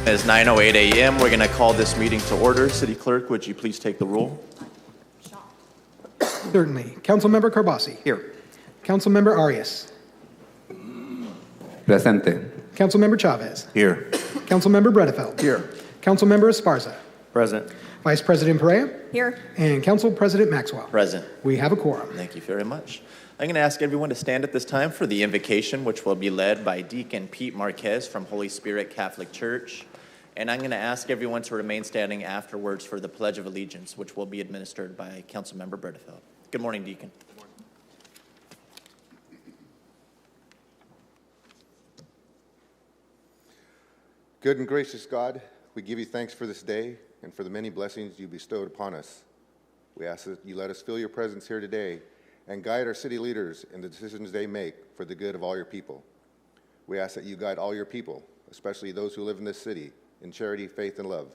It is 9:08 a.m. We're going to call this meeting to order. City Clerk, would you please take the roll? Certainly. Councilmember Carbasi. Here. Councilmember Arias. Presente. Councilmember Chavez. Here. Councilmember Bredefeld. Here. Councilmember Esparza. Present. Vice President Perea. Here. And Council President Maxwell. Present. We have a quorum. Thank you very much. I'm going to ask everyone to stand at this time for the invocation, which will be led by Deacon Pete Marquez from Holy Spirit Catholic Church. And I'm going to ask everyone to remain standing afterwards for the Pledge of Allegiance, which will be administered by Councilmember Bredefeld. Good morning, Deacon. Good morning. Good and gracious God, we give you thanks for this day and for the many blessings you bestowed upon us. We ask that you let us feel your presence here today and guide our city leaders in the decisions they make for the good of all your people. We ask that you guide all your people, especially those who live in this city, in charity, faith, and love.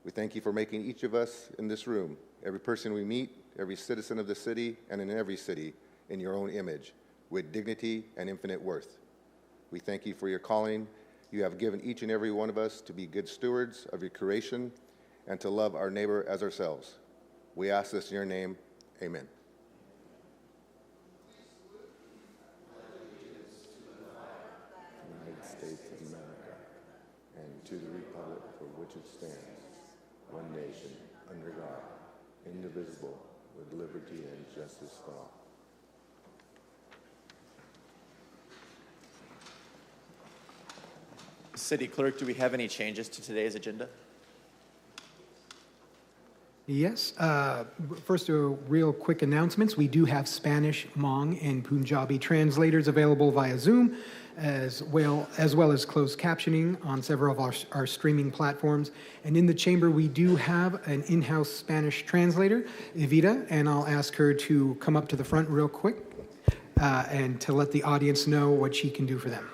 We thank you for making each of us in this room, every person we meet, every citizen of the city, and in every city, in your own image, with dignity and infinite worth. We thank you for your calling you have given each and every one of us to be good stewards of your creation and to love our neighbor as ourselves. We ask this in your name. Amen. United States of America, and to the republic for which it stands, one nation, under God, indivisible, with liberty and justice for all. City Clerk, do we have any changes to today's agenda? Yes. First, real quick announcements. We do have Spanish, Hmong, and Punjabi translators available via Zoom, as well as closed captioning on several of our streaming platforms. And in the chamber, we do have an in-house Spanish translator, Evita, and I'll ask her to come up to the front real quick and to let the audience know what she can do for them.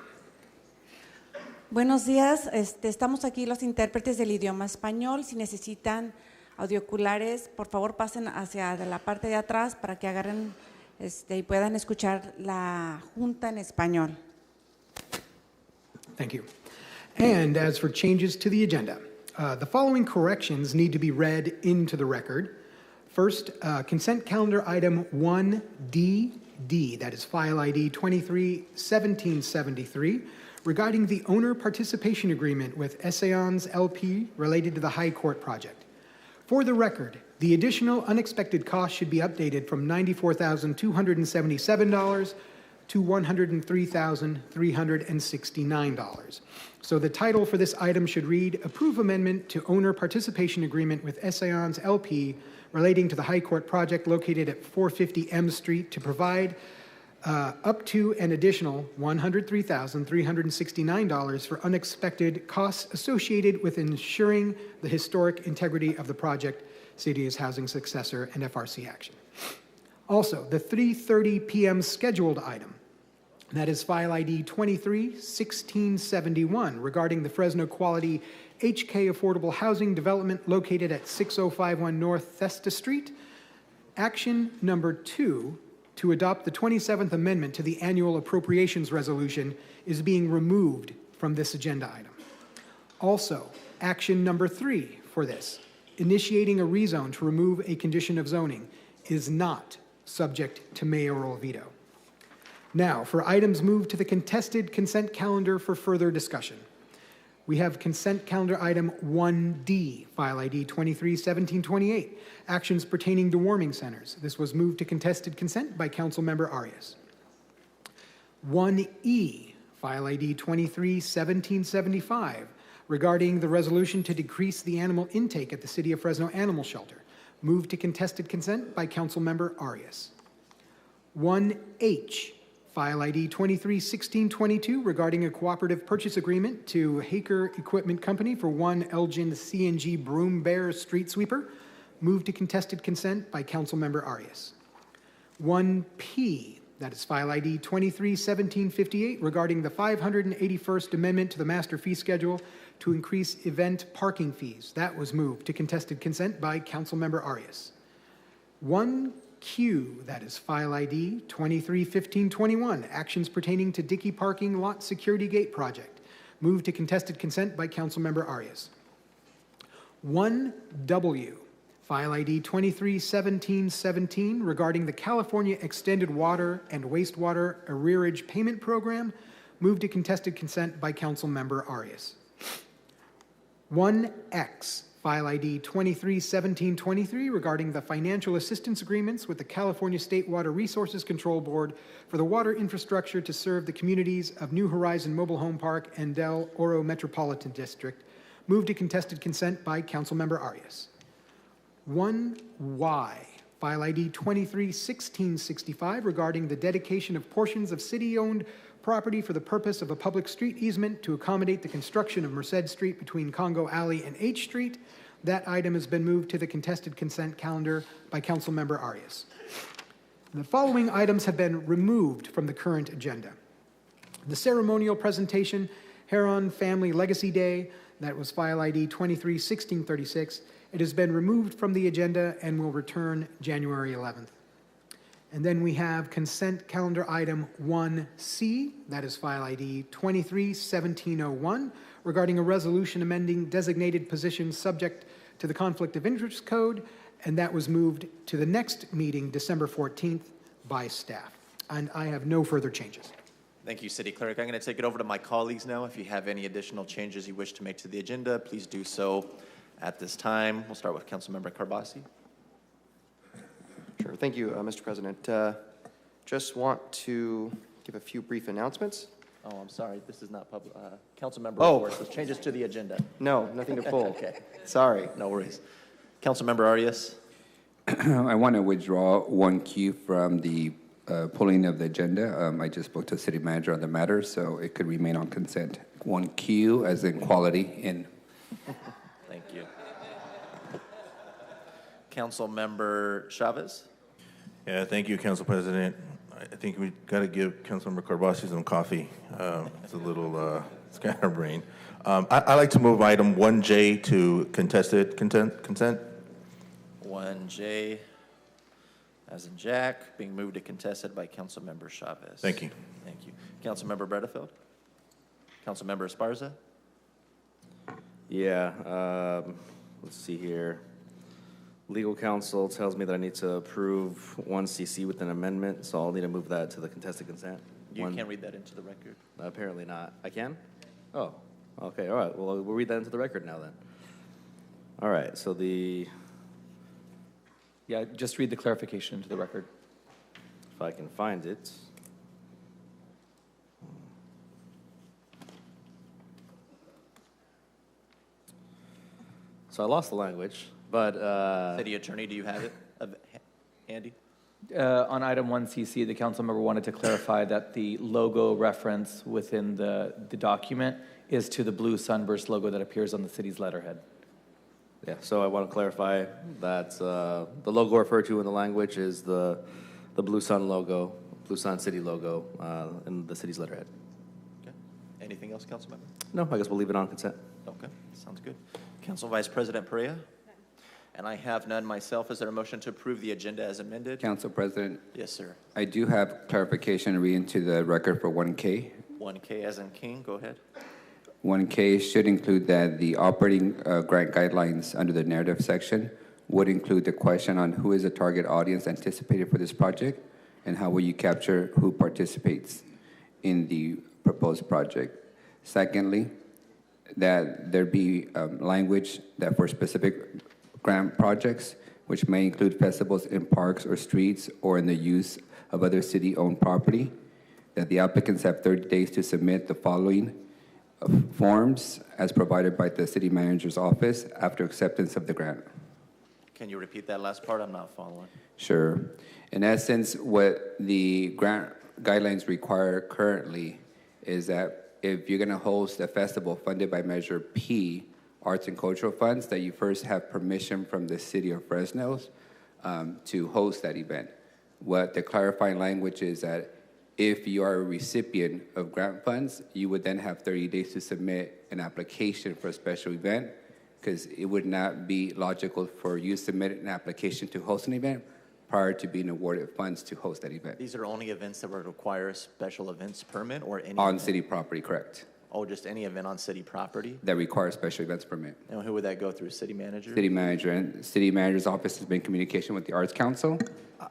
Buenos días, estamos aquí los intérpretes del idioma español. Si necesitan audioculares, por favor pasen hacia la parte de atrás para que agarren y puedan escuchar la junta en español. Thank you. And as for changes to the agenda, the following corrections need to be read into the record. First, consent calendar item 1DD, that is file ID 231773, regarding the owner participation agreement with Essayons LP related to the High Court project. For the record, the additional unexpected cost should be updated from $94,277 to $103,369. So the title for this item should read, Approve Amendment to Owner Participation Agreement with Essayons LP relating to the High Court project located at 450 M Street to provide up to an additional $103,369 for unexpected costs associated with ensuring the historic integrity of the project, City's housing successor, and FRC action. Also, the 3:30 p.m. scheduled item, that is file ID 231671, regarding the Fresno Quality HK Affordable Housing Development located at 6051 North Thesta Street. Action number 2, to adopt the 27th Amendment to the Annual Appropriations Resolution, is being removed from this agenda item. Also, action number 3 for this, initiating a rezone to remove a condition of zoning, is not subject to mayoral veto. Now, for items moved to the contested consent calendar for further discussion. We have consent calendar item 1D, file ID 231728, actions pertaining to warming centers. This was moved to contested consent by Councilmember Arias. 1E, file ID 231775, regarding the resolution to decrease the animal intake at the City of Fresno Animal Shelter, moved to contested consent by Councilmember Arias. 1H, file ID 231622, regarding a cooperative purchase agreement to Haker Equipment Company for one Elgin CNG Broom Bear Street Sweeper, moved to contested consent by Councilmember Arias. 1P, that is file ID 231758, regarding the 581st Amendment to the Master Fee Schedule to increase event parking fees. That was moved to contested consent by Councilmember Arias. 1Q, that is file ID 231521, actions pertaining to Dickey Parking Lot Security Gate Project, moved to contested consent by Councilmember Arias. 1W, file ID 231717, regarding the California Extended Water and Wastewater Arrearage Payment Program, moved to contested consent by Councilmember Arias. 1X, file ID 231723, regarding the financial assistance agreements with the California State Water Resources Control Board for the water infrastructure to serve the communities of New Horizon Mobile Home Park and Del Oro Metropolitan District, moved to contested consent by Councilmember Arias. 1Y, file ID 231665, regarding the dedication of portions of city-owned property for the purpose of a public street easement to accommodate the construction of Merced Street between Congo Alley and H Street. That item has been moved to the contested consent calendar by Councilmember Arias. The following items have been removed from the current agenda. The ceremonial presentation, Heron Family Legacy Day, that was file ID 231636. It has been removed from the agenda and will return January 11th. And then we have consent calendar item 1C, that is file ID 231701, regarding a resolution amending designated positions subject to the Conflict of Interest Code, and that was moved to the next meeting, December 14th, by staff. And I have no further changes. Thank you, City Clerk. I'm going to take it over to my colleagues now. If you have any additional changes you wish to make to the agenda, please do so at this time. We'll start with Councilmember Carbasi. Sure. Thank you, Mr. President. Just want to give a few brief announcements. Oh, I'm sorry. This is not public. Councilmember reports. There's changes to the agenda. No, nothing to pull. Okay. Sorry. No worries. Councilmember Arias. I want to withdraw 1Q from the pulling of the agenda. I just spoke to the city manager on the matter, so it could remain on consent. 1Q as in quality in. Thank you. Councilmember Chavez. Yeah, thank you, Council President. I think we got to give Councilmember Carbasi some coffee. It's a little scatterbrained. I'd like to move item 1J to contested consent. 1J, as in Jack, being moved to contested by Councilmember Chavez. Thank you. Thank you. Councilmember Bredefeld. Councilmember Esparza. Yeah, let's see here. Legal counsel tells me that I need to approve 1CC with an amendment, so I'll need to move that to the contested consent. You can't read that into the record. Apparently not. I can? Oh, okay, all right. Well, we'll read that into the record now then. All right, so Yeah, just read the clarification into the record. if I can find it. So I lost the language, but City Attorney, do you have it? Andy? On item 1CC, the council member wanted to clarify that the logo reference within the document is to the blue sunburst logo that appears on the city's letterhead. yeah, so I want to clarify that the logo referred to in the language is the Blue Sun logo, Blue Sun City logo in the city's letterhead. Okay. Anything else, Councilmember? No, I guess we'll leave it on consent. Okay, sounds good. Council Vice President Perea? And I have none myself. Is there a motion to approve the agenda as amended? Council President, Yes, sir. I do have clarification to read into the record for 1K. 1K as in King, go ahead. 1K should include that the operating grant guidelines under the narrative section would include the question on who is the target audience anticipated for this project and how will you capture who participates in the proposed project. Secondly, that there be language that for specific grant projects, which may include festivals in parks or streets or in the use of other city-owned property, that the applicants have 30 days to submit the following forms as provided by the city manager's office after acceptance of the grant. Can you repeat that last part? I'm not following. Sure. In essence, what the grant guidelines require currently is that if you're going to host a festival funded by Measure P, Arts and Cultural Funds, that you first have permission from the city of Fresno to host that event. What the clarifying language is that if you are a recipient of grant funds, you would then have 30 days to submit an application for a special event, because it would not be logical for you to submit an application to host an event prior to being awarded funds to host that event. These are only events that would require a special events permit or any On event? city property, correct. Oh, just any event on city property? That requires special events permit. And who would that go through? City manager? City manager, and city manager's office has been in communication with the Arts Council.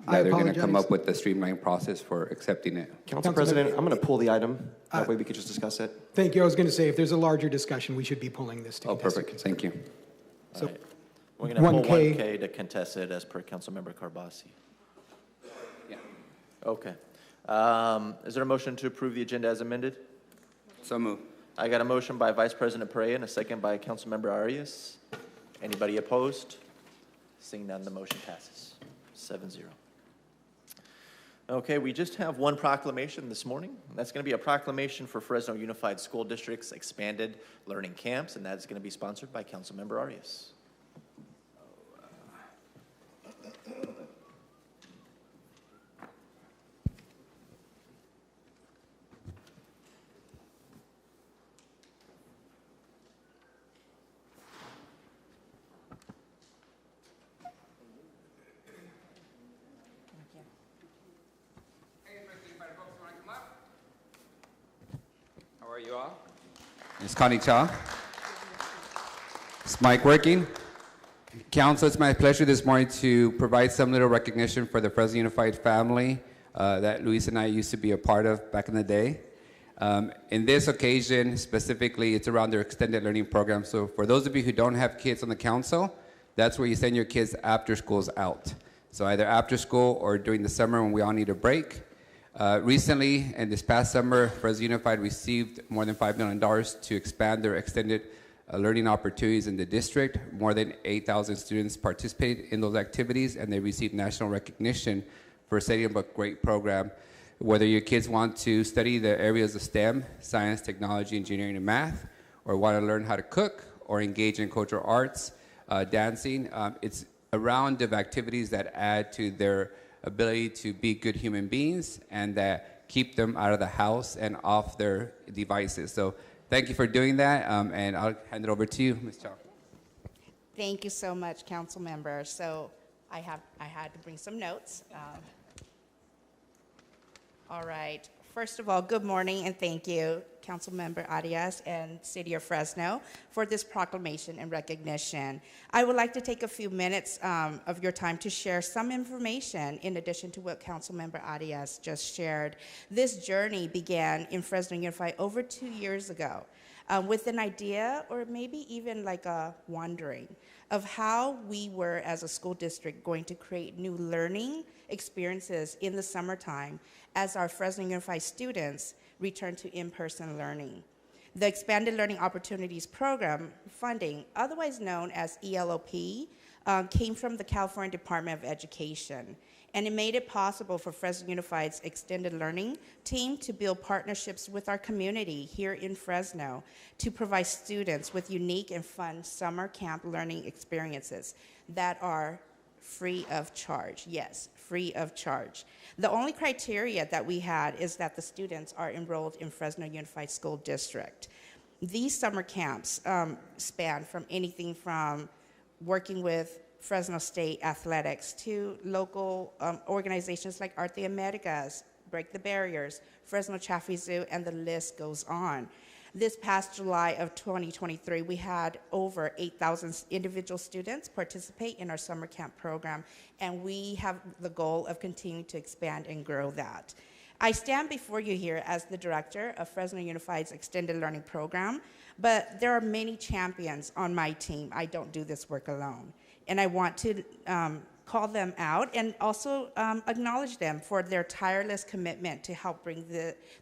I That they're going to come apologize. up with the streamlined process for accepting it. Council President, I'm going to pull the item. That way we could just discuss it. Thank you. I was going to say, if there's a larger discussion, we should be pulling this to Oh, contested perfect. consent. Thank you. So, All right. We're going to pull 1K. 1K to contest it as per Councilmember Carbasi. Yeah. Okay. Is there a motion to approve the agenda as amended? So move. I got a motion by Vice President Perea and a second by Councilmember Arias. Anybody opposed? Seeing none, the motion passes 7-0. Okay, we just have one proclamation this morning. That's going to be a proclamation for Fresno Unified School District's expanded learning camps, and that's going to be sponsored by Councilmember Arias. How are you all? Ms. Connie Cha. Is mic working? Council, it's my pleasure this morning to provide some little recognition for the Fresno Unified family that Luis and I used to be a part of back in the day. In this occasion, specifically, it's around their extended learning program. So for those of you who don't have kids on the council, that's where you send your kids after school's out. So either after school or during the summer when we all need a break. Recently, and this past summer, Fresno Unified received more than $5 million to expand their extended learning opportunities in the district. More than 8,000 students participated in those activities, and they received national recognition for setting up a great program. Whether your kids want to study the areas of STEM, science, technology, engineering, and math, or want to learn how to cook, or engage in cultural arts, dancing, it's a round of activities that add to their ability to be good human beings and that keep them out of the house and off their devices. So thank you for doing that, and I'll hand it over to you, Ms. Chow. Thank you so much, council member. So I had to bring some notes. All right. First of all, good morning and thank you, Councilmember Arias and City of Fresno, for this proclamation and recognition. I would like to take a few minutes of your time to share some information in addition to what Councilmember Arias just shared. This journey began in Fresno Unified over 2 years ago with an idea or maybe even like a wondering of how we were as a school district going to create new learning experiences in the summertime as our Fresno Unified students return to in-person learning. The Expanded Learning Opportunities Program funding, otherwise known as ELOP, came from the California Department of Education, and it made it possible for Fresno Unified's extended learning team to build partnerships with our community here in Fresno to provide students with unique and fun summer camp learning experiences that are free of charge. Yes, free of charge. The only criteria that we had is that the students are enrolled in Fresno Unified School District. These summer camps span from anything from working with Fresno State Athletics to local organizations like Arte Americas, Break the Barriers, Fresno Chaffee Zoo, and the list goes on. This past July of 2023, we had over 8,000 individual students participate in our summer camp program, and we have the goal of continuing to expand and grow that. I stand before you here as the director of Fresno Unified's Extended Learning Program, but there are many champions on my team. I don't do this work alone, and I want to call them out and also acknowledge them for their tireless commitment to help bring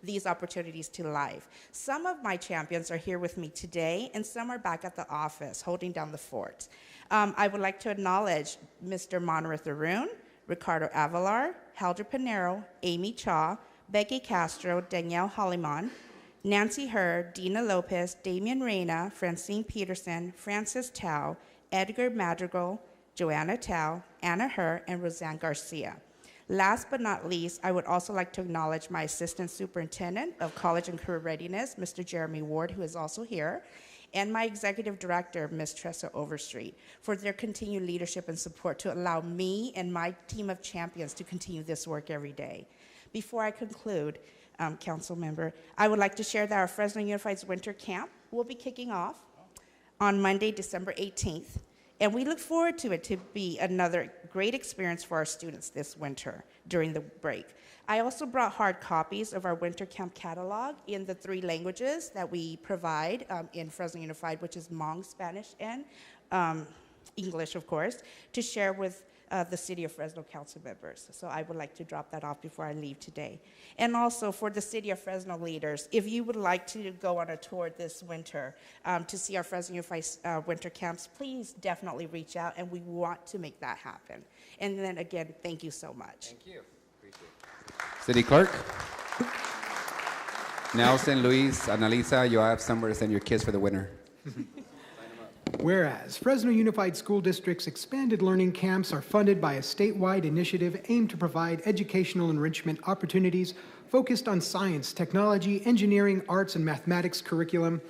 these opportunities to life. Some of my champions are here with me today, and some are back at the office holding down the fort. I would like to acknowledge Mr. Monrath Arun, Ricardo Avalar, Helder Pinero, Amy Cha, Becky Castro, Danielle Holliman, Nancy Hurd, Dina Lopez, Damian Reyna, Francine Peterson, Francis Tao, Edgar Madrigal, Joanna Tao, Anna Herr, and Roseanne Garcia. Last but not least, I would also like to acknowledge my Assistant Superintendent of College and Career Readiness, Mr. Jeremy Ward, who is also here, and my Executive Director, Ms. Tressa Overstreet, for their continued leadership and support to allow me and my team of champions to continue this work every day. Before I conclude, Council Member, I would like to share that our Fresno Unified's Winter Camp will be kicking off on Monday, December 18th. And we look forward to it to be another great experience for our students this winter during the break. I also brought hard copies of our winter camp catalog in the 3 languages that we provide in Fresno Unified, which is Hmong, Spanish, and English, of course, to share with the City of Fresno council members. So I would like to drop that off before I leave today. And also for the City of Fresno leaders, if you would like to go on a tour this winter to see our Fresno Unified winter camps, please definitely reach out, and we want to make that happen. And then again, thank you so much. Thank you. Appreciate it. City Clerk. Nelson, Luis, Annalisa, you'll have somewhere to send your kids for the winner. Whereas Fresno Unified School District's expanded learning camps are funded by a statewide initiative aimed to provide educational enrichment opportunities focused on science, technology, engineering, arts, and mathematics curriculum.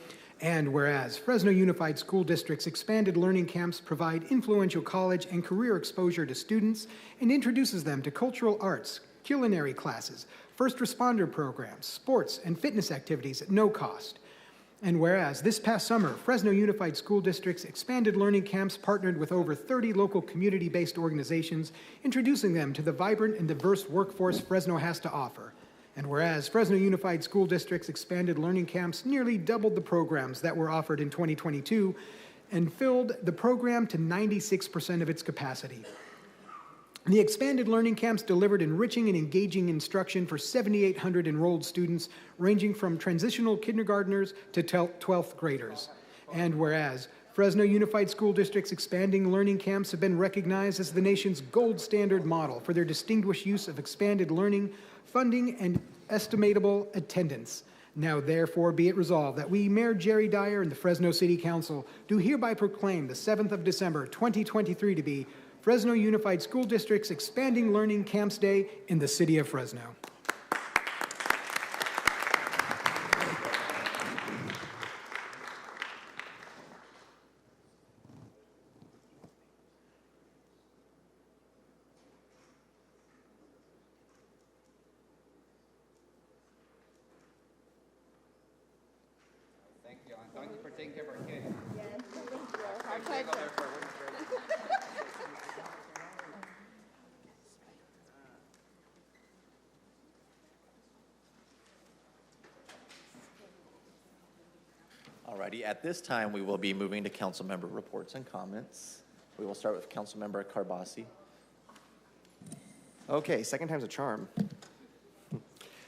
And whereas Fresno Unified School District's expanded learning camps provide influential college and career exposure to students and introduces them to cultural arts, culinary classes, first responder programs, sports, and fitness activities at no cost. And whereas this past summer, Fresno Unified School District's expanded learning camps partnered with over 30 local community-based organizations, introducing them to the vibrant and diverse workforce Fresno has to offer. And whereas Fresno Unified School District's expanded learning camps nearly doubled the programs that were offered in 2022 and filled the program to 96% of its capacity. The expanded learning camps delivered enriching and engaging instruction for 7,800 enrolled students, ranging from transitional kindergartners to 12th graders. And whereas Fresno Unified School District's expanding learning camps have been recognized as the nation's gold standard model for their distinguished use of expanded learning, funding, and estimatable attendance. Now, therefore, be it resolved that we, Mayor Jerry Dyer and the Fresno City Council, do hereby proclaim the 7th of December, 2023 to be Fresno Unified School District's Expanding Learning Camps Day in the city of Fresno. Thank you. Thank you for taking care of our kids. Yes, thank you. Our pleasure. Alrighty, at this time, we will be moving to council member reports and comments. We will start with council member Carbasi. Okay, second time's a charm.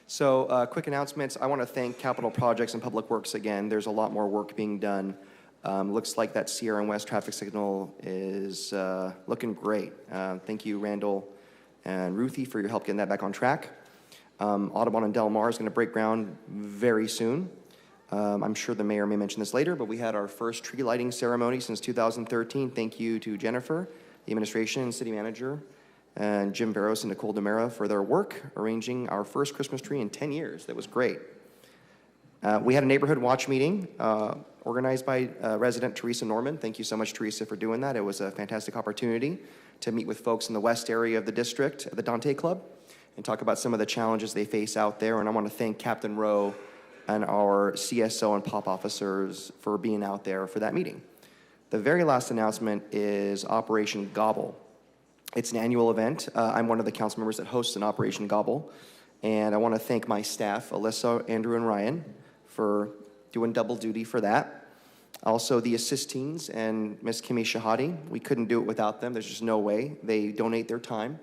So, quick announcements. I want to thank Capital Projects and Public Works again. There's a lot more work being done. Looks like that Sierra and West traffic signal is looking great. Thank you, Randall and Ruthie, for your help getting that back on track. Audubon and Del Mar is going to break ground very soon. I'm sure the mayor may mention this later, but we had our first tree lighting ceremony since 2013. Thank you to Jennifer, the administration, and city manager, and Jim Barros and Nicole DeMera for their work arranging our first Christmas tree in 10 years. That was great. We had a neighborhood watch meeting organized by resident Teresa Norman. Thank you so much, Teresa, for doing that. It was a fantastic opportunity to meet with folks in the west area of the district at the Dante Club and talk about some of the challenges they face out there. And I want to thank Captain Rowe and our CSO and POP officers for being out there for that meeting. The very last announcement is Operation Gobble. It's an annual event. I'm one of the council members that hosts an Operation Gobble, and I want to thank my staff, Alyssa, Andrew, and Ryan, for doing double duty for that. Also, the assistants and Miss Kimmy Shahadi. We couldn't do it without them. There's just no way. They donate their time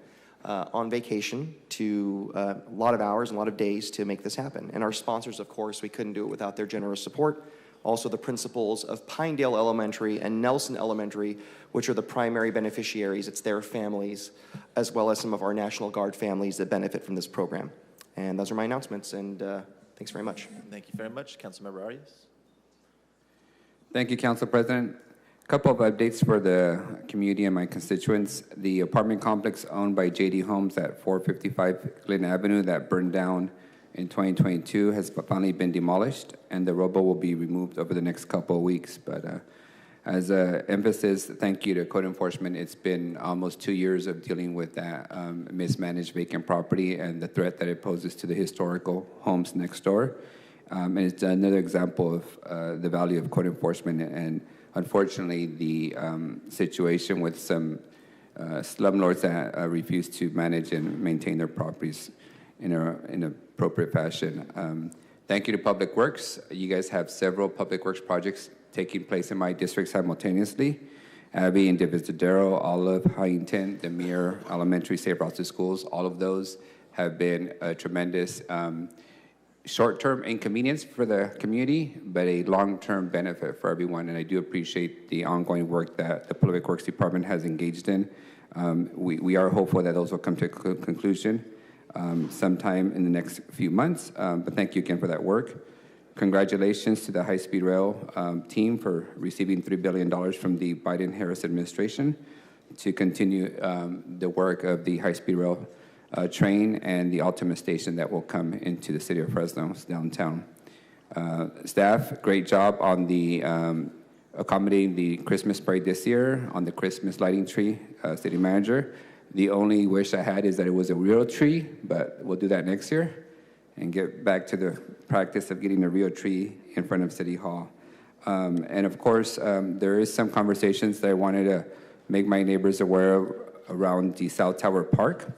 on vacation to a lot of hours and a lot of days to make this happen. And our sponsors, of course, we couldn't do it without their generous support. Also, the principals of Pinedale Elementary and Nelson Elementary, which are the primary beneficiaries. It's their families, as well as some of our National Guard families that benefit from this program. And those are my announcements, and thanks very much. Thank you very much. Councilmember Arias. Thank you, Council President. A couple of updates for the community and my constituents. The apartment complex owned by JD Homes at 455 Glen Avenue that burned down in 2022 has finally been demolished, and the rubble will be removed over the next couple of weeks. But as an emphasis, thank you to code enforcement. It's been almost 2 years of dealing with that mismanaged vacant property and the threat that it poses to the historical homes next door. And it's another example of the value of code enforcement and unfortunately the situation with some slumlords that refuse to manage and maintain their properties in an appropriate fashion. Thank you to Public Works. You guys have several Public Works projects taking place in my district simultaneously. Abby and Divisadero, Olive, Huntington, Demir, Elementary, Safe Routes to Schools, all of those have been a tremendous short-term inconvenience for the community, but a long-term benefit for everyone. And I do appreciate the ongoing work that the Public Works Department has engaged in. We are hopeful that those will come to a conclusion. sometime in the next few months. But thank you again for that work. Congratulations to the high-speed rail team for receiving $3 billion from the Biden-Harris administration to continue the work of the high-speed rail train and the ultimate station that will come into the city of Fresno's downtown. Staff, great job on the accommodating the Christmas parade this year, on the Christmas lighting tree, city manager. The only wish I had is that it was a real tree, but we'll do that next year and get back to the practice of getting a real tree in front of City Hall. And of course, there is some conversations that I wanted to make my neighbors aware of around the South Tower Park.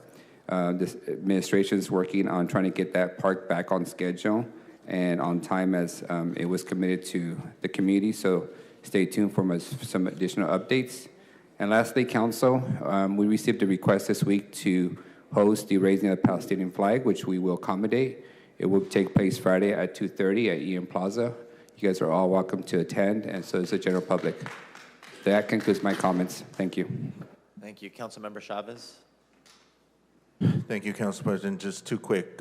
This administration is working on trying to get that park back on schedule and on time as it was committed to the community. So stay tuned for some additional updates. And lastly, Council, we received a request this week to host the raising of the Palestinian flag, which we will accommodate. It will take place Friday at 2:30 at Ian Plaza. You guys are all welcome to attend, and so is the general public. That concludes my comments. Thank you. Thank you. Councilmember Chavez. Thank you, Council President. Just two quick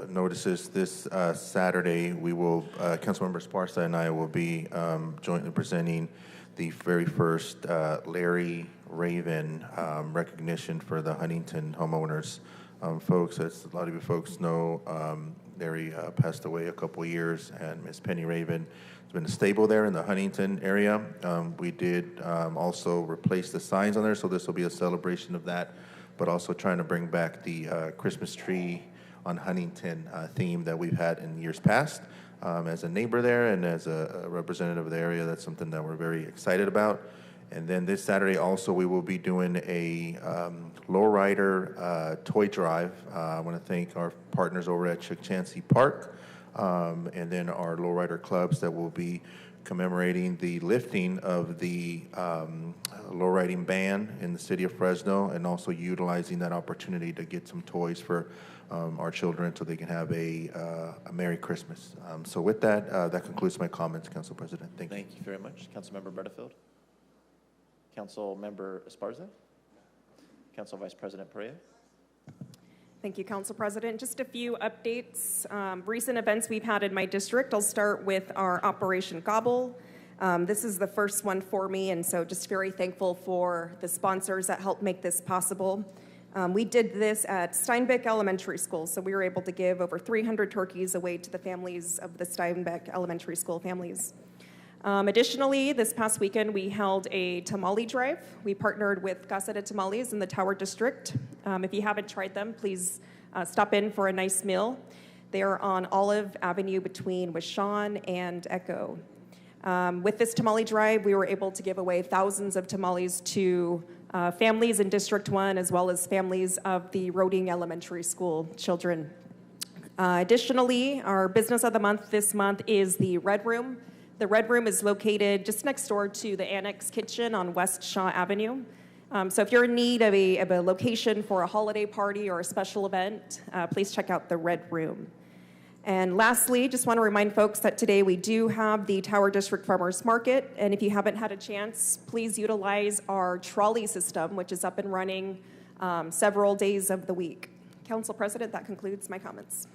notices. This Saturday, we will, Councilmember Esparza and I will be jointly presenting the very first Larry Raven recognition for the Huntington homeowners. Folks, as a lot of you folks know, Larry passed away a couple of years, and Miss Penny Raven has been stable there in the Huntington area. We did also replace the signs on there, so this will be a celebration of that, but also trying to bring back the Christmas tree on Huntington theme that we've had in years past. As a neighbor there and as a representative of the area, that's something that we're very excited about. And then this Saturday also we will be doing a lowrider toy drive. I want to thank our partners over at Chancey Park and then our lowrider clubs that will be commemorating the lifting of the lowriding ban in the city of Fresno, and also utilizing that opportunity to get some toys for our children so they can have a Merry Christmas. So with that, that concludes my comments, Council President. Thank you. Thank you very much. Councilmember Butterfield. Councilmember Esparza. Council Vice President Perea. Thank you, Council President. Just a few updates. Recent events we've had in my district. I'll start with our Operation Gobble. This is the first one for me, and so just very thankful for the sponsors that helped make this possible. We did this at Steinbeck Elementary School, so we were able to give over 300 turkeys away to the families of the Steinbeck Elementary School families. Additionally, this past weekend, we held a tamale drive. We partnered with Casa de Tamales in the Tower District. If you haven't tried them, please stop in for a nice meal. They are on Olive Avenue between Wishon and Echo. With this tamale drive, we were able to give away thousands of tamales to families in District 1, as well as families of the Roding Elementary School children. Additionally, our business of the month this month is the Red Room. The Red Room is located just next door to the Annex Kitchen on West Shaw Avenue. So if you're in need of a location for a holiday party or a special event, please check out the Red Room. And lastly, just want to remind folks that today we do have the Tower District Farmers Market, and if you haven't had a chance, please utilize our trolley system, which is up and running several days of the week. Council President, that concludes my comments.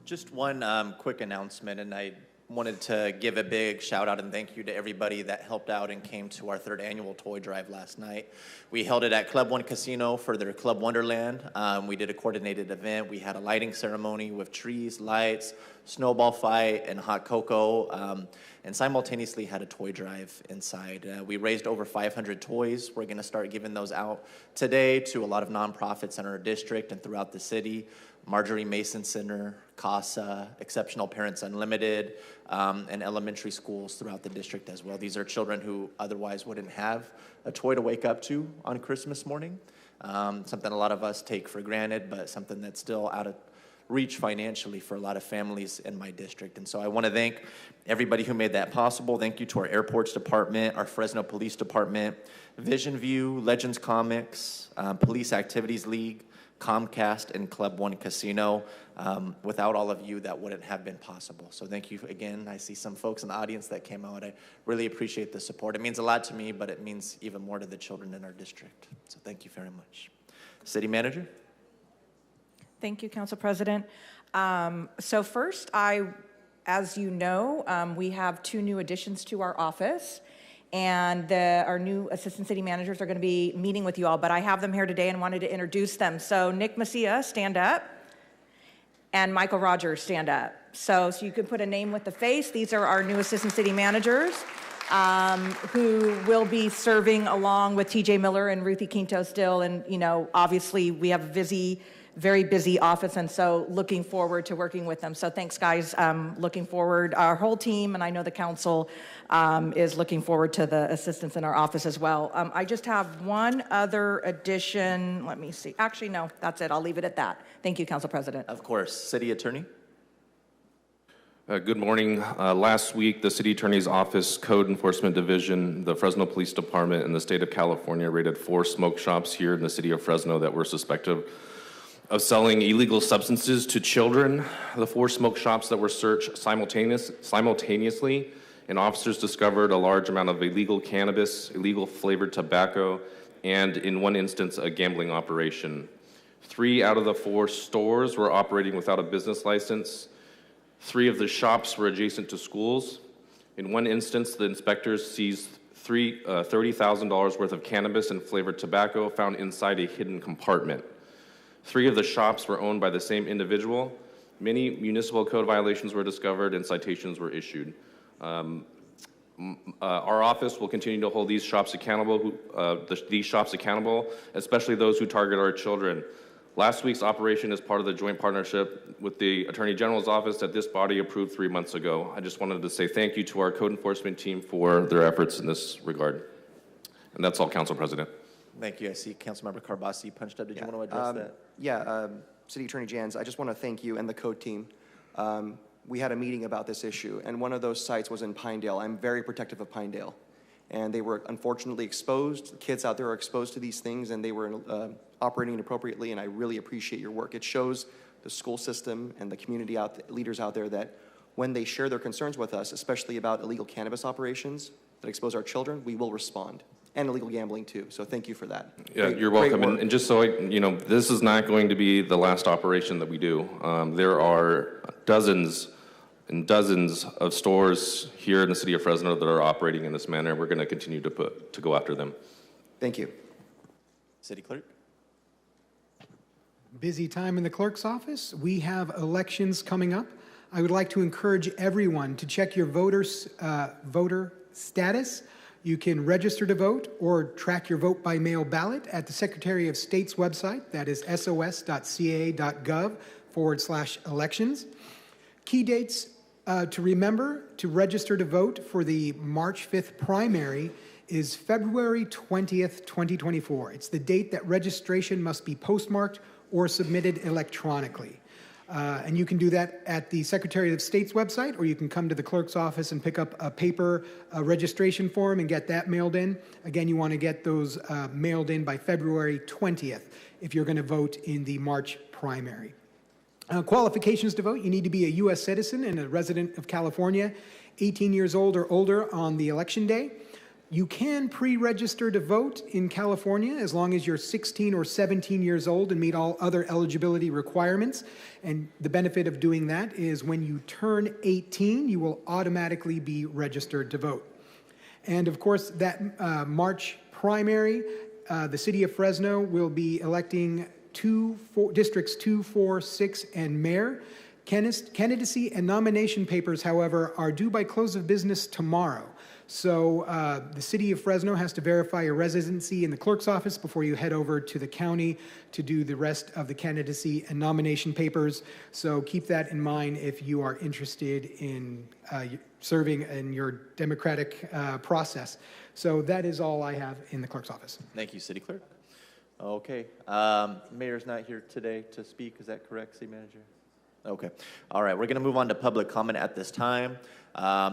Just one quick announcement, and I wanted to give a big shout out and thank you to everybody that helped out and came to our third annual toy drive last night. We held it at Club One Casino for their Club Wonderland. We did a coordinated event. We had a lighting ceremony with trees, lights, snowball fight, and hot cocoa, and simultaneously had a toy drive inside. We raised over 500 toys. We're gonna start giving those out today to a lot of nonprofits in our district and throughout the city. Marjorie Mason Center, CASA, Exceptional Parents Unlimited, and elementary schools throughout the district as well. These are children who otherwise wouldn't have a toy to wake up to on Christmas morning. Something a lot of us take for granted, but something that's still out of reach financially for a lot of families in my district. And so I want to thank everybody who made that possible. Thank you to our airports department, our Fresno Police Department, Vision View, Legends Comics, Police Activities League, Comcast, and Club One Casino. Without all of you, that wouldn't have been possible. So thank you again. I see some folks in the audience that came out. I really appreciate the support. It means a lot to me, but it means even more to the children in our district. So thank you very much. City Manager? Thank you, Council President. So first, as you know, we have 2 new additions to our office, and our new assistant city managers are going to be meeting with you all, but I have them here today and wanted to introduce them. So Nick Macia, stand up, and Michael Rogers, stand up. So you can put a name with the face. These are our new assistant city managers who will be serving along with TJ Miller and Ruthie Quinto still, and obviously we have a very busy office, and so looking forward to working with them. So thanks, guys. Looking forward, our whole team, and I know the council is looking forward to the assistants in our office as well. I just have one other addition. Let me see. Actually, no, that's it. I'll leave it at that. Thank you, Council President. Of course. City Attorney? Good morning. Last week, the City Attorney's Office Code Enforcement Division, the Fresno Police Department, and the state of California raided 4 smoke shops here in the city of Fresno that were suspected of selling illegal substances to children. The 4 smoke shops that were searched simultaneously, and officers discovered a large amount of illegal cannabis, illegal flavored tobacco, and in one instance, a gambling operation. 3 out of the 4 stores were operating without a business license. 3 of the shops were adjacent to schools. In one instance, the inspectors seized $30,000 worth of cannabis and flavored tobacco found inside a hidden compartment. 3 of the shops were owned by the same individual. Many municipal code violations were discovered and citations were issued. Our office will continue to hold these shops accountable, especially those who target our children. Last week's operation is part of the joint partnership with the Attorney General's office that this body approved 3 months ago. I just wanted to say thank you to our code enforcement team for their efforts in this regard. And that's all, Council President. Thank you. I see Councilmember Carbasi punched up. Did you want to address that? City Attorney Jans, I just want to thank you and the code team. We had a meeting about this issue, and one of those sites was in Pinedale. I'm very protective of Pinedale. And they were unfortunately exposed. The kids out there are exposed to these things, and they were operating inappropriately, and I really appreciate your work. It shows the school system and the community leaders out there that when they share their concerns with us, especially about illegal cannabis operations that expose our children, we will respond. And illegal gambling too. So thank you for that. Yeah, you're welcome. And just so this is not going to be the last operation that we do. There are dozens and dozens of stores here in the city of Fresno that are operating in this manner. We're going to continue to go after them. Thank you. City Clerk? Busy time in the clerk's office. We have elections coming up. I would like to encourage everyone to check your voter status. You can register to vote or track your vote by mail ballot at the Secretary of State's website. That is sos.ca.gov/elections. Key dates to remember to register to vote for the March 5th primary is February 20th, 2024. It's the date that registration must be postmarked or submitted electronically. And you can do that at the Secretary of State's website, or you can come to the clerk's office and pick up a paper registration form and get that mailed in. Again, you want to get those mailed in by February 20th if you're going to vote in the March primary. Qualifications to vote: you need to be a U.S. citizen and a resident of California, 18 years old or older on the election day. You can pre-register to vote in California as long as you're 16 or 17 years old and meet all other eligibility requirements. And the benefit of doing that is when you turn 18, you will automatically be registered to vote. And of course, that March primary, the city of Fresno will be electing districts 2, 4, 6, and mayor. Candidacy and nomination papers, however, are due by close of business tomorrow. So the city of Fresno has to verify your residency in the clerk's office before you head over to the county to do the rest of the candidacy and nomination papers. So keep that in mind if you are interested in serving in your democratic process. So that is all I have in the clerk's office. Thank you, City Clerk. Okay. Mayor's not here today to speak. Is that correct, City Manager? Okay. All right. We're going to move on to public comment at this time.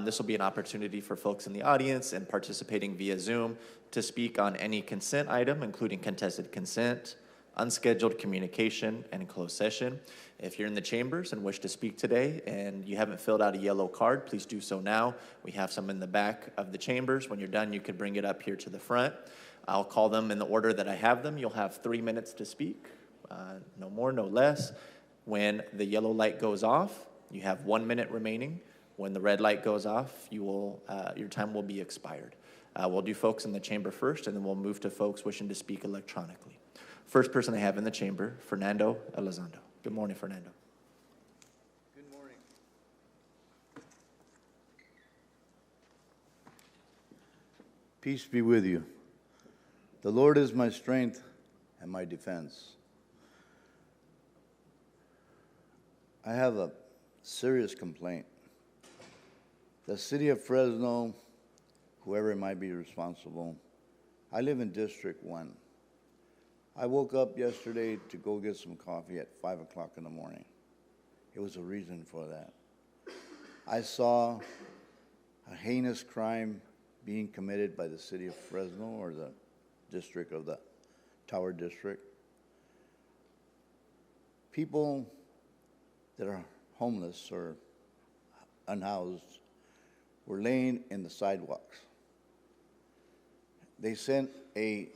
This will be an opportunity for folks in the audience and participating via Zoom to speak on any consent item, including contested consent, unscheduled communication, and closed session. If you're in the chambers and wish to speak today and you haven't filled out a yellow card, please do so now. We have some in the back of the chambers. When you're done, you can bring it up here to the front. I'll call them in the order that I have them. You'll have 3 minutes to speak, no more, no less. When the yellow light goes off, you have 1 minute remaining. When the red light goes off, your time will be expired. We'll do folks in the chamber first, and then we'll move to folks wishing to speak electronically. First person I have in the chamber, Fernando Elizondo. Good morning, Fernando. Good morning. Peace be with you. The Lord is my strength and my defense. I have a serious complaint. The city of Fresno, whoever might be responsible, I live in District 1. I woke up yesterday to go get some coffee at 5 o'clock in the morning. It was a reason for that. I saw a heinous crime being committed by the city of Fresno, or the district of the Tower District. People that are homeless or unhoused were laying in the sidewalks. They sent a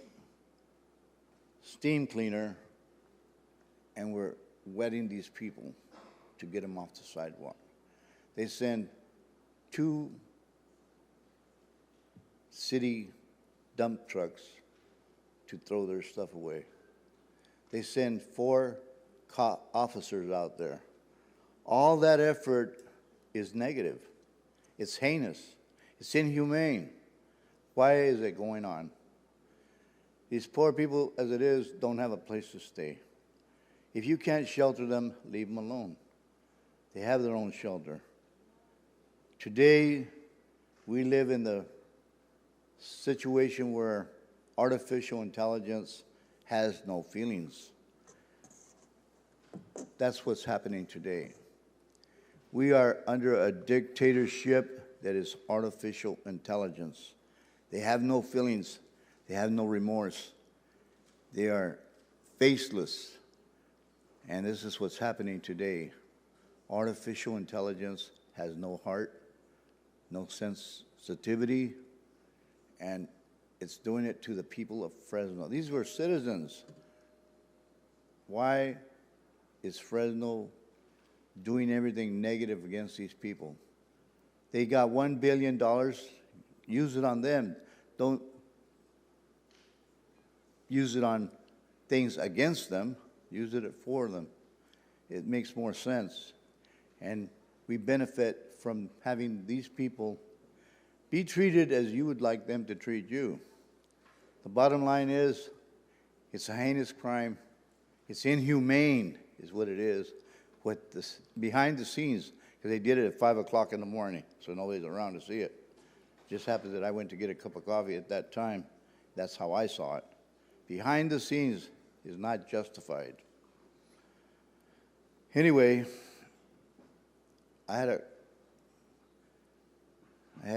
steam cleaner and were wetting these people to get them off the sidewalk. They sent 2 city dump trucks to throw their stuff away. They send 4 officers out there. All that effort is negative. It's heinous. It's inhumane. Why is it going on? These poor people, as it is, don't have a place to stay. If you can't shelter them, leave them alone. They have their own shelter. Today, we live in the situation where artificial intelligence has no feelings. That's what's happening today. We are under a dictatorship that is artificial intelligence. They have no feelings. They have no remorse. They are faceless. And this is what's happening today. Artificial intelligence has no heart, no sensitivity, and it's doing it to the people of Fresno. These were citizens. Why is Fresno doing everything negative against these people? They got $1 billion. Use it on them. Don't use it on things against them. Use it for them. It makes more sense. And we benefit from having these people be treated as you would like them to treat you. The bottom line is, it's a heinous crime. It's inhumane, is what it is. What this, behind the scenes, because they did it at 5 o'clock in the morning, so nobody's around to see it. Just happened that I went to get a cup of coffee at that time. That's how I saw it. Behind the scenes is not justified. Anyway, I had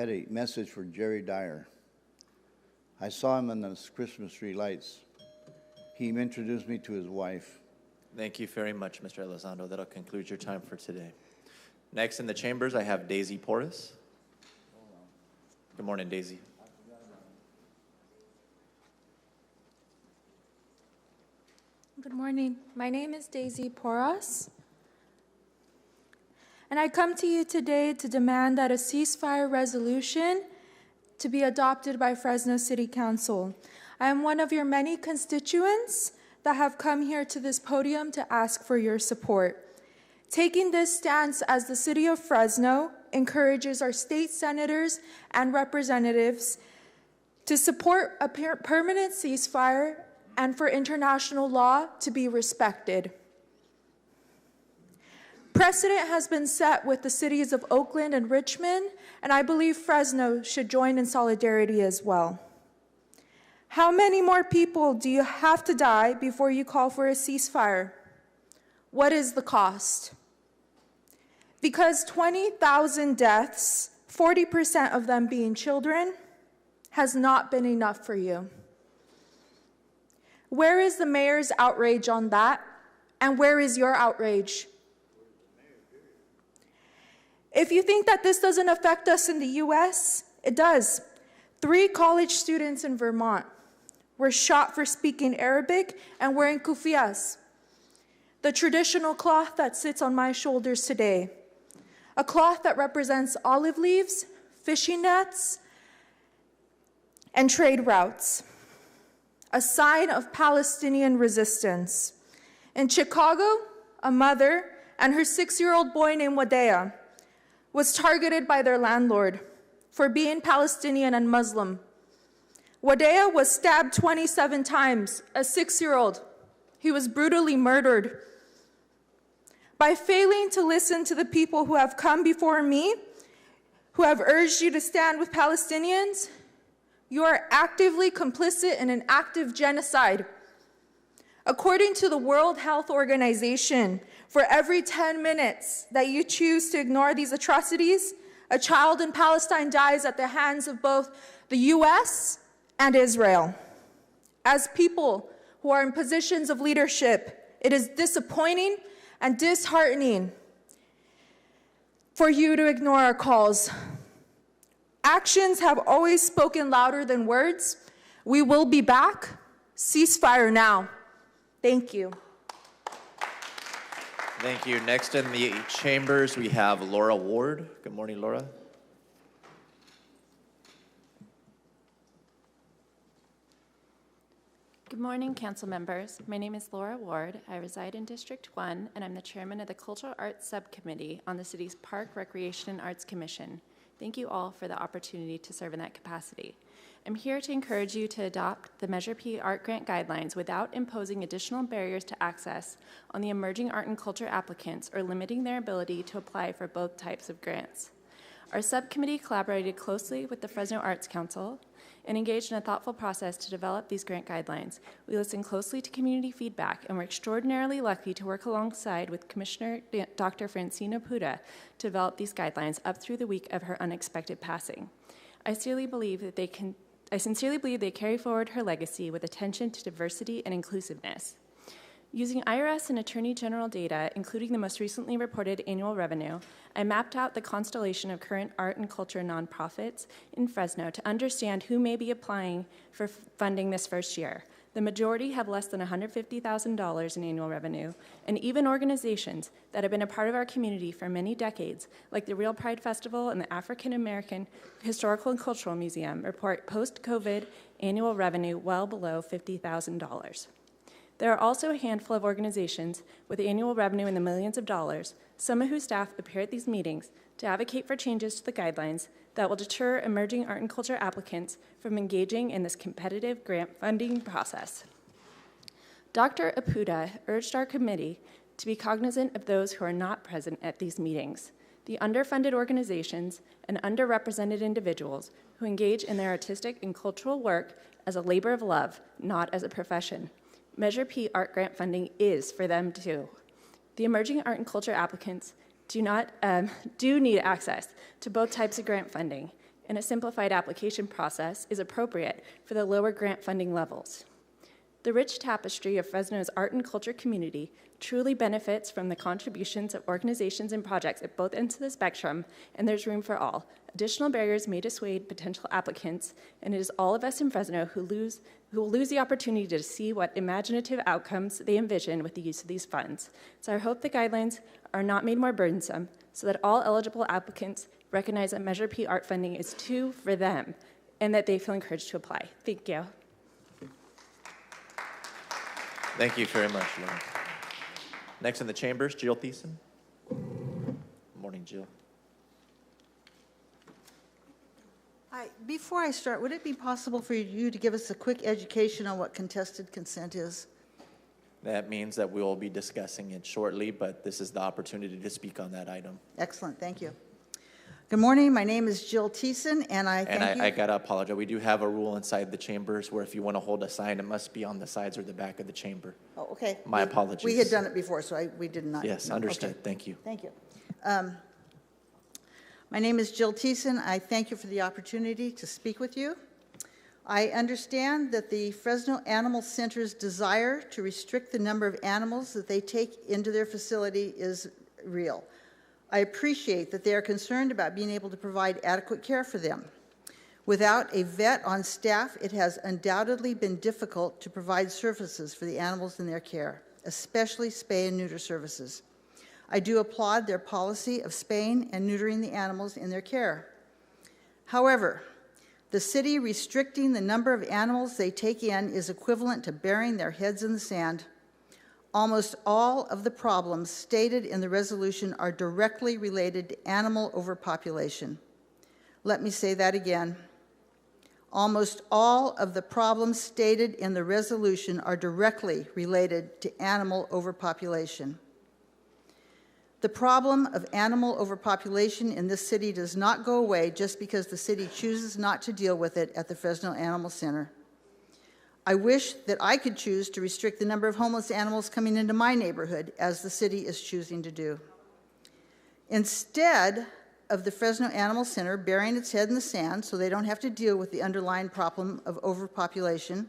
a message for Jerry Dyer. I saw him on the Christmas tree lights. He introduced me to his wife. Thank you very much, Mr. Elizondo. That'll conclude your time for today. Next in the chambers, I have Daisy Porras. Good morning, Daisy. Good morning. My name is Daisy Porras, and I come to you today to demand that a ceasefire resolution to be adopted by Fresno City Council. I am one of your many constituents that have come here to this podium to ask for your support. Taking this stance as the City of Fresno encourages our state senators and representatives to support a permanent ceasefire and for international law to be respected. Precedent has been set with the cities of Oakland and Richmond, and I believe Fresno should join in solidarity as well. How many more people do you have to die before you call for a ceasefire? What is the cost? Because 20,000 deaths, 40% of them being children, has not been enough for you. Where is the mayor's outrage on that? And where is your outrage? If you think that this doesn't affect us in the US, it does. 3 college students in Vermont were shot for speaking Arabic and wearing kufias, the traditional cloth that sits on my shoulders today, a cloth that represents olive leaves, fishing nets, and trade routes, a sign of Palestinian resistance. In Chicago, a mother and her 6-year-old boy named Wadea was targeted by their landlord for being Palestinian and Muslim. Wadea was stabbed 27 times, a 6-year-old. He was brutally murdered. By failing to listen to the people who have come before me, who have urged you to stand with Palestinians, you are actively complicit in an active genocide. According to the World Health Organization, for every 10 minutes that you choose to ignore these atrocities, a child in Palestine dies at the hands of both the US and Israel. As people who are in positions of leadership, it is disappointing and disheartening for you to ignore our calls. Actions have always spoken louder than words. We will be back. Ceasefire now. Thank you. Thank you. Next in the chambers, we have Laura Ward. Good morning, Laura. Good morning, council members. My name is Laura Ward. I reside in District 1, and I'm the chairman of the Cultural Arts Subcommittee on the city's Park, Recreation, and Arts Commission. Thank you all for the opportunity to serve in that capacity. I'm here to encourage you to adopt the Measure P Art Grant Guidelines without imposing additional barriers to access on the emerging art and culture applicants or limiting their ability to apply for both types of grants. Our subcommittee collaborated closely with the Fresno Arts Council and engaged in a thoughtful process to develop these grant guidelines. We listened closely to community feedback and were extraordinarily lucky to work alongside with Commissioner Dr. Francina Puda to develop these guidelines up through the week of her unexpected passing. I sincerely believe they carry forward her legacy with attention to diversity and inclusiveness. Using IRS and Attorney General data, including the most recently reported annual revenue, I mapped out the constellation of current art and culture nonprofits in Fresno to understand who may be applying for funding this first year. The majority have less than $150,000 in annual revenue, and even organizations that have been a part of our community for many decades, like the Real Pride Festival and the African American Historical and Cultural Museum, report post-COVID annual revenue well below $50,000. There are also a handful of organizations with annual revenue in the millions of dollars, some of whose staff appear at these meetings to advocate for changes to the guidelines that will deter emerging art and culture applicants from engaging in this competitive grant funding process. Dr. Apuda urged our committee to be cognizant of those who are not present at these meetings, the underfunded organizations and underrepresented individuals who engage in their artistic and cultural work as a labor of love, not as a profession. Measure P art grant funding is for them too. The emerging art and culture applicants do need access to both types of grant funding, and a simplified application process is appropriate for the lower grant funding levels. The rich tapestry of Fresno's art and culture community truly benefits from the contributions of organizations and projects at both ends of the spectrum, and there's room for all. Additional barriers may dissuade potential applicants, and it is all of us in Fresno who will lose the opportunity to see what imaginative outcomes they envision with the use of these funds. So I hope the guidelines are not made more burdensome so that all eligible applicants recognize that Measure P art funding is too for them and that they feel encouraged to apply. Thank you. Thank you very much, Laura. Next in the chambers, Jill Thiessen. Good morning, Jill. Hi. Before I start, would it be possible for you to give us a quick education on what contested consent is? That means that we will be discussing it shortly, but this is the opportunity to speak on that item. Excellent. Thank you. Good morning. My name is Jill Thiessen, and I thank you. I got to apologize. We do have a rule inside the chambers where if you want to hold a sign, it must be on the sides or the back of the chamber. Oh, okay. My apologies. We had done it before, so we did not. Yes, no, understood. Okay. Thank you. Thank you. My name is Jill Thiessen. I thank you for the opportunity to speak with you. I understand that the Fresno Animal Center's desire to restrict the number of animals that they take into their facility is real. I appreciate that they are concerned about being able to provide adequate care for them. Without a vet on staff, it has undoubtedly been difficult to provide services for the animals in their care, especially spay and neuter services. I do applaud their policy of spaying and neutering the animals in their care. However, the city restricting the number of animals they take in is equivalent to burying their heads in the sand. Almost all of the problems stated in the resolution are directly related to animal overpopulation. Let me say that again. Almost all of the problems stated in the resolution are directly related to animal overpopulation. The problem of animal overpopulation in this city does not go away just because the city chooses not to deal with it at the Fresno Animal Center. I wish that I could choose to restrict the number of homeless animals coming into my neighborhood, as the city is choosing to do. Instead of the Fresno Animal Center burying its head in the sand so they don't have to deal with the underlying problem of overpopulation,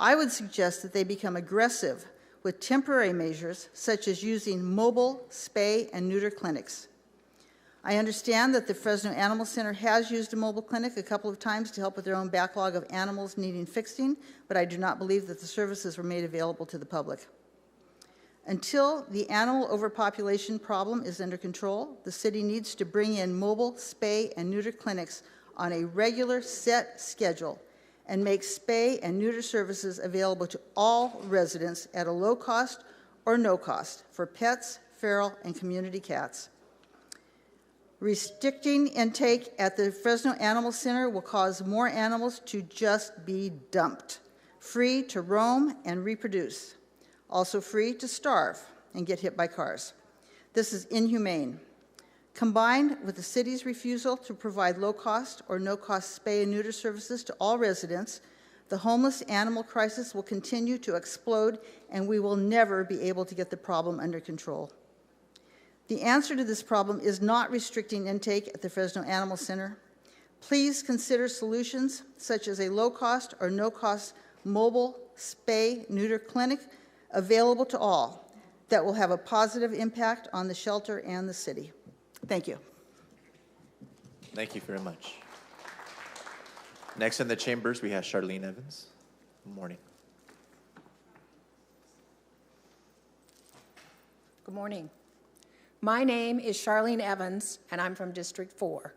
I would suggest that they become aggressive with temporary measures such as using mobile spay and neuter clinics. I understand that the Fresno Animal Center has used a mobile clinic a couple of times to help with their own backlog of animals needing fixing, but I do not believe that the services were made available to the public. Until the animal overpopulation problem is under control, the city needs to bring in mobile spay and neuter clinics on a regular set schedule and make spay and neuter services available to all residents at a low cost or no cost for pets, feral, and community cats. Restricting intake at the Fresno Animal Center will cause more animals to just be dumped, free to roam and reproduce, also free to starve and get hit by cars. This is inhumane. Combined with the city's refusal to provide low-cost or no-cost spay and neuter services to all residents, the homeless animal crisis will continue to explode, and we will never be able to get the problem under control. The answer to this problem is not restricting intake at the Fresno Animal Center. Please consider solutions such as a low-cost or no-cost mobile spay-neuter clinic available to all that will have a positive impact on the shelter and the city. Thank you. Thank you very much. Next in the chambers, we have Charlene Evans. Good morning. Good morning. My name is Charlene Evans, and I'm from District 4.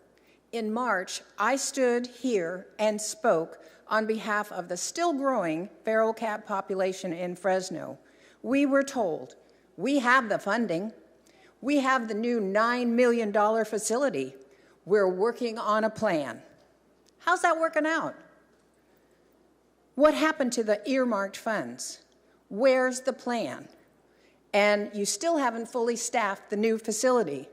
In March, I stood here and spoke on behalf of the still growing feral cat population in Fresno. We were told, we have the funding. We have the new $9 million facility. We're working on a plan. How's that working out? What happened to the earmarked funds? Where's the plan? And you still haven't fully staffed the new facility.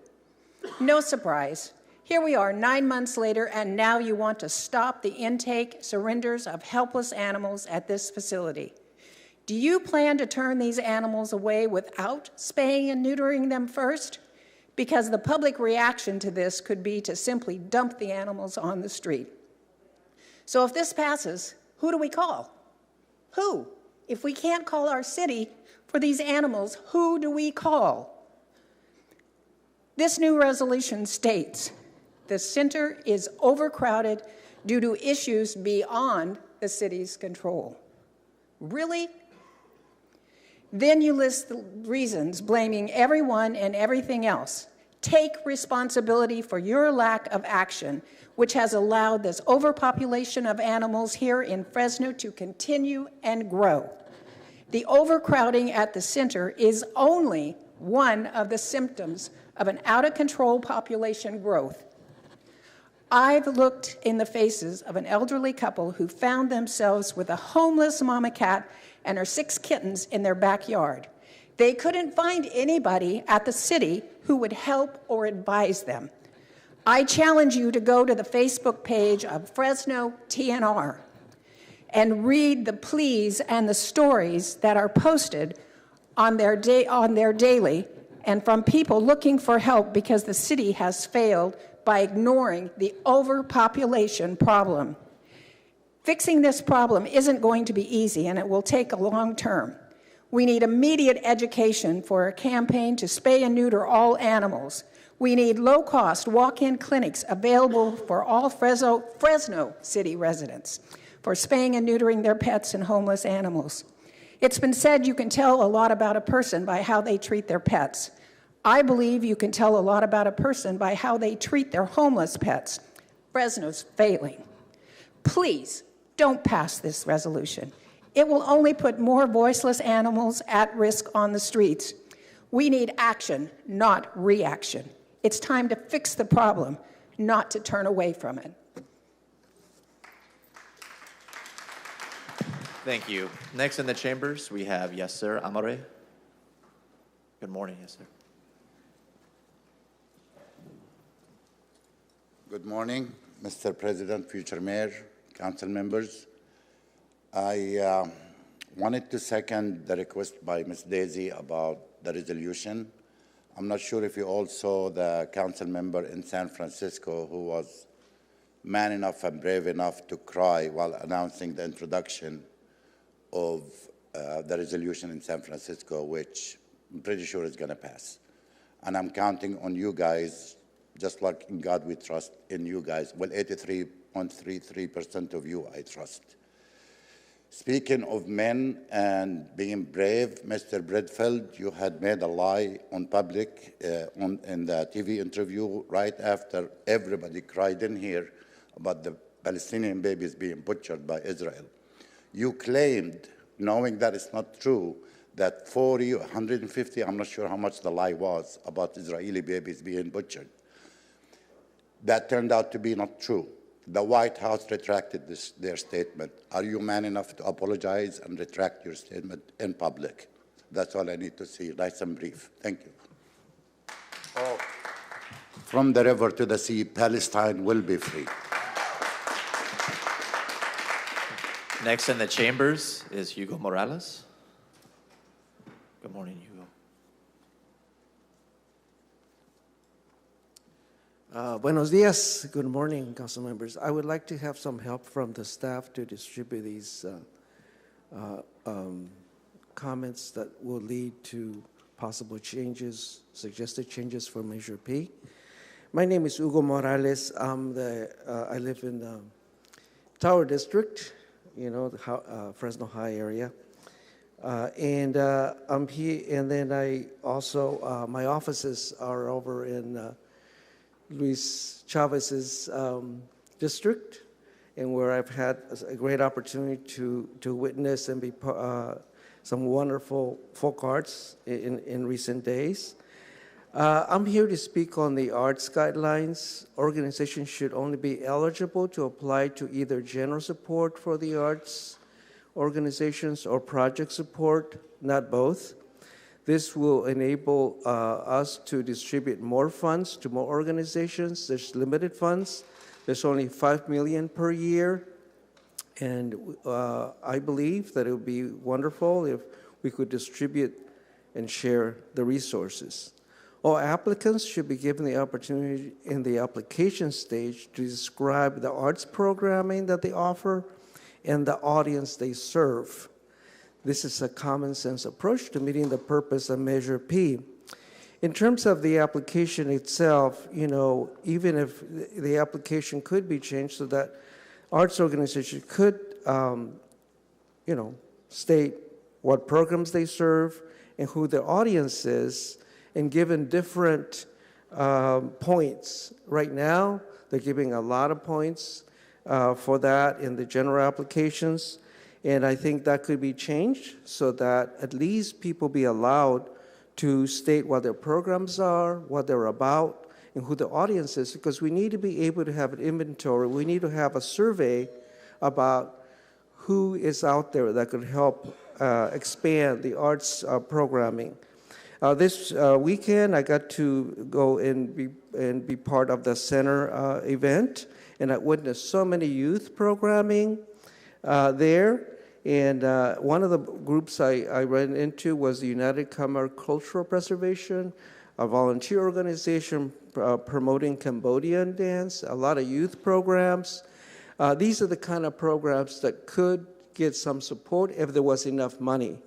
No surprise. Here we are 9 months later, and now you want to stop the intake surrenders of helpless animals at this facility. Do you plan to turn these animals away without spaying and neutering them first? Because the public reaction to this could be to simply dump the animals on the street. So if this passes, who do we call? Who? If we can't call our city for these animals, who do we call? This new resolution states the center is overcrowded due to issues beyond the city's control. Really? Then you list the reasons, blaming everyone and everything else. Take responsibility for your lack of action, which has allowed this overpopulation of animals here in Fresno to continue and grow. The overcrowding at the center is only one of the symptoms of an out-of-control population growth. I've looked in the faces of an elderly couple who found themselves with a homeless mama cat and her 6 kittens in their backyard. They couldn't find anybody at the city who would help or advise them. I challenge you to go to the Facebook page of Fresno TNR and read the pleas and the stories that are posted on their daily and from people looking for help because the city has failed by ignoring the overpopulation problem. Fixing this problem isn't going to be easy, and it will take a long term. We need immediate education for a campaign to spay and neuter all animals. We need low-cost walk-in clinics available for all Fresno City residents for spaying and neutering their pets and homeless animals. It's been said you can tell a lot about a person by how they treat their pets. I believe you can tell a lot about a person by how they treat their homeless pets. Fresno's failing. Please don't pass this resolution. It will only put more voiceless animals at risk on the streets. We need action, not reaction. It's time to fix the problem, not to turn away from it. Thank you. Next in the chambers, we have Yasser Amare. Good morning, Yasser. Good morning, Mr. President, future mayor, council members. I wanted to second the request by Ms. Daisy about the resolution. I'm not sure if you all saw the council member in San Francisco who was man enough and brave enough to cry while announcing the introduction of the resolution in San Francisco, which I'm pretty sure is going to pass. And I'm counting on you guys, just like in God we trust, in you guys. Well, 83.33% of you I trust. Speaking of men and being brave, Mr. Bredfeld, you had made a lie on public in the TV interview right after everybody cried in here about the Palestinian babies being butchered by Israel. You claimed, knowing that it's not true, that 40, 150, I'm not sure how much the lie was, about Israeli babies being butchered. That turned out to be not true. The White House retracted their statement. Are you man enough to apologize and retract your statement in public? That's all I need to see, nice and brief. Thank you. Oh. From the river to the sea, Palestine will be free. Next in the chambers is Hugo Morales. Good morning, Hugo. Buenos dias. Good morning, council members. I would like to have some help from the staff to distribute these comments that will lead to possible changes, suggested changes for Measure P. My name is Hugo Morales. I live in the Tower District, you know, the Fresno High area. And I'm here, and then I also, my offices are over in Luis Chavez's district, and where I've had a great opportunity to witness and be some wonderful folk arts in recent days. I'm here to speak on the arts guidelines. Organizations should only be eligible to apply to either general support for the arts organizations or project support, not both. This will enable us to distribute more funds to more organizations. There's limited funds. There's only $5 million per year. And I believe that it would be wonderful if we could distribute and share the resources. All applicants should be given the opportunity in the application stage to describe the arts programming that they offer and the audience they serve. This is a common sense approach to meeting the purpose of Measure P. In terms of the application itself, you know, even if the application could be changed so that arts organizations could, you know, state what programs they serve and who their audience is, and given different points. Right now, they're giving a lot of points for that in the general applications. And I think that could be changed so that at least people be allowed to state what their programs are, what they're about, and who the audience is, because we need to be able to have an inventory. We need to have a survey about who is out there that could help expand the arts programming. This weekend, I got to go and be part of the center event, and I witnessed so many youth programming there. And one of the groups I ran into was the United Khmer Cultural Preservation, a volunteer organization promoting Cambodian dance, a lot of youth programs. These are the kind of programs that could get some support if there was enough money.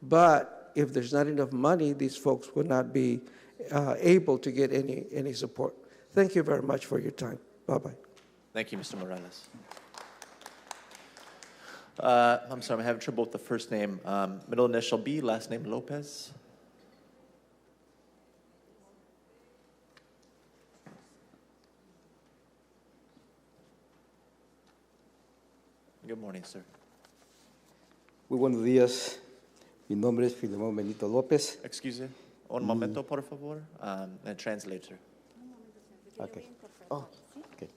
But if there's not enough money, these folks would not be able to get any support. Thank you very much for your time. Bye-bye. Thank you, Mr. Morales. I'm sorry, I'm having trouble with the first name. Middle initial B, last name Lopez. Good morning, sir. Muy buenos días. Mi nombre es Filemón Benito López. Excuse me. Un momento, por favor. A translator. Okay. Oh, okay.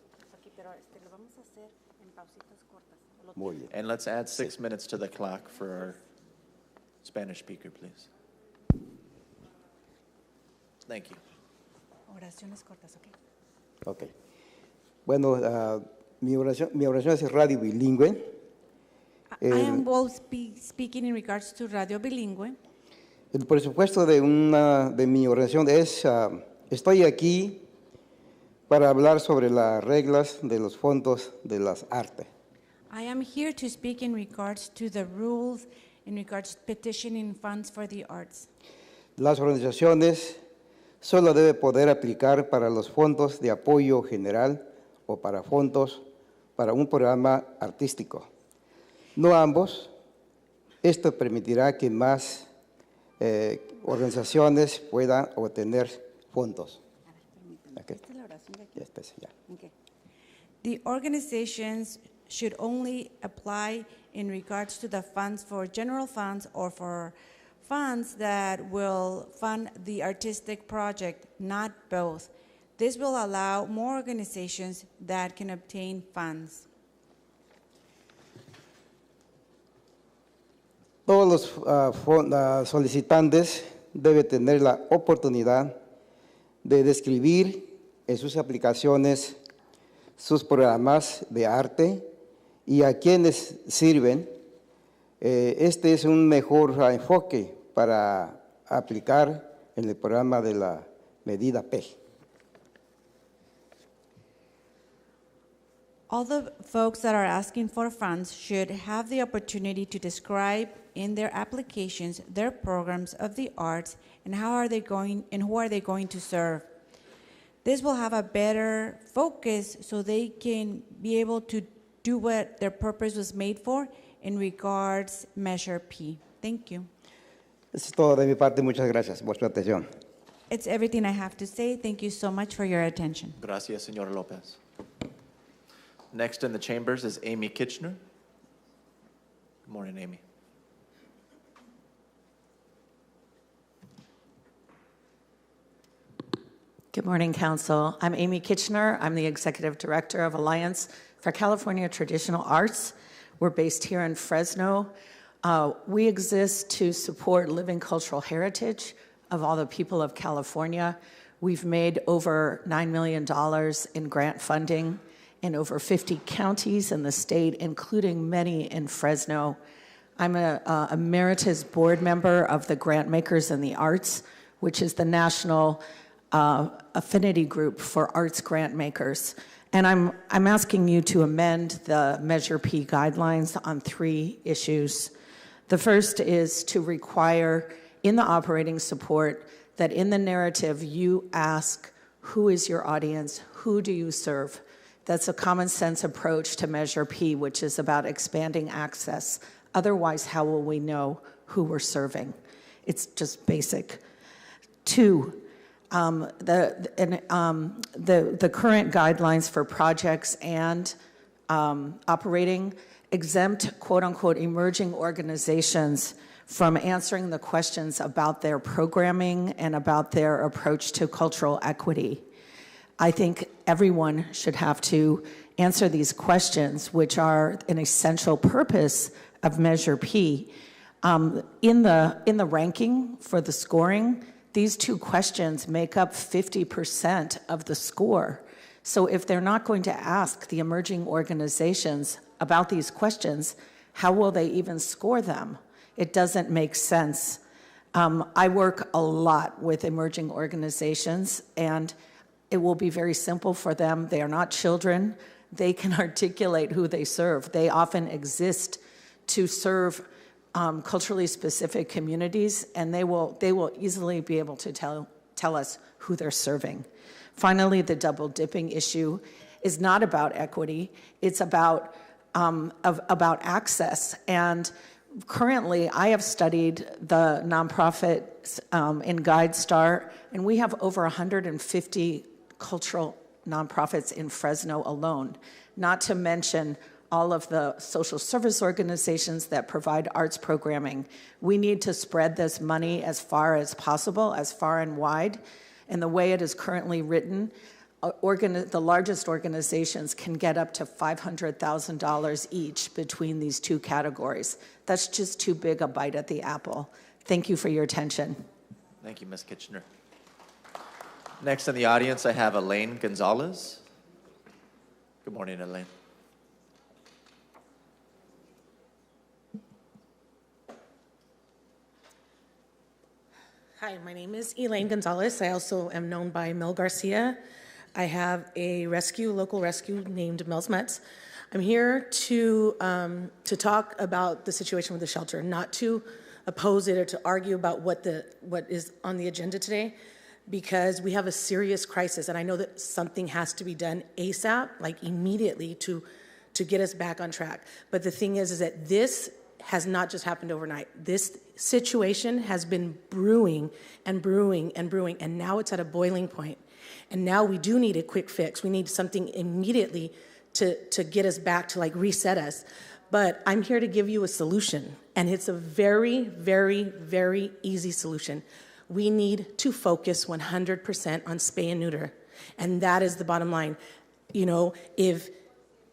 Muy bien. And let's add 6 minutes to the clock for our Spanish speaker, please. Thank you. Oraciones cortas, okay. Okay. Bueno, mi oración es radio bilingüe. I am both speaking in regards to radio bilingüe. El presupuesto de mi oración es, estoy aquí para hablar sobre las reglas de los fondos de las artes. I am here to speak in regards to the rules in regards to petitioning funds for the arts. Las organizaciones solo deben poder aplicar para los fondos de apoyo general o para fondos para un programa artístico. No ambos. Esto permitirá que más organizaciones puedan obtener fondos. Okay. Okay. The organizations should only apply in regards to the funds for general funds or for funds that will fund the artistic project, not both. This will allow more organizations that can obtain funds. Todos los solicitantes deben tener la oportunidad de describir en sus aplicaciones sus programas de arte y a quienes sirven. Este es un mejor enfoque para aplicar en el programa de la medida P. All the folks that are asking for funds should have the opportunity to describe in their applications their programs of the arts and who are they going to serve. This will have a better focus so they can be able to do what their purpose was made for in regards Measure P. Thank you. Eso es todo de mi parte. Muchas gracias por su atención. It's everything I have to say. Thank you so much for your attention. Gracias, Señor Lopez. Next in the chambers is Amy Kitchener. Good morning, Amy. Good morning, Council. I'm Amy Kitchener. I'm the Executive Director of Alliance for California Traditional Arts. We're based here in Fresno. We exist to support living cultural heritage of all the people of California. We've made over $9 million in grant funding in over 50 counties in the state, including many in Fresno. I'm a emeritus board member of the Grant Makers in the Arts, which is the national affinity group for arts grant makers. And I'm asking you to amend the Measure P guidelines on 3 issues. The first is to require in the operating support that in the narrative you ask, who is your audience? Who do you serve? That's a common sense approach to Measure P, which is about expanding access. Otherwise, how will we know who we're serving? It's just basic. 2, the current guidelines for projects and operating exempt, quote unquote, emerging organizations from answering the questions about their programming and about their approach to cultural equity. I think everyone should have to answer these questions, which are an essential purpose of Measure P. In the ranking for the scoring, these 2 questions make up 50% of the score. So if they're not going to ask the emerging organizations about these questions, how will they even score them? It doesn't make sense. I work a lot with emerging organizations, and it will be very simple for them. They are not children. They can articulate who they serve. They often exist to serve culturally specific communities, and they will easily be able to tell tell us who they're serving. Finally, the double dipping issue is not about equity. It's about access. And currently, I have studied the nonprofits in GuideStar, and we have over 150 cultural nonprofits in Fresno alone, not to mention all of the social service organizations that provide arts programming. We need to spread this money as far as possible, as far and wide. And the way it is currently written, the largest organizations can get up to $500,000 each between these two categories. That's just too big a bite at the apple. Thank you for your attention. Thank you, Ms. Kitchener. Next in the audience, I have Elaine Gonzalez. Good morning, Elaine. Hi, my name is Elaine Gonzalez. I also am known by Mel Garcia. I have a local rescue named Mel's Mutts. I'm here to talk about the situation with the shelter, not to oppose it or to argue about what is on the agenda today, because we have a serious crisis, and I know that something has to be done ASAP, like immediately, to get us back on track. But the thing is that this has not just happened overnight. This situation has been brewing and brewing and brewing, and now it's at a boiling point. And now we do need a quick fix. We need something immediately to get us back, to like reset us. But I'm here to give you a solution, and it's a very, very, very easy solution. We need to focus 100% on spay and neuter, and that is the bottom line. You know, if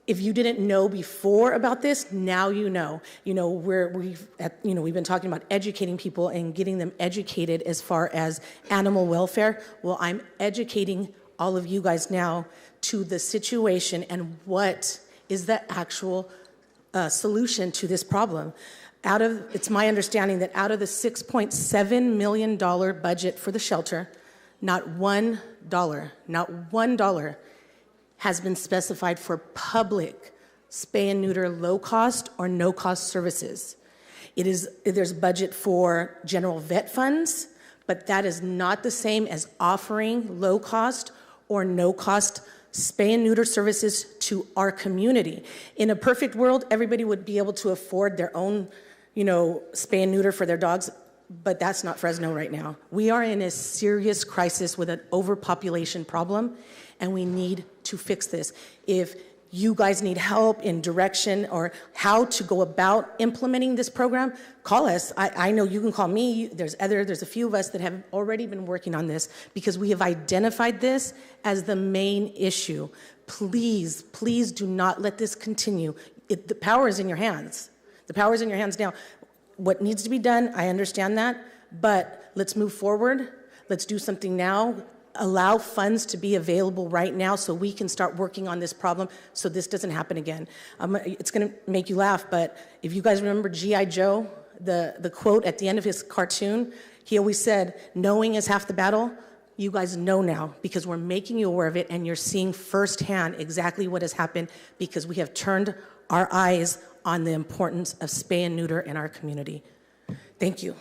you didn't know before about this, now you know. You know, we've been talking about educating people and getting them educated as far as animal welfare. Well, I'm educating all of you guys now to the situation and what is the actual solution to this problem. It's my understanding that out of the $6.7 million budget for the shelter, not $1 has been specified for public spay and neuter low cost or no cost services. There's budget for general vet funds, but that is not the same as offering low cost or no cost spay and neuter services to our community. In a perfect world, everybody would be able to afford their own, spay and neuter for their dogs, but that's not Fresno right now. We are in a serious crisis with an overpopulation problem, and we need to fix this. If you guys need help in direction or how to go about implementing this program, call us. I know you can call me. There's a few of us that have already been working on this because we have identified this as the main issue. Please, please do not let this continue. The power is in your hands. The power is in your hands now. What needs to be done, I understand that, but let's move forward. Let's do something now. Allow funds to be available right now so we can start working on this problem so this doesn't happen again. It's going to make you laugh, but if you guys remember G.I. Joe, the quote at the end of his cartoon, he always said, knowing is half the battle. You guys know now because we're making you aware of it and you're seeing firsthand exactly what has happened because we have turned our eyes on the importance of spay and neuter in our community. Thank you.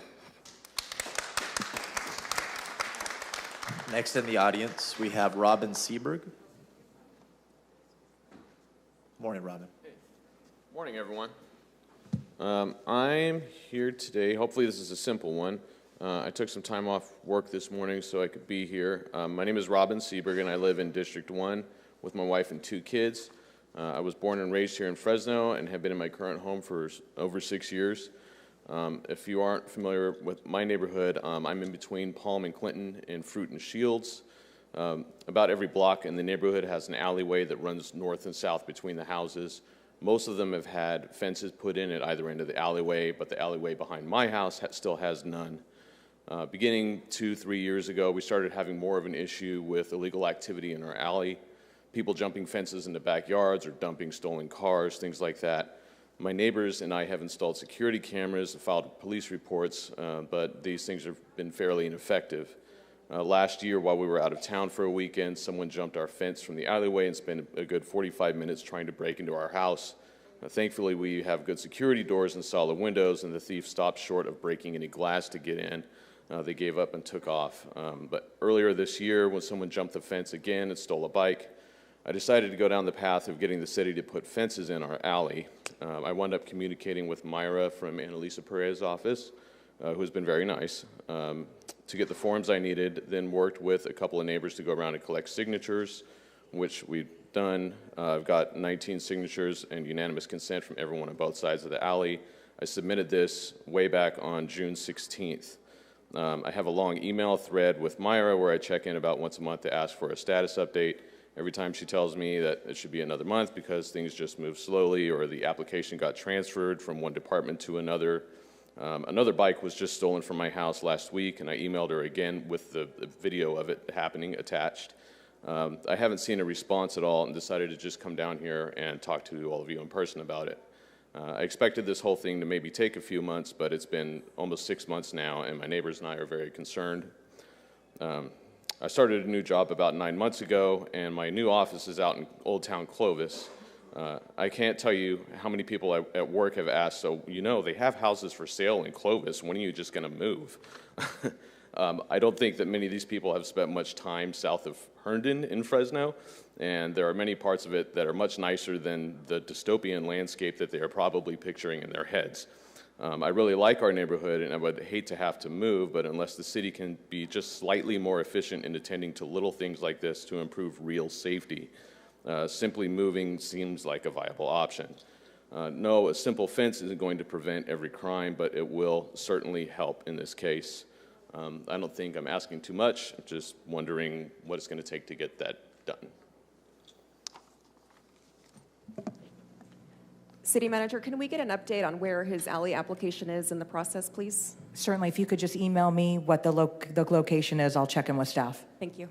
Next in the audience, we have Robin Seberg. Morning, Robin. Hey. Morning, everyone. I'm here today. Hopefully this is a simple one. I took some time off work this morning so I could be here. My name is Robin Seberg, and I live in District 1 with my wife and 2 kids. I was born and raised here in Fresno and have been in my current home for over 6 years. If you aren't familiar with my neighborhood, I'm in between Palm and Clinton in Fruit and Shields. About every block in the neighborhood has an alleyway that runs north and south between the houses. Most of them have had fences put in at either end of the alleyway, but the alleyway behind my house still has none. Beginning 2-3 years ago, we started having more of an issue with illegal activity in our alley, people jumping fences into backyards or dumping stolen cars, things like that. My neighbors and I have installed security cameras and filed police reports, but these things have been fairly ineffective. Last year, while we were out of town for a weekend, someone jumped our fence from the alleyway and spent a good 45 minutes trying to break into our house. Thankfully, we have good security doors and solid windows, and the thief stopped short of breaking any glass to get in. They gave up and took off. But earlier this year, when someone jumped the fence again and stole a bike, I decided to go down the path of getting the city to put fences in our alley. I wound up communicating with Myra from Annalisa Perez's office, who's been very nice, to get the forms I needed, then worked with a couple of neighbors to go around and collect signatures, which we've done. I've got 19 signatures and unanimous consent from everyone on both sides of the alley. I submitted this way back on June 16th. I have a long email thread with Myra where I check in about once a month to ask for a status update. Every time she tells me that it should be another month because things just move slowly or the application got transferred from one department to another. Another bike was just stolen from my house last week, and I emailed her again with the video of it happening attached. I haven't seen a response at all and decided to just come down here and talk to all of you in person about it. I expected this whole thing to maybe take a few months, but it's been almost 6 months now, and my neighbors and I are very concerned. I started a new job about 9 months ago, and my new office is out in Old Town Clovis. I can't tell you how many people at work have asked, so they have houses for sale in Clovis, when are you just going to move? I don't think that many of these people have spent much time south of Herndon in Fresno, and there are many parts of it that are much nicer than the dystopian landscape that they are probably picturing in their heads. I really like our neighborhood, and I would hate to have to move, but unless the city can be just slightly more efficient in attending to little things like this to improve real safety, simply moving seems like a viable option. No, a simple fence isn't going to prevent every crime, but it will certainly help in this case. I don't think I'm asking too much. I'm just wondering what it's going to take to get that done. City Manager, can we get an update on where his alley application is in the process, please? Certainly, if you could just email me what the location is, I'll check in with staff. Thank you.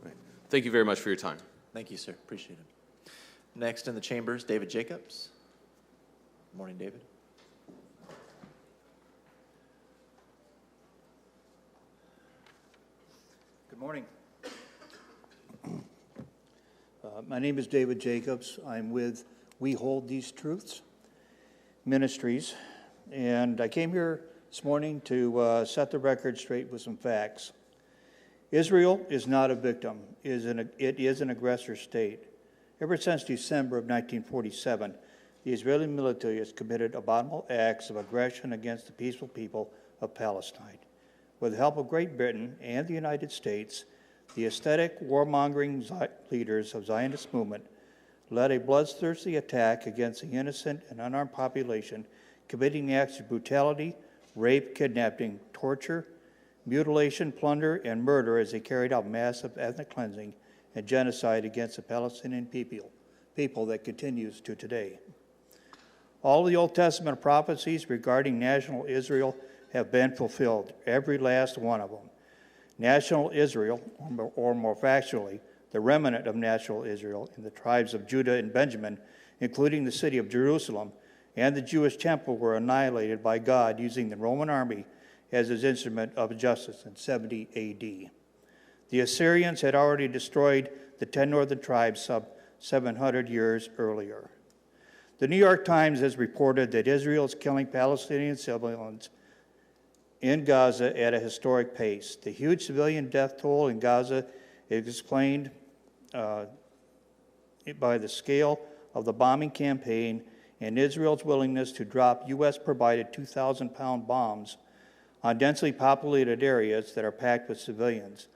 Right. Thank you very much for your time. Thank you, sir. Appreciate it. Next in the chambers, David Jacobs. Morning, David. Good morning. My name is David Jacobs. I'm with We Hold These Truths Ministries, and I came here this morning to set the record straight with some facts. Israel is not a victim. It is an aggressor state. Ever since December of 1947, the Israeli military has committed abominable acts of aggression against the peaceful people of Palestine. With the help of Great Britain and the United States, the aesthetic, warmongering leaders of Zionist movement led a bloodthirsty attack against the innocent and unarmed population, committing acts of brutality, rape, kidnapping, torture, mutilation, plunder, and murder as they carried out massive ethnic cleansing and genocide against the Palestinian people that continues to today. All of the Old Testament prophecies regarding national Israel have been fulfilled, every last one of them. National Israel, or more factually, the remnant of national Israel in the tribes of Judah and Benjamin, including the city of Jerusalem, and the Jewish temple were annihilated by God using the Roman army as his instrument of justice in 70 AD. The Assyrians had already destroyed the 10 northern tribes some 700 years earlier. The New York Times has reported that Israel is killing Palestinian civilians in Gaza at a historic pace. The huge civilian death toll in Gaza is explained by the scale of the bombing campaign and Israel's willingness to drop U.S.-provided 2,000-pound bombs on densely populated areas that are packed with civilians.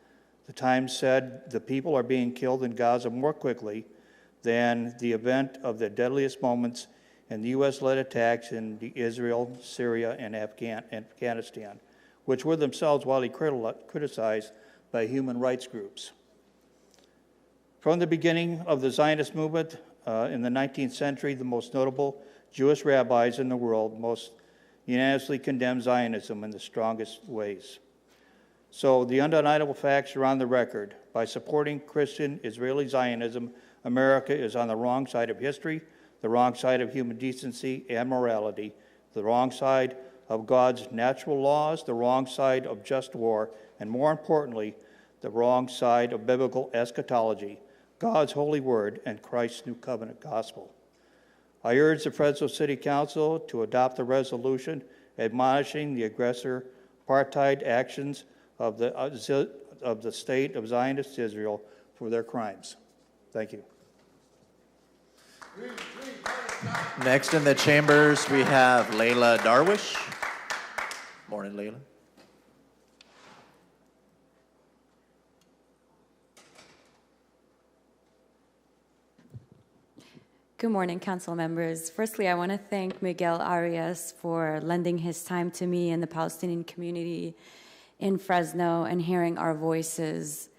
The Times said the people are being killed in Gaza more quickly than the event of the deadliest moments in the U.S.-led attacks in Israel, Syria, and Afghanistan, which were themselves widely criticized by human rights groups. From the beginning of the Zionist movement in the 19th century, the most notable Jewish rabbis in the world most unanimously condemned Zionism in the strongest ways. So the undeniable facts are on the record. By supporting Christian Israeli Zionism, America is on the wrong side of history, the wrong side of human decency and morality, the wrong side of God's natural laws, the wrong side of just war, and more importantly, the wrong side of biblical eschatology, God's holy word, and Christ's new covenant gospel. I urge the Fresno City Council to adopt a resolution admonishing the aggressor apartheid actions of the state of Zionist Israel for their crimes. Thank you. Next in the chambers, we have Layla Darwish. Morning, Layla. Good morning, council members. Firstly, I want to thank Miguel Arias for lending his time to me and the Palestinian community in Fresno and hearing our voices.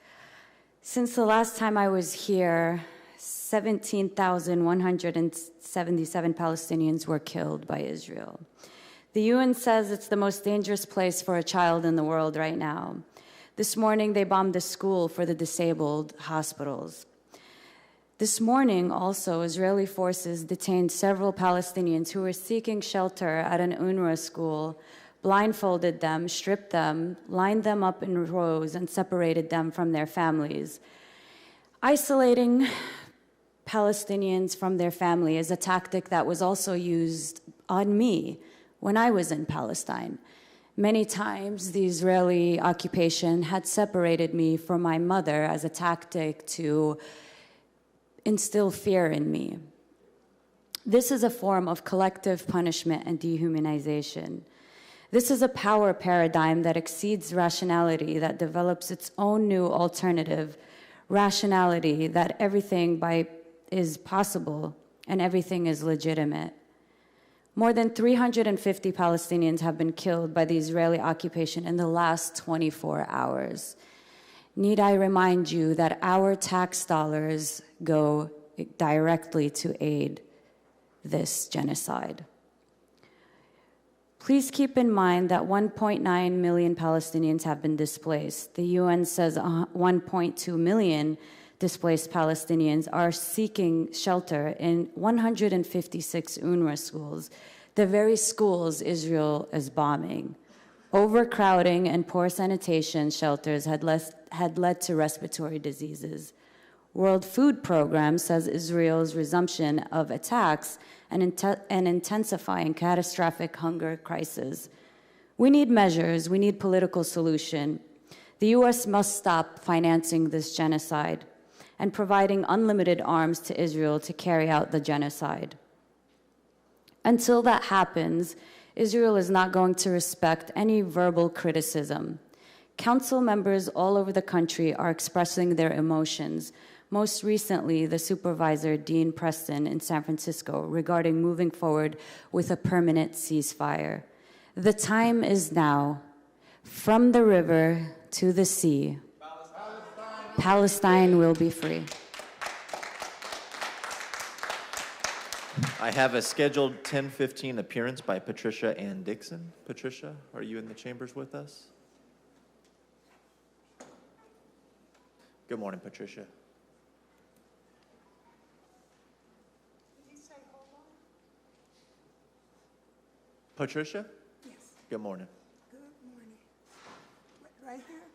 Since the last time I was here, 17,177 Palestinians were killed by Israel. The UN says it's the most dangerous place for a child in the world right now. This morning, they bombed a school for the disabled, hospitals. This morning, also, Israeli forces detained several Palestinians who were seeking shelter at an UNRWA school, blindfolded them, stripped them, lined them up in rows, and separated them from their families. Isolating Palestinians from their family is a tactic that was also used on me when I was in Palestine. Many times, the Israeli occupation had separated me from my mother as a tactic to instill fear in me. This is a form of collective punishment and dehumanization. This is a power paradigm that exceeds rationality, that develops its own new alternative rationality, that everything is possible and everything is legitimate. More than 350 Palestinians have been killed by the Israeli occupation in the last 24 hours. Need I remind you that our tax dollars go directly to aid this genocide? Please keep in mind that 1.9 million Palestinians have been displaced. The UN says 1.2 million displaced Palestinians are seeking shelter in 156 UNRWA schools, the very schools Israel is bombing. Overcrowding and poor sanitation shelters had led to respiratory diseases. World Food Program says Israel's resumption of attacks and intensifying catastrophic hunger crisis. We need measures, we need political solution. The U.S. must stop financing this genocide and providing unlimited arms to Israel to carry out the genocide. Until that happens, Israel is not going to respect any verbal criticism. Council members all over the country are expressing their emotions. Most recently, the supervisor, Dean Preston, in San Francisco, regarding moving forward with a permanent ceasefire. The time is now. From the river to the sea, Palestine will be free. I have a scheduled 10:15 appearance by Patricia Ann Dixon. Patricia, are you in the chambers with us? Good morning, Patricia. Patricia? Yes. Good morning. Good morning. Right here?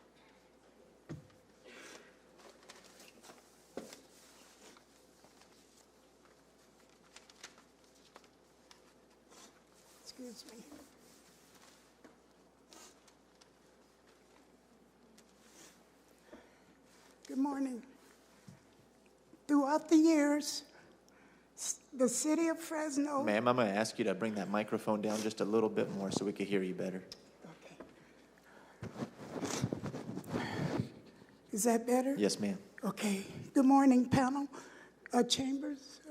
Excuse me. Good morning. Throughout the years, the city of Fresno... Ma'am, I'm going to ask you to bring that microphone down just a little bit more so we can hear you better. Okay. Is that better? Yes, ma'am. Okay. Good morning, panel, chambers.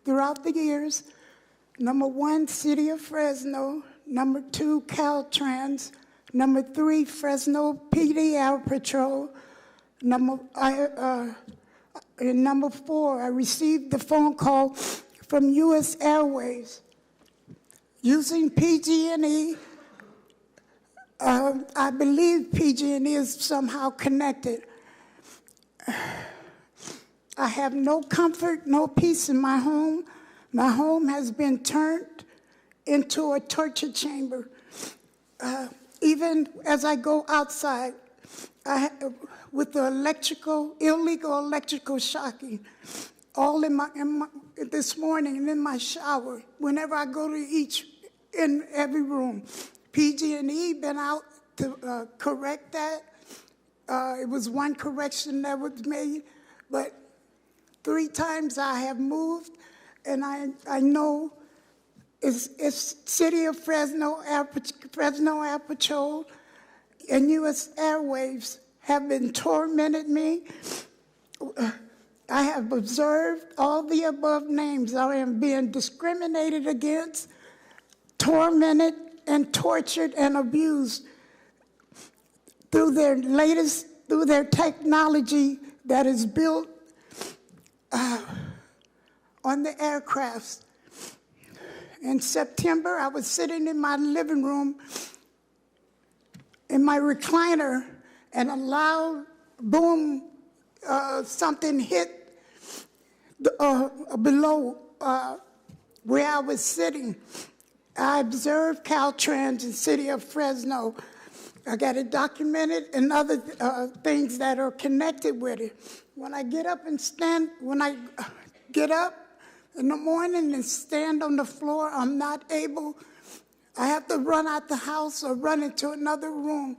Throughout the years, number 1, City of Fresno. Number 2, Caltrans. Number 3, Fresno PD Air Patrol. Number 4, I received the phone call from U.S. Airways. Using PG&E, I believe PG&E is somehow connected. I have no comfort, no peace in my home. My home has been turned into a torture chamber. Even as I go outside, with the illegal electrical shocking, all this morning and in my shower, whenever I go to in every room, PG&E been out to correct that. It was one correction that was made, but 3 times I have moved, and I know it's City of Fresno, Fresno Air Patrol, and U.S. Airwaves have been tormented me. I have observed all the above names. I am being discriminated against, tormented, and tortured and abused through their technology that is built on the aircrafts. In September, I was sitting in my living room in my recliner, and a loud boom, something hit below where I was sitting. I observed Caltrans in the city of Fresno. I got it documented and other things that are connected with it. When I get up in the morning and stand on the floor, I'm not able. I have to run out the house or run into another room.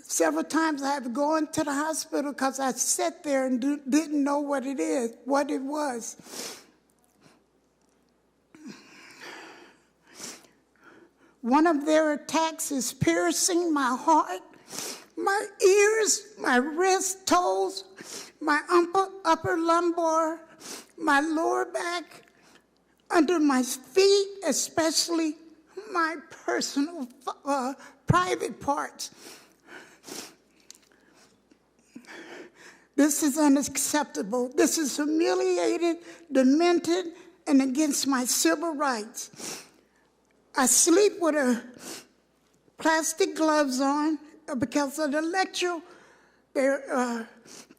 Several times I have to go into the hospital because I sat there and didn't know what it was. One of their attacks is piercing my heart, my ears, my wrist, toes, my upper lumbar, my lower back, under my feet, especially my personal private parts. This is unacceptable. This is humiliated, demented, and against my civil rights. I sleep with plastic gloves on because of the electro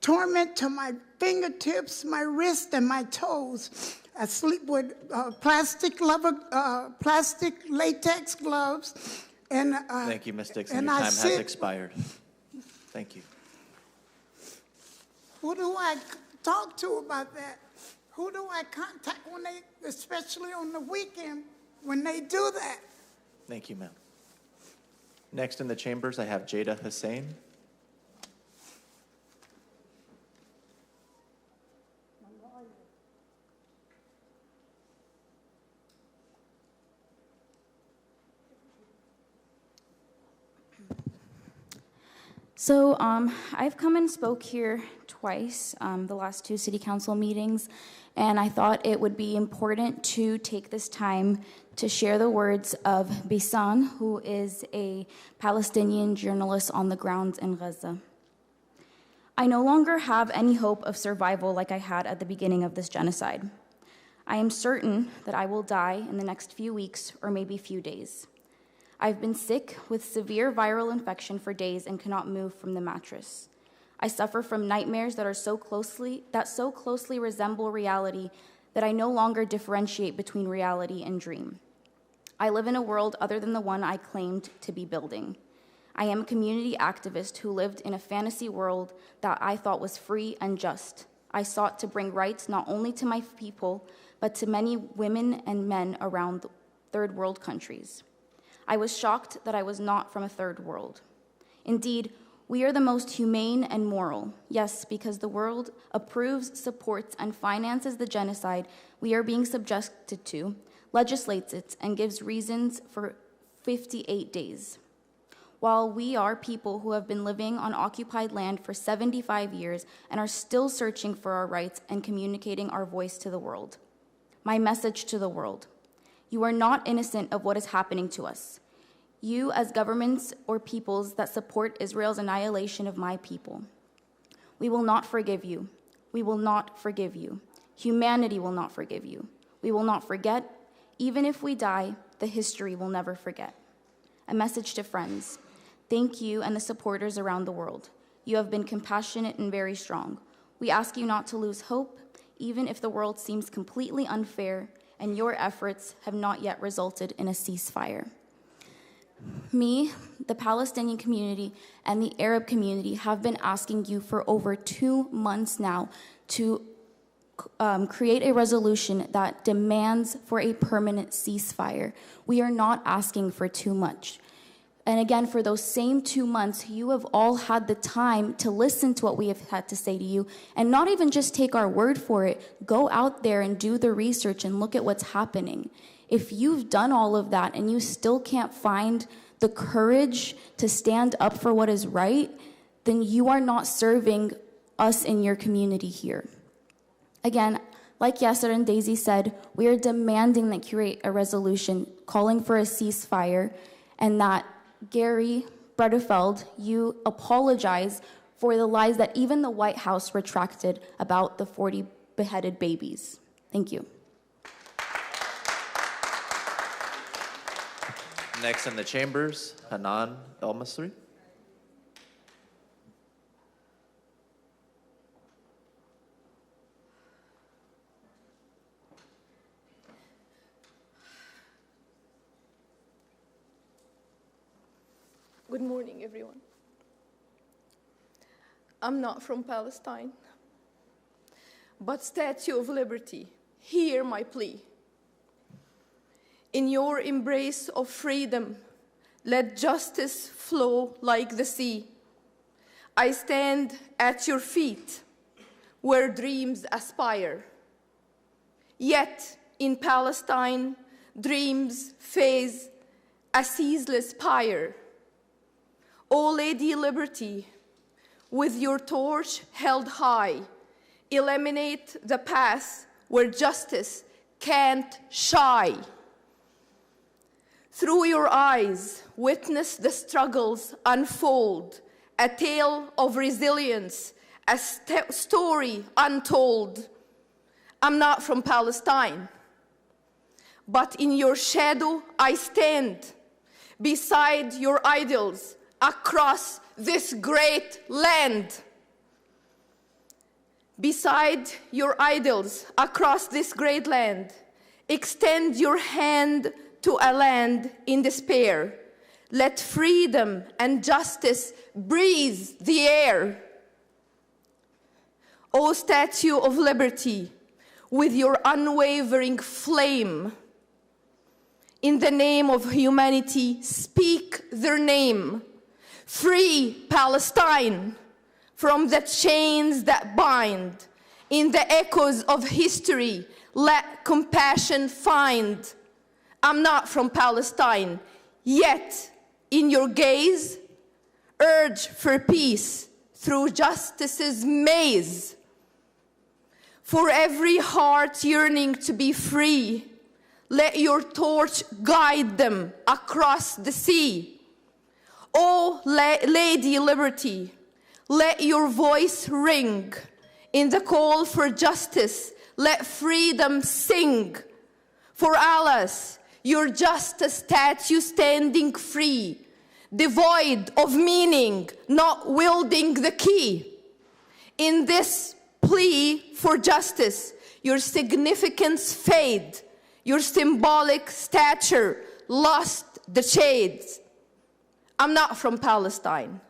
torment to my fingertips, my wrist, and my toes. I sleep with plastic latex gloves. And thank you, Ms. Dixon. Your time has expired. Thank you. Who do I talk to about that? Who do I contact when especially on the weekend, when they do that? Thank you, ma'am. Next in the chambers, I have Jada Hussein. So I've come and spoke here twice, the last 2 city council meetings, and I thought it would be important to take this time to share the words of Bisan, who is a Palestinian journalist on the ground in Gaza. I no longer have any hope of survival like I had at the beginning of this genocide. I am certain that I will die in the next few weeks or maybe few days. I've been sick with severe viral infection for days and cannot move from the mattress. I suffer from nightmares that so closely resemble reality that I no longer differentiate between reality and dream. I live in a world other than the one I claimed to be building. I am a community activist who lived in a fantasy world that I thought was free and just. I sought to bring rights not only to my people, but to many women and men around third world countries. I was shocked that I was not from a third world. Indeed, we are the most humane and moral. Yes, because the world approves, supports, and finances the genocide we are being subjected to, legislates it, and gives reasons for 58 days. While we are people who have been living on occupied land for 75 years and are still searching for our rights and communicating our voice to the world. My message to the world: you are not innocent of what is happening to us. You, as governments or peoples that support Israel's annihilation of my people, we will not forgive you. We will not forgive you. Humanity will not forgive you. We will not forget. Even if we die, the history will never forget. A message to friends: thank you and the supporters around the world. You have been compassionate and very strong. We ask you not to lose hope, even if the world seems completely unfair and your efforts have not yet resulted in a ceasefire. Me, the Palestinian community, and the Arab community have been asking you for over 2 months now to create a resolution that demands for a permanent ceasefire. We are not asking for too much. And again, for those same 2 months, you have all had the time to listen to what we have had to say to you and not even just take our word for it. Go out there and do the research and look at what's happening. If you've done all of that and you still can't find the courage to stand up for what is right, then you are not serving us in your community here. Again, like Yasser and Daisy said, we are demanding that you create a resolution calling for a ceasefire, and that Gary Bredefeld, you apologize for the lies that even the White House retracted about the 40 beheaded babies. Thank you. Next in the chambers, Hanan El-Masri. Good morning, everyone. I'm not from Palestine, but Statue of Liberty, hear my plea. In your embrace of freedom, let justice flow like the sea. I stand at your feet where dreams aspire. Yet in Palestine, dreams face a ceaseless pyre. O Lady Liberty, with your torch held high, illuminate the path where justice can't shy. Through your eyes, witness the struggles unfold, a tale of resilience, a story untold. I'm not from Palestine, but in your shadow I stand, beside your idols, across this great land. Beside your idols, across this great land, extend your hand to a land in despair. Let freedom and justice breathe the air. O Statue of Liberty, with your unwavering flame, in the name of humanity, speak their name. Free Palestine from the chains that bind. In the echoes of history, let compassion find. I'm not from Palestine, yet in your gaze, urge for peace through justice's maze. For every heart yearning to be free, let your torch guide them across the sea. O Lady Liberty, let your voice ring. In the call for justice, let freedom sing. For Allah's, your justice statue standing free, devoid of meaning, not wielding the key. In this plea for justice, your significance fade, your symbolic stature lost the shades. I'm not from Palestine,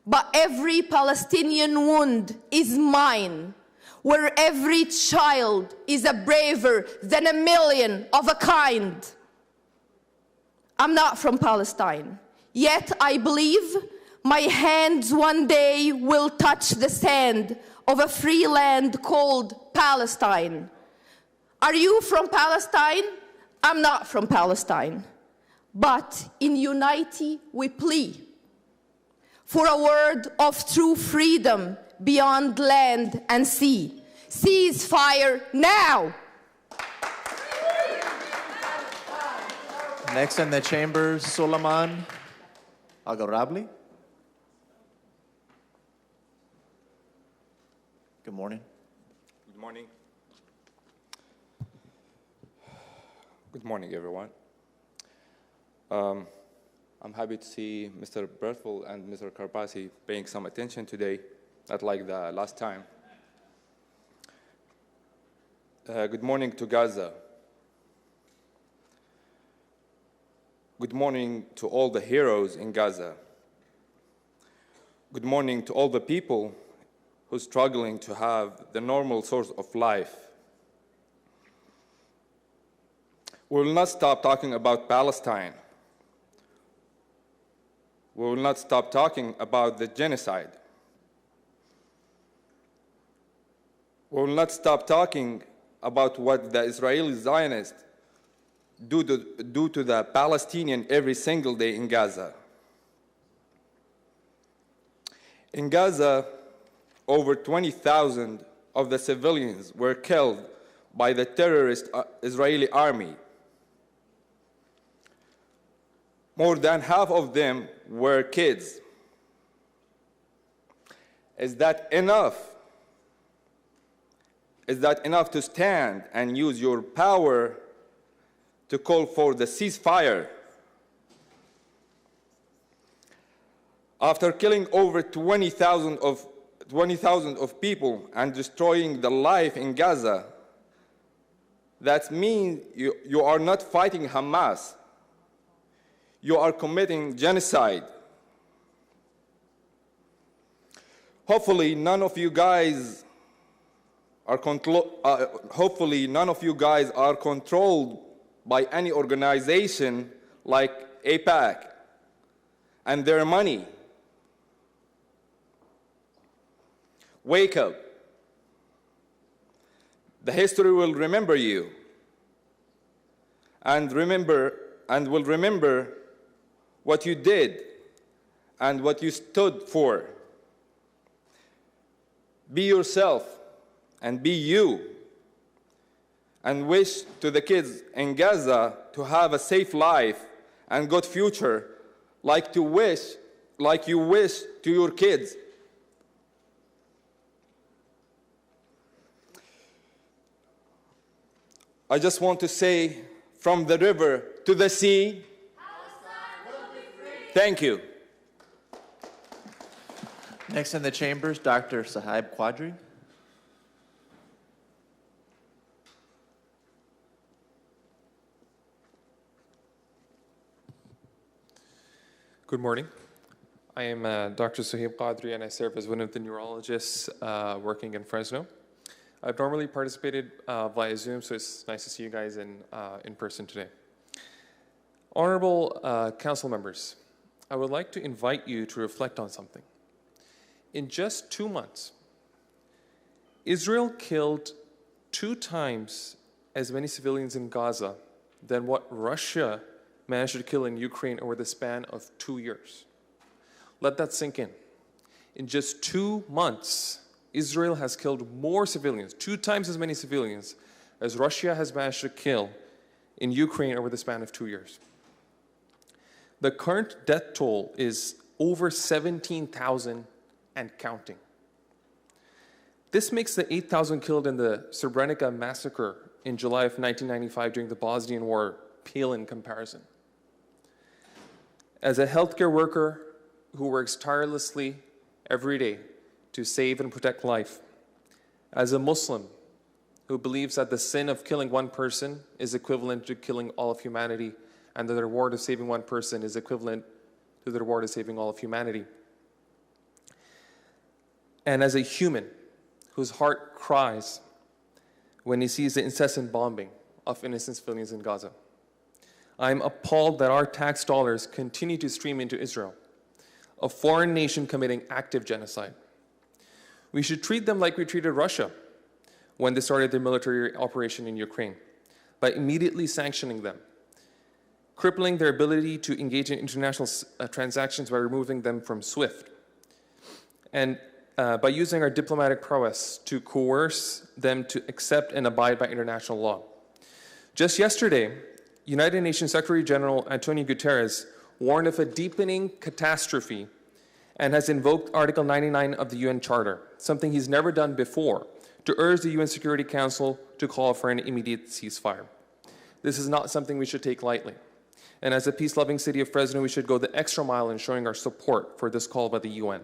but every Palestinian wound is mine, where every child is a braver than a million of a kind. I'm not from Palestine, yet I believe my hands one day will touch the sand of a free land called Palestine. Are you from Palestine? I'm not from Palestine. But in unity we plea for a word of true freedom beyond land and sea. Ceasefire now! Next in the chambers, Suleiman Algarabli. Good morning. Good morning. Good morning, everyone. I'm happy to see Mr. Berthel and Mr. Karpasi paying some attention today, not like the last time. Good morning to Gaza. Good morning to all the heroes in Gaza. Good morning to all the people who are struggling to have the normal source of life We will not stop talking about Palestine. We will not stop talking about the genocide. We will not stop talking about what the Israeli Zionists do to the Palestinian every single day in Gaza. In Gaza, over 20,000 of the civilians were killed by the terrorist Israeli army. More than half of them were kids. Is that enough? Is that enough to stand and use your power to call for the ceasefire? After killing over 20,000 of people and destroying the life in Gaza, that means you are not fighting Hamas. You are committing genocide. Hopefully, none of you guys are controlled by any organization like AIPAC and their money. Wake up. The history will remember you and will remember what you did and what you stood for. Be yourself and be you, and wish to the kids in Gaza to have a safe life and good future, like you wish to your kids. I just want to say, from the river to the sea, Palestine will be free. Thank you. Next in the chambers, Dr. Sahib Quadri. Good morning. I am Dr. Sahib Qadri, and I serve as one of the neurologists working in Fresno. I've normally participated via Zoom, so it's nice to see you guys in person today. Honorable council members, I would like to invite you to reflect on something. In just 2 months, Israel killed 2 times as many civilians in Gaza than what Russia managed to kill in Ukraine over the span of 2 years. Let that sink in. In just 2 months, Israel has killed more civilians, 2 times as many civilians, as Russia has managed to kill in Ukraine over the span of 2 years. The current death toll is over 17,000 and counting. This makes the 8,000 killed in the Srebrenica massacre in July of 1995 during the Bosnian War pale in comparison. As a healthcare worker who works tirelessly every day to save and protect life, as a Muslim who believes that the sin of killing one person is equivalent to killing all of humanity, and that the reward of saving one person is equivalent to the reward of saving all of humanity, and as a human whose heart cries when he sees the incessant bombing of innocent civilians in Gaza, I'm appalled that our tax dollars continue to stream into Israel, a foreign nation committing active genocide. We should treat them like we treated Russia when they started their military operation in Ukraine, by immediately sanctioning them, crippling their ability to engage in international transactions by removing them from SWIFT, and by using our diplomatic prowess to coerce them to accept and abide by international law. Just yesterday, United Nations Secretary General Antonio Guterres warned of a deepening catastrophe and has invoked Article 99 of the UN Charter, something he's never done before, to urge the UN Security Council to call for an immediate ceasefire. This is not something we should take lightly. And as a peace-loving city of Fresno, we should go the extra mile in showing our support for this call by the UN,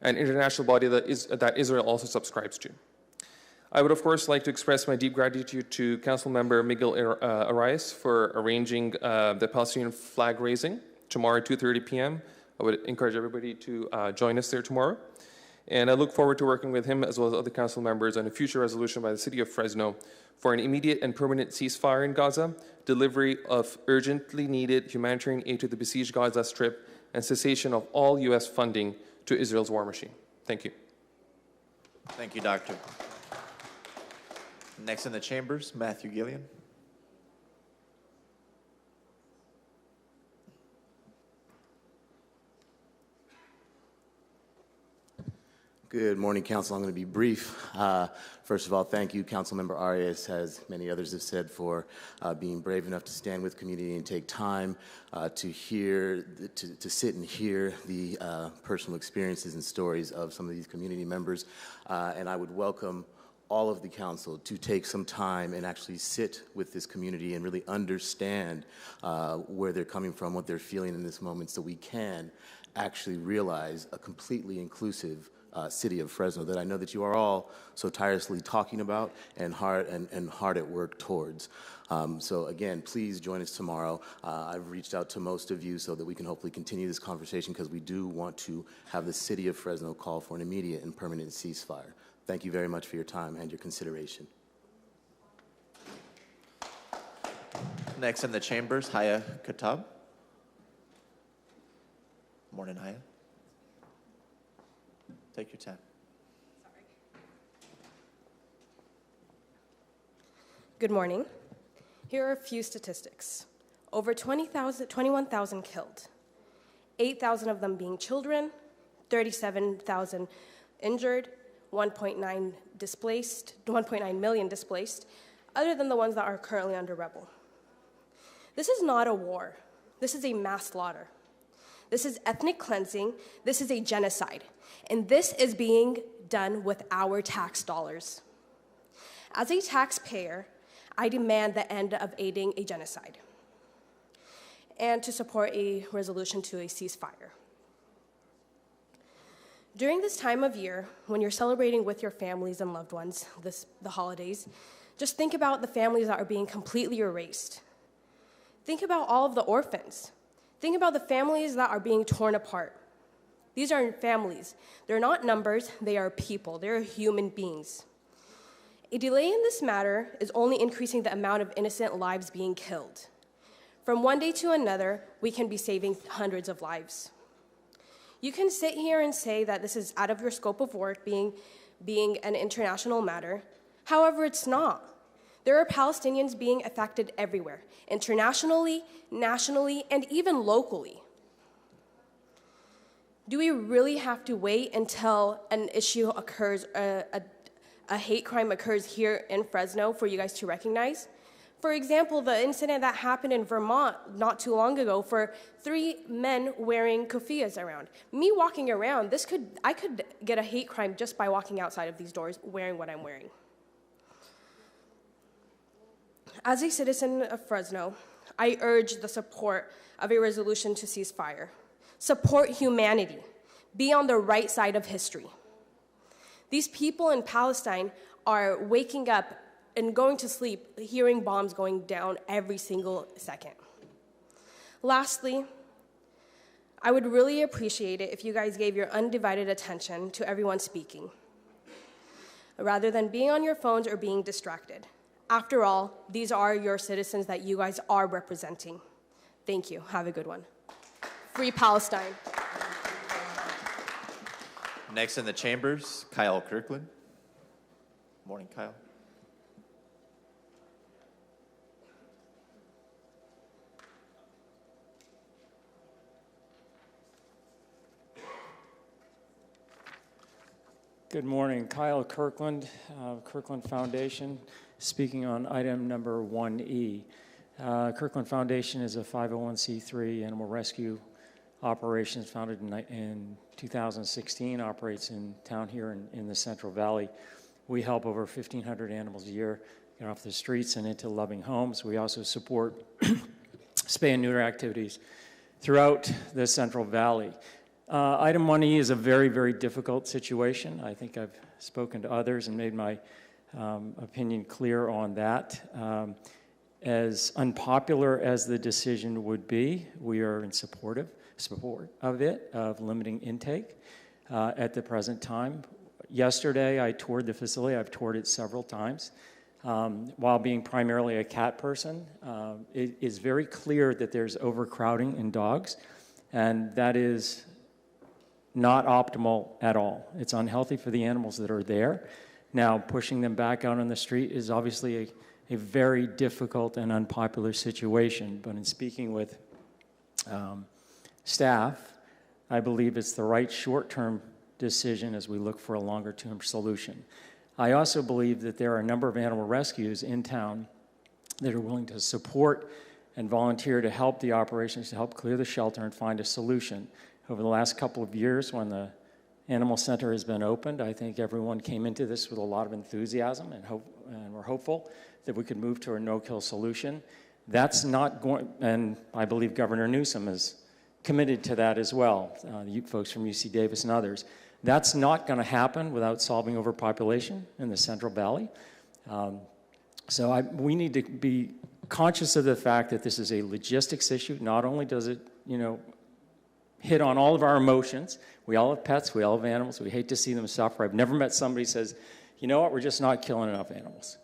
an international body that Israel also subscribes to. I would, of course, like to express my deep gratitude to Council Member Miguel Arias for arranging the Palestinian flag raising tomorrow at 2:30 p.m. I would encourage everybody to join us there tomorrow. And I look forward to working with him as well as other council members on a future resolution by the city of Fresno for an immediate and permanent ceasefire in Gaza, delivery of urgently needed humanitarian aid to the besieged Gaza Strip, and cessation of all U.S. funding to Israel's war machine. Thank you. Thank you, Doctor. Next in the chambers, Matthew Gillian. Good morning, Council. I'm going to be brief. First of all, thank you, Councilmember Arias, as many others have said, for being brave enough to stand with community and take time to sit and hear the personal experiences and stories of some of these community members. And I would welcome all of the council to take some time and actually sit with this community and really understand where they're coming from, what they're feeling in this moment, so we can actually realize a completely inclusive city of Fresno that I know that you are all so tirelessly talking about and hard at work towards. So again, please join us tomorrow. I've reached out to most of you so that we can hopefully continue this conversation, because we do want to have the city of Fresno call for an immediate and permanent ceasefire. Thank you very much for your time and your consideration. Next in the chambers, Haya Katab. Morning, Haya. Take your time. Good morning. Here are a few statistics. Over 21,000 killed, 8,000 of them being children, 37,000 injured, 1.9 million displaced, other than the ones that are currently under rebel. This is not a war. This is a mass slaughter. This is ethnic cleansing. This is a genocide. And this is being done with our tax dollars. As a taxpayer, I demand the end of aiding a genocide and to support a resolution to a ceasefire. During this time of year, when you're celebrating with your families and loved ones, the holidays, just think about the families that are being completely erased. Think about all of the orphans. Think about the families that are being torn apart. These are families. They're not numbers, they are people. They're human beings. A delay in this matter is only increasing the amount of innocent lives being killed. From one day to another, we can be saving hundreds of lives. You can sit here and say that this is out of your scope of work, being an international matter. However, it's not. There are Palestinians being affected everywhere, internationally, nationally, and even locally. Do we really have to wait until an issue occurs, a hate crime occurs here in Fresno for you guys to recognize? For example, the incident that happened in Vermont not too long ago for 3 men wearing keffiyehs around. Me walking around, I could get a hate crime just by walking outside of these doors wearing what I'm wearing. As a citizen of Fresno, I urge the support of a resolution to ceasefire. Support humanity. Be on the right side of history. These people in Palestine are waking up and going to sleep hearing bombs going down every single second. Lastly, I would really appreciate it if you guys gave your undivided attention to everyone speaking, rather than being on your phones or being distracted. After all, these are your citizens that you guys are representing. Thank you. Have a good one. Free Palestine. Next in the chambers, Kyle Kirkland. Morning, Kyle. Good morning. Kyle Kirkland, Kirkland Foundation, speaking on item number 1E. Kirkland Foundation is a 501c3 animal rescue operation founded in 2016, operates in town here in the Central Valley. We help over 1,500 animals a year get off the streets and into loving homes. We also support spay and neuter activities throughout the Central Valley. Item 1E is a very, very difficult situation. I think I've spoken to others and made my opinion clear on that. As unpopular as the decision would be, we are in support of it, of limiting intake at the present time. Yesterday, I toured the facility. I've toured it several times. While being primarily a cat person, it is very clear that there's overcrowding in dogs, and that is not optimal at all. It's unhealthy for the animals that are there. Now, pushing them back out on the street is obviously a very difficult and unpopular situation, but in speaking with staff, I believe it's the right short-term decision as we look for a longer-term solution. I also believe that there are a number of animal rescues in town that are willing to support and volunteer to help the operations, to help clear the shelter and find a solution. Over the last couple of years, when the Animal Center has been opened, I think everyone came into this with a lot of enthusiasm and hope, and we're hopeful that we could move to a no-kill solution. That's not going, and I believe Governor Newsom is committed to that as well, the folks from UC Davis and others. That's not going to happen without solving overpopulation in the Central Valley. We need to be conscious of the fact that this is a logistics issue. Not only does it, hit on all of our emotions. We all have pets, we all have animals, we hate to see them suffer. I've never met somebody who says, you know what, we're just not killing enough animals,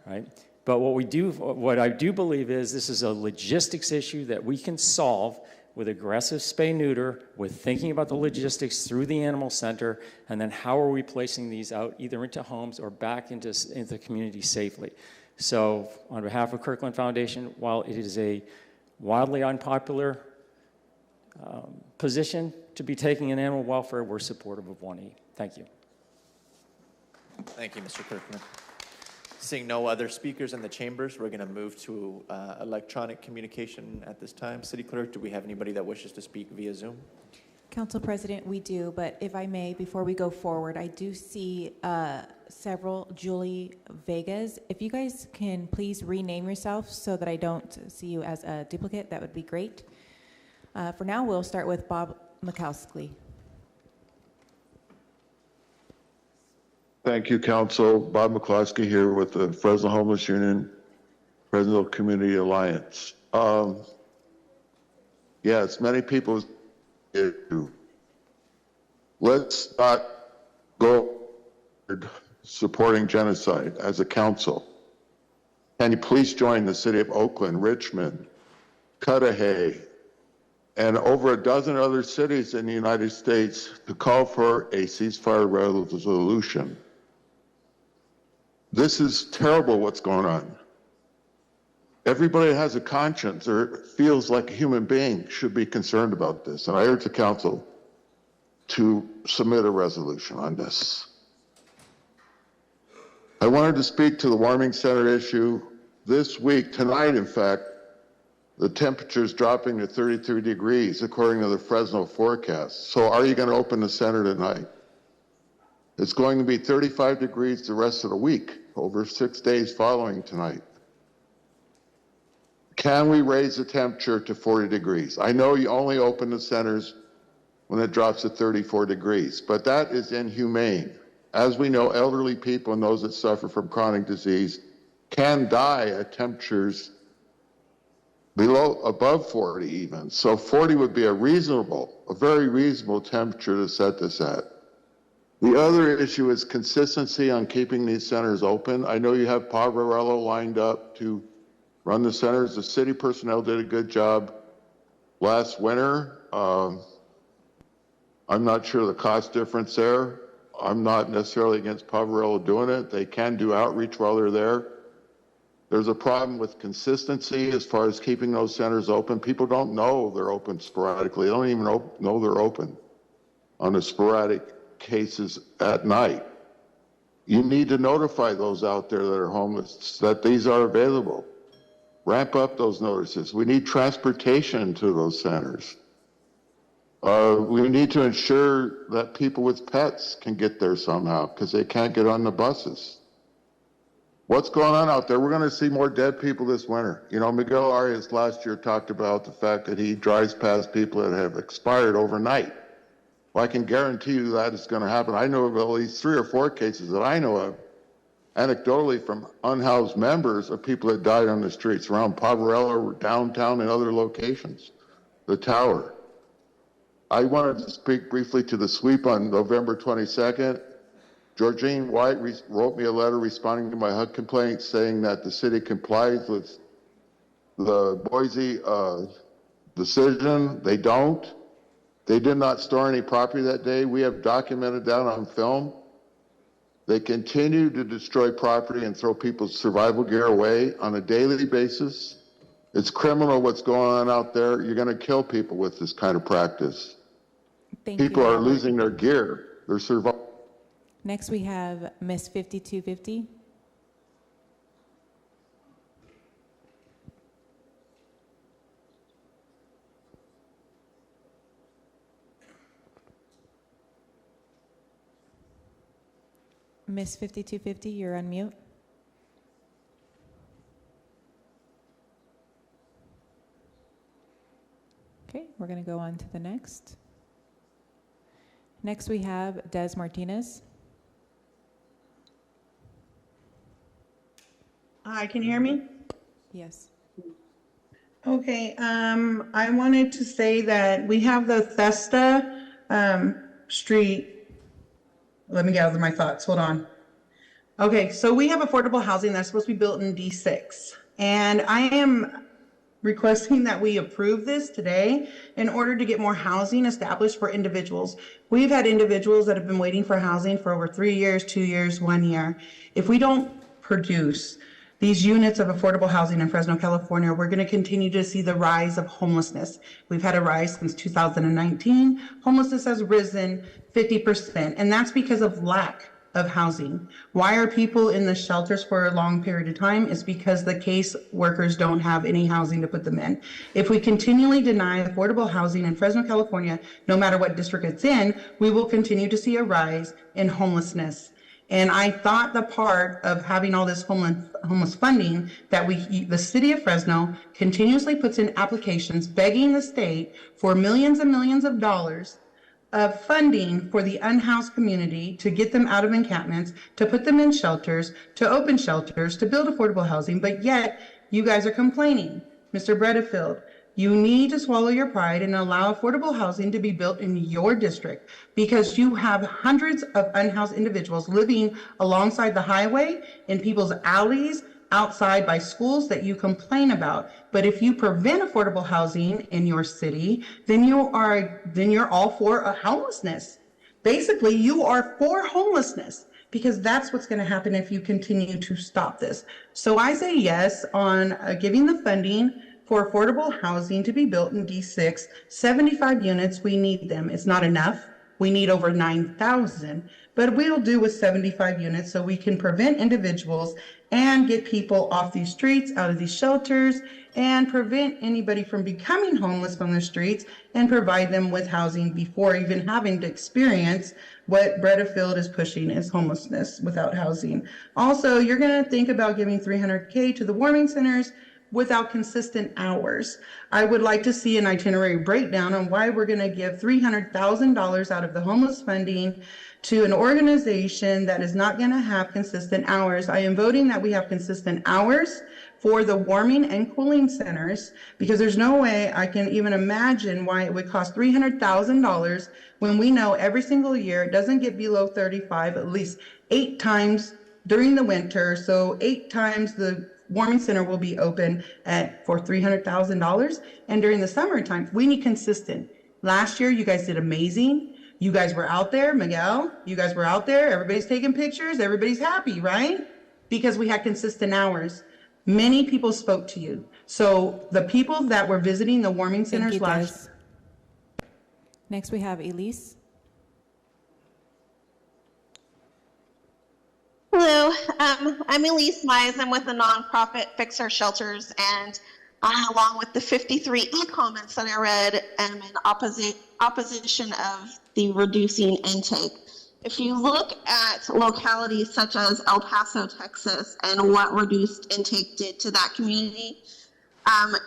right? But what I do believe is this is a logistics issue that we can solve with aggressive spay-neuter, with thinking about the logistics through the animal center, and then how are we placing these out either into homes or back into the community safely. So on behalf of Kirkland Foundation, while it is a wildly unpopular position to be taking in animal welfare, we're supportive of 1E. Thank you. Thank you, Mr. Kirkland. Seeing no other speakers in the chambers, we're going to move to electronic communication at this time. City Clerk, do we have anybody that wishes to speak via Zoom? Council President, we do, but if I may, before we go forward, I do see several Julie Vegas. If you guys can please rename yourself so that I don't see you as a duplicate, that would be great. For now, we'll start with Bob Mikowski. Thank you, Council. Bob McCloskey here with the Fresno Homeless Union, Fresno Community Alliance. Yes, many people do. Let's not go supporting genocide as a council. Can you please join the city of Oakland, Richmond, Cudahy, and over a dozen other cities in the United States to call for a ceasefire resolution? This is terrible what's going on. Everybody that has a conscience or feels like a human being should be concerned about this. And I urge the council to submit a resolution on this. I wanted to speak to the warming center issue. This week, tonight in fact, the temperature is dropping to 33 degrees according to the Fresno forecast. So are you going to open the center tonight? It's going to be 35 degrees the rest of the week, over 6 days following tonight. Can we raise the temperature to 40 degrees? I know you only open the centers when it drops to 34 degrees, but that is inhumane. As we know, elderly people and those that suffer from chronic disease can die at temperatures above 40 even. So 40 would be a very reasonable temperature to set this at. The other issue is consistency on keeping these centers open. I know you have Poverello lined up to run the centers. The city personnel did a good job last winter. I'm not sure the cost difference there. I'm not necessarily against Poverello doing it. They can do outreach while they're there. There's a problem with consistency as far as keeping those centers open. People don't know they're open sporadically. They don't even know they're open on the sporadic cases at night. You need to notify those out there that are homeless that these are available. Ramp up those notices. We need transportation to those centers. We need to ensure that people with pets can get there somehow because they can't get on the buses. What's going on out there? We're going to see more dead people this winter. You know, Miguel Arias last year talked about the fact that he drives past people that have expired overnight. Well, I can guarantee you that is going to happen. I know of at least 3 or 4 cases that I know of, anecdotally from unhoused members of people that died on the streets around Poverello, downtown, and other locations, the tower. I wanted to speak briefly to the sweep on November 22nd. Georgine White wrote me a letter responding to my HUD complaint saying that the city complies with the Boise decision. They don't. They did not store any property that day. We have documented that on film. They continue to destroy property and throw people's survival gear away on a daily basis. It's criminal what's going on out there. You're going to kill people with this kind of practice. People are losing their gear, their survival. Next, we have Miss 5250. Miss 5250, you're on mute. Okay, we're going to go on to the next. Next, we have Des Martinez. Hi, can you hear me? Yes. Okay, I wanted to say that we have the Thesta Street. Let me gather my thoughts. Hold on. Okay, so we have affordable housing that's supposed to be built in D6. And I am requesting that we approve this today in order to get more housing established for individuals. We've had individuals that have been waiting for housing for over 3 years, 2 years, 1 year. If we don't produce these units of affordable housing in Fresno, California, we're going to continue to see the rise of homelessness. We've had a rise since 2019. Homelessness has risen 50%, and that's because of lack of housing. Why are people in the shelters for a long period of time? It's because the case workers don't have any housing to put them in. If we continually deny affordable housing in Fresno, California, no matter what district it's in, we will continue to see a rise in homelessness. And I thought the part of having all this homeless funding that the city of Fresno continuously puts in applications begging the state for millions and millions of dollars of funding for the unhoused community to get them out of encampments, to put them in shelters, to open shelters, to build affordable housing, but yet you guys are complaining. Mr. Bredefield, you need to swallow your pride and allow affordable housing to be built in your district because you have hundreds of unhoused individuals living alongside the highway, in people's alleys, outside by schools that you complain about. But if you prevent affordable housing in your city, then you're all for homelessness. Basically, you are for homelessness because that's what's going to happen if you continue to stop this. So I say yes on giving the funding for affordable housing to be built in D6, 75 units, we need them. It's not enough. We need over 9,000, but we'll do with 75 units so we can prevent individuals and get people off these streets, out of these shelters, and prevent anybody from becoming homeless from the streets and provide them with housing before even having to experience what Bredefield is pushing is homelessness without housing. Also, you're going to think about giving $300K to the warming centers without consistent hours. I would like to see an itinerary breakdown on why we're going to give $300,000 out of the homeless funding to an organization that is not going to have consistent hours. I am voting that we have consistent hours for the warming and cooling centers because there's no way I can even imagine why it would cost $300,000 when we know every single year it doesn't get below 35 at least 8 times during the winter. So 8 times the warming center will be open for $300,000. And during the summertime, we need consistent. Last year, you guys did amazing. You guys were out there, Miguel, you guys were out there. Everybody's taking pictures. Everybody's happy, right? Because we had consistent hours. Many people spoke to you. So the people that were visiting the warming centers last. Next, we have Elise. Hello, I'm Elise Mize. I'm with the nonprofit Fix Our Shelters, and I, along with the 53 e-comments that I read, am in opposition of the reducing intake. If you look at localities such as El Paso, Texas, and what reduced intake did to that community,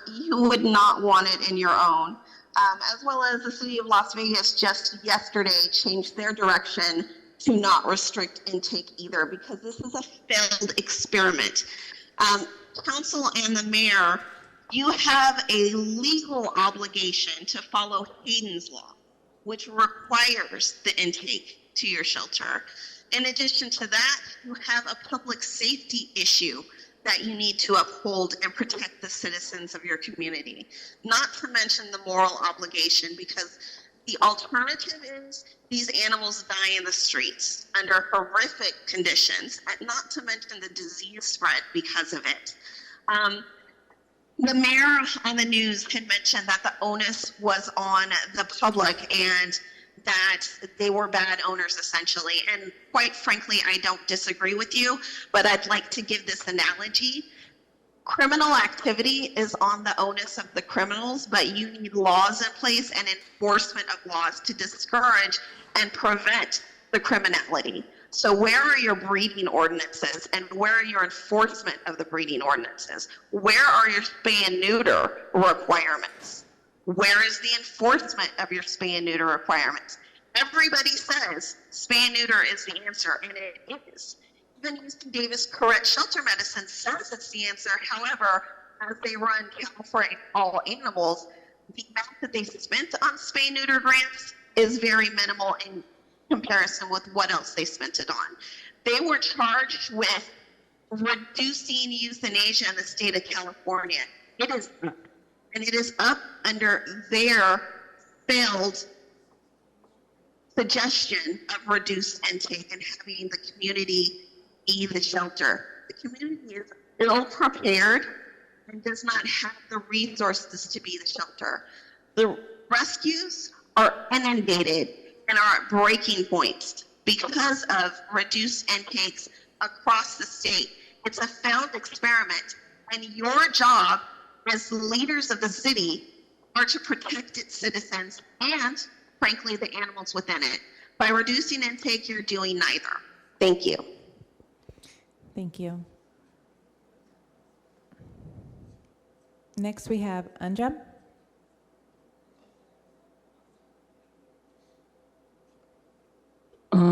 you would not want it in your own. As well as the city of Las Vegas just yesterday changed their direction to not restrict intake either, because this is a failed experiment. Council and the mayor, you have a legal obligation to follow Hayden's Law, which requires the intake to your shelter. In addition to that, you have a public safety issue that you need to uphold and protect the citizens of your community. Not to mention the moral obligation, because the alternative is these animals die in the streets under horrific conditions, and not to mention the disease spread because of it. The mayor on the news had mentioned that the onus was on the public and that they were bad owners essentially. And quite frankly, I don't disagree with you, but I'd like to give this analogy. Criminal activity is on the onus of the criminals, but you need laws in place and enforcement of laws to discourage and prevent the criminality. So where are your breeding ordinances and where are your enforcement of the breeding ordinances? Where are your spay and neuter requirements? Where is the enforcement of your spay and neuter requirements? Everybody says spay and neuter is the answer, and it is. Even Houston Davis Correct Shelter Medicine says it's the answer. However, as they run Cattle for All Animals, the amount that they spent on spay neuter grants is very minimal in comparison with what else they spent it on. They were charged with reducing euthanasia in the state of California. It is up, and it is up under their failed suggestion of reduced intake and having the community be the shelter. The community is ill prepared and does not have the resources to be the shelter. The rescues are inundated and are at breaking points because of reduced intakes across the state. It's a failed experiment, and your job as leaders of the city are to protect its citizens and, frankly, the animals within it. By reducing intake, you're doing neither. Thank you. Thank you. Next, we have Anjam.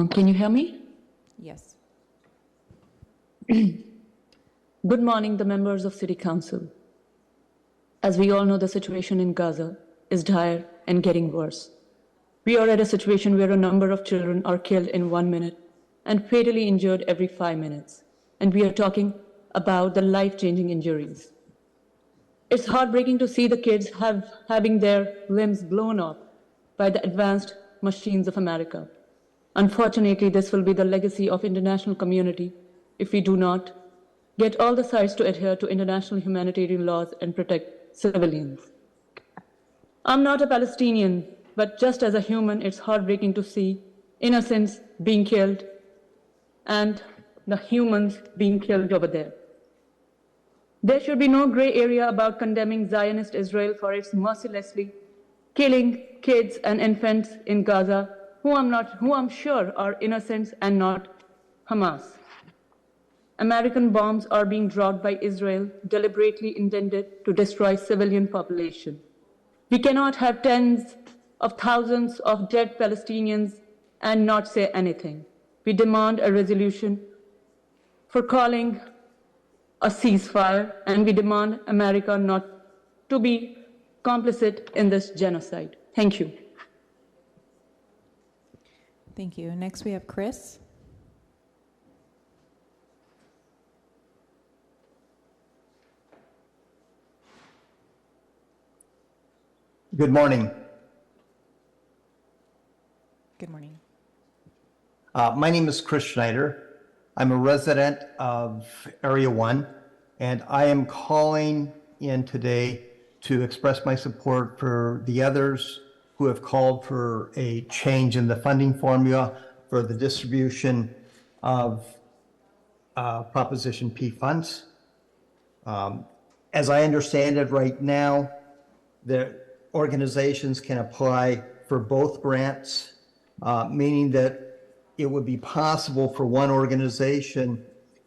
Can you hear me? Yes. Good morning, the members of City Council. As we all know, the situation in Gaza is dire and getting worse. We are at a situation where a number of children are killed in 1 minute and fatally injured every 5 minutes. And we are talking about the life-changing injuries. It's heartbreaking to see the kids having their limbs blown off by the advanced machines of America. Unfortunately, this will be the legacy of international community if we do not get all the sides to adhere to international humanitarian laws and protect civilians. I'm not a Palestinian, but just as a human, it's heartbreaking to see innocents being killed and the humans being killed over there. There should be no gray area about condemning Zionist Israel for its mercilessly killing kids and infants in Gaza, who I'm sure are innocents and not Hamas. American bombs are being dropped by Israel, deliberately intended to destroy civilian population. We cannot have tens of thousands of dead Palestinians and not say anything. We demand a resolution for calling a ceasefire, and we demand America not to be complicit in this genocide. Thank you. Thank you. Next, we have Chris. Good morning. Good morning. My name is Chris Schneider. I'm a resident of Area 1, and I am calling in today to express my support for the others who have called for a change in the funding formula for the distribution of Proposition P funds. As I understand it right now, the organizations can apply for both grants, meaning that it would be possible for one organization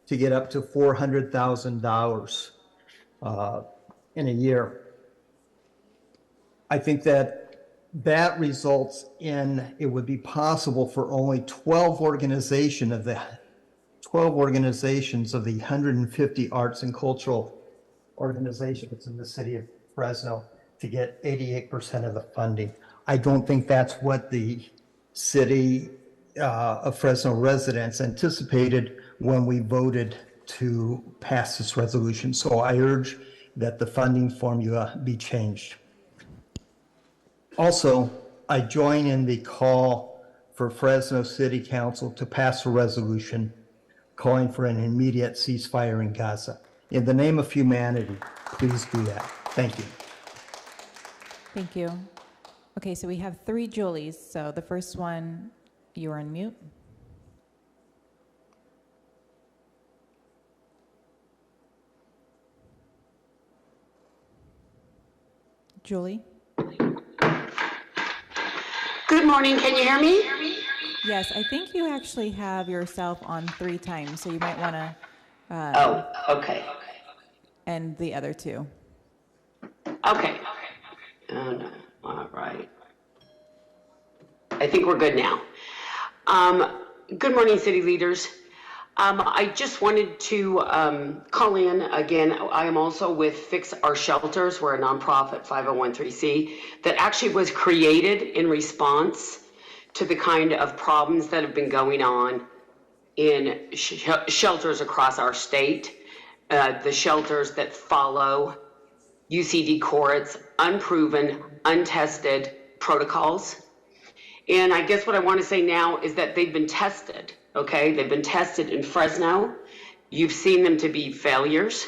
to get up to $400,000 in a year. I think that results in it would be possible for only 12 organizations of the 150 arts and cultural organizations in the city of Fresno to get 88% of the funding. I don't think that's what the city of Fresno residents anticipated when we voted to pass this resolution. So I urge that the funding formula be changed. Also, I join in the call for Fresno City Council to pass a resolution calling for an immediate ceasefire in Gaza. In the name of humanity, please do that. Thank you. Thank you. Okay, so we have 3 Julies. So the first one, you are on mute. Julie? Good morning, can you hear me? Yes, I think you actually have yourself on 3 times, so you might want to... okay. And the other 2. Okay. No. All right. I think we're good now. Good morning, city leaders. I just wanted to call in again. I am also with Fix Our Shelters. We're a nonprofit 501(c) that actually was created in response to the kind of problems that have been going on in shelters across our state, the shelters that follow UCD Court's unproven, untested protocols. And I guess what I want to say now is that they've been tested, okay? They've been tested in Fresno. You've seen them to be failures.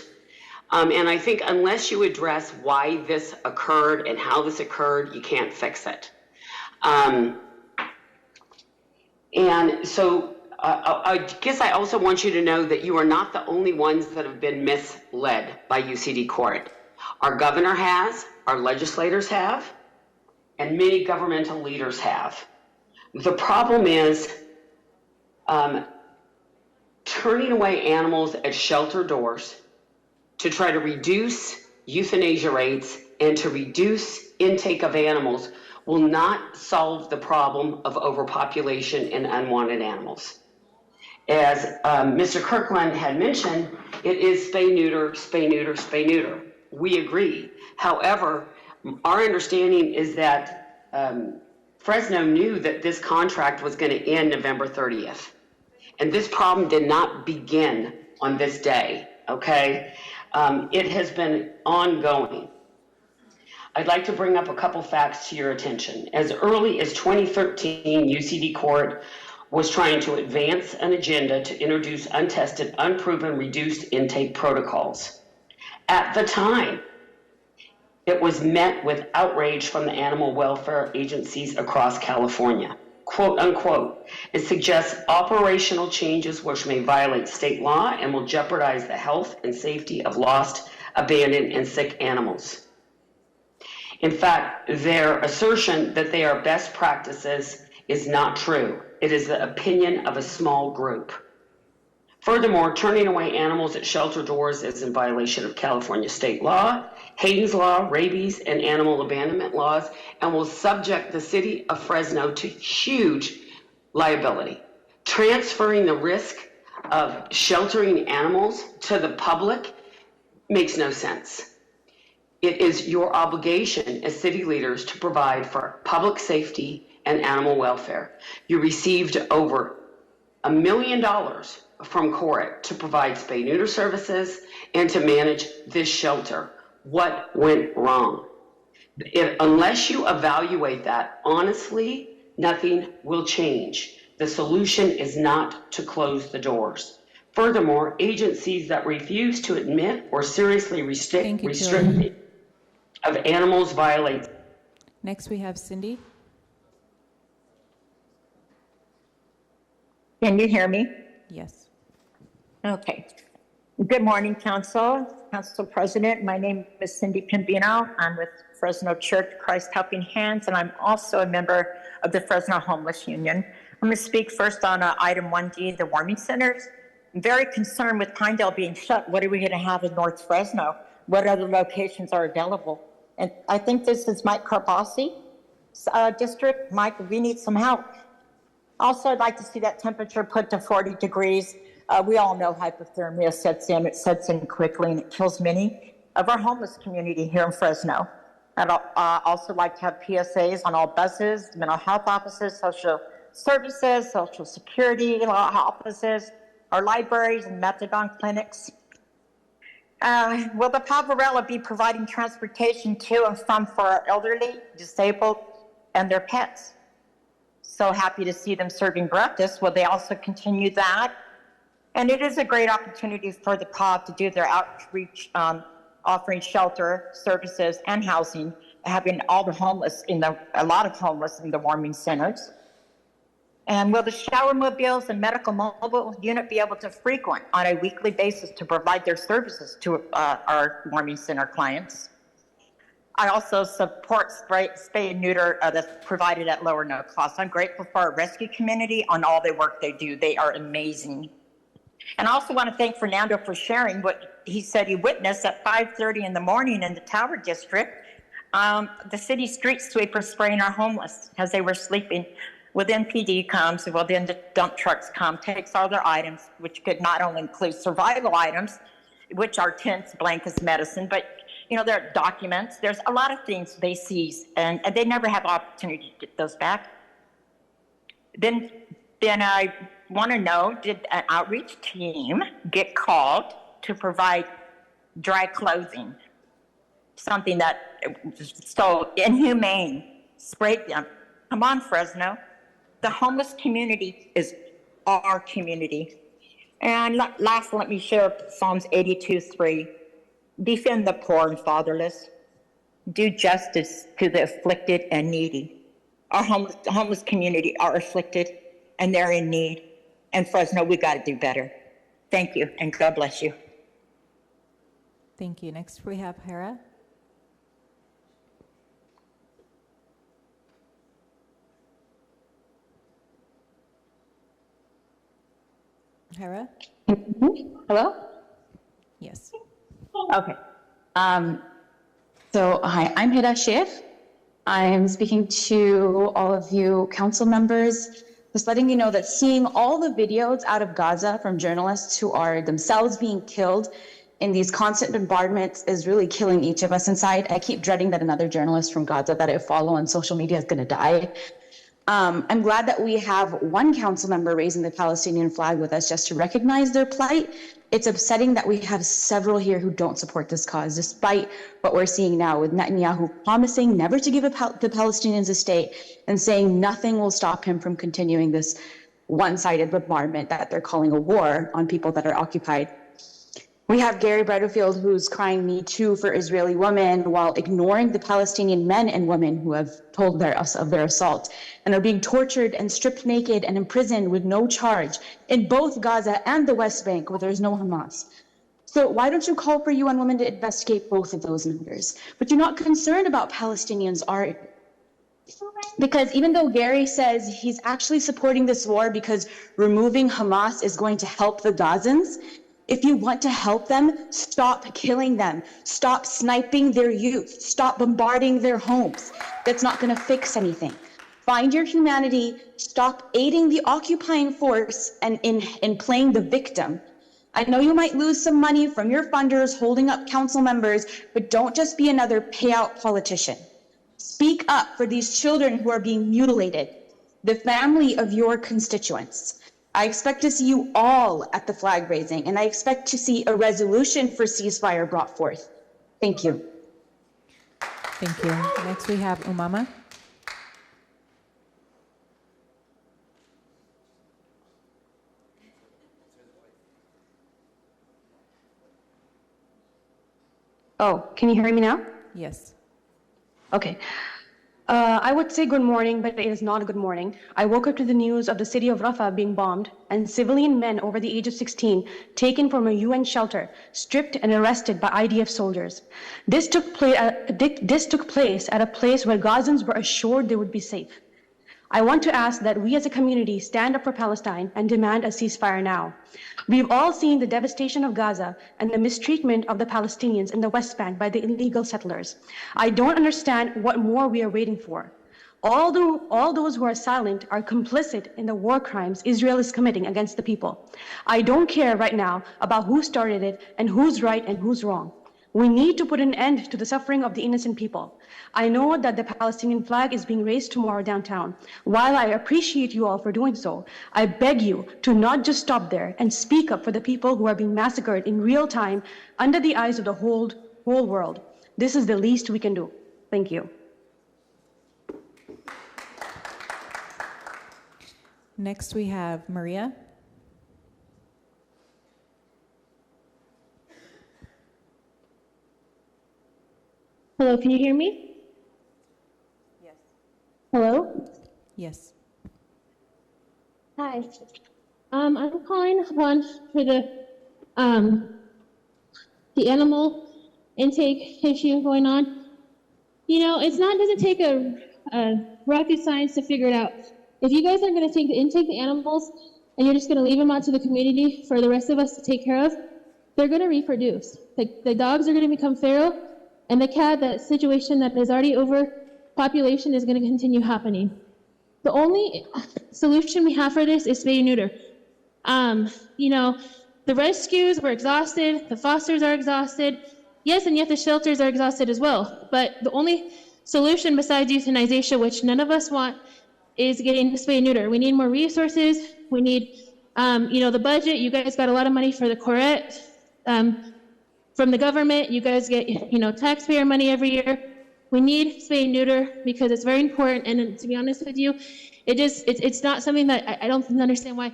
And I think unless you address why this occurred and how this occurred, you can't fix it. And so I guess I also want you to know that you are not the only ones that have been misled by UCD Court. Our governor has, our legislators have, and many governmental leaders have. The problem is turning away animals at shelter doors to try to reduce euthanasia rates and to reduce intake of animals will not solve the problem of overpopulation and unwanted animals. As Mr. Kirkland had mentioned, it is spay, neuter, spay, neuter, spay, neuter. We agree. However, our understanding is that Fresno knew that this contract was going to end November 30th. And this problem did not begin on this day, okay? It has been ongoing. I'd like to bring up a couple facts to your attention. As early as 2013, UCD Court was trying to advance an agenda to introduce untested, unproven, reduced intake protocols. At the time, it was met with outrage from the animal welfare agencies across California. Quote unquote, it suggests operational changes which may violate state law and will jeopardize the health and safety of lost, abandoned, and sick animals. In fact, their assertion that they are best practices is not true. It is the opinion of a small group. Furthermore, turning away animals at shelter doors is in violation of California state law, Hayden's Law, rabies, and animal abandonment laws, and will subject the city of Fresno to huge liability. Transferring the risk of sheltering animals to the public makes no sense. It is your obligation as city leaders to provide for public safety and animal welfare. You received over $1 million from court to provide spay-neuter services and to manage this shelter. What went wrong? Unless you evaluate that honestly, nothing will change. The solution is not to close the doors. Furthermore, agencies that refuse to admit or seriously restrict of animals violate. Next we have Cindy. Can you hear me? Yes. Okay. Good morning, Council President. My name is Cindy Pembino. I'm with Fresno Church Christ Helping Hands, and I'm also a member of the Fresno Homeless Union. I'm going to speak first on item 1D, the warming centers. I'm very concerned with Pinedale being shut. What are we going to have in North Fresno? What other locations are available? And I think this is Mike Carbasi district. Mike, we need some help. Also, I'd like to see that temperature put to 40 degrees. We all know hypothermia sets in. It sets in quickly, and it kills many of our homeless community here in Fresno. I'd also like to have PSAs on all buses, mental health offices, social services, social security, law offices, our libraries and methadone clinics. Will the Poverello be providing transportation to and from for our elderly, disabled, and their pets? So happy to see them serving breakfast. Will they also continue that? And it is a great opportunity for the POV to do their outreach, offering shelter, services, and housing, having all the homeless a lot of homeless in the warming centers. And will the shower mobiles and medical mobile unit be able to frequent on a weekly basis to provide their services to our warming center clients? I also support spay and neuter that's provided at low or no cost. I'm grateful for our rescue community on all the work they do. They are amazing. And I also want to thank Fernando for sharing what he said he witnessed at 5:30 in the morning in the Tower District. The city street sweepers spraying our homeless as they were sleeping. Well, then PD comes, well, then the dump trucks come, takes all their items, which could not only include survival items, which are tents, blankets, medicine, but there are documents. There's a lot of things they seize, and they never have opportunity to get those back. Then I want to know, did an outreach team get called to provide dry clothing? Something that was so inhumane. Sprayed them. Come on, Fresno. The homeless community is our community. And last, let me share Psalms 82:3. Defend the poor and fatherless. Do justice to the afflicted and needy. Our homeless community are afflicted and they're in need. And Fresno, we got to do better. Thank you, and God bless you. Thank you. Next, we have Hera. Hera? Hello? Yes. Okay. So, hi, I'm Hira Sheikh. I'm speaking to all of you council members, just letting you know that seeing all the videos out of Gaza from journalists who are themselves being killed in these constant bombardments is really killing each of us inside. I keep dreading that another journalist from Gaza that I follow on social media is going to die. I'm glad that we have one council member raising the Palestinian flag with us just to recognize their plight. It's upsetting that we have several here who don't support this cause, despite what we're seeing now with Netanyahu promising never to give the Palestinians a state and saying nothing will stop him from continuing this one-sided bombardment that they're calling a war on people that are occupied. We have Gary Bredderfield, who's crying "Me Too" for Israeli women while ignoring the Palestinian men and women who have told us of their assault and are being tortured and stripped naked and imprisoned with no charge in both Gaza and the West Bank, where there's no Hamas. So why don't you call for UN Women to investigate both of those matters? But you're not concerned about Palestinians, are you? Because even though Gary says he's actually supporting this war because removing Hamas is going to help the Gazans, if you want to help them, stop killing them. Stop sniping their youth. Stop bombarding their homes. That's not going to fix anything. Find your humanity. Stop aiding the occupying force and in playing the victim. I know you might lose some money from your funders holding up council members, but don't just be another payout politician. Speak up for these children who are being mutilated, the family of your constituents. I expect to see you all at the flag raising, and I expect to see a resolution for ceasefire brought forth. Thank you. Thank you. Next, we have Umama. Oh, can you hear me now? Yes. Okay. I would say good morning, but it is not a good morning. I woke up to the news of the city of Rafah being bombed and civilian men over the age of 16 taken from a UN shelter, stripped and arrested by IDF soldiers. This took place at a place where Gazans were assured they would be safe. I want to ask that we as a community stand up for Palestine and demand a ceasefire now. We've all seen the devastation of Gaza and the mistreatment of the Palestinians in the West Bank by the illegal settlers. I don't understand what more we are waiting for. All those who are silent are complicit in the war crimes Israel is committing against the people. I don't care right now about who started it and who's right and who's wrong. We need to put an end to the suffering of the innocent people. I know that the Palestinian flag is being raised tomorrow downtown. While I appreciate you all for doing so, I beg you to not just stop there and speak up for the people who are being massacred in real time under the eyes of the whole world. This is the least we can do. Thank you. Next, we have Maria. Hello, can you hear me? Yes. Hello? Yes. Hi. I'm calling upon for the animal intake issue going on. You know, doesn't take a rocket science to figure it out. If you guys are going to intake the animals and you're just going to leave them out to the community for the rest of us to take care of, they're going to reproduce. The dogs are going to become feral, and that situation that is already overpopulation is going to continue happening. The only solution we have for this is spay and neuter. You know, the rescues were exhausted, the fosters are exhausted, yes, and yet the shelters are exhausted as well. But the only solution besides euthanization, which none of us want, is getting spay and neuter. We need more resources. We need, you know, the budget. You guys got a lot of money for the Corette. From the government, you guys get, you know, taxpayer money every year. We need spay and neuter because it's very important. And to be honest with you, it's not something that I don't understand why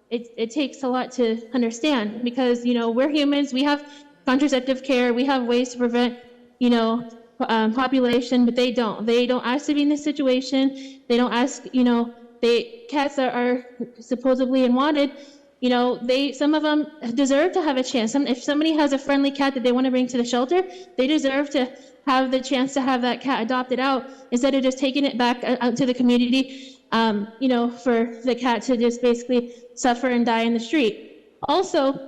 it takes a lot to understand, because, you know, we're humans. We have contraceptive care. We have ways to prevent, you know, population, but they don't. They don't ask to be in this situation. They don't ask, you know, cats that are supposedly unwanted, you know, some of them deserve to have a chance. If somebody has a friendly cat that they want to bring to the shelter, they deserve to have the chance to have that cat adopted out instead of just taking it back out to the community, you know, for the cat to just basically suffer and die in the street. Also,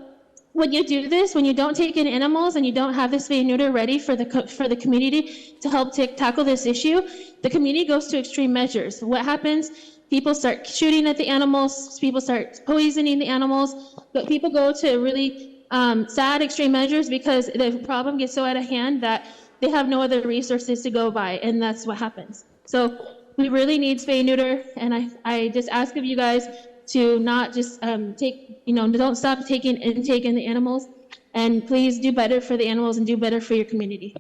when you do this, when you don't take in animals and you don't have this spay and neuter ready for the community to help tackle this issue, the community goes to extreme measures. What happens? People start shooting at the animals, people start poisoning the animals, but people go to really sad extreme measures because the problem gets so out of hand that they have no other resources to go by, and that's what happens. So we really need spay and neuter, and I just ask of you guys to not just don't stop taking the animals, and please do better for the animals and do better for your community.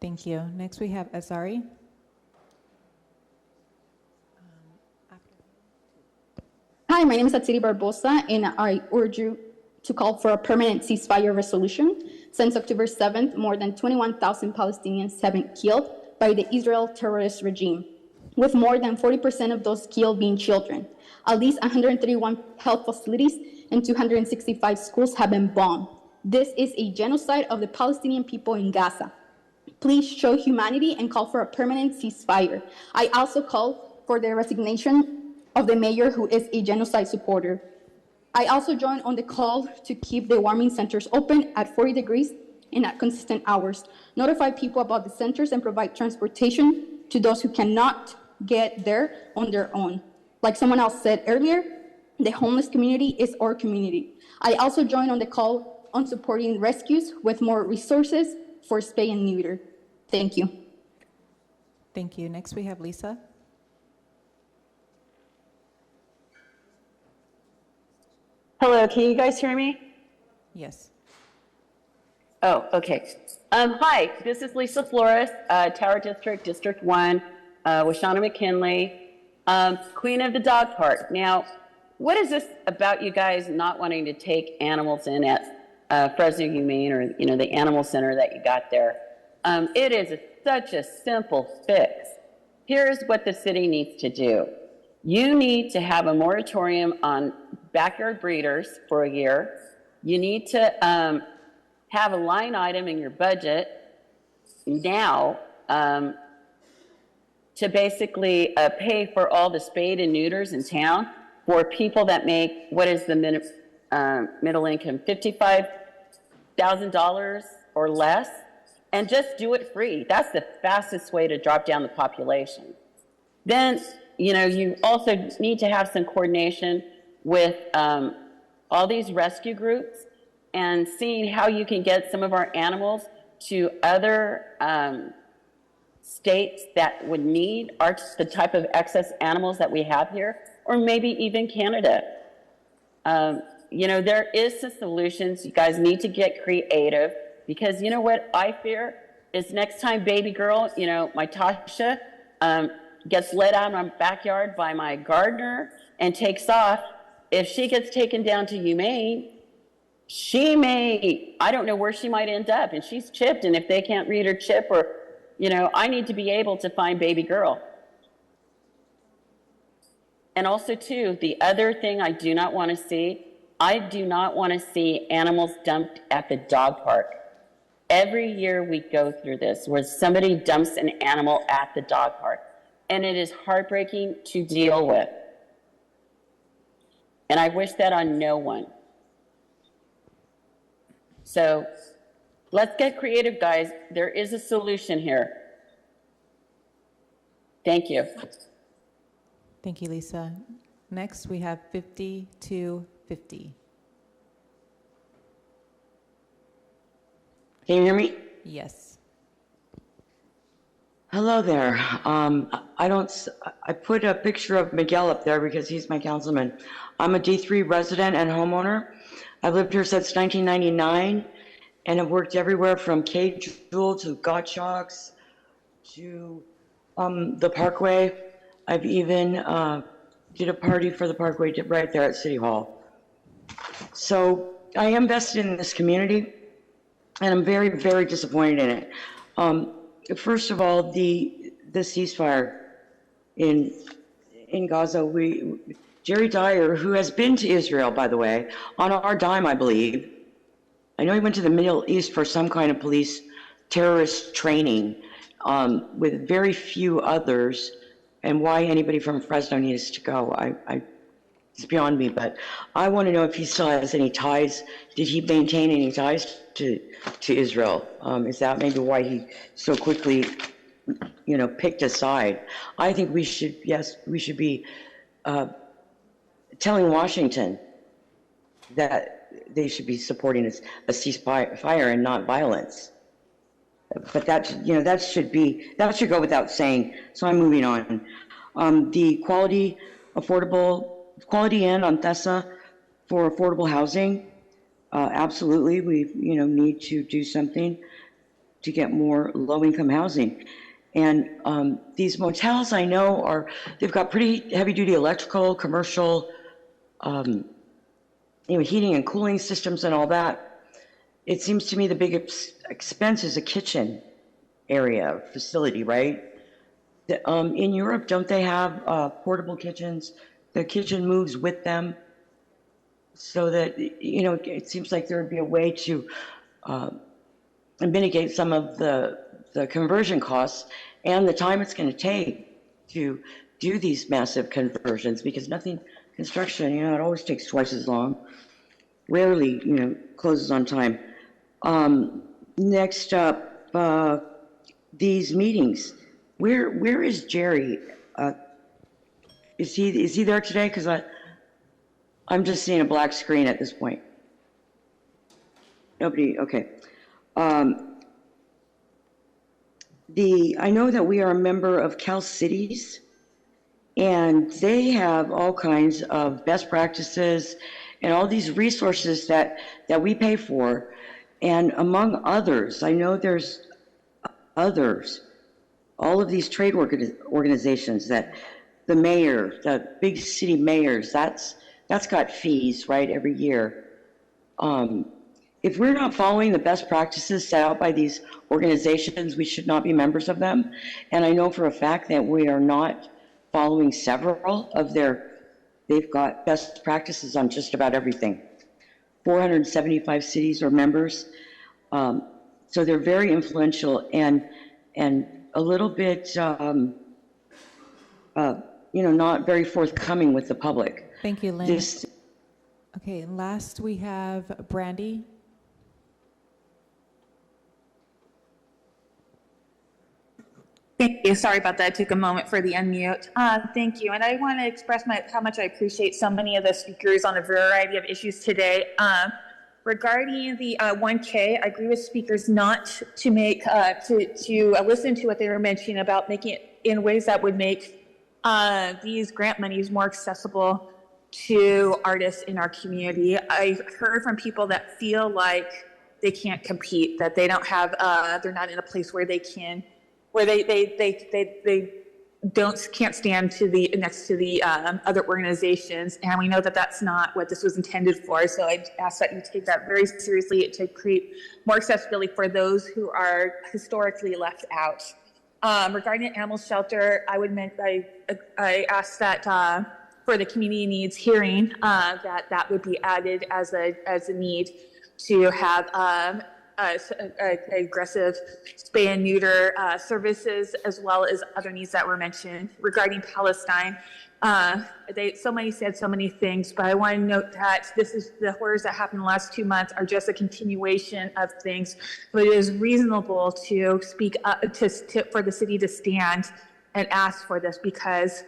Thank you. Next we have Azari. Hi, my name is Atsiri Barbosa, and I urge you to call for a permanent ceasefire resolution. Since October 7th, more than 21,000 Palestinians have been killed by the Israel terrorist regime, with more than 40% of those killed being children. At least 131 health facilities and 265 schools have been bombed. This is a genocide of the Palestinian people in Gaza. Please show humanity and call for a permanent ceasefire. I also call for the resignation of the mayor, who is a genocide supporter. I also join on the call to keep the warming centers open at 40 degrees and at consistent hours. Notify people about the centers and provide transportation to those who cannot get there on their own. Like someone else said earlier, the homeless community is our community. I also join on the call on supporting rescues with more resources for spay and neuter. Thank you. Thank you. Next we have Lisa. Hello, can you guys hear me? Yes. Oh, okay. Hi, this is Lisa Flores, Tower District, District 1, with Shauna McKinley, Queen of the Dog Park. Now, what is this about you guys not wanting to take animals in at Fresno Humane, or, you know, the animal center that you got there? It is such a simple fix. Here's what the city needs to do. You need to have a moratorium on backyard breeders for a year. You need to have a line item in your budget now to basically pay for all the spayed and neuters in town for people that make, what is the middle income, $55,000 or less, and just do it free. That's the fastest way to drop down the population. Then, you know, you also need to have some coordination with all these rescue groups. and seeing how you can get some of our animals to other states that would need the type of excess animals that we have here, or maybe even Canada. You know, there is some solutions. You guys need to get creative, because you know what I fear is next time baby girl, you know, my Tasha, gets let out in my backyard by my gardener and takes off. If she gets taken down to humane, she may, I don't know where she might end up, and she's chipped, and if they can't read her chip, or, you know, I need to be able to find baby girl. And also too, the other thing I do not want to see, I do not want to see animals dumped at the dog park. Every year we go through this, where somebody dumps an animal at the dog park, and it is heartbreaking to deal with. And I wish that on no one. So let's get creative, guys. There is a solution here. Thank you. Thank you, Lisa. Next, we have 5250. Can you hear me? Yes. Hello there. I put a picture of Miguel up there because he's my councilman. I'm a D3 resident and homeowner. I've lived here since 1999 and have worked everywhere from Cage Jewel to Gottschalk's to the Parkway. I've even did a party for the Parkway right there at City Hall. So I am vested in this community, and I'm very, very disappointed in it. First of all, the ceasefire in Gaza. Jerry Dyer, who has been to Israel, by the way, on our dime, I believe. I know he went to the Middle East for some kind of police terrorist training with very few others, and why anybody from Fresno needs to go, it's beyond me. But I want to know if he still has any ties. Did he maintain any ties to Israel? Is that maybe why he so quickly, you know, picked a side? I think we should be telling Washington that they should be supporting a ceasefire and not violence. But that, you know, that should go without saying. So I'm moving on. The Quality Inn on Thessa for affordable housing. Absolutely, we need to do something to get more low-income housing. And these motels, I know, they've got pretty heavy-duty electrical, commercial, heating and cooling systems and all that. It seems to me the big expense is a kitchen area facility, right? In Europe, don't they have portable kitchens? The kitchen moves with them, so that, it seems like there would be a way to mitigate some of the conversion costs and the time it's going to take to do these massive conversions, because construction, it always takes twice as long. Rarely, closes on time. Next up, these meetings. Where is Jerry? Is he there today? Because I'm just seeing a black screen at this point. Nobody, okay. I know that we are a member of Cal Cities, and they have all kinds of best practices and all these resources that we pay for. And among others, I know there's others, all of these trade organizations that the mayor, the big city mayors, that's got fees, right, every year. If we're not following the best practices set out by these organizations, we should not be members of them. And I know for a fact that we are not following several of they've got best practices on just about everything. 475 cities are members. So they're very influential and a little bit, not very forthcoming with the public. Thank you, Lynn. Okay, last we have Brandy. Thank you. Sorry about that. It took a moment for the unmute. Thank you. And I want to express how much I appreciate so many of the speakers on a variety of issues today. Regarding the 1K, I agree with speakers not to make, to listen to what they were mentioning about making it in ways that would make these grant monies more accessible to artists in our community. I've heard from people that feel like they can't compete, that they don't have, they're not in a place where they can, where they can't stand to the next to the other organizations, and we know that that's not what this was intended for. So I ask that you take that very seriously to create more accessibility for those who are historically left out. Regarding the animal shelter, I asked that for the community needs hearing that would be added as a need to have aggressive spay and neuter services, as well as other needs that were mentioned. Regarding Palestine, somebody said so many things, but I want to note that the horrors that happened in the last 2 months are just a continuation of things. But it is reasonable to speak up, for the city to stand and ask for this, because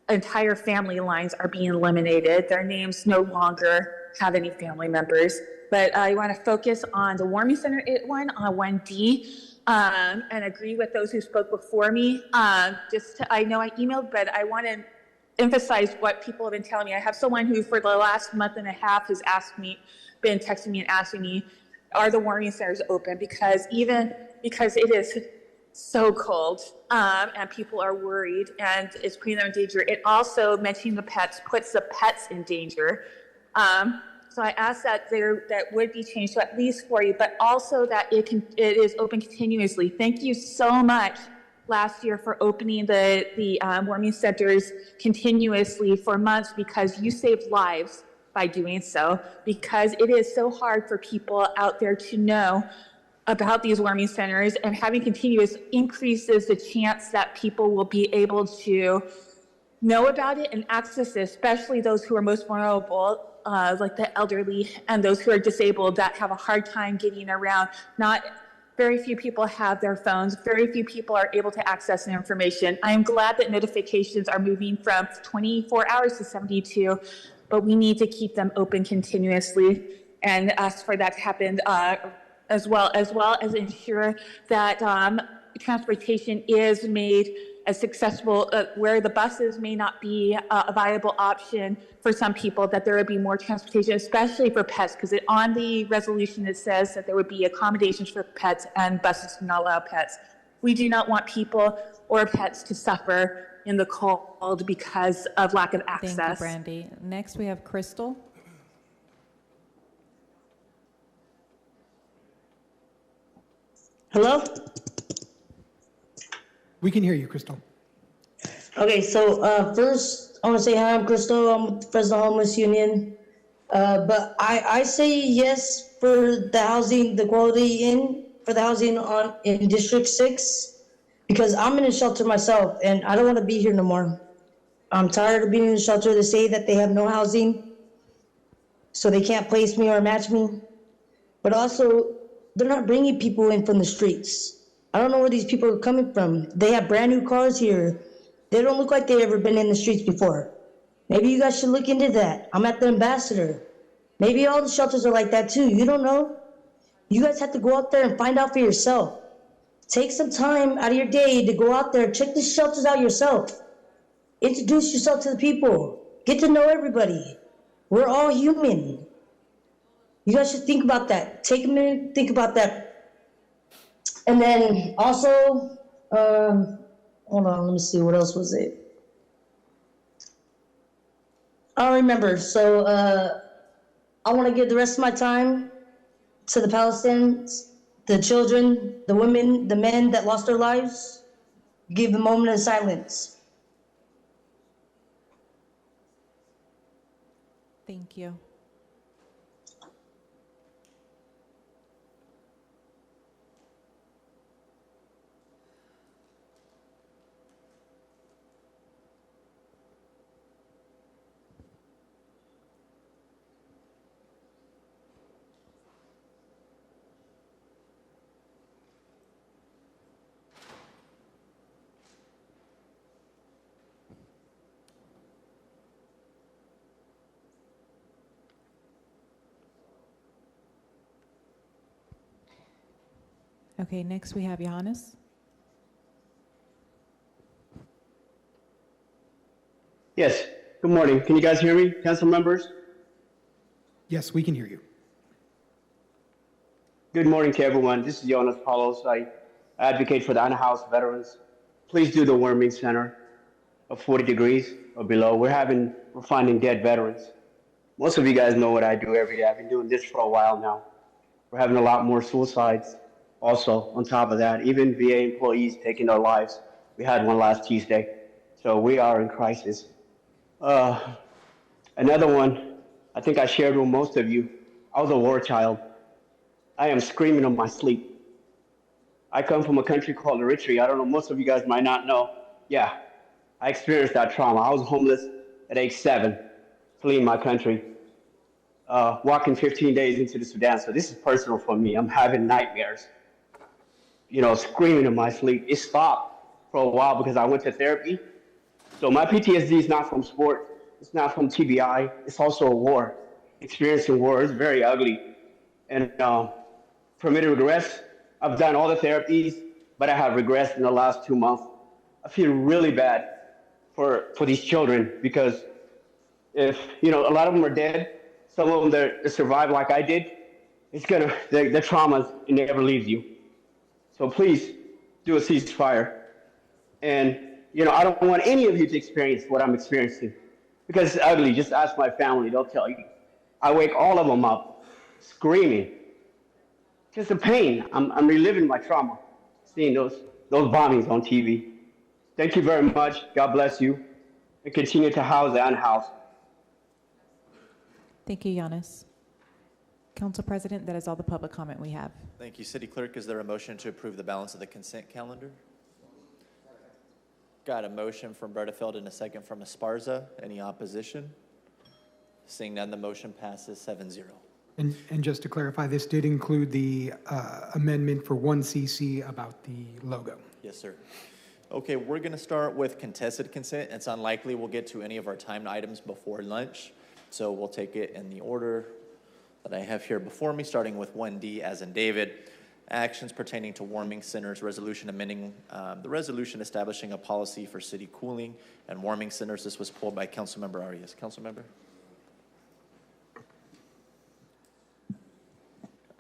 entire family lines are being eliminated. Their names no longer have any family members. But I want to focus on the warming center one, on 1D, and agree with those who spoke before me. I know I emailed, but I want to emphasize what people have been telling me. I have someone who for the last month and a half has been texting me and asking me, are the warming centers open? Because it is so cold, and people are worried, and it's putting them in danger. It also, mentioning the pets, puts the pets in danger. So I ask that that would be changed to at least 40, but also that it is open continuously. Thank you so much last year for opening the warming centers continuously for months, because you saved lives by doing so, because it is so hard for people out there to know about these warming centers, and having continuous increases the chance that people will be able to know about it and access it, especially those who are most vulnerable, like the elderly and those who are disabled that have a hard time getting around. Very few people have their phones. Very few people are able to access the information. I am glad that notifications are moving from 24 hours to 72, but we need to keep them open continuously and ask for that to happen, as well as ensure that transportation is made as accessible, where the buses may not be a viable option for some people, that there would be more transportation, especially for pets, because on the resolution it says that there would be accommodations for pets and buses do not allow pets. We do not want people or pets to suffer in the cold because of lack of access. Thank you, Brandy. Next we have Crystal. Hello? We can hear you, Crystal. Okay, so first I want to say hi, I'm Crystal. I'm with the Fresno Homeless Union. But I say yes for the housing, the quality for the housing in District 6, because I'm in a shelter myself and I don't want to be here no more. I'm tired of being in a shelter. They say that they have no housing, so they can't place me or match me. But also, they're not bringing people in from the streets. I don't know where these people are coming from. They have brand new cars here. They don't look like they've ever been in the streets before. Maybe you guys should look into that. I'm at the Ambassador. Maybe all the shelters are like that too. You don't know. You guys have to go out there and find out for yourself. Take some time out of your day to go out there, check the shelters out yourself. Introduce yourself to the people. Get to know everybody. We're all human. You guys should think about that. Take a minute, think about that. And then also, hold on, let me see, what else was it? I don't remember. So I want to give the rest of my time to the Palestinians, the children, the women, the men that lost their lives. Give a moment of silence. Thank you. Okay, next we have Johannes. Yes, good morning. Can you guys hear me, council members? Yes, we can hear you. Good morning to everyone. This is Jonas Paulos. I advocate for the unhoused veterans. Please do the warming center of 40 degrees or below. We're finding dead veterans. Most of you guys know what I do every day. I've been doing this for a while now. We're having a lot more suicides also on top of that. Even VA employees taking their lives. We had one last Tuesday. So we are in crisis. Another one, I think I shared with most of you. I was a war child. I am screaming in my sleep. I come from a country called Eritrea. I don't know, most of you guys might not know. Yeah, I experienced that trauma. I was homeless at age 7, fleeing my country, walking 15 days into the Sudan. So this is personal for me. I'm having nightmares, screaming in my sleep. It stopped for a while because I went to therapy. So my PTSD is not from sport. It's not from TBI. It's also a war. Experiencing war is very ugly. And for me to regress, I've done all the therapies, but I have regressed in the last 2 months. I feel really bad for these children because if, a lot of them are dead, some of them they survive like I did, the trauma never leaves you. So please do a ceasefire. And, I don't want any of you to experience what I'm experiencing because it's ugly. Just ask my family, they'll tell you. I wake all of them up screaming. Just the pain. I'm reliving my trauma, seeing those bombings on TV. Thank you very much. God bless you. And continue to house the unhoused. Thank you, Giannis. Council President, that is all the public comment we have. Thank you. City Clerk, is there a motion to approve the balance of the consent calendar? Got a motion from Bredefeld and a second from Esparza. Any opposition? Seeing none, the motion passes 7-0. And just to clarify, this did include the amendment for 1CC about the logo. Yes, sir. Okay, we're going to start with contested consent. It's unlikely we'll get to any of our timed items before lunch, so we'll take it in the order that I have here before me, starting with 1D as in David. Actions pertaining to warming centers, resolution amending the resolution establishing a policy for city cooling and warming centers. This was pulled by Councilmember Arias. Councilmember?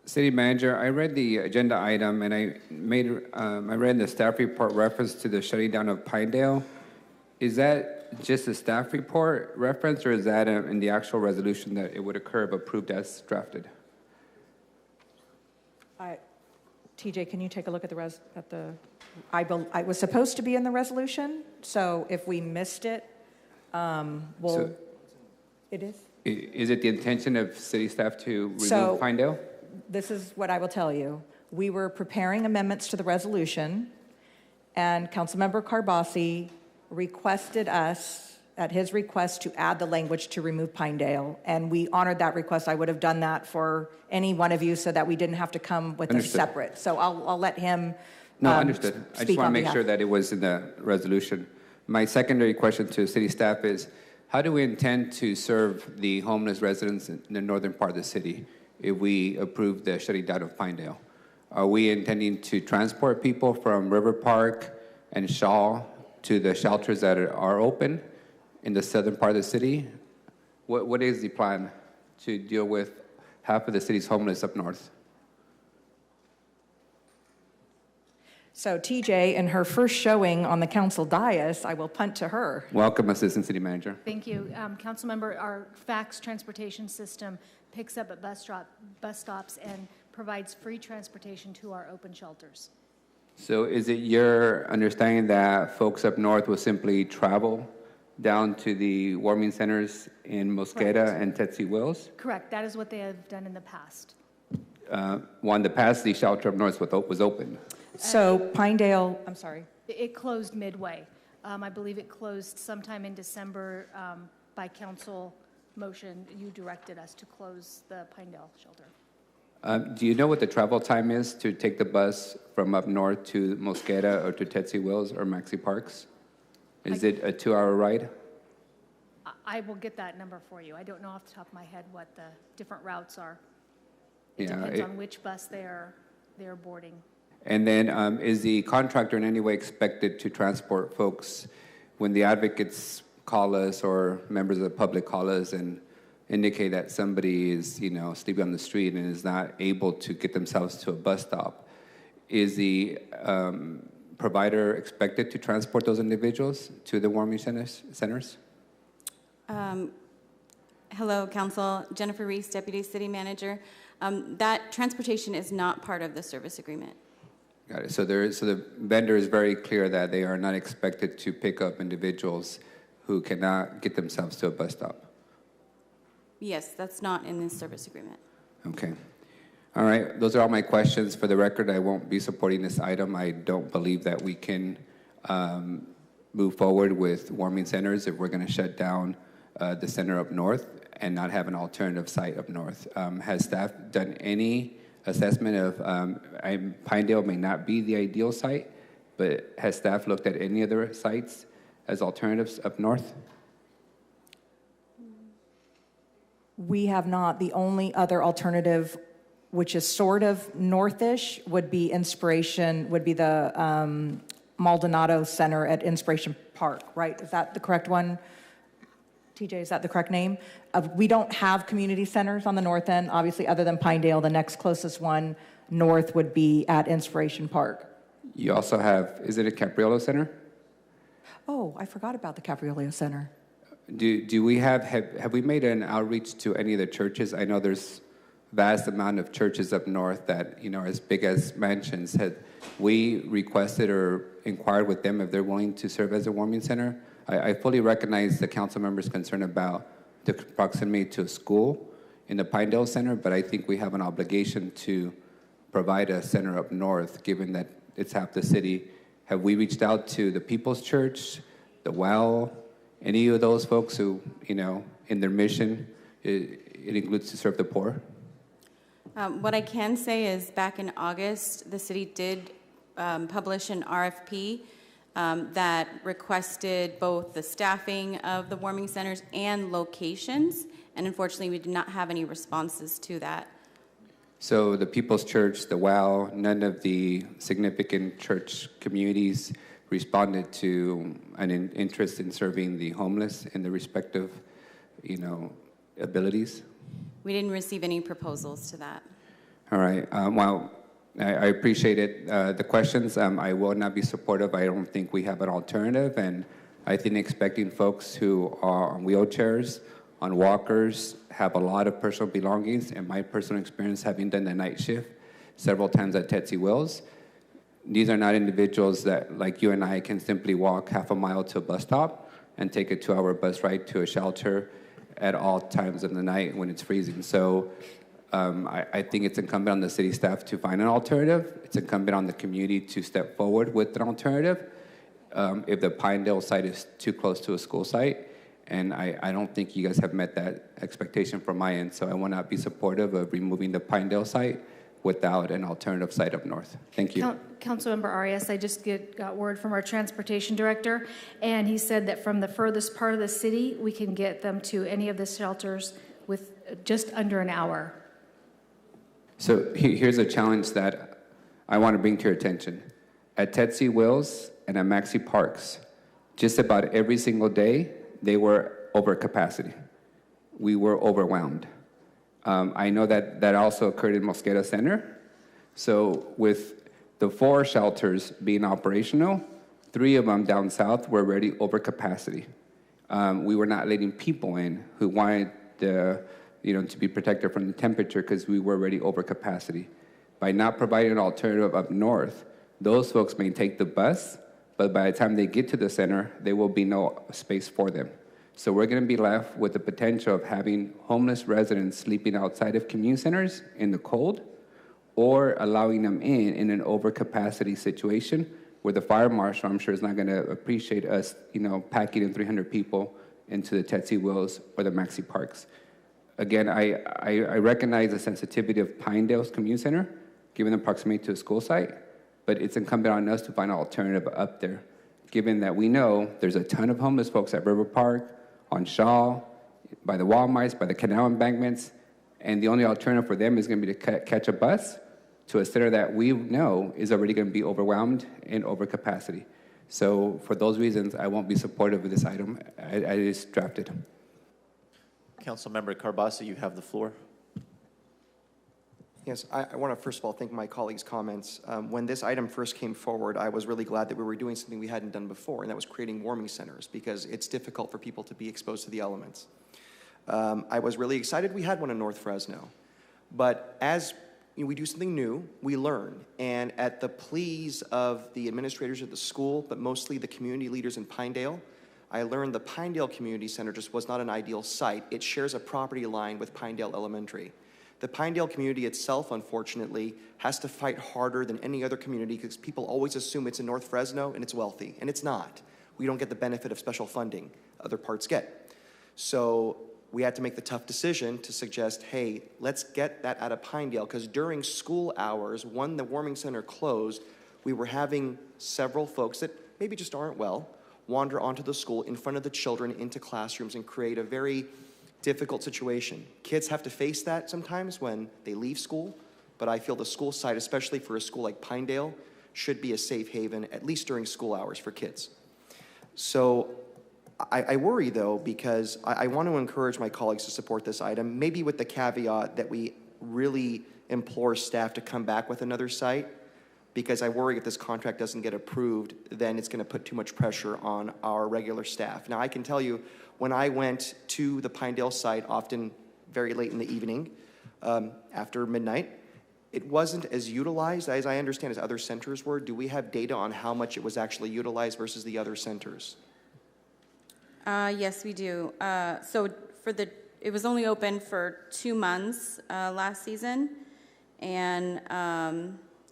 City Manager, I read the agenda item and I read in the staff report reference to the shutting down of Pinedale. Is that just a staff report reference, or is that in the actual resolution that it would occur if approved as drafted? TJ, can you take a look at I was supposed to be in the resolution, so if we missed it, it is? Is it the intention of city staff to remove Pinedale? This is what I will tell you. We were preparing amendments to the resolution, and Councilmember Carbasi requested us, at his request, to add the language to remove Pinedale, and we honored that request. I would have done that for any one of you so that we didn't have to come with a separate. So I'll let him No, understood. I just want to make sure that it was in the resolution. My secondary question to city staff is, how do we intend to serve the homeless residents in the northern part of the city if we approve the shutting down of Pinedale? Are we intending to transport people from River Park and Shaw to the shelters that are open in the southern part of the city? What is the plan to deal with half of the city's homeless up north? So TJ, in her first showing on the council dais, I will punt to her. Welcome, Assistant City Manager. Thank you. Councilmember, our fax transportation system picks up at bus stops and provides free transportation to our open shelters. So is it your understanding that folks up north will simply travel down to the warming centers in Mosqueda and Tetsi Wills? Correct. That is what they have done in the past. One, the past, the shelter up north was open. So Pinedale, I'm sorry. It closed midway. I believe it closed sometime in December by council motion. You directed us to close the Pinedale shelter. Do you know what the travel time is to take the bus from up north to Mosqueda or to Tetsi Wills or Maxi Parks? Is it a 2-hour ride? I will get that number for you. I don't know off the top of my head what the different routes are. It depends on which bus they're boarding. And then is the contractor in any way expected to transport folks when the advocates call us or members of the public call us and indicate that somebody is, you know, sleeping on the street and is not able to get themselves to a bus stop? Is the provider expected to transport those individuals to the warming centers? Hello, Council. Jennifer Reese, Deputy City Manager. That transportation is not part of the service agreement. Got it. So the vendor is very clear that they are not expected to pick up individuals who cannot get themselves to a bus stop. Yes, that's not in this service agreement. Okay. All right. Those are all my questions. For the record, I won't be supporting this item. I don't believe that we can move forward with warming centers if we're going to shut down the center up north and not have an alternative site up north. Has staff done any assessment of Pinedale may not be the ideal site, but has staff looked at any other sites as alternatives up north? We have not. The only other alternative, which is sort of northish, would be the Maldonado Center at Inspiration Park, right? Is that the correct one? TJ, is that the correct name? We don't have community centers on the north end, obviously, other than Pinedale. The next closest one north would be at Inspiration Park. You also have, is it a Capriolo Center? Oh, I forgot about the Capriolo Center. Do we have we made an outreach to any of the churches? I know there's vast amount of churches up north that, you know, as big as mansions. Had we requested or inquired with them if they're willing to serve as a warming center? I fully recognize the council member's concern about the proximity to a school in the Pinedale Center, but I think we have an obligation to provide a center up north, given that it's half the city. Have we reached out to the People's Church, the Well, any of those folks who, you know, in their mission, it includes to serve the poor? What I can say is back in August, the city did publish an RFP that requested both the staffing of the warming centers and locations, and unfortunately we did not have any responses to that. So the People's Church, the WOW, none of the significant church communities responded to an interest in serving the homeless in the respective, you know, abilities? We didn't receive any proposals to that. All right. Well, I appreciate it. The questions, I will not be supportive. I don't think we have an alternative, and I think expecting folks who are on wheelchairs, on walkers, have a lot of personal belongings, and my personal experience having done the night shift several times at Tetsi Wills, these are not individuals that, like you and I, can simply walk half a mile to a bus stop and take a 2-hour bus ride to a shelter at all times of the night when it's freezing. So I think it's incumbent on the city staff to find an alternative. It's incumbent on the community to step forward with an alternative if the Pinedale site is too close to a school site. And I don't think you guys have met that expectation from my end, so I will not be supportive of removing the Pinedale site without an alternative site up north. Thank you. Councilmember Arias, I just got word from our transportation director, and he said that from the furthest part of the city, we can get them to any of the shelters with just under an hour. So here's a challenge that I want to bring to your attention. At Tetsi Wills and at Maxi Parks, just about every single day, they were over capacity. We were overwhelmed. I know that also occurred in Mosqueda Center. So with the 4 shelters being operational, 3 of them down south were already over capacity. We were not letting people in who wanted to be protected from the temperature because we were already over capacity. By not providing an alternative up north, those folks may take the bus, but by the time they get to the center, there will be no space for them. So we're going to be left with the potential of having homeless residents sleeping outside of community centers in the cold, or allowing them in an overcapacity situation where the fire marshal, I'm sure, is not going to appreciate us, packing in 300 people into the Tetsi Wills or the Maxi Parks. Again, I recognize the sensitivity of Pinedale's community center, given the proximity to a school site, but it's incumbent on us to find an alternative up there, given that we know there's a ton of homeless folks at River Park, on Shaw, by the Walmarts, by the canal embankments, and the only alternative for them is going to be to catch a bus to a center that we know is already going to be overwhelmed and over capacity. So for those reasons, I won't be supportive of this item as it's drafted. Councilmember Carbasi, you have the floor. Yes, I want to first of all thank my colleagues' comments. When this item first came forward, I was really glad that we were doing something we hadn't done before, and that was creating warming centers, because it's difficult for people to be exposed to the elements. I was really excited we had one in North Fresno, but as we do something new, we learn, and at the pleas of the administrators at the school, but mostly the community leaders in Pinedale, I learned the Pinedale Community Center just was not an ideal site. It shares a property line with Pinedale Elementary. The Pinedale community itself, unfortunately, has to fight harder than any other community because people always assume it's in North Fresno and it's wealthy, and it's not. We don't get the benefit of special funding other parts get. So we had to make the tough decision to suggest, hey, let's get that out of Pinedale, because during school hours, when the warming center closed, we were having several folks that maybe just aren't well wander onto the school in front of the children into classrooms and create a very difficult situation. Kids have to face that sometimes when they leave school, but I feel the school site, especially for a school like Pinedale, should be a safe haven, at least during school hours for kids. So I worry, though, because I want to encourage my colleagues to support this item, maybe with the caveat that we really implore staff to come back with another site, because I worry if this contract doesn't get approved, then it's going to put too much pressure on our regular staff. Now, I can tell you, when I went to the Pinedale site, often very late in the evening, after midnight, it wasn't as utilized, as I understand, as other centers were. Do we have data on how much it was actually utilized versus the other centers? Yes, we do. So it was only open for 2 months last season, and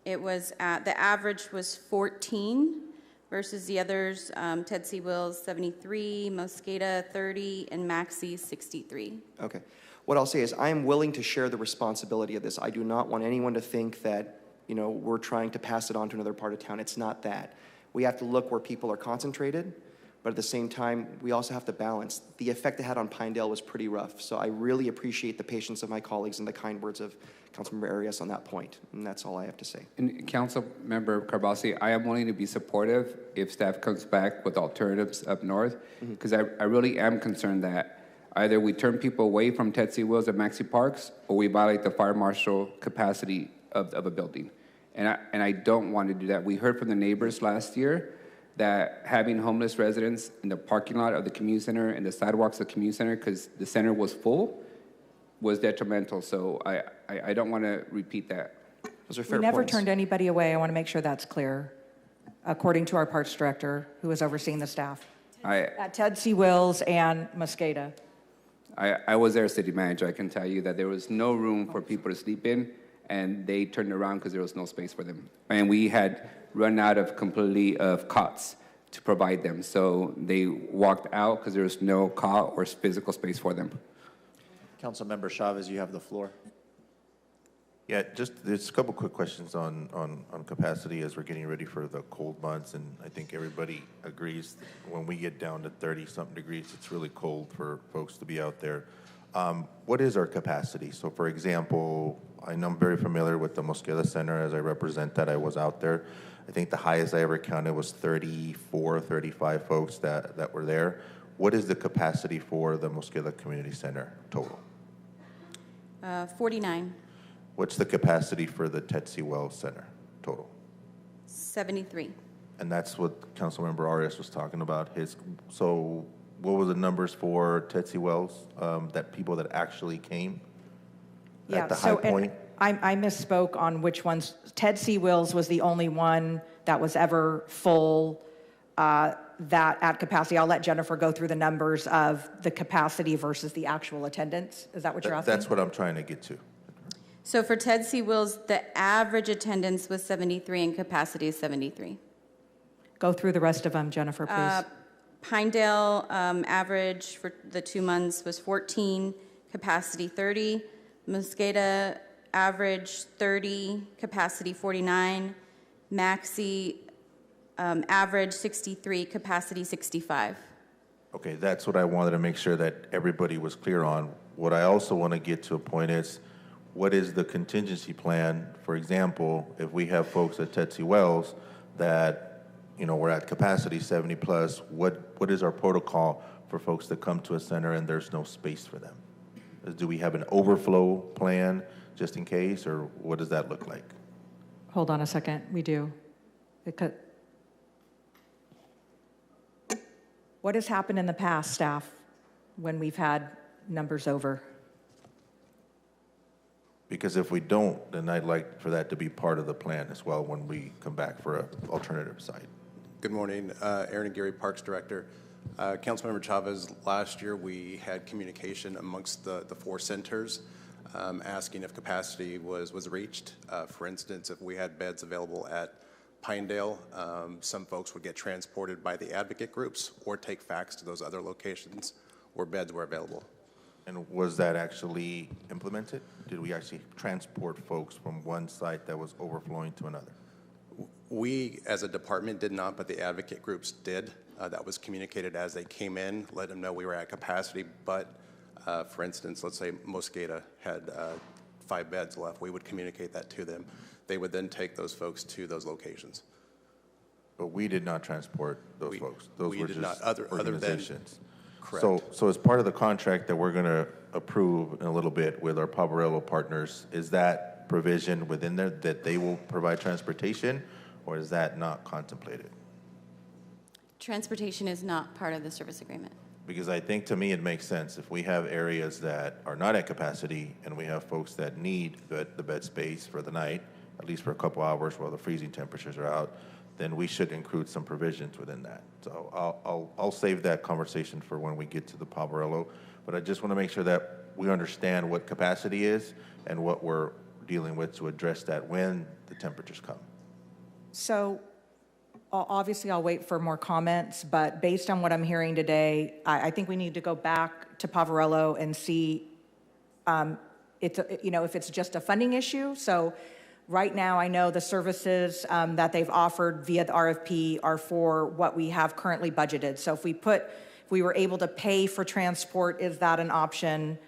it was the average was 14 versus the others, Ted C. Wills 73, Mosqueda 30, and Maxey 63. Okay. What I'll say is I am willing to share the responsibility of this. I do not want anyone to think that, we're trying to pass it on to another part of town. It's not that. We have to look where people are concentrated, but at the same time, we also have to balance. The effect it had on Pinedale was pretty rough, so I really appreciate the patience of my colleagues and the kind words of Councilmember Arias on that point, and that's all I have to say. And Councilmember Carbasi, I am willing to be supportive if staff comes back with alternatives up north, because I really am concerned that either we turn people away from Ted C. Wills and Maxey Parks, or we violate the fire marshal capacity of a building. And I don't want to do that. We heard from the neighbors last year that having homeless residents in the parking lot of the community center and the sidewalks of the community center, because the center was full, was detrimental. So I don't want to repeat that. Those are fair We never points. turned anybody away. I want to make sure that's clear, according to our parks director, who is overseeing the staff. At Ted C. Wills and Mosqueda. I was their city manager. I can tell you that there was no room for people to sleep in, and they turned around because there was no space for them. And we had run out of completely of cots to provide them. So they walked out because there was no cot or physical space for them. Councilmember Chavez, you have the floor. Yeah, there's a couple quick questions on capacity as we're getting ready for the cold months, and I think everybody agrees when we get down to 30-something degrees, it's really cold for folks to be out there. What is our capacity? So, for example, I know I'm very familiar with the Mosqueda Center as I represent that. I was out there. I think the highest I ever counted was 34, 35 folks that were there. What is the capacity for the Mosqueda Community Center total? 49. What's the capacity for the Ted C. Wells Center total? 73. And that's what Councilmember Arias was talking about. So what were the numbers for Ted C. Wells, that people that actually came at the high point? I misspoke on which ones. Ted C. Wills was the only one that was ever full, that at capacity. I'll let Jennifer go through the numbers of the capacity versus the actual attendance. Is that what you're asking? That's what I'm trying to get to. So for Ted C. Wills, the average attendance was 73 and capacity is 73. Go through the rest of them, Jennifer, please. Pinedale average for the 2 months was 14, capacity 30. Mosqueda average 30, capacity 49. Maxey average 63, capacity 65. Okay, that's what I wanted to make sure that everybody was clear on. What I also want to get to a point is, what is the contingency plan? For example, if we have folks at Tetsi Wells that, we're at capacity 70 plus, what is our protocol for folks that come to a center and there's no space for them? Do we have an overflow plan just in case, or what does that look like? Hold on a second, we do. What has happened in the past, staff, when we've had numbers over? Because if we don't, then I'd like for that to be part of the plan as well when we come back for an alternative site. Good morning, Aaron and Gary, Parks Director. Councilmember Chavez, last year we had communication amongst the 4 centers asking if capacity was reached. For instance, if we had beds available at Pinedale, some folks would get transported by the advocate groups or take fax to those other locations where beds were available. And was that actually implemented? Did we actually transport folks from one site that was overflowing to another? We, as a department, did not, but the advocate groups did. That was communicated as they came in, let them know we were at capacity. But, for instance, let's say Mosqueda had 5 beds left. We would communicate that to them. They would then take those folks to those locations. But we did not transport those folks. Those were just not, other organizations. than, correct. So as part of the contract that we're going to approve in a little bit with our Poverello partners, is that provision within there that they will provide transportation, or is that not contemplated? Transportation is not part of the service agreement. Because I think, to me, it makes sense. If we have areas that are not at capacity and we have folks that need the bed space for the night, at least for a couple hours while the freezing temperatures are out, then we should include some provisions within that. So I'll save that conversation for when we get to the Poverello. But I just want to make sure that we understand what capacity is and what we're dealing with to address that when the temperatures come. So obviously I'll wait for more comments, but based on what I'm hearing today, I think we need to go back to Poverello and see if it's just a funding issue. So right now, I know the services that they've offered via the RFP are for what we have currently budgeted. So if we were able to pay for transport, is that an option?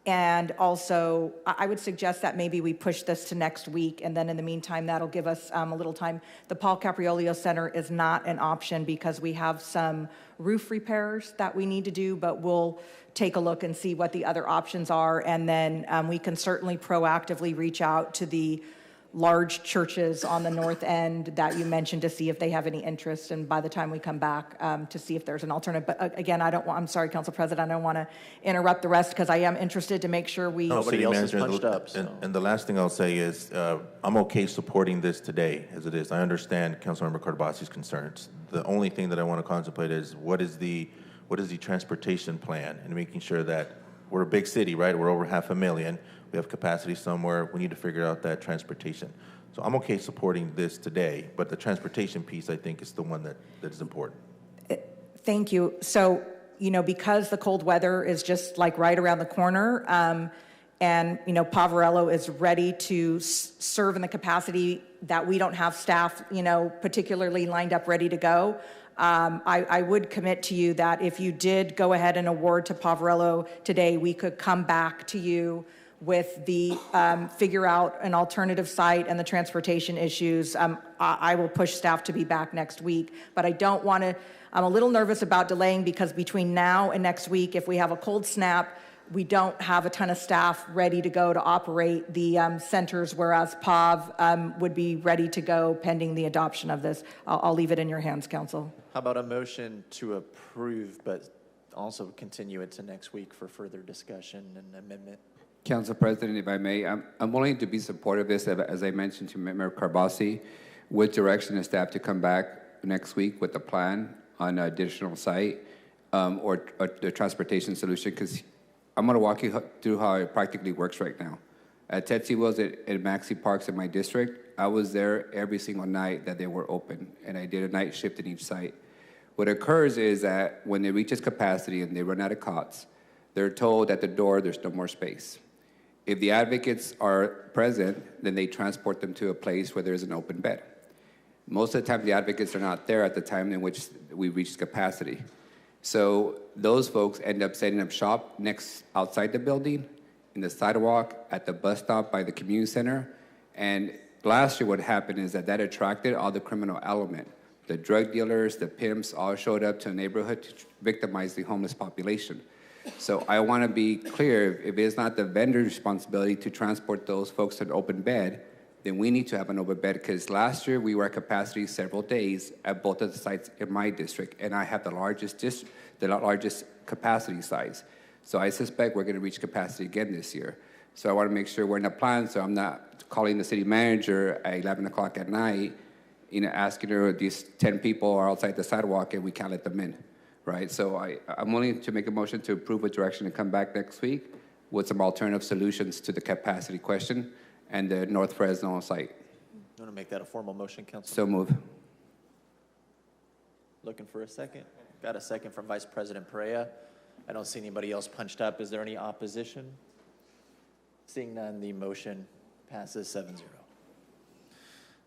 And also, I would suggest that maybe we push this to next week, and then in the meantime, that'll give us a little time. The Paul Capriolio Center is not an option because we have some roof repairs that we need to do, but we'll take a look and see what the other options are, and then we can certainly proactively reach out to the large churches on the north end that you mentioned to see if they have any interest, and by the time we come back to see if there's an alternative. But again, I'm sorry, Council President, I don't want to interrupt the rest because I am interested to make sure we... Nobody else is punched up. So. And the last thing I'll say is I'm okay supporting this today as it is. I understand Councilmember Carbasi's concerns. The only thing that I want to contemplate is what is the transportation plan, and making sure that we're a big city, right? We're over 500,000. We have capacity somewhere. We need to figure out that transportation. So I'm okay supporting this today, but the transportation piece, I think, is the one that is important. Thank you. So, because the cold weather is just like right around the corner, and, Poverello is ready to serve in the capacity that we don't have staff, particularly lined up ready to go. I would commit to you that if you did go ahead and award to Poverello today, we could come back to you with the figure out an alternative site and the transportation issues. I will push staff to be back next week, but I don't want to, I'm a little nervous about delaying because between now and next week, if we have a cold snap, we don't have a ton of staff ready to go to operate the centers, whereas POV would be ready to go pending the adoption of this. I'll leave it in your hands, Council. How about a motion to approve, but also continue it to next week for further discussion and amendment? Council President, if I may, I'm willing to be supportive of this, as I mentioned to Member Carbasi, with direction of staff to come back next week with a plan on an additional site or the transportation solution, because I'm going to walk you through how it practically works right now. At Tetsi Wells at Maxi Parks in my district, I was there every single night that they were open, and I did a night shift in each site. What occurs is that when it reaches capacity and they run out of cots, they're told at the door there's no more space. If the advocates are present, then they transport them to a place where there's an open bed. Most of the time, the advocates are not there at the time in which we reach capacity. So those folks end up setting up shop outside the building in the sidewalk, at the bus stop, by the community center. And last year what happened is that attracted all the criminal element. The drug dealers, the pimps all showed up to the neighborhood to victimize the homeless population. So I want to be clear, if it's not the vendor's responsibility to transport those folks to an open bed, then we need to have an open bed, because last year we were at capacity several days at both of the sites in my district, and I have the largest capacity size. So I suspect we're going to reach capacity again this year. So I want to make sure we're in a plan, so I'm not calling the city manager at 11 o'clock at night, asking her these 10 people are outside the sidewalk and we can't let them in, right? So I'm willing to make a motion to approve a direction and come back next week with some alternative solutions to the capacity question and the North Fresno site. You want to make that a formal motion, Councilman? So move. Looking for a second? Got a second from Vice President Perea. I don't see anybody else punched up. Is there any opposition? Seeing none, the motion passes 7-0.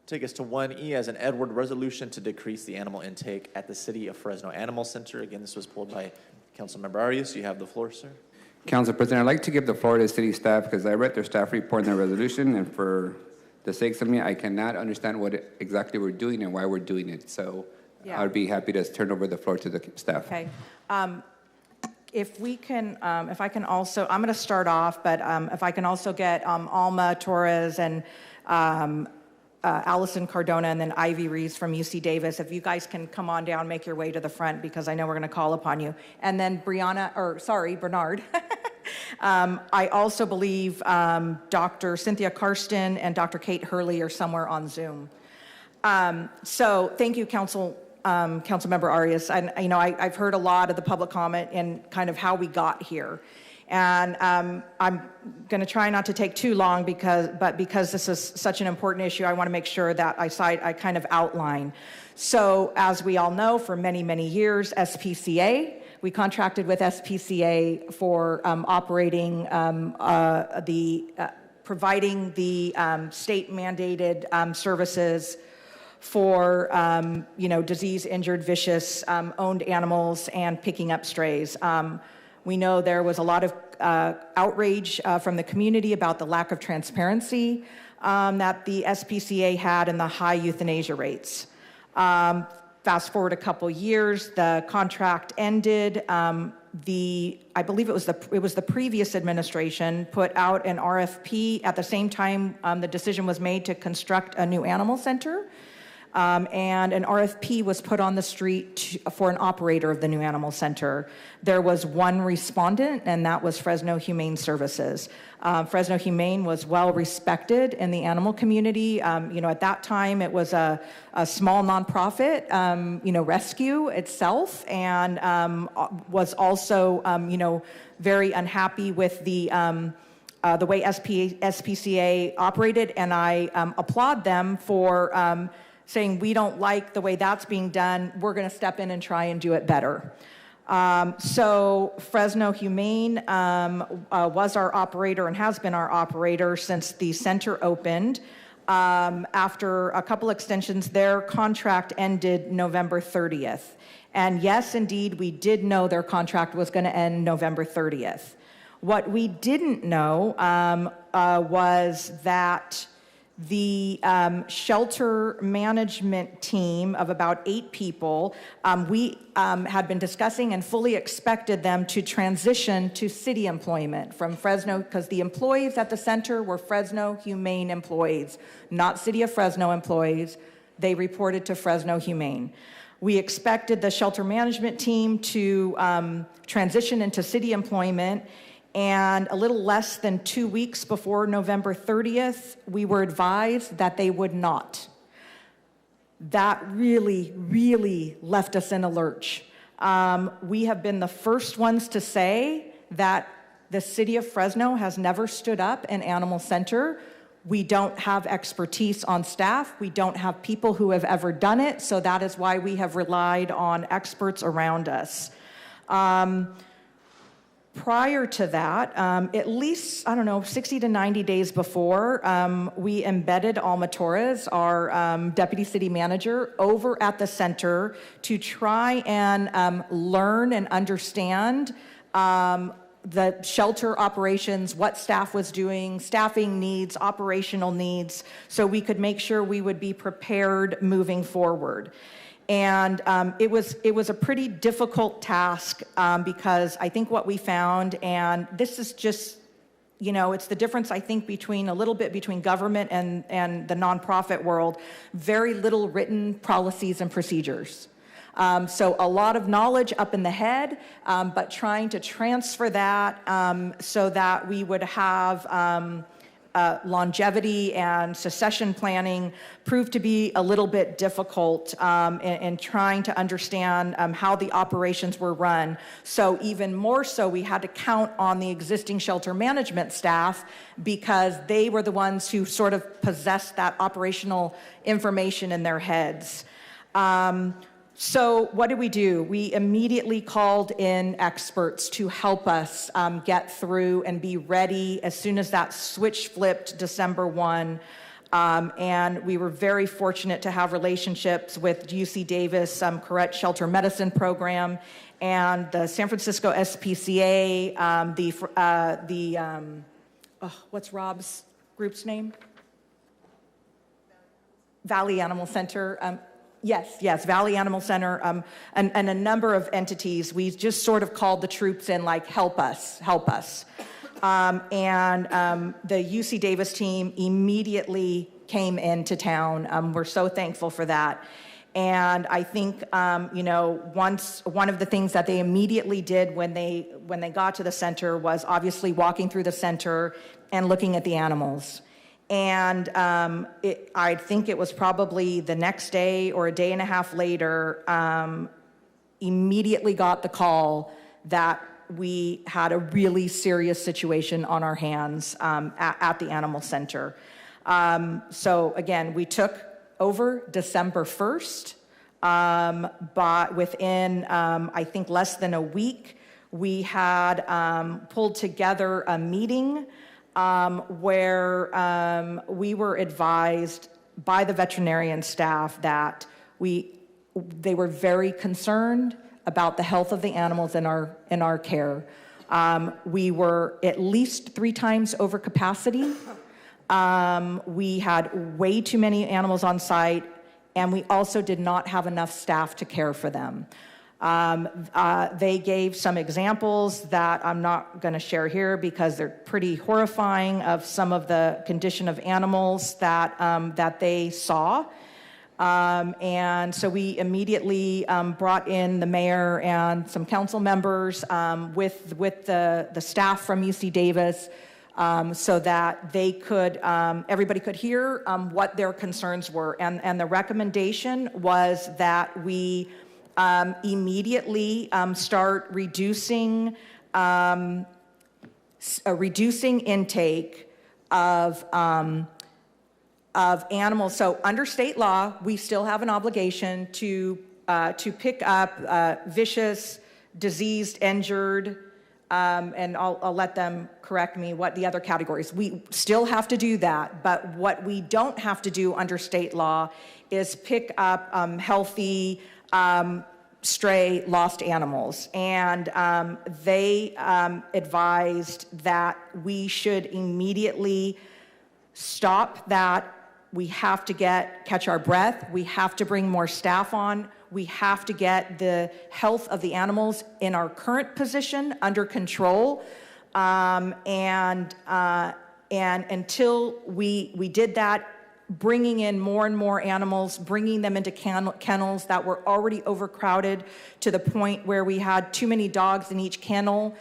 Take us to 1E as an Edward resolution to decrease the animal intake at the City of Fresno Animal Center. Again, this was pulled by Councilmember Arias. You have the floor, sir. Council President, I'd like to give the floor to city staff because I read their staff report and their resolution, and for the sakes of me, I cannot understand what exactly we're doing and why we're doing it. So I would be happy to turn over the floor to the staff. Okay. If we can, if I can also, I'm going to start off, but if I can also get Alma Torres and Allison Cardona and then Ivy Reeves from UC Davis, if you guys can come on down, make your way to the front, because I know we're going to call upon you. And then Bernard. I also believe Dr. Cynthia Karsten and Dr. Kate Hurley are somewhere on Zoom. So thank you, Councilmember Arias. And I've heard a lot of the public comment and kind of how we got here. And I'm going to try not to take too long because this is such an important issue, I want to make sure that I kind of outline. So as we all know, for many, many years, we contracted with SPCA for operating providing the state-mandated services for disease, injured, vicious, owned animals and picking up strays. We know there was a lot of outrage from the community about the lack of transparency that the SPCA had and the high euthanasia rates. Fast forward a couple years, the contract ended. I believe it was the previous administration put out an RFP. At the same time, the decision was made to construct a new animal center. And an RFP was put on the street for an operator of the new animal center. There was one respondent, and that was Fresno Humane Services. Fresno Humane was well respected in the animal community. At that time, it was a small nonprofit, rescue itself, and was also, very unhappy with the way SPCA operated, and I applaud them for saying, we don't like the way that's being done, we're going to step in and try and do it better. So Fresno Humane was our operator and has been our operator since the center opened. After a couple extensions, their contract ended November 30th. And yes, indeed, we did know their contract was going to end November 30th. What we didn't know was that the shelter management team of about 8 people, we had been discussing and fully expected them to transition to city employment from Fresno, because the employees at the center were Fresno Humane employees, not City of Fresno employees. They reported to Fresno Humane. We expected the shelter management team to transition into city employment, and a little less than 2 weeks before November 30th, we were advised that they would not. That really, really left us in a lurch. We have been the first ones to say that the City of Fresno has never stood up an animal center. We don't have expertise on staff. We don't have people who have ever done it, so that is why we have relied on experts around us. Prior to that, at least, 60 to 90 days before, we embedded Alma Torres, our deputy city manager, over at the center to try and learn and understand the shelter operations, what staff was doing, staffing needs, operational needs, so we could make sure we would be prepared moving forward. And it was a pretty difficult task because I think what we found, and this is just, you know, it's the difference, I think, between a little bit between government and the nonprofit world, very little written policies and procedures. So a lot of knowledge up in the head, but trying to transfer that so that we would have longevity and succession planning proved to be a little bit difficult in trying to understand how the operations were run. So even more so, we had to count on the existing shelter management staff because they were the ones who sort of possessed that operational information in their heads. So what did we do? We immediately called in experts to help us get through and be ready as soon as that switch flipped December 1. And we were very fortunate to have relationships with UC Davis Correct Shelter Medicine Program and the San Francisco SPCA, what's Rob's group's name? Valley Animal Center. Yes, Valley Animal Center, and a number of entities. We just sort of called the troops in, like, help us. And the UC Davis team immediately came into town. We're so thankful for that. And I think, one of the things that they immediately did when they got to the center was obviously walking through the center and looking at the animals. And I think it was probably the next day or a day and a half later, immediately got the call that we had a really serious situation on our hands at the animal center. So again, we took over December 1st, but within, I think, less than a week, we had pulled together a meeting where we were advised by the veterinarian staff that they were very concerned about the health of the animals in our care. We were at least 3 times over capacity. We had way too many animals on site, and we also did not have enough staff to care for them. They gave some examples that I'm not going to share here because they're pretty horrifying of some of the condition of animals that they saw. And so we immediately brought in the mayor and some council members with the staff from UC Davis so that they could, everybody could hear what their concerns were. And the recommendation was that we immediately start reducing intake of animals. So under state law, we still have an obligation to pick up vicious, diseased, injured, and I'll let them correct me what the other categories. We still have to do that, but what we don't have to do under state law is pick up healthy, stray, lost animals. And they advised that we should immediately stop that. We have to catch our breath. We have to bring more staff on. We have to get the health of the animals in our current position under control. And until we did that, bringing in more and more animals, bringing them into kennels that were already overcrowded to the point where we had too many dogs in each kennel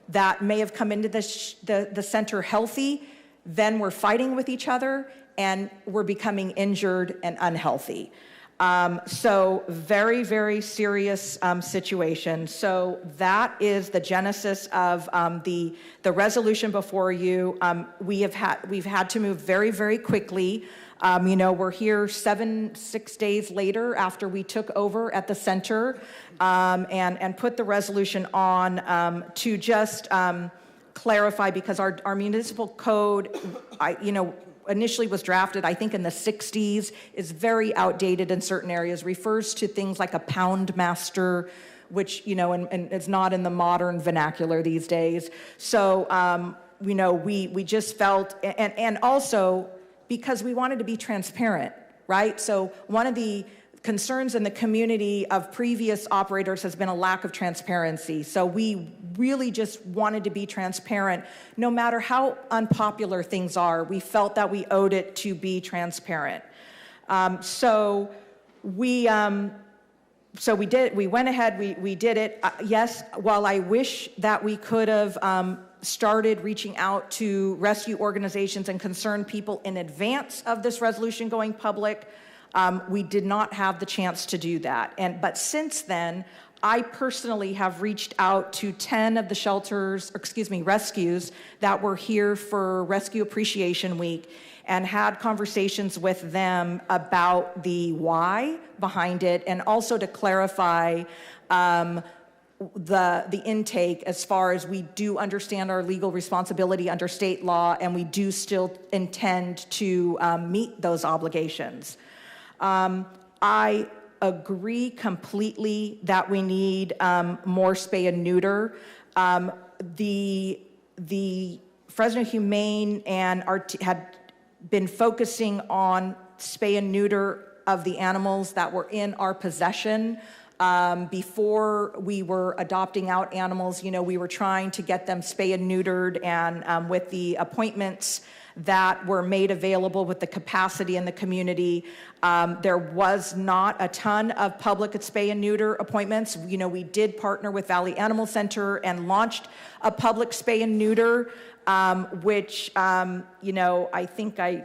that may have come into the center healthy, then we're fighting with each other and we're becoming injured and unhealthy. So very, very serious situation. So that is the genesis of the resolution before you. We've had to move very, very quickly. We're here 6 days later after we took over at the center and put the resolution on to just clarify, because our municipal code, initially was drafted, I think, in the 60s, is very outdated in certain areas, refers to things like a pound master, which, and it's not in the modern vernacular these days. So, we just felt, and also because we wanted to be transparent, right? So one of the concerns in the community of previous operators has been a lack of transparency. So we really just wanted to be transparent. No matter how unpopular things are, we felt that we owed it to be transparent. So we did. We went ahead. We did it. Yes. While I wish that we could have started reaching out to rescue organizations and concerned people in advance of this resolution going public, we did not have the chance to do that. But since then, I personally have reached out to 10 of the rescues that were here for Rescue Appreciation Week, and had conversations with them about the why behind it, and also to clarify the intake, as far as we do understand our legal responsibility under state law, and we do still intend to meet those obligations. I agree completely that we need more spay and neuter. The Fresno Humane and had been focusing on spay and neuter of the animals that were in our possession. Before we were adopting out animals, we were trying to get them spay and neutered, and with the appointments that were made available with the capacity in the community, there was not a ton of public spay and neuter appointments. We did partner with Valley Animal Center and launched a public spay and neuter, which, I think I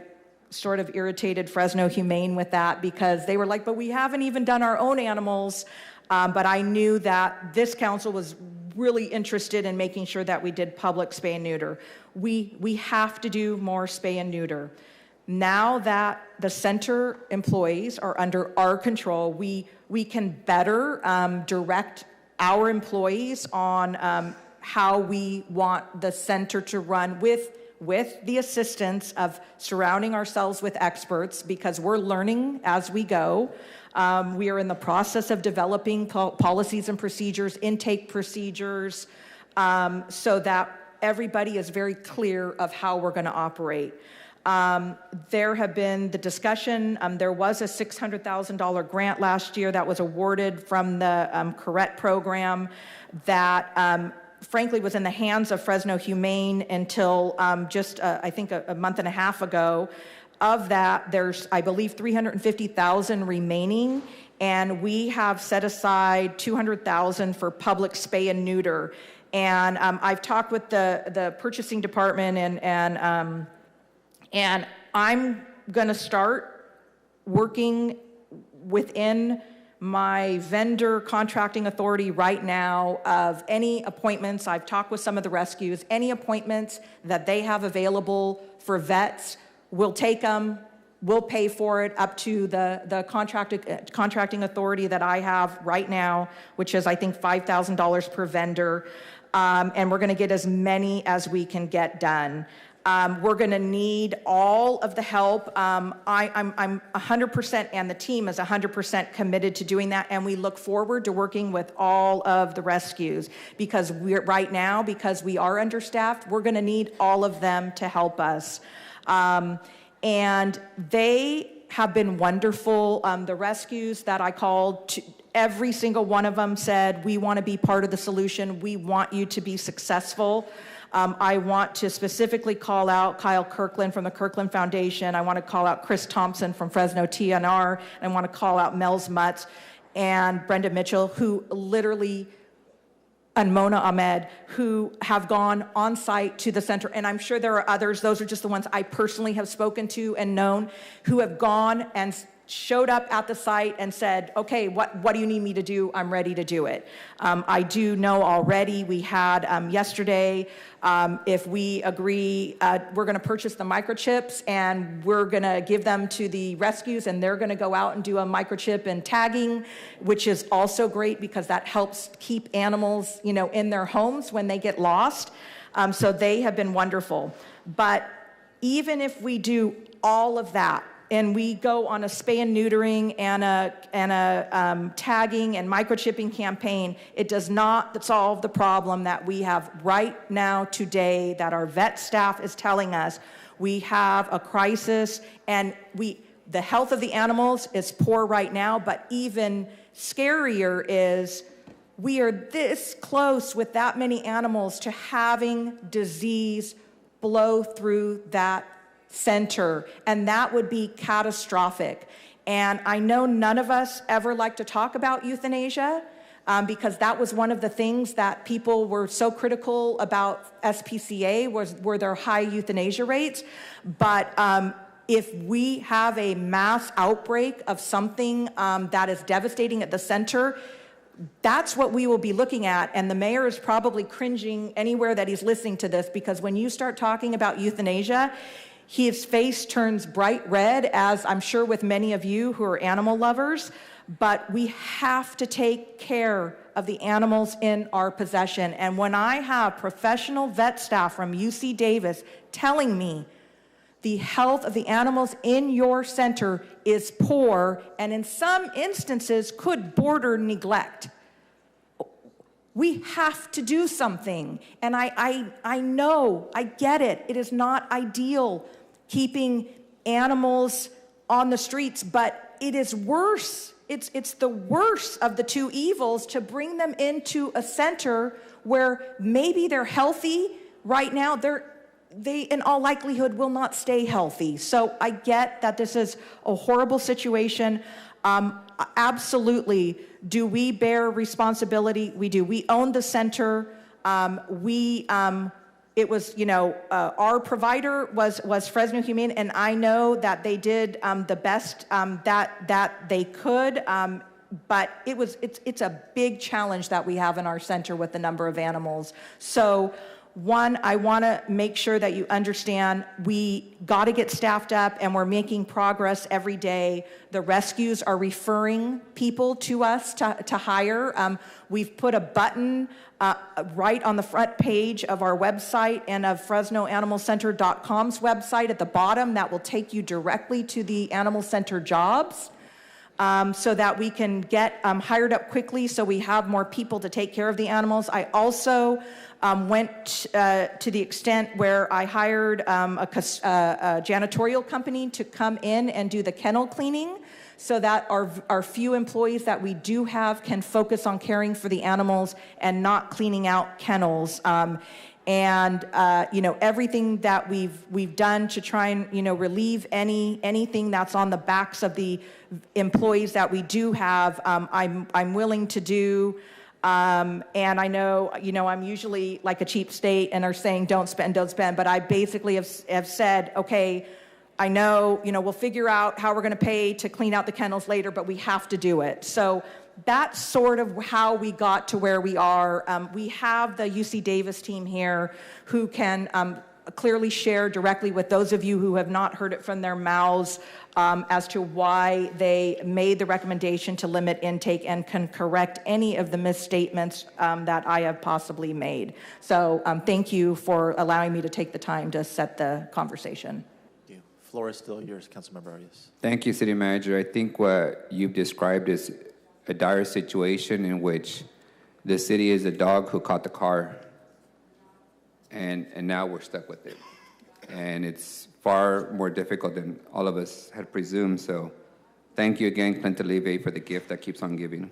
sort of irritated Fresno Humane with that, because they were like, but we haven't even done our own animals. But I knew that this council was really interested in making sure that we did public spay and neuter. We have to do more spay and neuter. Now that the center employees are under our control, we can better direct our employees on how we want the center to run, with the assistance of surrounding ourselves with experts, because we're learning as we go. We are in the process of developing policies and procedures, intake procedures, so that everybody is very clear of how we're going to operate. There have been the discussion, there was a $600,000 grant last year that was awarded from the Correct program that frankly was in the hands of Fresno Humane until just I think a month and a half ago. Of that, there's, I believe, $350,000 remaining, and we have set aside $200,000 for public spay and neuter. And I've talked with the purchasing department, and I'm going to start working within my vendor contracting authority right now of any appointments. I've talked with some of the rescues. Any appointments that they have available for vets, we'll take them. We'll pay for it up to the contracting authority that I have right now, which is, I think, $5,000 per vendor. And we're going to get as many as we can get done. We're going to need all of the help. I'm 100%, and the team is 100% committed to doing that. And we look forward to working with all of the rescues, because right now, because we are understaffed, we're going to need all of them to help us. And they have been wonderful. The rescues that I called, every single one of them said, we want to be part of the solution. We want you to be successful. I want to specifically call out Kyle Kirkland from the Kirkland Foundation. I want to call out Chris Thompson from Fresno TNR. And I want to call out Mel's Mutz and Brenda Mitchell, who literally, and Mona Ahmed, who have gone on site to the center. And I'm sure there are others. Those are just the ones I personally have spoken to and known, who have gone and showed up at the site and said, okay, what do you need me to do? I'm ready to do it. I do know already, we had yesterday, if we agree, we're going to purchase the microchips, and we're going to give them to the rescues, and they're going to go out and do a microchip and tagging, which is also great, because that helps keep animals, in their homes when they get lost. So they have been wonderful. But even if we do all of that, and we go on a spay and neutering and a tagging and microchipping campaign, it does not solve the problem that we have right now today that our vet staff is telling us. We have a crisis, and the health of the animals is poor right now, but even scarier is we are this close with that many animals to having disease blow through that center, and that would be catastrophic. And I know none of us ever like to talk about euthanasia because that was one of the things that people were so critical about SPCA were their high euthanasia rates. But if we have a mass outbreak of something that is devastating at the center, that's what we will be looking at. And the mayor is probably cringing anywhere that he's listening to this, because when you start talking about euthanasia, his face turns bright red, as I'm sure with many of you who are animal lovers. But we have to take care of the animals in our possession. And when I have professional vet staff from UC Davis telling me the health of the animals in your center is poor, and in some instances could border neglect, we have to do something. And I know, I get it. It is not ideal keeping animals on the streets, but it is worse. It's the worst of the two evils to bring them into a center where maybe they're healthy right now. They in all likelihood will not stay healthy. So I get that this is a horrible situation. Absolutely. Do we bear responsibility? We do. We own the center. It was, our provider was Fresno Humane, and I know that they did the best that they could. But it's a big challenge that we have in our center with the number of animals. So, one, I want to make sure that you understand we got to get staffed up, and we're making progress every day. The rescues are referring people to us to hire. We've put a button right on the front page of our website and of FresnoAnimalCenter.com's website at the bottom that will take you directly to the Animal Center jobs. So that we can get hired up quickly so we have more people to take care of the animals. I also went to the extent where I hired a janitorial company to come in and do the kennel cleaning so that our few employees that we do have can focus on caring for the animals and not cleaning out kennels. Everything that we've done to try and relieve anything that's on the backs of the employees that we do have, I'm willing to do. And I know, I'm usually like a cheap state and are saying don't spend, but I basically have said, okay, I know, we'll figure out how we're going to pay to clean out the kennels later, but we have to do it. So that's sort of how we got to where we are. We have the UC Davis team here who can clearly share directly with those of you who have not heard it from their mouths as to why they made the recommendation to limit intake, and can correct any of the misstatements that I have possibly made. So thank you for allowing me to take the time to set the conversation. Thank you. Floor is still yours, Councilmember Arias. Thank you, City Manager. I think what you've described is a dire situation in which the city is a dog who caught the car, and now we're stuck with it. And it's far more difficult than all of us had presumed. So thank you again, Clint Olive, for the gift that keeps on giving.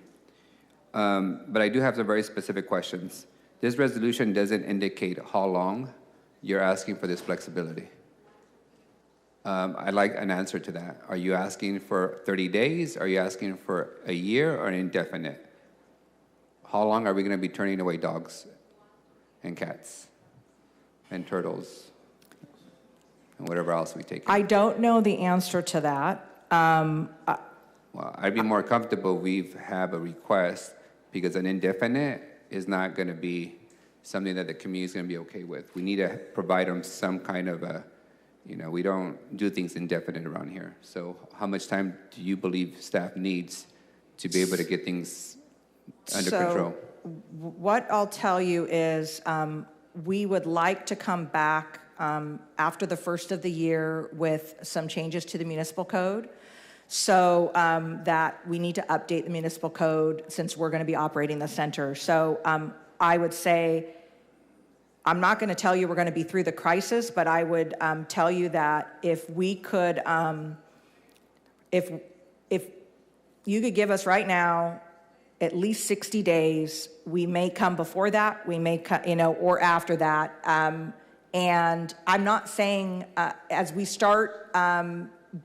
But I do have some very specific questions. This resolution doesn't indicate how long you're asking for this flexibility. I'd like an answer to that. Are you asking for 30 days? Are you asking for a year or an indefinite? How long are we going to be turning away dogs and cats and turtles and whatever else we take? I don't know the answer to that. Well, I'd be more comfortable we have a request, because an indefinite is not going to be something that the community is going to be okay with. We need to provide them some kind of a, we don't do things indefinite around here. So how much time do you believe staff needs to be able to get things under control? What I'll tell you is we would like to come back after the first of the year with some changes to the municipal code. So that we need to update the municipal code since we're going to be operating the center. So I would say, I'm not going to tell you we're going to be through the crisis, but I would tell you that if we could, if you could give us right now at least 60 days, we may come before that, we may, or after that. And I'm not saying as we start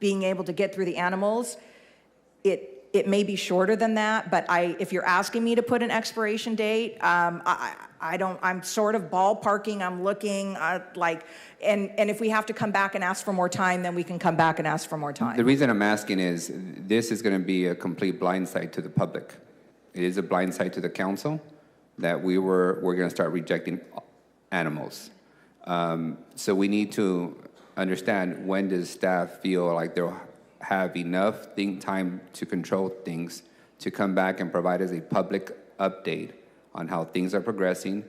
being able to get through the animals, it may be shorter than that, but if you're asking me to put an expiration date, I'm sort of ballparking, I'm looking and if we have to come back and ask for more time, then we can come back and ask for more time. The reason I'm asking is this is going to be a complete blindside to the public. It is a blindside to the council that we're going to start rejecting animals. So we need to understand, when does staff feel like they'll have enough time to control things to come back and provide us a public update on how things are progressing?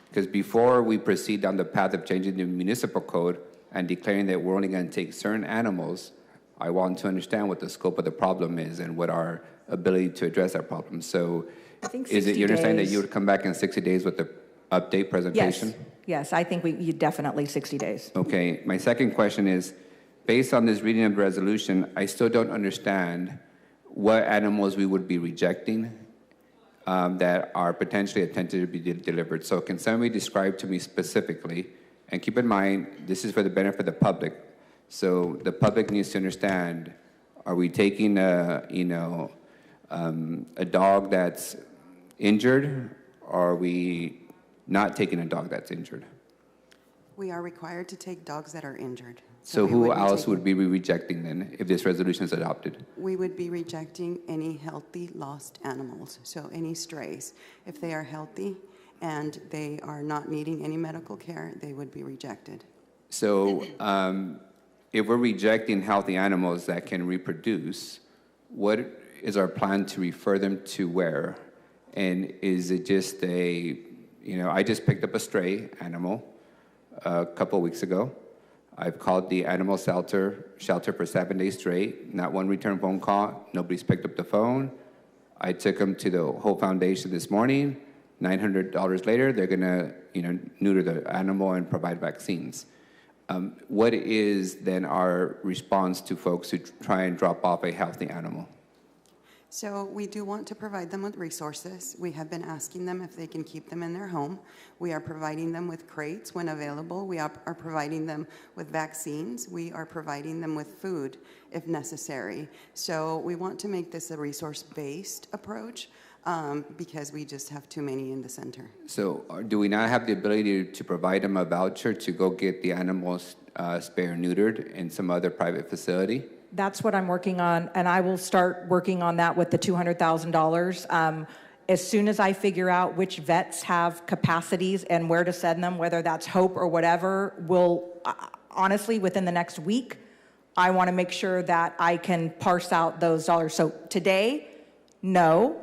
Because before we proceed down the path of changing the municipal code and declaring that we're only going to take certain animals, I want to understand what the scope of the problem is and what our ability to address that problem. So is it, you understand that you would come back in 60 days with the update presentation? Yes, I think you definitely 60 days. Okay, my second question is, based on this reading of the resolution, I still don't understand what animals we would be rejecting that are potentially attempted to be delivered. So can somebody describe to me specifically, and keep in mind, this is for the benefit of the public. So the public needs to understand, are we taking a dog that's injured, or are we not taking a dog that's injured? We are required to take dogs that are injured. So who else would we be rejecting then if this resolution is adopted? We would be rejecting any healthy lost animals, so any strays. If they are healthy and they are not needing any medical care, they would be rejected. So if we're rejecting healthy animals that can reproduce, what is our plan to refer them to where? And is it just I just picked up a stray animal a couple of weeks ago. I've called the animal shelter for 7 days straight, not one return phone call, nobody's picked up the phone. I took them to the Hope Foundation this morning. $900 later, they're gonna neuter the animal and provide vaccines. What is then our response to folks who try and drop off a healthy animal? So we do want to provide them with resources. We have been asking them if they can keep them in their home. We are providing them with crates when available. We are providing them with vaccines. We are providing them with food if necessary. So we want to make this a resource-based approach because we just have too many in the center. So do we not have the ability to provide them a voucher to go get the animals spayed or neutered in some other private facility? That's what I'm working on, and I will start working on that with the $200,000. As soon as I figure out which vets have capacities and where to send them, whether that's Hope or whatever, honestly, within the next week, I want to make sure that I can parse out those dollars. So today, no.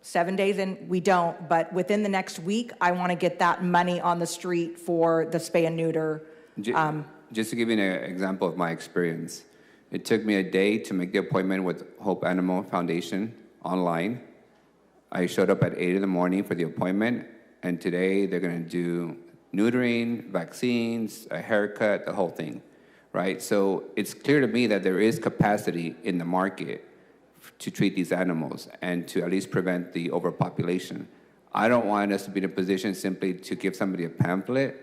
7 days in, we don't. But within the next week, I want to get that money on the street for the spay and neuter. Just to give you an example of my experience, it took me a day to make the appointment with Hope Animal Foundation online. I showed up at 8 in the morning for the appointment, and today they're going to do neutering, vaccines, a haircut, the whole thing, right? So it's clear to me that there is capacity in the market to treat these animals and to at least prevent the overpopulation. I don't want us to be in a position simply to give somebody a pamphlet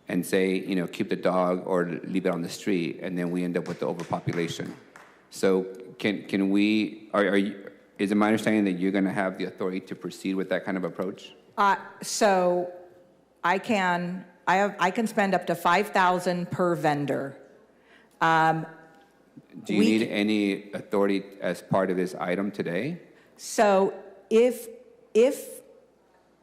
and say, keep the dog or leave it on the street, and then we end up with the overpopulation. So can we, is it my understanding that you're gonna have the authority to proceed with that kind of approach? So I can spend up to $5,000 per vendor. Do you need any authority as part of this item today? So if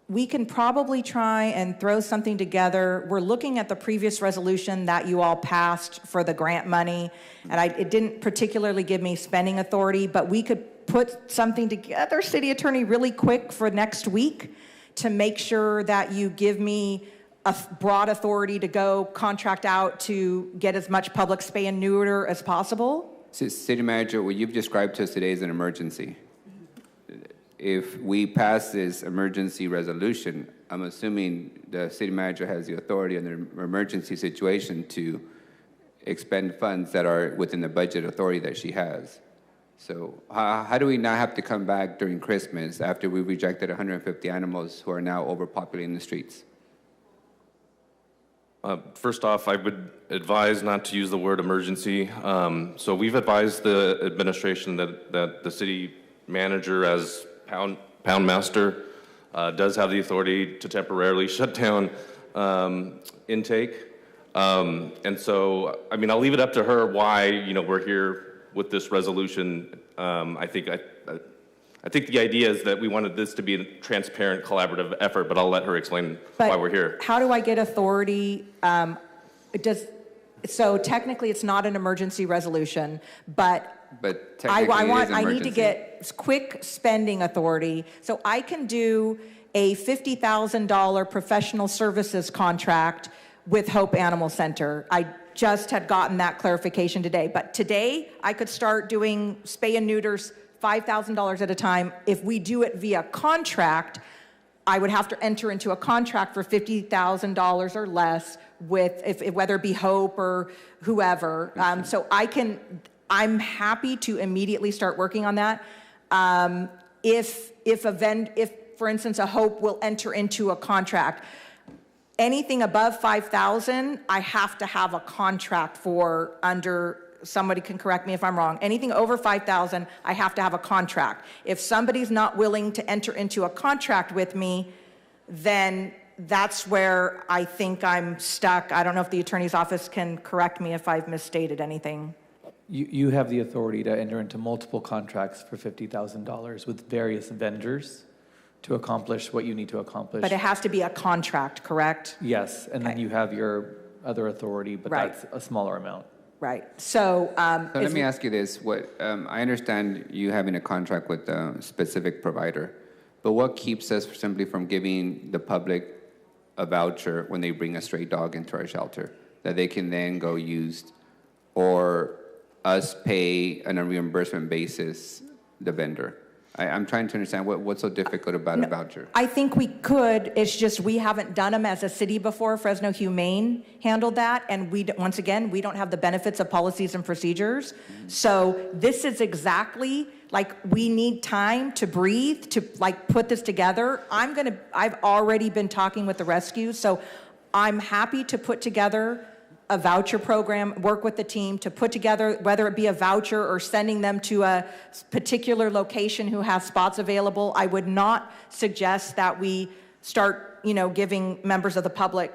we can probably try and throw something together. We're looking at the previous resolution that you all passed for the grant money, and it didn't particularly give me spending authority, but we could put something together, City Attorney, really quick for next week to make sure that you give me a broad authority to go contract out to get as much public spay and neuter as possible. City Manager, what you've described to us today is an emergency. If we pass this emergency resolution, I'm assuming the City Manager has the authority in an emergency situation to expend funds that are within the budget authority that she has. So how do we not have to come back during Christmas after we rejected 150 animals who are now overpopulating the streets? First off, I would advise not to use the word emergency. So we've advised the administration that the city manager as pound master does have the authority to temporarily shut down intake. And so, I mean, I'll leave it up to her why, we're here with this resolution. I think the idea is that we wanted this to be a transparent, collaborative effort, but I'll let her explain why we're here. How do I get authority? So technically it's not an emergency resolution, but I need to get quick spending authority. So I can do a $50,000 professional services contract with Hope Animal Center. I just had gotten that clarification today. But today I could start doing spay and neuters $5,000 at a time. If we do it via contract, I would have to enter into a contract for $50,000 or less with, whether it be Hope or whoever. So I'm happy to immediately start working on that. If for instance, a Hope will enter into a contract, anything above 5,000, I have to have a contract for under. Somebody can correct me if I'm wrong. Anything over 5,000, I have to have a contract. If somebody's not willing to enter into a contract with me, then that's where I think I'm stuck. I don't know if the attorney's office can correct me if I've misstated anything. You have the authority to enter into multiple contracts for $50,000 with various vendors to accomplish what you need to accomplish. But it has to be a contract, correct? Yes, and then you have your other authority, but that's a smaller amount. Right. So, so let me ask you this. I understand you having a contract with a specific provider, but what keeps us simply from giving the public a voucher when they bring a stray dog into our shelter that they can then go use, or us pay on a reimbursement basis the vendor? I'm trying to understand what's so difficult about a voucher. I think we could. It's just we haven't done them as a city before. Fresno Humane handled that, and once again, we don't have the benefits of policies and procedures. So this is exactly like we need time to breathe to put this together. I've already been talking with the rescue, so I'm happy to put together a voucher program, work with the team to put together, whether it be a voucher or sending them to a particular location who has spots available. I would not suggest that we start, giving members of the public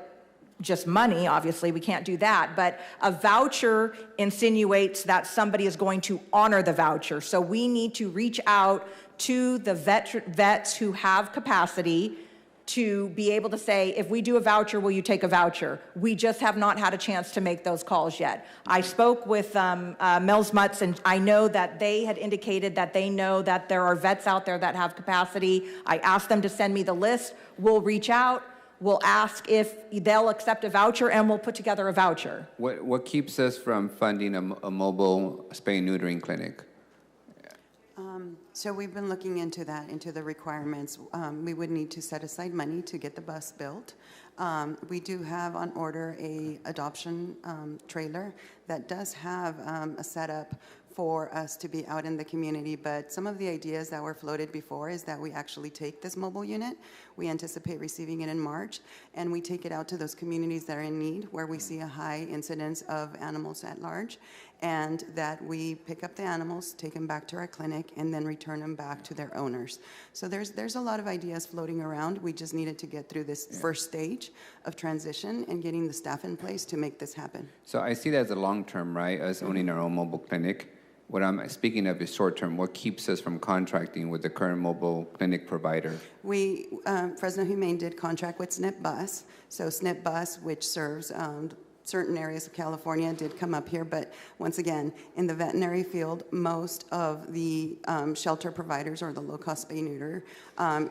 just money. Obviously, we can't do that. But a voucher insinuates that somebody is going to honor the voucher. So we need to reach out to the vets who have capacity to be able to say, if we do a voucher, will you take a voucher? We just have not had a chance to make those calls yet. I spoke with Mills Mutz, and I know that they had indicated that they know that there are vets out there that have capacity. I asked them to send me the list. We'll reach out. We'll ask if they'll accept a voucher, and we'll put together a voucher. What keeps us from funding a mobile spay and neutering clinic? So we've been looking into that, into the requirements. We would need to set aside money to get the bus built. We do have on order a adoption trailer that does have a setup for us to be out in the community, but some of the ideas that were floated before is that we actually take this mobile unit. We anticipate receiving it in March, and we take it out to those communities that are in need, where we see a high incidence of animals at large, and that we pick up the animals, take them back to our clinic, and then return them back to their owners. So there's a lot of ideas floating around. We just needed to get through this first stage of transition and getting the staff in place to make this happen. So I see that as a long term, right? Us owning our own mobile clinic. What I'm speaking of is short term. What keeps us from contracting with the current mobile clinic provider? We, Fresno Humane did contract with SNP Bus. So SNP Bus, which serves certain areas of California did come up here, but once again, in the veterinary field, most of the shelter providers or the low-cost spay-neuter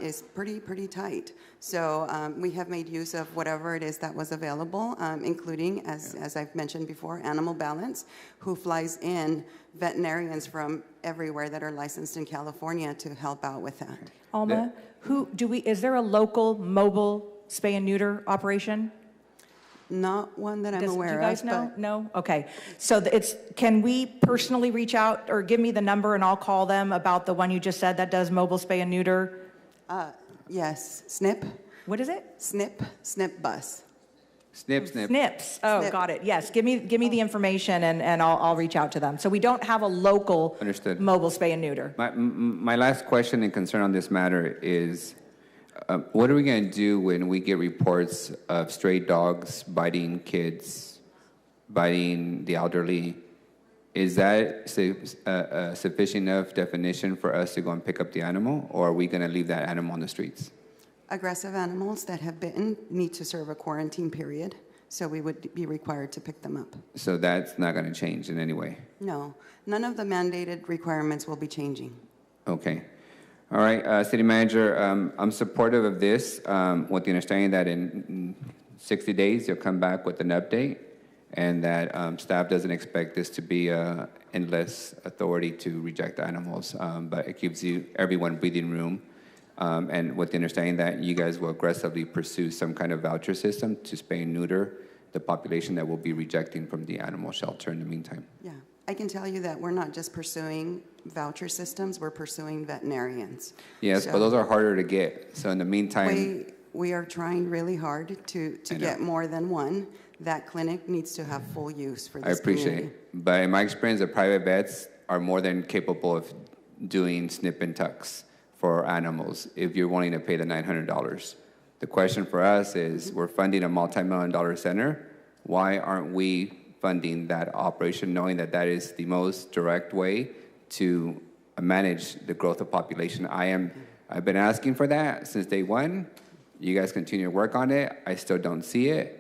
is pretty tight. So we have made use of whatever it is that was available, including, as I've mentioned before, Animal Balance, who flies in veterinarians from everywhere that are licensed in California to help out with that. Alma, is there a local mobile spay and neuter operation? Not one that I'm aware of. Do you guys know? No? Okay. So can we personally reach out or give me the number and I'll call them about the one you just said that does mobile spay and neuter? Yes, SNP. What is it? SNP bus. SNPs. Oh, got it. Yes, give me the information and I'll reach out to them. So we don't have a local mobile spay and neuter. My last question and concern on this matter is, what are we going to do when we get reports of stray dogs biting kids, biting the elderly? Is that a sufficient enough definition for us to go and pick up the animal, or are we going to leave that animal on the streets? Aggressive animals that have bitten need to serve a quarantine period, so we would be required to pick them up. So that's not going to change in any way? No, none of the mandated requirements will be changing. Okay. All right, City Manager, I'm supportive of this with the understanding that in 60 days you'll come back with an update and that staff doesn't expect this to be an endless authority to reject animals, but it gives everyone breathing room. And with the understanding that you guys will aggressively pursue some kind of voucher system to spay and neuter the population that will be rejecting from the animal shelter in the meantime. Yeah, I can tell you that we're not just pursuing voucher systems, we're pursuing veterinarians. Yes, but those are harder to get. So in the meantime... We are trying really hard to get more than one. That clinic needs to have full use for this community. I appreciate it. But in my experience, the private vets are more than capable of doing snip and tucks for animals if you're willing to pay the $900. The question for us is, we're funding a multi-million-dollar center. Why aren't we funding that operation, knowing that that is the most direct way to manage the growth of population? I've been asking for that since day one. You guys continue to work on it. I still don't see it.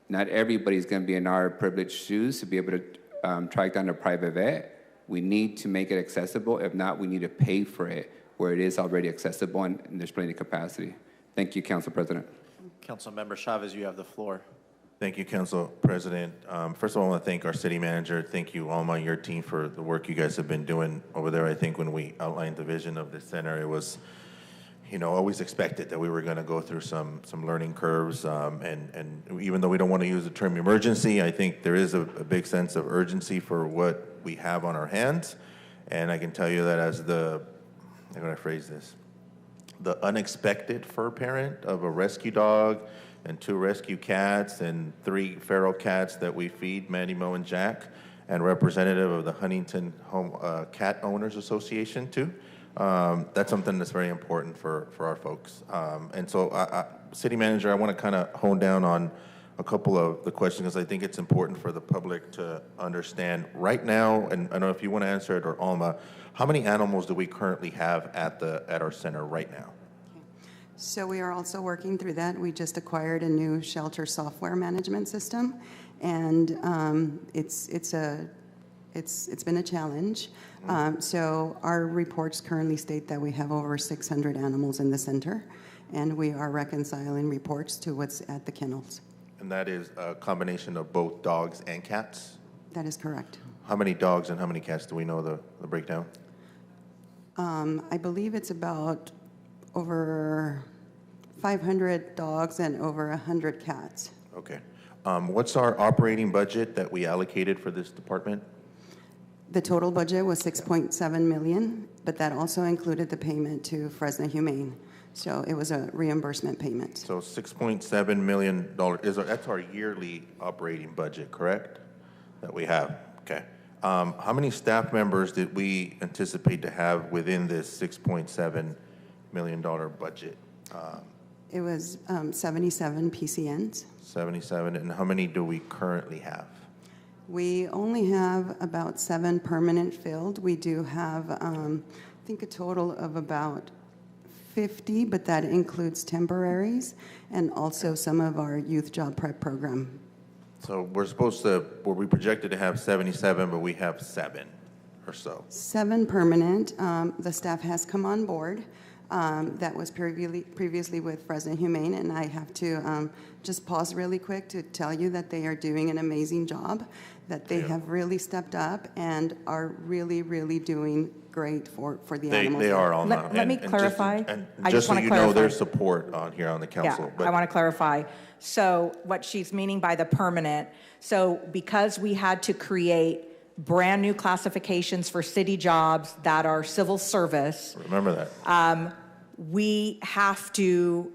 Not everybody's going to be in our privileged shoes to be able to track down a private vet. We need to make it accessible. If not, we need to pay for it where it is already accessible and there's plenty of capacity. Thank you, Council President. Councilmember Chavez, you have the floor. Thank you, Council President. First of all, I want to thank our city manager. Thank you, Alma, your team, for the work you guys have been doing over there. I think when we outlined the vision of this center, it was, always expected that we were going to go through some learning curves. And even though we don't want to use the term emergency, I think there is a big sense of urgency for what we have on our hands. And I can tell you that as how can I phrase this? The unexpected fur parent of a rescue dog and 2 rescue cats and 3 feral cats that we feed, Mandy, Mo, and Jack, and representative of the Huntington Home Cat Owners Association too. That's something that's very important for our folks. And so, City Manager, I want to kind of hone down on a couple of the questions because I think it's important for the public to understand right now, and I don't know if you want to answer it or Alma, how many animals do we currently have at our center right now? So we are also working through that. We just acquired a new shelter software management system, and it's been a challenge. So our reports currently state that we have over 600 animals in the center, and we are reconciling reports to what's at the kennels. And that is a combination of both dogs and cats? That is correct. How many dogs and how many cats do we know the breakdown? I believe it's about over 500 dogs and over 100 cats. Okay. What's our operating budget that we allocated for this department? The total budget was $6.7 million, but that also included the payment to Fresno Humane. So it was a reimbursement payment. So $6.7 million, that's our yearly operating budget, correct? That we have, okay. How many staff members did we anticipate to have within this $6.7 million budget? It was 77 PCNs. 77, and how many do we currently have? We only have about 7 permanent filled. We do have, I think, a total of about 50, but that includes temporaries and also some of our youth job prep program So we projected to have 77, but we have 7 or so. 7 permanent. The staff has come on board. That was previously with Fresno Humane, and I have to just pause really quick to tell you that they are doing an amazing job, that they have really stepped up and are really, really doing great for the animals. They are on that. Let me clarify. Just so you know their support on here on the council. Yeah, I want to clarify. So what she's meaning by the permanent, so because we had to create brand new classifications for city jobs that are civil service. Remember that. We have to,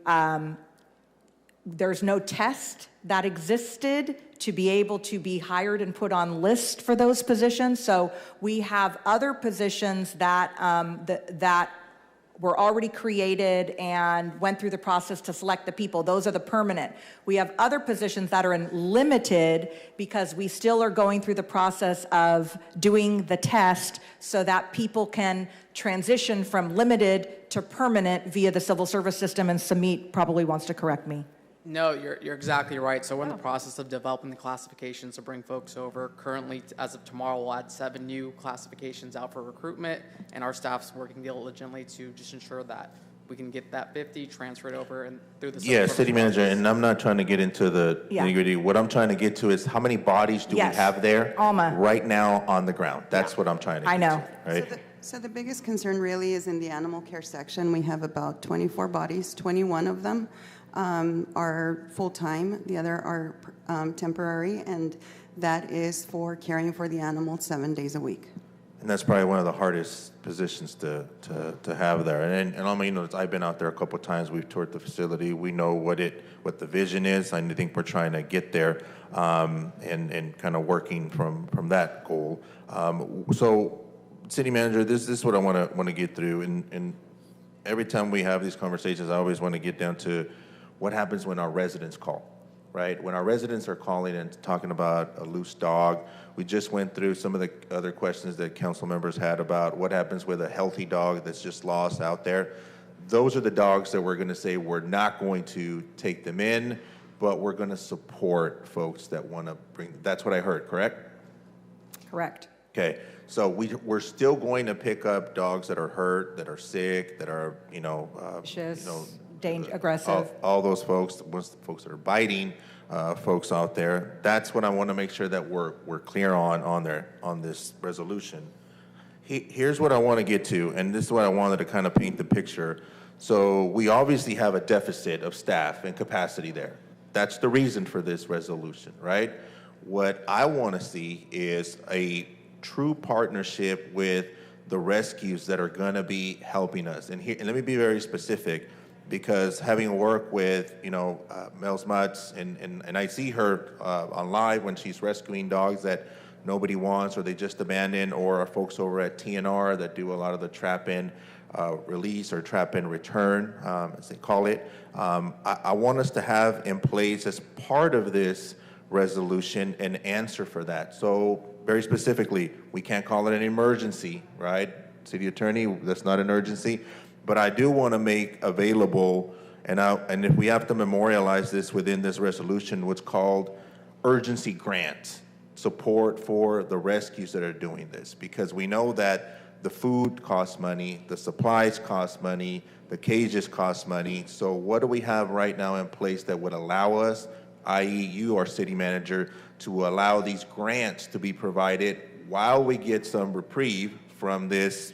there's no test that existed to be able to be hired and put on list for those positions. So we have other positions that, that were already created and went through the process to select the people. Those are the permanent. We have other positions that are in limited because we still are going through the process of doing the test so that people can transition from limited to permanent via the civil service system, and Samit probably wants to correct me. No, you're exactly right. So we're in the process of developing the classifications to bring folks over. Currently, as of tomorrow, we'll add 7 new classifications out for recruitment, and our staff's working diligently to just ensure that we can get that 50 transferred over and through the city manager, and I'm not trying to get into the nitty-gritty. What I'm trying to get to is how many bodies do we have there Alma. right now on the ground? That's what I'm trying to get to, right? So the biggest concern really is in the animal care section. We have about 24 bodies, 21 of them are full-time, the other are temporary, and that is for caring for the animals 7 days a week. And that's probably one of the hardest positions to have there. And I mean, I've been out there a couple of times. We've toured the facility. We know what the vision is. I think we're trying to get there and kind of working from that goal. So, city manager, this is what I want to get through. And every time we have these conversations, I always want to get down to what happens when our residents call, right? When our residents are calling and talking about a loose dog, we just went through some of the other questions that council members had about what happens with a healthy dog that's just lost out there. Those are the dogs that we're going to say we're not going to take them in, but we're going to support folks that want to bring them. That's what I heard, correct? Correct. Okay, so we're still going to pick up dogs that are hurt, that are sick, that are, aggressive. All those folks, the folks that are biting folks out there. That's what I want to make sure that we're clear on this resolution. Here's what I want to get to, and this is what I wanted to kind of paint the picture. So we obviously have a deficit of staff and capacity there. That's the reason for this resolution, right? What I want to see is a true partnership with the rescues that are going to be helping us. And let me be very specific, because having worked with, Mel's Mutz, and I see her on live when she's rescuing dogs that nobody wants or they just abandon, or our folks over at TNR that do a lot of the trap-in release or trap-in return, as they call it. I want us to have in place as part of this resolution an answer for that. So very specifically, we can't call it an emergency, right? City Attorney, that's not an urgency. But I do want to make available, and if we have to memorialize this within this resolution, what's called urgency grants, support for the rescues that are doing this. Because we know that the food costs money, the supplies cost money, the cages cost money. So what do we have right now in place that would allow us, i.e. you, our city manager, to allow these grants to be provided while we get some reprieve from this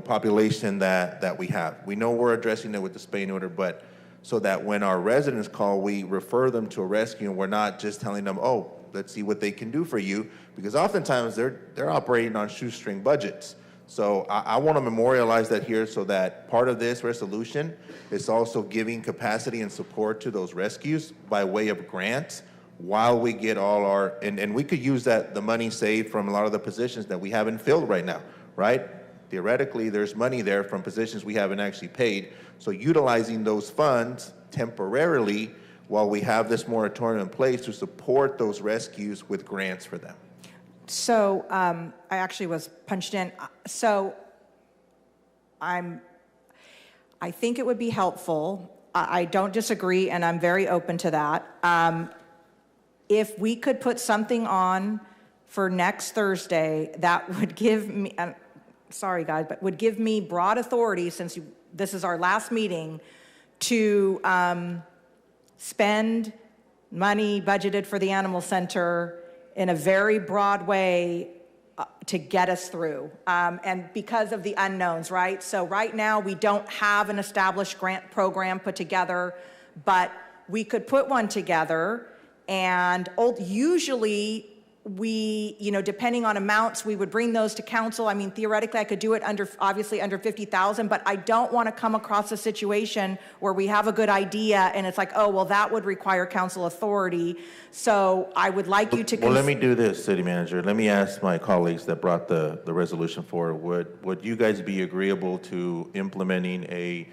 population that we have. We know we're addressing it with the spay neuter, but so that when our residents call, we refer them to a rescue, and we're not just telling them, oh, let's see what they can do for you, because oftentimes they're operating on shoestring budgets. So I want to memorialize that here, so that part of this resolution is also giving capacity and support to those rescues by way of grants while we get all our, and we could use the money saved from a lot of the positions that we haven't filled right now, right? Theoretically, there's money there from positions we haven't actually paid. So utilizing those funds temporarily while we have this moratorium in place to support those rescues with grants for them. So I actually was punched in. So I think it would be helpful. I don't disagree, and I'm very open to that. if we could put something on for next Thursday, that would give me, sorry guys, but would give me broad authority, since this is our last meeting, to spend money budgeted for the animal center in a very broad way to get us through. And because of the unknowns, right? So right now we don't have an established grant program put together, but we could put one together, and usually we, depending on amounts, we would bring those to council. I mean, theoretically, I could do it obviously under 50,000, but I don't want to come across a situation where we have a good idea and it's like, oh, well, that would require council authority. So I would like you to. Well, let me do this, City Manager. Let me ask my colleagues that brought the resolution forward. Would you guys be agreeable to implementing a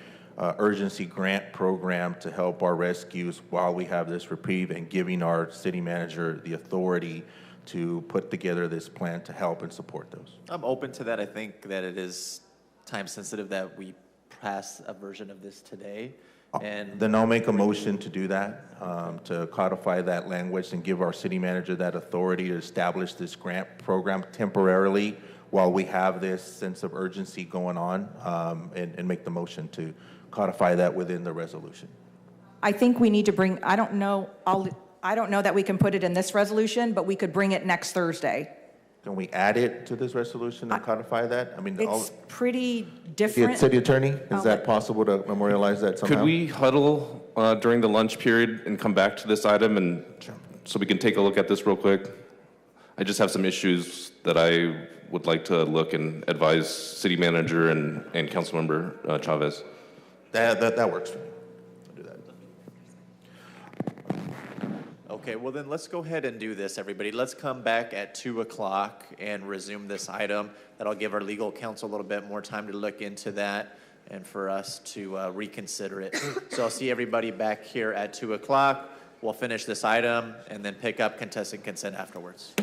urgency grant program to help our rescues while we have this reprieve, and giving our city manager the authority to put together this plan to help and support those? I'm open to that. I think that it is time sensitive that we pass a version of this today. And then I'll make a motion to do that, to codify that language and give our city manager that authority to establish this grant program temporarily while we have this sense of urgency going on, and make the motion to codify that within the resolution. I think we need to bring, I don't know that we can put it in this resolution, but we could bring it next Thursday. Can we add it to this resolution and codify that? I mean, It's pretty different. City Attorney, is that possible to memorialize that somehow? Could we huddle during the lunch period and come back to this item, and so we can take a look at this real quick? I just have some issues that I would like to look and advise City Manager and Councilmember Chavez. That works for me. I'll do that. okay, well then let's go ahead and do this, everybody. Let's come back at 2 o'clock and resume this item. That'll give our legal counsel a little bit more time to look into that and for us to reconsider it. So I'll see everybody back here at 2 o'clock. We'll finish this item and then pick up contested consent afterwards.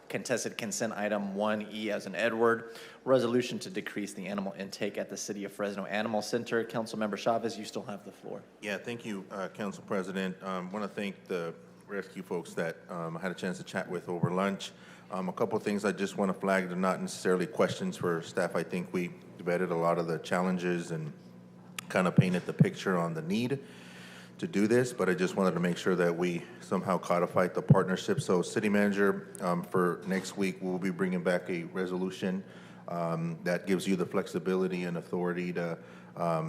Contested consent item 1E as in Edward, resolution to decrease the animal intake at the City of Fresno Animal Center. Councilmember Chavez, you still have the floor. Yeah, thank you, Council President. I want to thank the rescue folks that I had a chance to chat with over lunch. A couple of things I just want to flag. They're not necessarily questions for staff. I think we debated a lot of the challenges and kind of painted the picture on the need to do this, but I just wanted to make sure that we somehow codified the partnership. So City Manager, for next week, we'll be bringing back a resolution that gives you the flexibility and authority to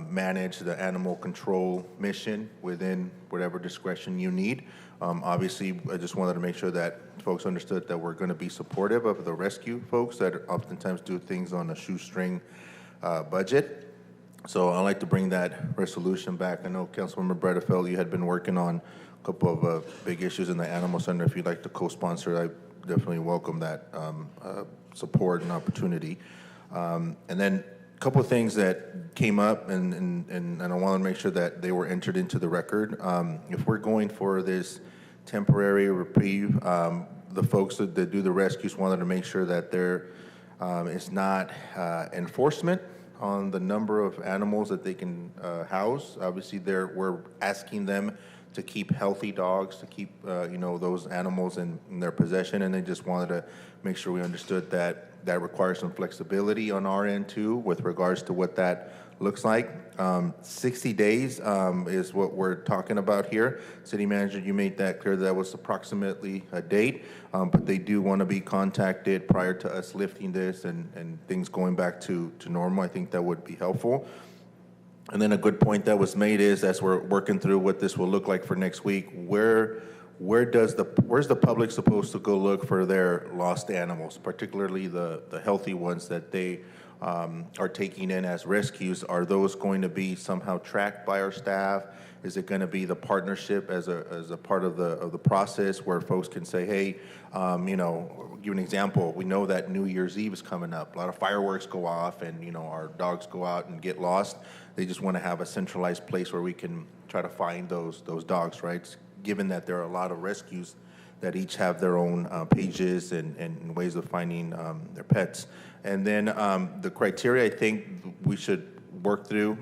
manage the animal control mission within whatever discretion you need. Obviously, I just wanted to make sure that folks understood that we're going to be supportive of the rescue folks that oftentimes do things on a shoestring budget. So I'd like to bring that resolution back. I know Councilmember Bredefeld, you had been working on a couple of big issues in the Animal Center. If you'd like to co-sponsor, I definitely welcome that support and opportunity. And then a couple of things that came up, and I want to make sure that they were entered into the record. If we're going for this temporary reprieve, the folks that do the rescues wanted to make sure that there is not enforcement on the number of animals that they can house. Obviously, we're asking them to keep healthy dogs, to keep those animals in their possession, and they just wanted to make sure we understood that that requires some flexibility on our end too, with regards to what that looks like. 60 days is what we're talking about here. City Manager, you made that clear that was approximately a date, but they do want to be contacted prior to us lifting this and things going back to normal. I think that would be helpful. And then a good point that was made is, as we're working through what this will look like for next week, where's the public supposed to go look for their lost animals, particularly the healthy ones that they are taking in as rescues? Are those going to be somehow tracked by our staff? Is it going to be the partnership as a part of the process where folks can say, hey, give you an example. We know that New Year's Eve is coming up. A lot of fireworks go off, and our dogs go out and get lost. They just want to have a centralized place where we can try to find those dogs, right? Given that there are a lot of rescues that each have their own pages and ways of finding their pets. And then the criteria I think we should work through,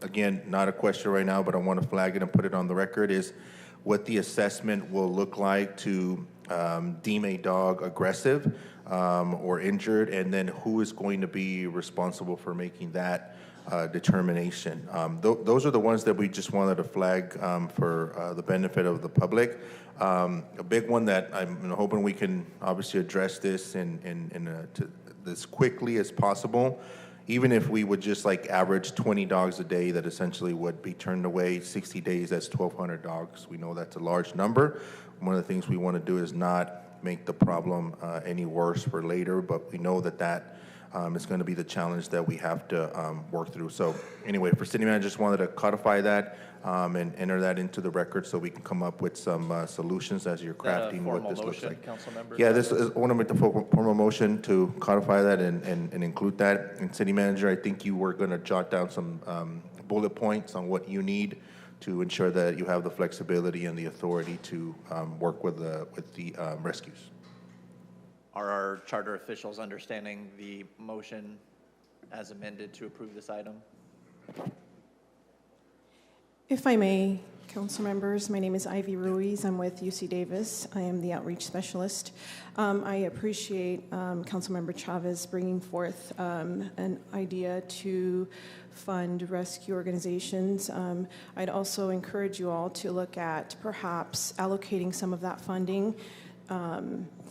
again, not a question right now, but I want to flag it and put it on the record, is what the assessment will look like to deem a dog aggressive or injured, and then who is going to be responsible for making that determination. Those are the ones that we just wanted to flag for the benefit of the public. A big one that I'm hoping we can obviously address this as quickly as possible. Even if we would just like average 20 dogs a day that essentially would be turned away, 60 days, that's 1,200 dogs. We know that's a large number. One of the things we want to do is not make the problem any worse for later, but we know that is going to be the challenge that we have to work through. So anyway, for city manager, just wanted to codify that and enter that into the record so we can come up with some solutions as you're crafting what this looks like. Yeah, this is, I want to make the formal motion to codify that and include that. And city manager, I think you were going to jot down some bullet points on what you need to ensure that you have the flexibility and the authority to work with the rescues. Are our charter officials understanding the motion as amended to approve this item? If I may, council members, my name is Ivy Ruiz. I'm with UC Davis. I am the outreach specialist. I appreciate Councilmember Chavez bringing forth an idea to fund rescue organizations. I'd also encourage you all to look at perhaps allocating some of that funding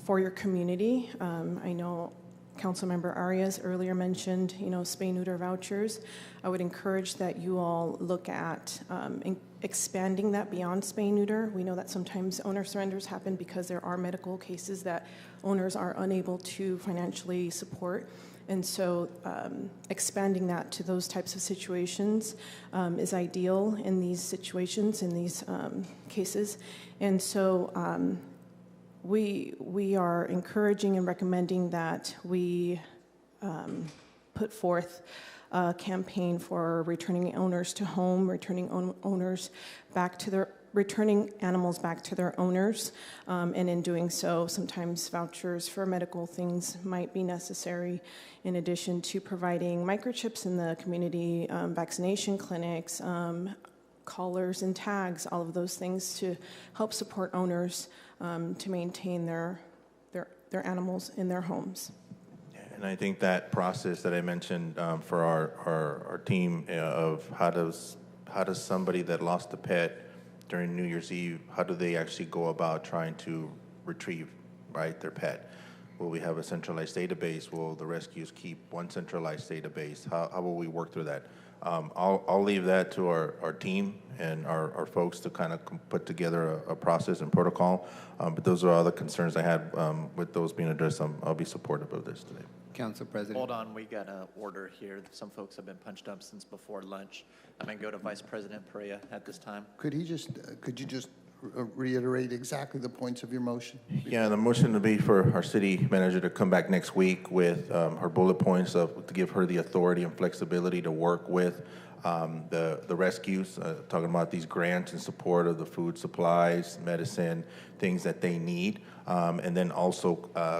for your community. I know Councilmember Arias earlier mentioned, spay-neuter vouchers. I would encourage that you all look at expanding that beyond spay-neuter. We know that sometimes owner surrenders happen because there are medical cases that owners are unable to financially support. And so expanding that to those types of situations is ideal in these situations, in these cases. And so we are encouraging and recommending that we put forth a campaign for returning owners to home, returning animals back to their owners, and in doing so, sometimes vouchers for medical things might be necessary, in addition to providing microchips in the community, vaccination clinics, collars and tags, all of those things to help support owners to maintain their animals in their homes. And I think that process that I mentioned for our team of how does somebody that lost a pet during New Year's Eve, how do they actually go about trying to retrieve, right, their pet? Will we have a centralized database? Will the rescues keep one centralized database? How will we work through that? I'll leave that to our team and our folks to kind of put together a process and protocol. But those are all the concerns I had with those being addressed. I'll be supportive of this today. Council President. Hold on, we got an order here. Some folks have been punched up since before lunch. I'm going to go to Vice President Perea at this time. Could you just reiterate exactly the points of your motion? Yeah, the motion would be for our city manager to come back next week with her bullet points to give her the authority and flexibility to work with the rescues, talking about these grants in support of the food supplies, medicine, things that they need, and then also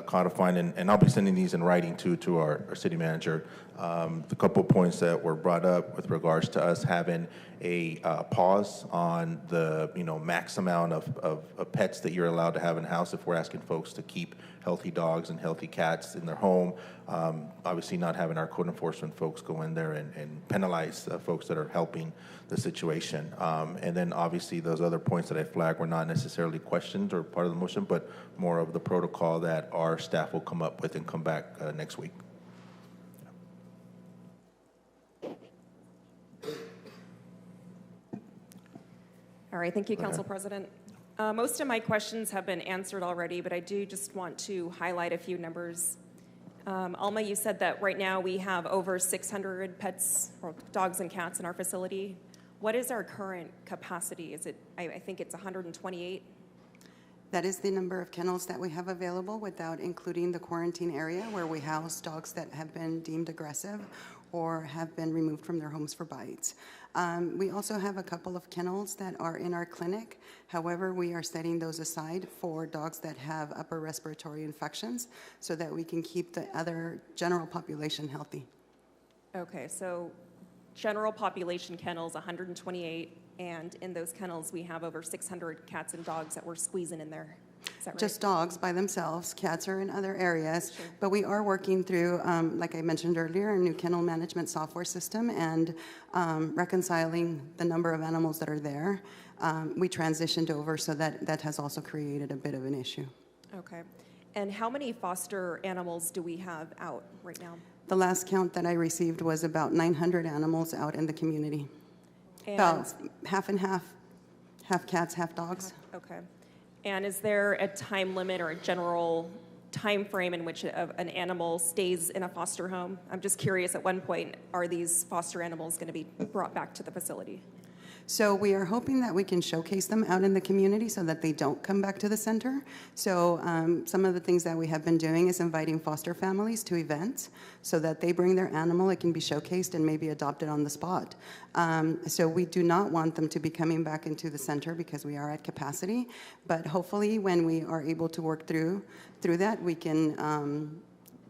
codifying, and I'll be sending these in writing to our city manager, the couple points that were brought up with regards to us having a pause on the max amount of pets that you're allowed to have in house if we're asking folks to keep healthy dogs and healthy cats in their home. Obviously not having our code enforcement folks go in there and penalize folks that are helping the situation. And then obviously those other points that I flagged were not necessarily questions or part of the motion, but more of the protocol that our staff will come up with and come back next week. All right, thank you, Council President. Most of my questions have been answered already, but I do just want to highlight a few numbers. Alma, you said that right now we have over 600 pets, or dogs and cats in our facility. What is our current capacity? Is it, I think it's 128? That is the number of kennels that we have available without including the quarantine area where we house dogs that have been deemed aggressive or have been removed from their homes for bites. We also have a couple of kennels that are in our clinic. However, we are setting those aside for dogs that have upper respiratory infections so that we can keep the other general population healthy. Okay, so general population kennels, 128, and in those kennels, we have over 600 cats and dogs that we're squeezing in there. Is that right? Just dogs by themselves. Cats are in other areas. Sure. But we are working through, like I mentioned earlier, a new kennel management software system and reconciling the number of animals that are there. We transitioned over, so that has also created a bit of an issue. Okay. And how many foster animals do we have out right now? The last count that I received was about 900 animals out in the community. And about half and half cats, half dogs. Okay. And is there a time limit or a general time frame in which an animal stays in a foster home? I'm just curious, at one point, are these foster animals going to be brought back to the facility? So we are hoping that we can showcase them out in the community so that they don't come back to the center. So some of the things that we have been doing is inviting foster families to events so that they bring their animal, it can be showcased and maybe adopted on the spot. So we do not want them to be coming back into the center because we are at capacity. But hopefully when we are able to work through that, we can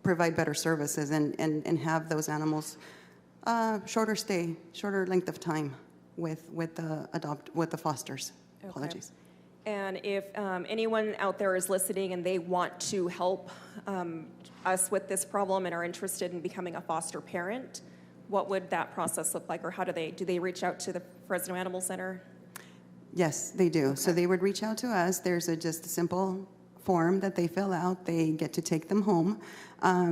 provide better services and have those animals shorter stay, shorter length of time with the fosters. Okay. Apologies. And if anyone out there is listening and they want to help us with this problem and are interested in becoming a foster parent, what would that process look like, or how do they reach out to the Fresno Animal Center? Yes, they do. Okay. So they would reach out to us. There's just a simple form that they fill out. They get to take them home.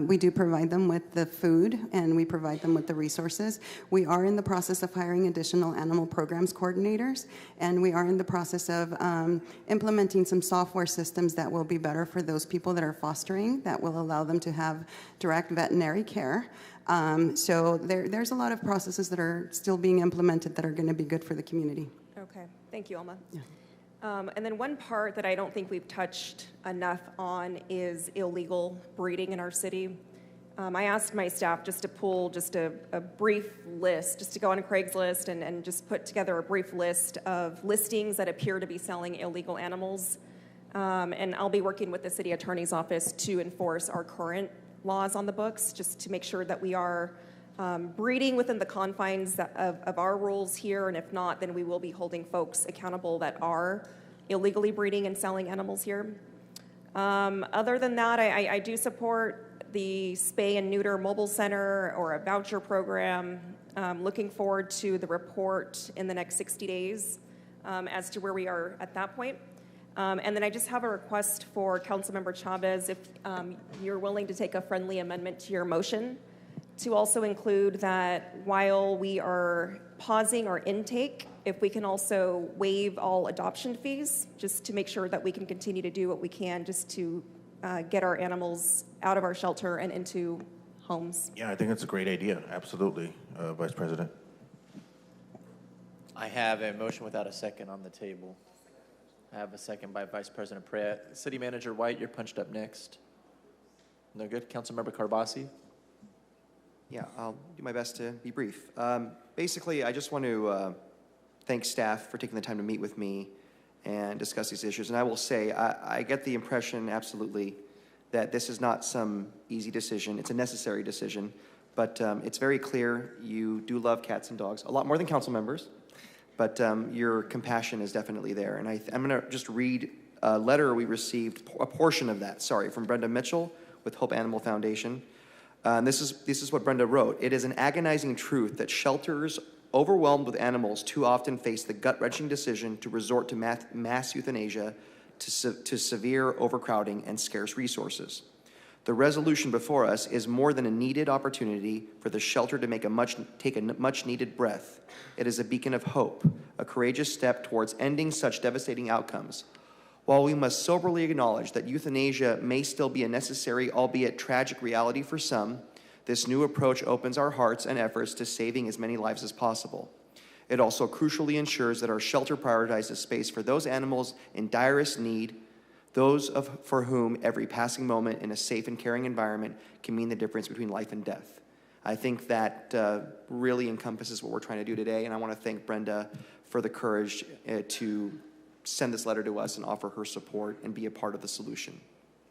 We do provide them with the food, and we provide them with the resources. We are in the process of hiring additional animal programs coordinators, and we are in the process of implementing some software systems that will be better for those people that are fostering, that will allow them to have direct veterinary care. So there's a lot of processes that are still being implemented that are going to be good for the community. Okay. Thank you, Alma. Yeah. And then one part that I don't think we've touched enough on is illegal breeding in our city. I asked my staff just to pull just a brief list, just to go on Craigslist and just put together a brief list of listings that appear to be selling illegal animals. And I'll be working with the city attorney's office to enforce our current laws on the books, just to make sure that we are breeding within the confines of our rules here, and if not, then we will be holding folks accountable that are illegally breeding and selling animals here. Other than that, I do support the spay and neuter mobile center or a voucher program. Looking forward to the report in the next 60 days as to where we are at that point. And then I just have a request for Councilmember Chavez, if you're willing to take a friendly amendment to your motion, to also include that while we are pausing our intake, if we can also waive all adoption fees, just to make sure that we can continue to do what we can just to get our animals out of our shelter and into homes. Yeah, I think it's a great idea. Absolutely, Vice President. I have a motion without a second on the table. I have a second by Vice President Pratt. City Manager White, you're punched up next. No good? Councilmember Carbasi? Yeah, I'll do my best to be brief. Basically, I just want to thank staff for taking the time to meet with me and discuss these issues. And I will say, I get the impression, absolutely, that this is not some easy decision. It's a necessary decision. But it's very clear you do love cats and dogs, a lot more than council members. But your compassion is definitely there. And I'm going to just read a letter we received, a portion of that, from Brenda Mitchell with Hope Animal Foundation. This is what Brenda wrote. It is an agonizing truth that shelters overwhelmed with animals too often face the gut-wrenching decision to resort to mass euthanasia to severe overcrowding and scarce resources. The resolution before us is more than a needed opportunity for the shelter to take a much-needed breath. It is a beacon of hope, a courageous step towards ending such devastating outcomes. While we must soberly acknowledge that euthanasia may still be a necessary, albeit tragic reality for some, this new approach opens our hearts and efforts to saving as many lives as possible. It also crucially ensures that our shelter prioritizes space for those animals in direst need, for whom every passing moment in a safe and caring environment can mean the difference between life and death. I think that really encompasses what we're trying to do today, and I want to thank Brenda for the courage to send this letter to us and offer her support and be a part of the solution.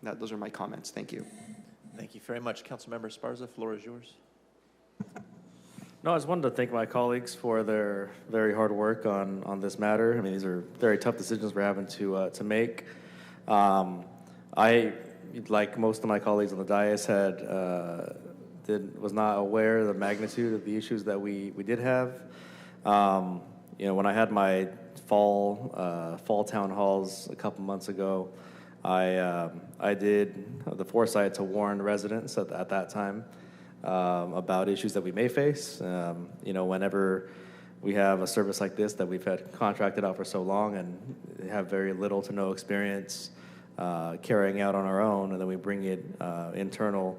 Those are my comments. Thank you. Thank you very much. Councilmember Esparza, floor is yours. No, I just wanted to thank my colleagues for their very hard work on this matter. I mean, these are very tough decisions we're having to make. I, like most of my colleagues on the dais, was not aware of the magnitude of the issues that we did have. You know, when I had my fall town halls a couple months ago, I did the foresight to warn residents at that time about issues that we may face. You know, whenever we have a service like this that we've had contracted out for so long and have very little to no experience carrying out on our own, and then we bring it internal,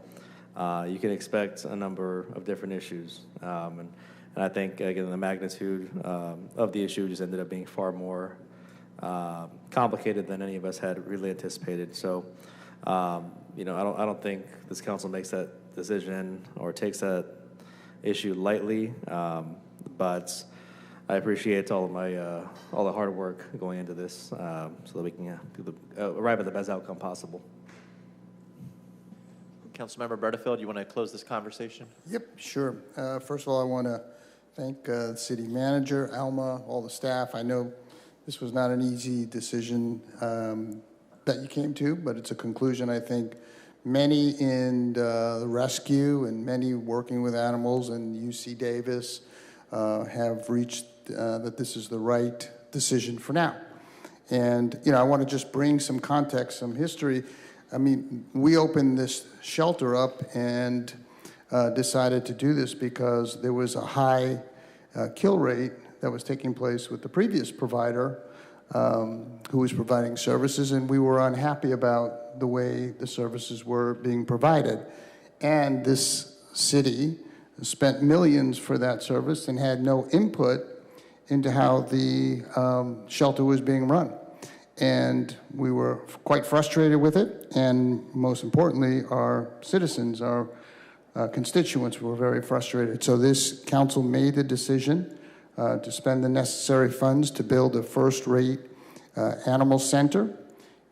you can expect a number of different issues. And I think, again, the magnitude of the issue just ended up being far more complicated than any of us had really anticipated. So, you know, I don't think this council makes that decision or takes that issue lightly, but I appreciate all the hard work going into this so that we can arrive at the best outcome possible. Councilmember Bredefeld, you want to close this conversation? Yep, sure. First of all, I want to thank the city manager, Alma, all the staff. I know this was not an easy decision that you came to, but it's a conclusion. I think many in the rescue and many working with animals and UC Davis have reached that this is the right decision for now. And, you know, I want to just bring some context, some history. I mean, we opened this shelter up and decided to do this because there was a high kill rate that was taking place with the previous provider who was providing services, and we were unhappy about the way the services were being provided. And this city spent millions for that service and had no input into how the shelter was being run. And we were quite frustrated with it, and most importantly, our citizens, our constituents were very frustrated. So this council made the decision to spend the necessary funds to build a first-rate animal center,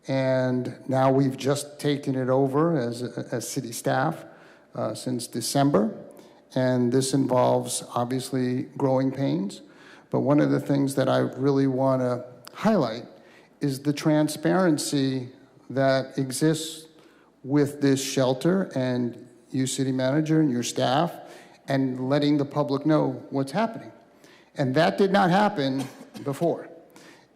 and now we've just taken it over as city staff since December, and this involves obviously growing pains. But one of the things that I really want to highlight is the transparency that exists with this shelter and you, city manager, and your staff, and letting the public know what's happening. And that did not happen before.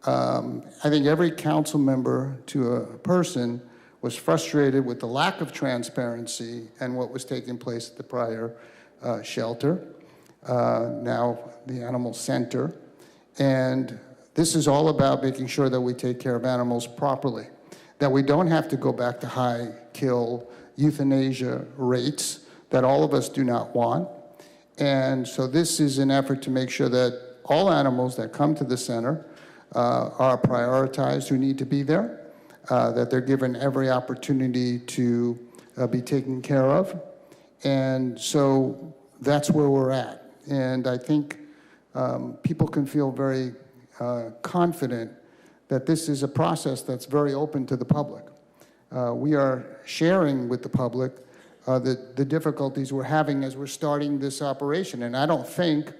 I think every council member to a person was frustrated with the lack of transparency and what was taking place at the prior shelter, now the animal center. And this is all about making sure that we take care of animals properly, that we don't have to go back to high kill euthanasia rates that all of us do not want. And so this is an effort to make sure that all animals that come to the center are prioritized who need to be there, that they're given every opportunity to be taken care of. And so that's where we're at. And I think people can feel very confident that this is a process that's very open to the public. We are sharing with the public the difficulties we're having as we're starting this operation. And I don't think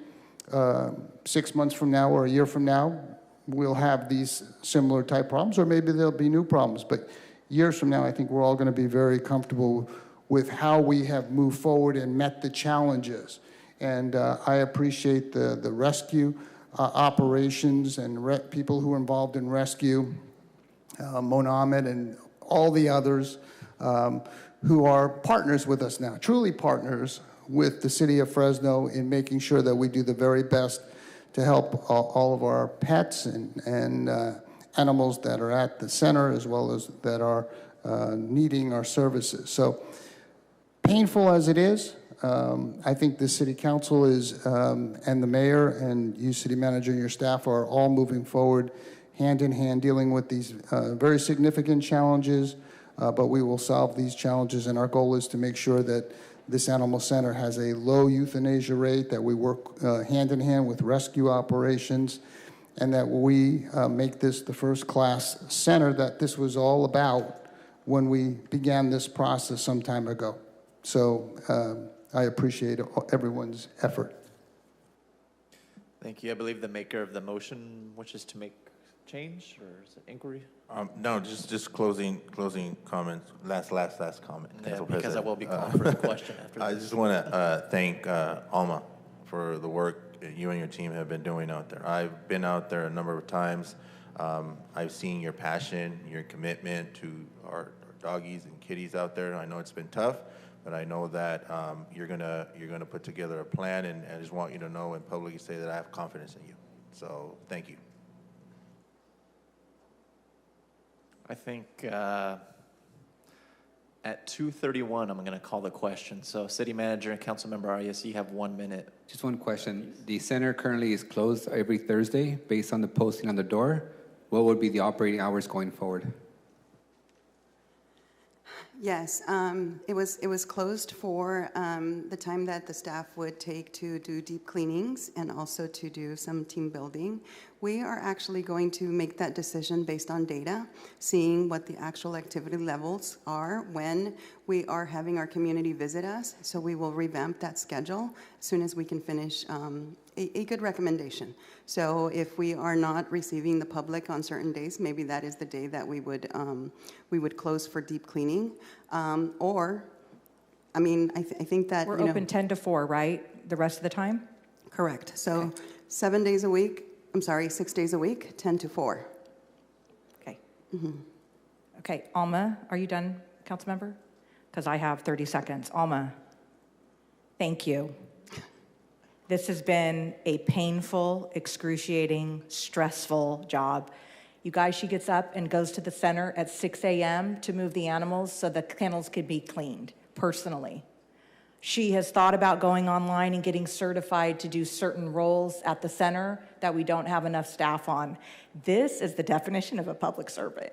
6 months from now or a year from now, we'll have these similar type problems, or maybe there'll be new problems. But years from now, I think we're all going to be very comfortable with how we have moved forward and met the challenges. And I appreciate the rescue operations and people who are involved in rescue, Monamed and all the others who are partners with us now, truly partners with the city of Fresno in making sure that we do the very best to help all of our pets and animals that are at the center, as well as that are needing our services. So painful as it is, I think the city council is, and the mayor and you, city manager, and your staff are all moving forward hand in hand dealing with these very significant challenges, but we will solve these challenges, and our goal is to make sure that this animal center has a low euthanasia rate, that we work hand in hand with rescue operations, and that we make this the first-class center that this was all about when we began this process some time ago. So I appreciate everyone's effort. Thank you. I believe the maker of the motion wishes to make change, or is it inquiry? No, just closing comments. Last comment. Yeah, because I will be calling for the question after this. I just want to thank Alma for the work you and your team have been doing out there. I've been out there a number of times. I've seen your passion, your commitment to our doggies and kitties out there. I know it's been tough, but I know that you're gonna put together a plan, and I just want you to know and publicly say that I have confidence in you. So thank you. I think at 2:31, I'm going to call the question. So City Manager and Councilmember Arias, you have 1 minute. Just one question. The center currently is closed every Thursday based on the posting on the door. What would be the operating hours going forward? Yes, it was closed for the time that the staff would take to do deep cleanings and also to do some team building. We are actually going to make that decision based on data, seeing what the actual activity levels are when we are having our community visit us. So we will revamp that schedule as soon as we can finish a good recommendation. So if we are not receiving the public on certain days, maybe that is the day that we would close for deep cleaning. Or, I mean, I think that we're open 10 to 4, right? The rest of the time? Correct. So 7 days a week. I'm sorry, 6 days a week, 10 to 4. Okay. Mm-hmm. Okay, Alma, are you done, council member? Because I have 30 seconds. Alma, thank you. This has been a painful, excruciating, stressful job. You guys, she gets up and goes to the center at 6 a.m. to move the animals so the kennels could be cleaned, personally. She has thought about going online and getting certified to do certain roles at the center that we don't have enough staff on. This is the definition of a public servant.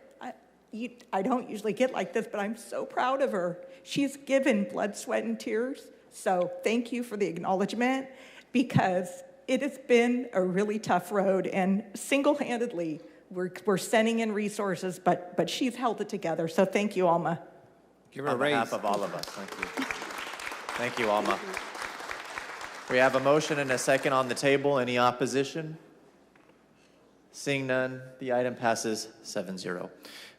I don't usually get like this, but I'm so proud of her. She's given blood, sweat, and tears. So thank you for the acknowledgement, because it has been a really tough road, and single-handedly, we're sending in resources, but she's held it together. So thank you, Alma. Give her a raise. On behalf of all of us, thank you. Thank you, Alma. We have a motion and a second on the table. Any opposition? Seeing none, the item passes 7-0.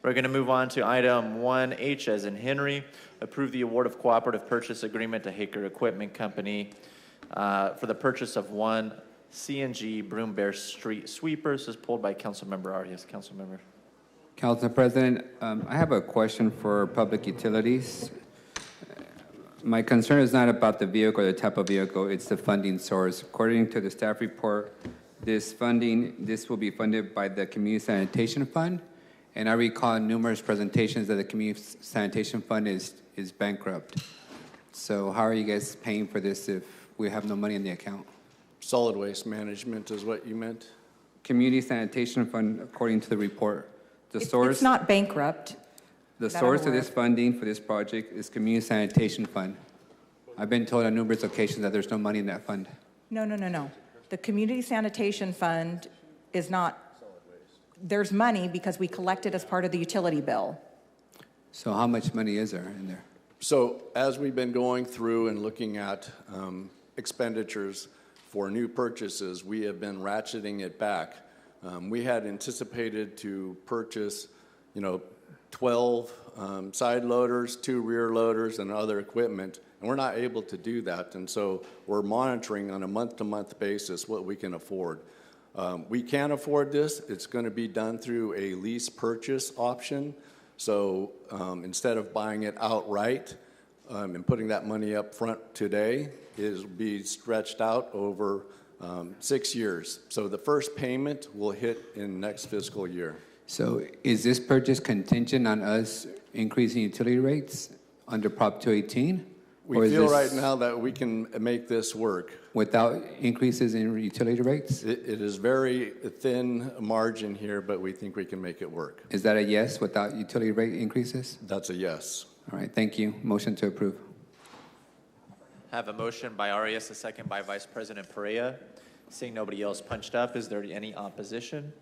We're going to move on to item 1H as in Henry. Approve the award of cooperative purchase agreement to Haker Equipment Company for the purchase of one CNG Broom Bear Street Sweeper. This is pulled by Councilmember Arias. Councilmember. Council President, I have a question for Public Utilities. My concern is not about the vehicle or the type of vehicle, it's the funding source. According to the staff report, this will be funded by the Community Sanitation Fund, and I recall numerous presentations that the Community Sanitation Fund is bankrupt. So how are you guys paying for this if we have no money in the account? Solid waste management is what you meant? Community Sanitation Fund, according to the report. It's not bankrupt. The source of this funding for this project is Community Sanitation Fund. I've been told on numerous occasions that there's no money in that fund. No. The Community Sanitation Fund is not, there's money because we collect it as part of the utility bill. So how much money is there in there? So as we've been going through and looking at expenditures for new purchases, we have been ratcheting it back. We had anticipated to purchase, 12 side loaders, 2 rear loaders, and other equipment, and we're not able to do that. And so we're monitoring on a month-to-month basis what we can afford. We can afford this. It's going to be done through a lease purchase option. So instead of buying it outright and putting that money up front today, it'll be stretched out over 6 years. So the first payment will hit in next fiscal year. So is this purchase contingent on us increasing utility rates under Prop 218? We feel right now that we can make this work. Without increases in utility rates? It is very thin margin here, but we think we can make it work. Is that a yes without utility rate increases? That's a yes. All right, thank you. Motion to approve. I have a motion by Arias, a second by Vice President Perea. Seeing nobody else punched up, is there any opposition?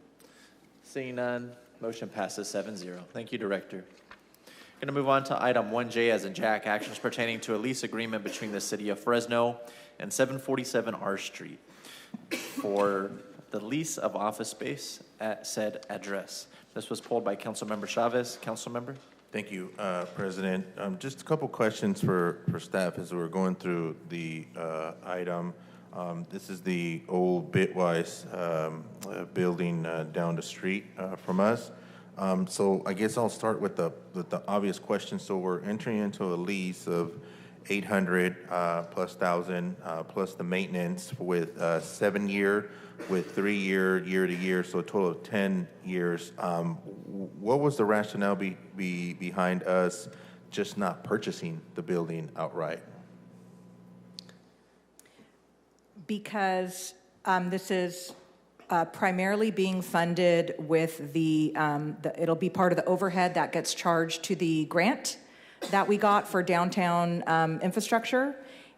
Seeing none, motion passes 7-0. Thank you, Director. Going to move on to item 1J as in Jack, actions pertaining to a lease agreement between the City of Fresno and 747 R Street for the lease of office space at said address. This was pulled by Councilmember Chavez. Councilmember? Thank you, President. Just a couple questions for staff as we're going through the item. This is the old Bitwise building down the street from us. So I guess I'll start with the obvious question. So we're entering into a lease of 800 plus thousand plus the maintenance with 7-year, with 3-year, year-to-year, so a total of 10 years. What was the rationale behind us just not purchasing the building outright? Because this is primarily being funded with it'll be part of the overhead that gets charged to the grant that we got for downtown infrastructure.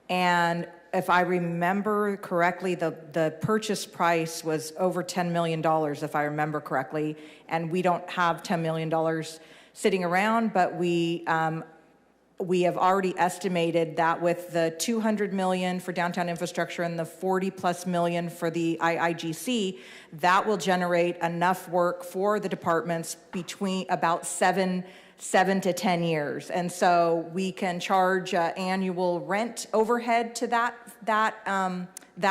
And if I remember correctly, the purchase price was over $10 million, if I remember correctly. And we don't have $10 million sitting around, but we have already estimated that with the $200 million for downtown infrastructure and the $40+ million for the IIGC, that will generate enough work for the departments between about 7 to 10 years. And so we can charge annual rent overhead to that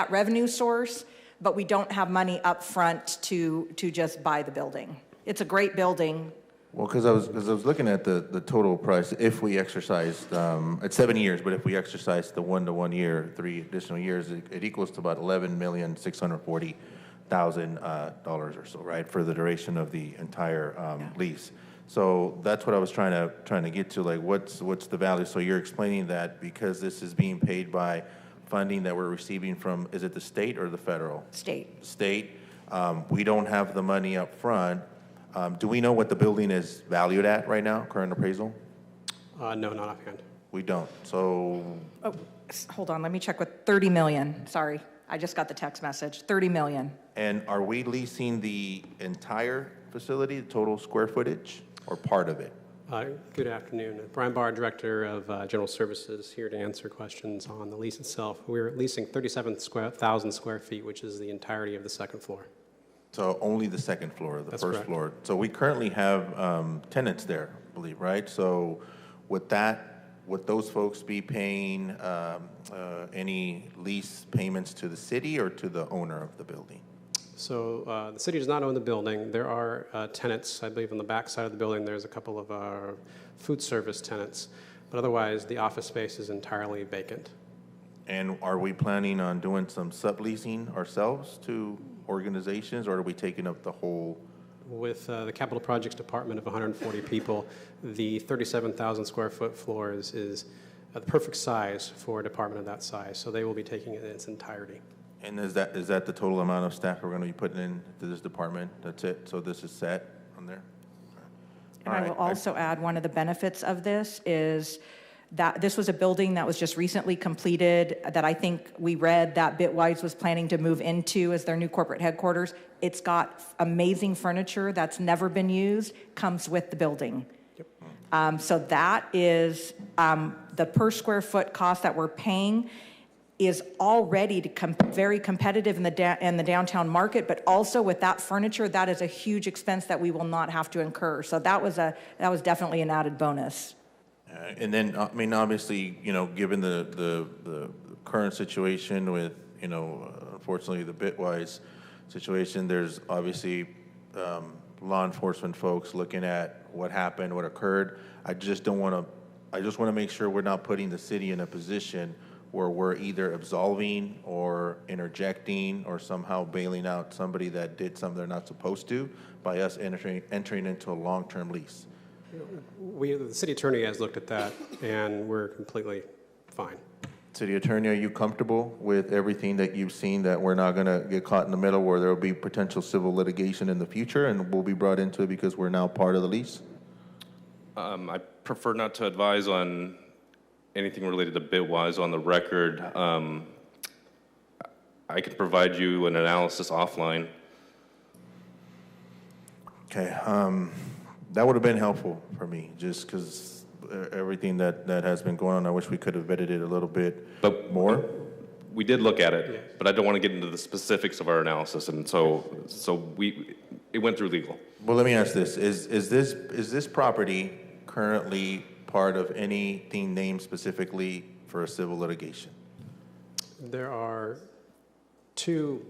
revenue source, but we don't have money up front to just buy the building. It's a great building. Well, because I was looking at the total price if we exercised at 7 years, but if we exercised the 1 to 1 year, 3 additional years, it equals to about $11,640,000 or so, right, for the duration of the entire lease. So that's what I was trying to get to, like what's the value? So you're explaining that because this is being paid by funding that we're receiving from, is it the state or the federal? State. State. We don't have the money up front. Do we know what the building is valued at right now, current appraisal? No, not offhand. We don't. So. Oh, hold on. Let me check with 30 million. Sorry, I just got the text message. 30 million. And are we leasing the entire facility, the total square footage, or part of it? Good afternoon. Brian Barr, Director of General Services, here to answer questions on the lease itself. We're leasing 37,000 square feet, which is the entirety of the second floor. So only the second floor, the That's first correct. floor. So we currently have tenants there, I believe, right? So would those folks be paying any lease payments to the city or to the owner of the building? So the city does not own the building. There are tenants, I believe on the back side of the building there's a couple of food service tenants, but otherwise the office space is entirely vacant. And are we planning on doing some subleasing ourselves to organizations, or are we taking up the whole? With the Capital Projects Department of 140 people, the 37,000 square foot floor is the perfect size for a department of that size, so they will be taking it in its entirety. And is that the total amount of staff we're going to be putting into this department? That's it? So this is set on there? And I will also add one of the benefits of this is that this was a building that was just recently completed that I think we read that Bitwise was planning to move into as their new corporate headquarters. It's got amazing furniture that's never been used, comes with the building. Yep. So that is the per square foot cost that we're paying is already very competitive in the downtown market, but also with that furniture, that is a huge expense that we will not have to incur. So that was definitely an added bonus. And then, I mean, obviously, given the current situation with, unfortunately, the Bitwise situation, there's obviously law enforcement folks looking at what happened, what occurred. I just want to make sure we're not putting the city in a position where we're either absolving or interjecting or somehow bailing out somebody that did something they're not supposed to by us entering into a long-term lease. The city attorney has looked at that, and we're completely fine. City Attorney, are you comfortable with everything that you've seen, that we're not going to get caught in the middle where there will be potential civil litigation in the future and we'll be brought into it because we're now part of the lease? I prefer not to advise on anything related to Bitwise on the record. I can provide you an analysis offline. Okay, that would have been helpful for me, just because everything that has been going on, I wish we could have vetted it a little bit more. We did look at it, but I don't want to get into the specifics of our analysis, and so it went through legal. Well, let me ask this: is this property currently part of anything named specifically for a civil litigation? There are two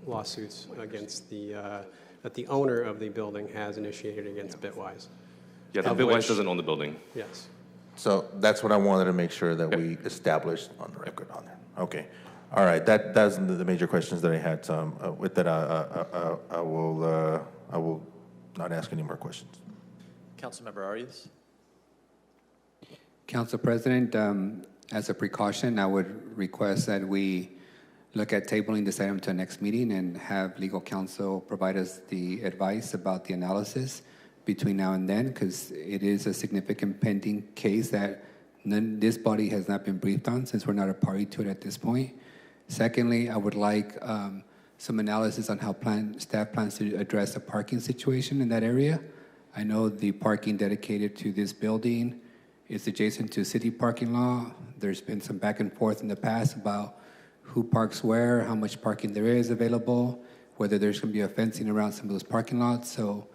lawsuits against that the owner of the building has initiated against Bitwise. Yeah, the Bitwise doesn't own the building. Yes. So that's what I wanted to make sure that we established on the record on there. Okay. All right. That's the major questions that I had. So with that, I will not ask any more questions. Councilmember Arias. Council President, as a precaution, I would request that we look at tabling this item to the next meeting and have legal counsel provide us the advice about the analysis between now and then, because it is a significant pending case that this body has not been briefed on since we're not a party to it at this point. Secondly, I would like some analysis on how staff plans to address the parking situation in that area. I know the parking dedicated to this building is adjacent to city parking law. There's been some back and forth in the past about who parks where, how much parking there is available, whether there's going to be a fencing around some of those parking lots. So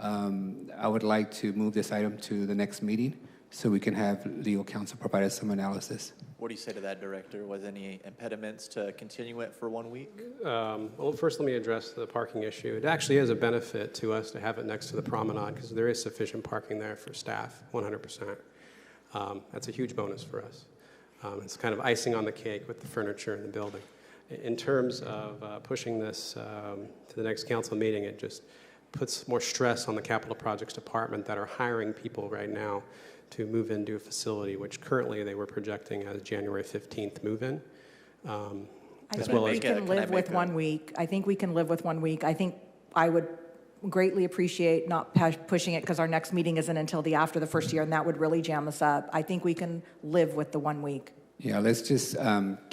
I would like to move this item to the next meeting so we can have legal counsel provide us some analysis. What do you say to that, Director? Was any impediments to continue it for 1 week? Well, first let me address the parking issue. It actually is a benefit to us to have it next to the promenade because there is sufficient parking there for staff, 100%. That's a huge bonus for us. It's kind of icing on the cake with the furniture in the building. In terms of pushing this to the next council meeting, it just puts more stress on the Capital Projects Department that are hiring people right now to move into a facility, which currently they were projecting as January 15th move-in. I think we can live with 1 week. I think we can live with 1 week. I think I would greatly appreciate not pushing it because our next meeting isn't until after the first year, and that would really jam us up. I think we can live with the 1 week. Yeah, let's just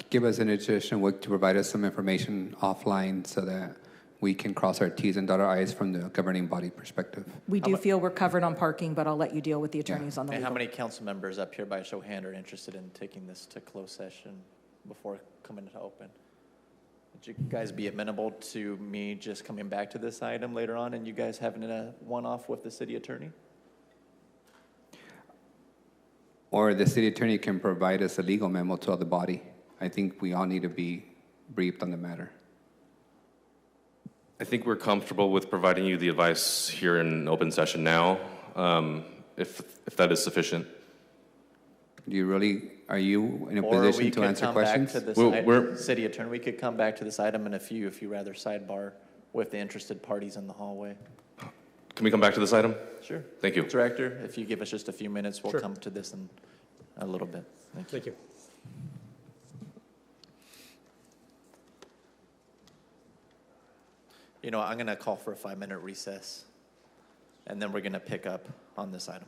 give us an additional week to provide us some information offline so that we can cross our T's and dot our I's from the governing body perspective. We do feel we're covered on parking, but I'll let you deal with the attorneys on the And legal. how many council members up here by show of hand are interested in taking this to closed session before coming to open? Would you guys be amenable to me just coming back to this item later on and you guys having a one-off with the city attorney? Or the city attorney can provide us a legal memo to the body. I think we all need to be briefed on the matter. I think we're comfortable with providing you the advice here in open session now, if that is sufficient. Are you in a position to answer questions? City attorney, we could come back to this item in a few if you rather sidebar with the interested parties in the hallway. Can we come back to this item? Sure. Thank you. Director, if you give us just a few minutes, we'll come to this in a little bit. Thank you. Thank you. You know, I'm going to call for a 5-minute recess, and then we're going to pick up on this item.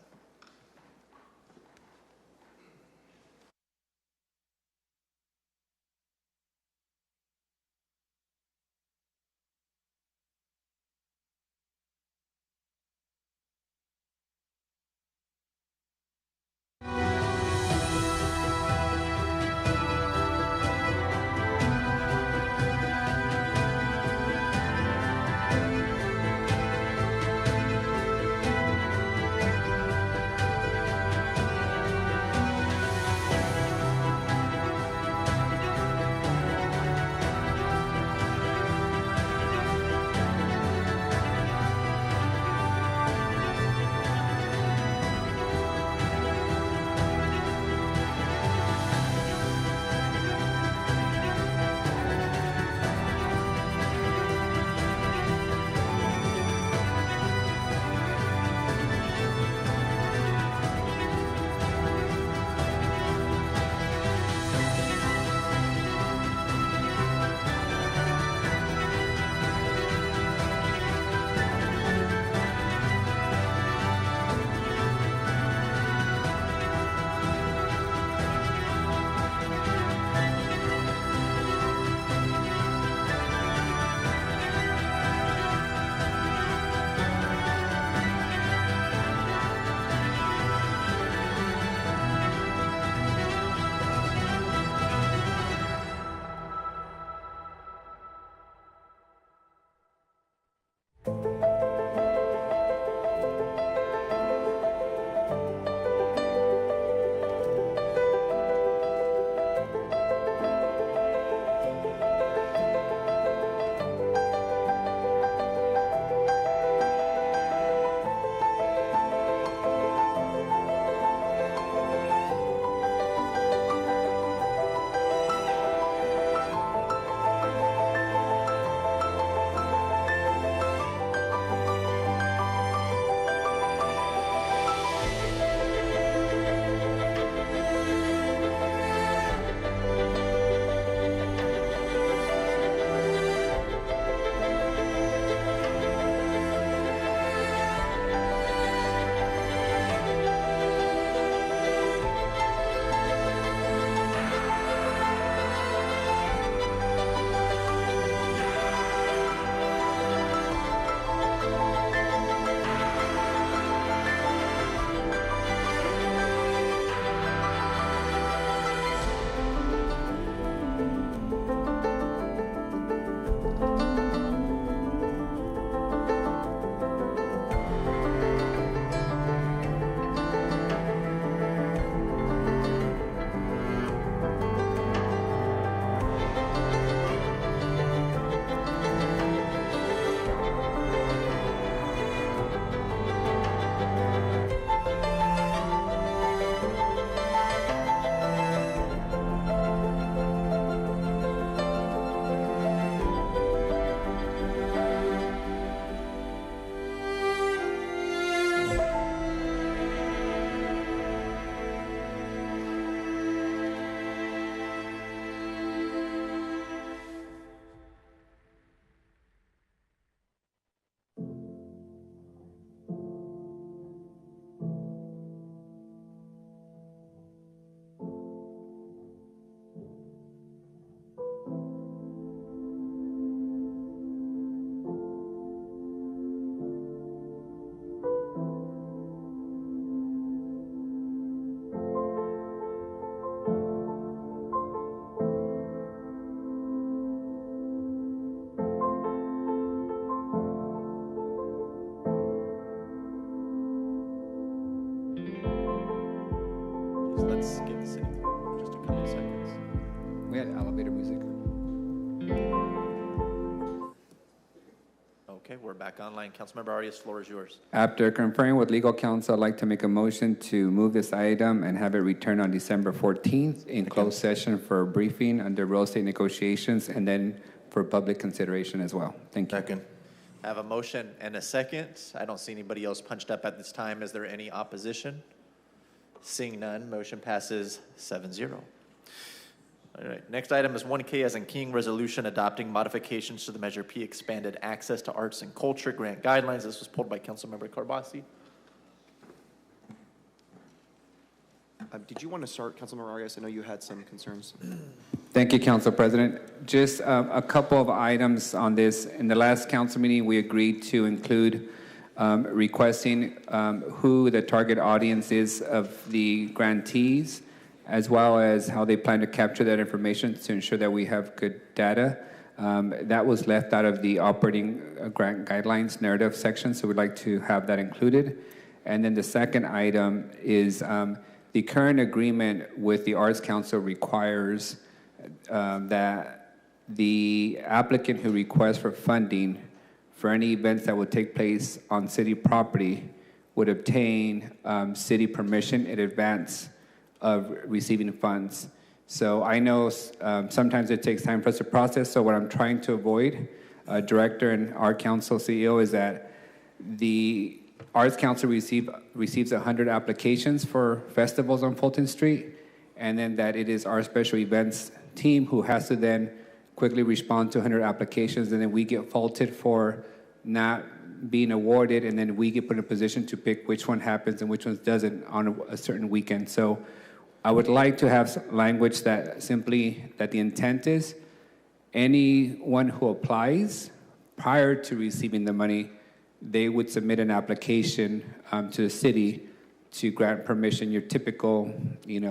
give the city just a couple seconds. We had elevator music. Okay, we're back online. Councilmember Arias, floor is yours. After conferring with legal counsel, I'd like to make a motion to move this item and have it returned on December 14th in closed session for a briefing under real estate negotiations and then for public consideration as well. Thank you. Second. I have a motion and a second. I don't see anybody else punched up at this time. Is there any opposition? Seeing none, motion passes 7-0. All right, next item is 1K as in King resolution adopting modifications to the Measure P expanded access to arts and culture grant guidelines. This was pulled by Councilmember Carbasi. Did you want to start, Councilmember Arias? I know you had some concerns. Thank you, Council President. Just a couple of items on this. In the last council meeting, we agreed to include requesting who the target audience is of the grantees, as well as how they plan to capture that information to ensure that we have good data. That was left out of the operating grant guidelines narrative section, so we'd like to have that included. And then the second item is the current agreement with the Arts Council requires that the applicant who requests for funding for any events that would take place on city property would obtain city permission in advance of receiving funds. So I know sometimes it takes time for us to process, so what I'm trying to avoid, Director and our council CEO, is that the Arts Council receives 100 applications for festivals on Fulton Street, and then that it is our special events team who has to then quickly respond to 100 applications, and then we get faulted for not being awarded, and then we get put in a position to pick which one happens and which one doesn't on a certain weekend. So I would like to have language that the intent is anyone who applies prior to receiving the money, they would submit an application to the city to grant permission, your typical,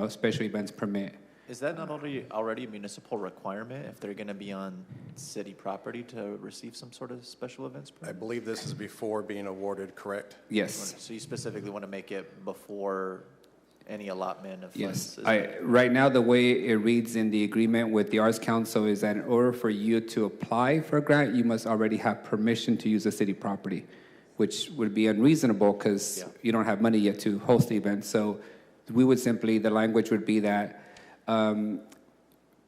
special events permit. Is that not already a municipal requirement if they're going to be on city property to receive some sort of special events permit? I believe this is before being awarded, correct? Yes. So you specifically want to make it before any allotment of Yes. funds? Right now, the way it reads in the agreement with the Arts Council is that in order for you to apply for a grant, you must already have permission to use the city property, which would be unreasonable because you don't have money yet to host the event. So we would the language would be that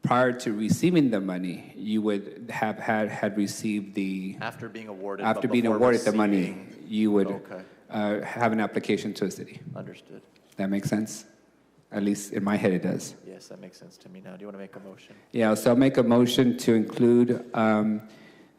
prior to receiving the money, you would have had received the... After being awarded. After being awarded the money, you would have an application to a city. Understood. That makes sense? At least in my head it does. Yes, that makes sense to me now. Do you want to make a motion? Yeah, so I'll make a motion to include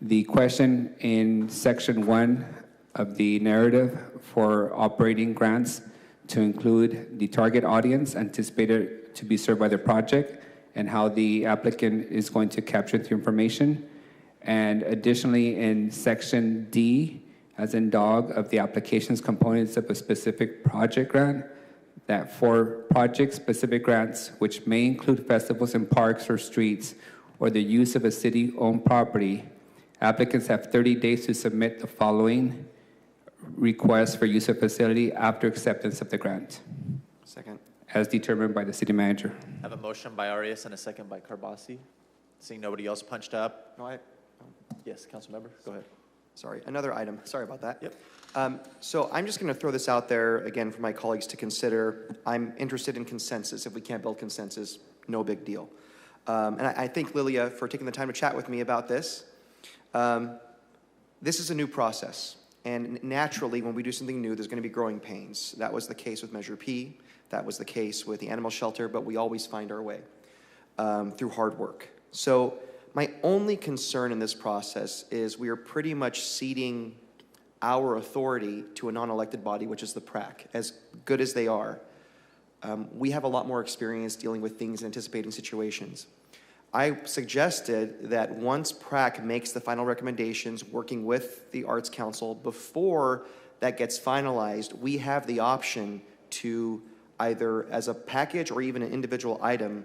the question in section 1 of the narrative for operating grants to include the target audience anticipated to be served by the project and how the applicant is going to capture the information. And additionally, in section D, as in dog, of the application's components of a specific project grant, that for project-specific grants, which may include festivals in parks or streets or the use of a city-owned property, applicants have 30 days to submit the following requests for use of facility after acceptance of the grant. Second. As determined by the city manager. I have a motion by Arias and a second by Carbasi. Seeing nobody else punched up. No, Yes, council member, go ahead. Sorry, another item. Sorry about that. Yep. So I'm just going to throw this out there again for my colleagues to consider. I'm interested in consensus. If we can't build consensus, no big deal. And I thank Lilia for taking the time to chat with me about this. This is a new process. And naturally, when we do something new, there's going to be growing pains. That was the case with Measure P. That was the case with the animal shelter, but we always find our way through hard work. So my only concern in this process is we are pretty much ceding our authority to a non-elected body, which is the PRAC. As good as they are, we have a lot more experience dealing with things and anticipating situations. I suggested that once PRAC makes the final recommendations, working with the Arts Council, before that gets finalized, we have the option to either as a package or even an individual item,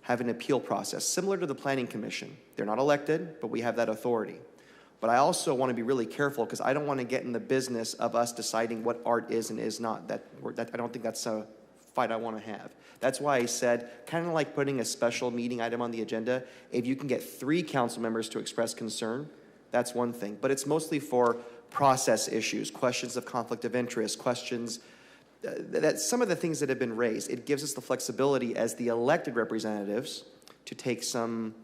have an appeal process, similar to the Planning Commission. They're not elected, but we have that authority. But I also want to be really careful because I don't want to get in the business of us deciding what art is and is not. I don't think that's fight I want to have. That's why I said, kind of like putting a special meeting item on the agenda, if you can get 3 council members to express concern, that's one thing. But it's mostly for process issues, questions of conflict of interest, questions that some of the things that have been raised. It gives us the flexibility as the elected representatives to take some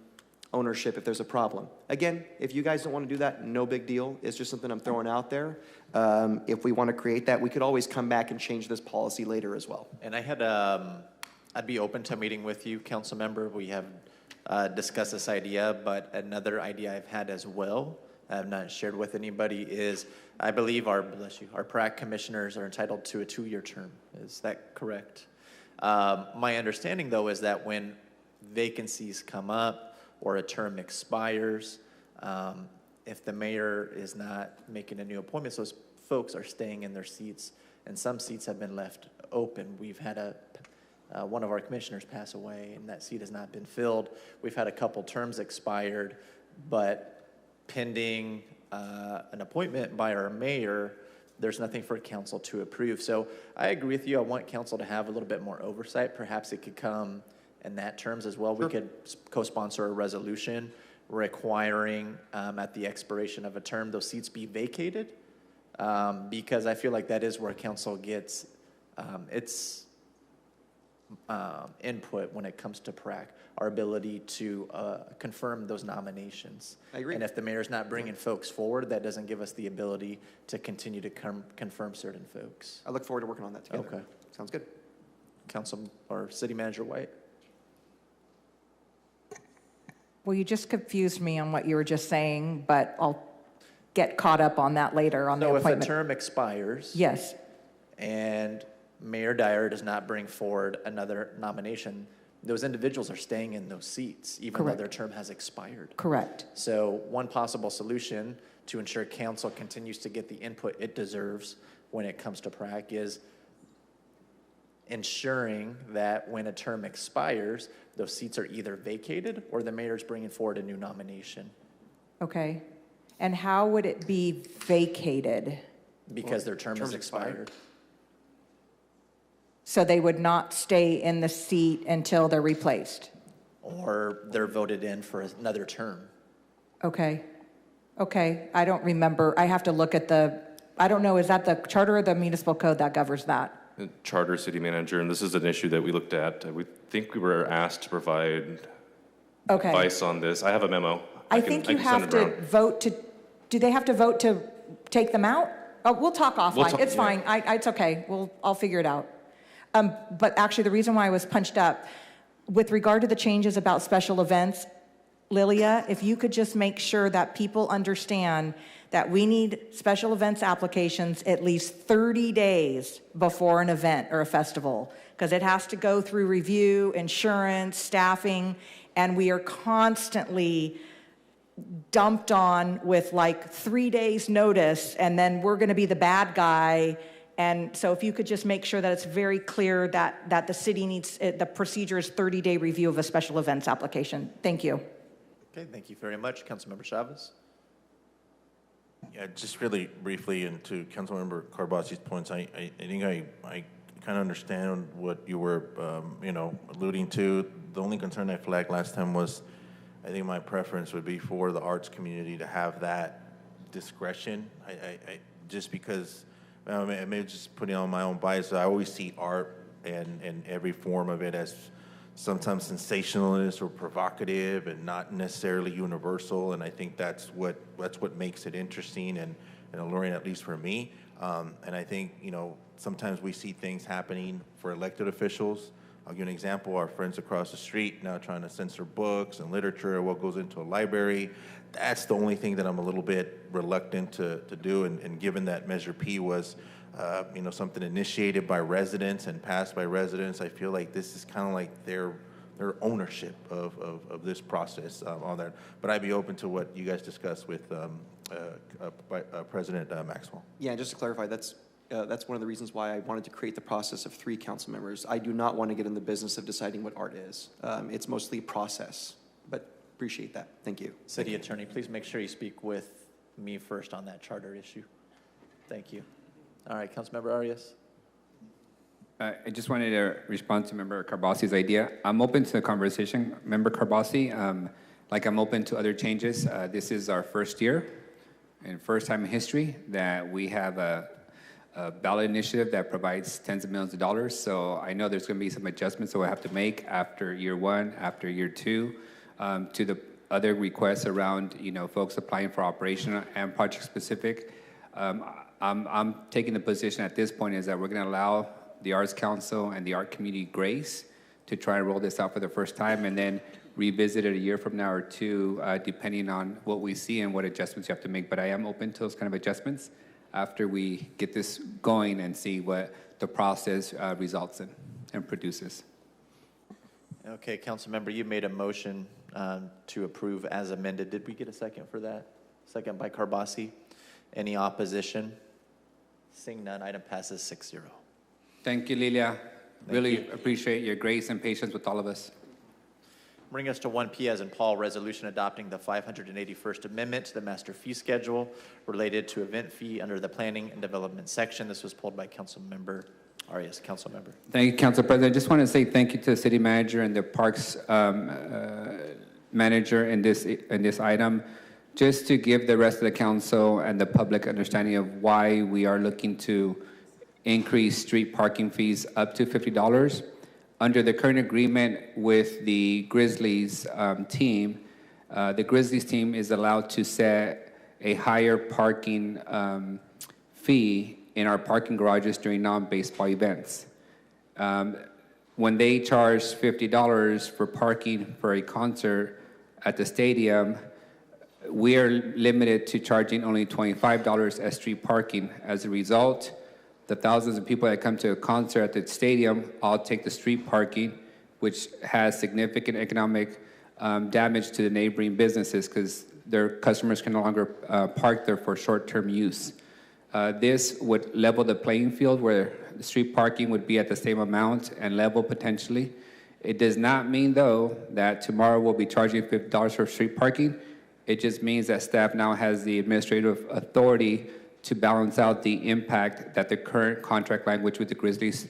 ownership if there's a problem. Again, if you guys don't want to do that, no big deal. It's just something I'm throwing out there. If we want to create that, we could always come back and change this policy later as well. And I had, I'd be open to meeting with you, council member. We have discussed this idea, but another idea I've had as well, I have not shared with anybody, is I believe our PRAC commissioners are entitled to a 2-year term. Is that correct? My understanding, though, is that when vacancies come up or a term expires, if the mayor is not making a new appointment, those folks are staying in their seats, and some seats have been left open. We've had one of our commissioners pass away, and that seat has not been filled. We've had a couple terms expired, but pending an appointment by our mayor, there's nothing for council to approve. So I agree with you. I want council to have a little bit more oversight. Perhaps it could come in that terms as well. Sure. We could co-sponsor a resolution requiring at the expiration of a term those seats be vacated, because I feel like that is where council gets its input when it comes to PRAC, our ability to confirm those nominations. I agree. And if the mayor's not bringing folks forward, that doesn't give us the ability to continue to confirm certain folks. I look forward to working on that together. Okay. Sounds good. Council or City Manager White? Well, you just confused me on what you were just saying, but I'll get caught up on that later on the appointment. So if a term expires. Yes. And Mayor Dyer does not bring forward another nomination, those individuals are staying in those seats, even though their term has expired. Correct. So one possible solution to ensure council continues to get the input it deserves when it comes to PRAC is ensuring that when a term expires, those seats are either vacated or the mayor's bringing forward a new nomination. Okay. And how would it be vacated? Because their term has expired. So they would not stay in the seat until they're replaced? Or they're voted in for another term. Okay. Okay. I don't remember. I have to look at I don't know, is that the charter or the municipal code that governs that? Charter, city manager, and this is an issue that we looked at. We think we were asked to provide advice on this. I have a memo. I think you have to vote to, do they have to vote to take them out? Oh, we'll talk offline. It's fine. It's okay. I'll figure it out. But actually, the reason why I was punched up, with regard to the changes about special events, Lilia, if you could just make sure that people understand that we need special events applications at least 30 days before an event or a festival, because it has to go through review, insurance, staffing, and we are constantly dumped on with like 3 days notice, and then we're going to be the bad guy. And so if you could just make sure that it's very clear that the city needs, the procedure is 30-day review of a special events application. Thank you. Okay, thank you very much. Councilmember Chavez. Yeah, just really briefly, and to Councilmember Carbasi's points, I think I kind of understand what you were, alluding to. The only concern I flagged last time was, I think my preference would be for the arts community to have that discretion. I just because, I may just putting on my own bias. I always see art and every form of it as sometimes sensationalist or provocative and not necessarily universal, and I think that's what makes it interesting and alluring, at least for me. And I think, sometimes we see things happening for elected officials. I'll give you an example. Our friends across the street now trying to censor books and literature, what goes into a library. That's the only thing that I'm a little bit reluctant to do, and given that Measure P was something initiated by residents and passed by residents, I feel like this is kind of like their ownership of this process on that. But I'd be open to what you guys discussed with President Maxwell. Yeah, just to clarify, that's one of the reasons why I wanted to create the process of 3 council members. I do not want to get in the business of deciding what art is. It's mostly process, but appreciate that. Thank you. City Attorney, please make sure you speak with me first on that charter issue. Thank you. All right, Councilmember Arias. I just wanted to respond to Member Carbasi's idea. I'm open to the conversation, Member Carbasi. Like I'm open to other changes. This is our first year and first time in history that we have a ballot initiative that provides tens of millions of dollars. So I know there's going to be some adjustments that we'll have to make after year one, after year two, to the other requests around, folks applying for operational and project specific. I'm taking the position at this point is that we're going to allow the Arts Council and the art community grace to try and roll this out for the first time and then revisit it a year from now or two, depending on what we see and what adjustments you have to make. But I am open to those kind of adjustments after we get this going and see what the process results in and produces. Okay, council member, you made a motion to approve as amended. Did we get a second for that? Second by Carbasi. Any opposition? Seeing none, item passes 6-0. Thank you, Lilia. Really appreciate your grace and patience with all of us. Bring us to 1P as in Paul, resolution adopting the 581st Amendment to the master fee schedule related to event fee under the planning and development section. This was pulled by Council Member Arias. Council Member. Thank you, Council President. I just want to say thank you to the city manager and the parks manager in this item, just to give the rest of the council and the public understanding of why we are looking to increase street parking fees up to $50. Under the current agreement with the Grizzlies team, the Grizzlies team is allowed to set a higher parking fee in our parking garages during non-baseball events. When they charge $50 for parking for a concert at the stadium, we are limited to charging only $25 as street parking. As a result, the thousands of people that come to a concert at the stadium all take the street parking, which has significant economic damage to the neighboring businesses because their customers can no longer park there for short-term use. This would level the playing field where the street parking would be at the same amount and level potentially. It does not mean, though, that tomorrow we'll be charging $50 for street parking. It just means that staff now has the administrative authority to balance out the impact that the current contract language with the Grizzlies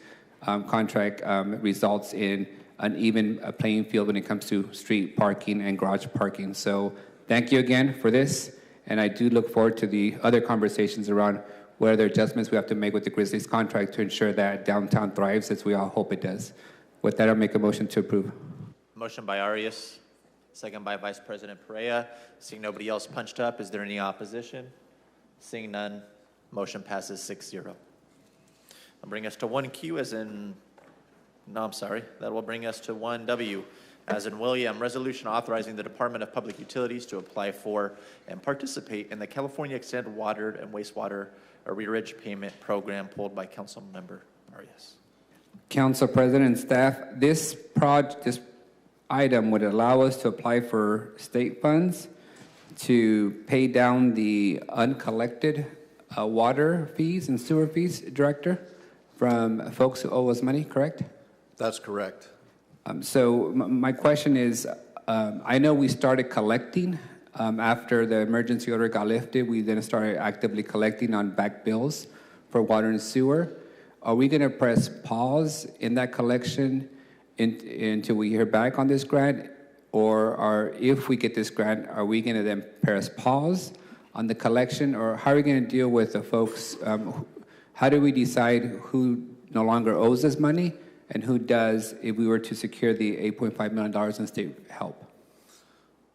contract results in an even playing field when it comes to street parking and garage parking. So thank you again for this, and I do look forward to the other conversations around what other adjustments we have to make with the Grizzlies contract to ensure that downtown thrives as we all hope it does. With that, I'll make a motion to approve. Motion by Arias, second by Vice President Perea. Seeing nobody else punched up, is there any opposition? Seeing none, motion passes 6-0. I'll bring us to 1Q as in, no, I'm sorry. That will bring us to 1W as in William. Resolution authorizing the Department of Public Utilities to apply for and participate in the California Extended Water and Wastewater Arrearage Payment Program, pulled by Council Member Arias. Council President and staff, this item would allow us to apply for state funds to pay down the uncollected water fees and sewer fees, Director, from folks who owe us money, correct? That's correct. So my question is, I know we started collecting after the emergency order got lifted. We then started actively collecting on back bills for water and sewer. Are we going to press pause in that collection until we hear back on this grant? Or if we get this grant, are we going to then press pause on the collection? Or how are we going to deal with the folks? How do we decide who no longer owes us money and who does if we were to secure the $8.5 million in state help?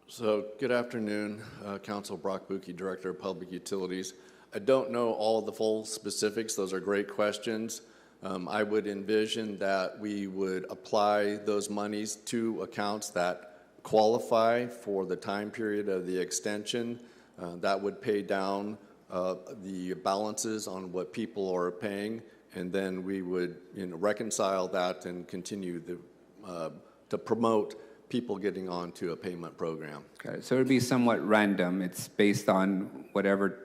So good afternoon, Council Brock Buki, Director of Public Utilities. I don't know all of the full specifics. Those are great questions. I would envision that we would apply those monies to accounts that qualify for the time period of the extension. That would pay down the balances on what people are paying, and then we would reconcile that and continue to promote people getting onto a payment program. Okay, so it would be somewhat random. It's based on whatever.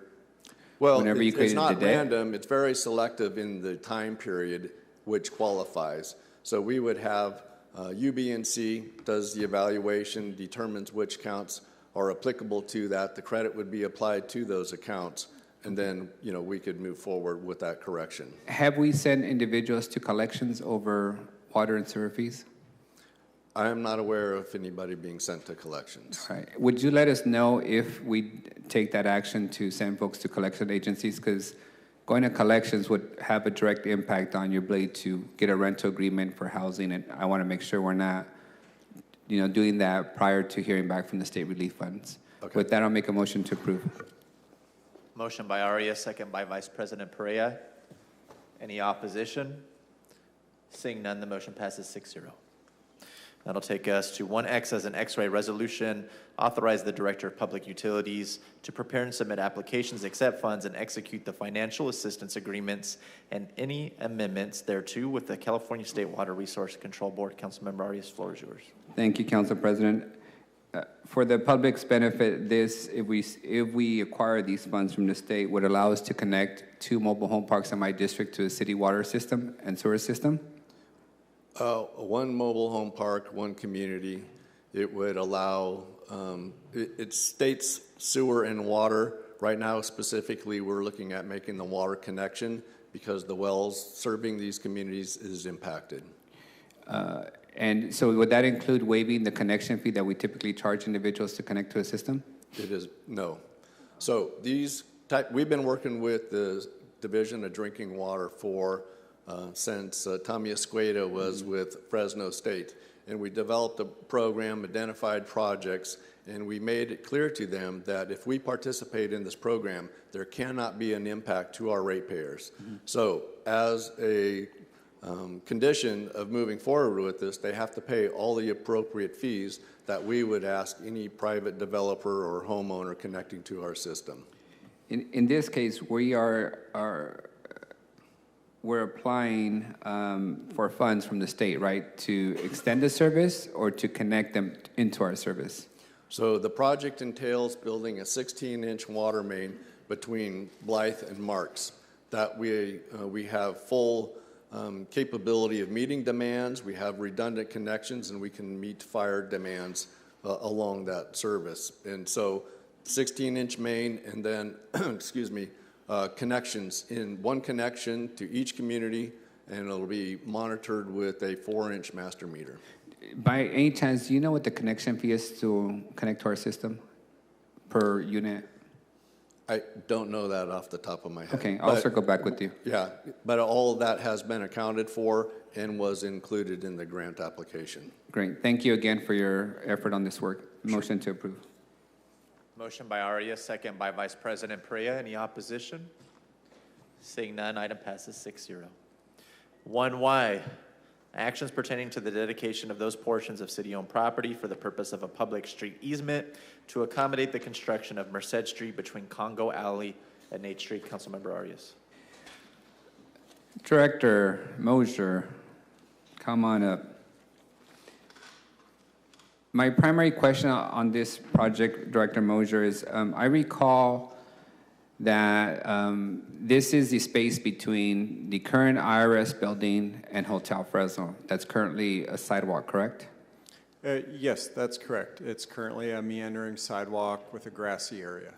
Well, whenever you it's not the day. random. It's very selective in the time period which qualifies. So we would have UB&C does the evaluation, determines which accounts are applicable to that. The credit would be applied to those accounts. and then, we could move forward with that correction. Have we sent individuals to collections over water and sewer fees? I am not aware of anybody being sent to collections. All right. Would you let us know if we take that action to send folks to collection agencies? Because going to collections would have a direct impact on your ability to get a rental agreement for housing, and I want to make sure we're not, doing that prior to hearing back from the state relief funds. Okay. With that, I'll make a motion to approve. Motion by Arias, second by Vice President Perea. Any opposition? Seeing none, the motion passes 6-0. That'll take us to 1X as an X-ray resolution. Authorize the Director of Public Utilities to prepare and submit applications, accept funds, and execute the financial assistance agreements and any amendments thereto with the California State Water Resource Control Board. Councilmember Arias, floor is yours. Thank you, Council President. For the public's benefit, if we acquire these funds from the state, would allow us to connect 2 mobile home parks in my district to the city water system and sewer system. 1 mobile home park, 1 community. It would allow, it states sewer and water. Right now, specifically, we're looking at making the water connection because the wells serving these communities is impacted. And so would that include waiving the connection fee that we typically charge individuals to connect to a system? It is, no. So we've been working with the Division of Drinking Water since Tommy Escueda was with Fresno State. And we developed a program, identified projects, and we made it clear to them that if we participate in this program, there cannot be an impact to our ratepayers. So as a condition of moving forward with this, they have to pay all the appropriate fees that we would ask any private developer or homeowner connecting to our system. In this case, we're applying for funds from the state, right, to extend the service or to connect them into our service? So the project entails building a 16-inch water main between Blythe and Marks that we have full capability of meeting demands, we have redundant connections, and we can meet fire demands along that service. And so 16-inch main and then, connections in 1 connection to each community, and it'll be monitored with a 4-inch master meter. By any chance, do you know what the connection fee is to connect to our system per unit? I don't know that off the top of my head. Okay, I'll circle back with you. Yeah, but all of that has been accounted for and was included in the grant application. Great. Thank you again for your effort on this work. Motion to approve. Motion by Arias, second by Vice President Perea. Any opposition? Seeing none, item passes 6-0. 1Y, actions pertaining to the dedication of those portions of city-owned property for the purpose of a public street easement to accommodate the construction of Merced Street between Congo Alley and Nate Street. Councilmember Arias. Director Mosier, come on up. My primary question on this project, Director Mosier, is I recall that this is the space between the current IRS building and Hotel Fresno. That's currently a sidewalk, correct? Yes, that's correct. It's currently a meandering sidewalk with a grassy area.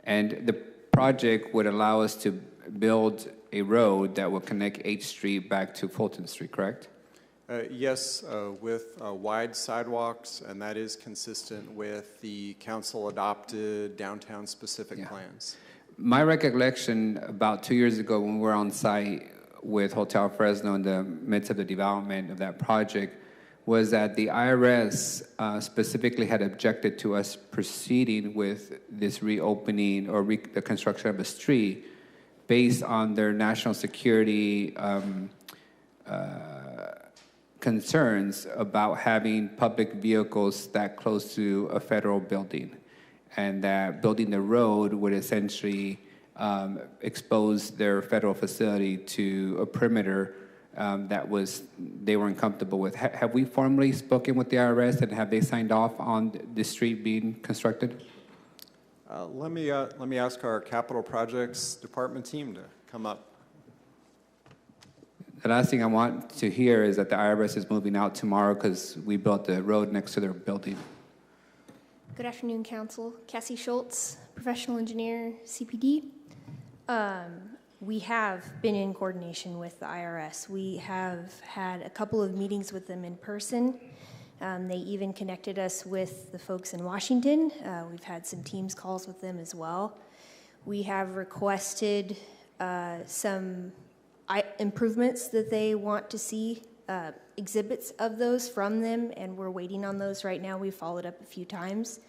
And the project would allow us to build a road that will connect 8th Street back to Fulton Street, correct? Yes, with wide sidewalks, and that is consistent with the council-adopted downtown-specific plans. My recollection about 2 years ago when we were on site with Hotel Fresno in the midst of the development of that project was that the IRS specifically had objected to us proceeding with this reopening or the construction of a street based on their national security concerns about having public vehicles that close to a federal building, and that building the road would essentially expose their federal facility to a perimeter that they were uncomfortable with. Have we formally spoken with the IRS, and have they signed off on the street being constructed? Let me ask our capital projects department team to come up. The last thing I want to hear is that the IRS is moving out tomorrow because we built the road next to their building. Good afternoon, Council. Cassie Schultz, professional engineer, CPD. We have been in coordination with the IRS. We have had a couple of meetings with them in person. They even connected us with the folks in Washington. We've had some Teams calls with them as well. We have requested some improvements that they want to see, exhibits of those from them, and we're waiting on those right now. We've followed up a few times.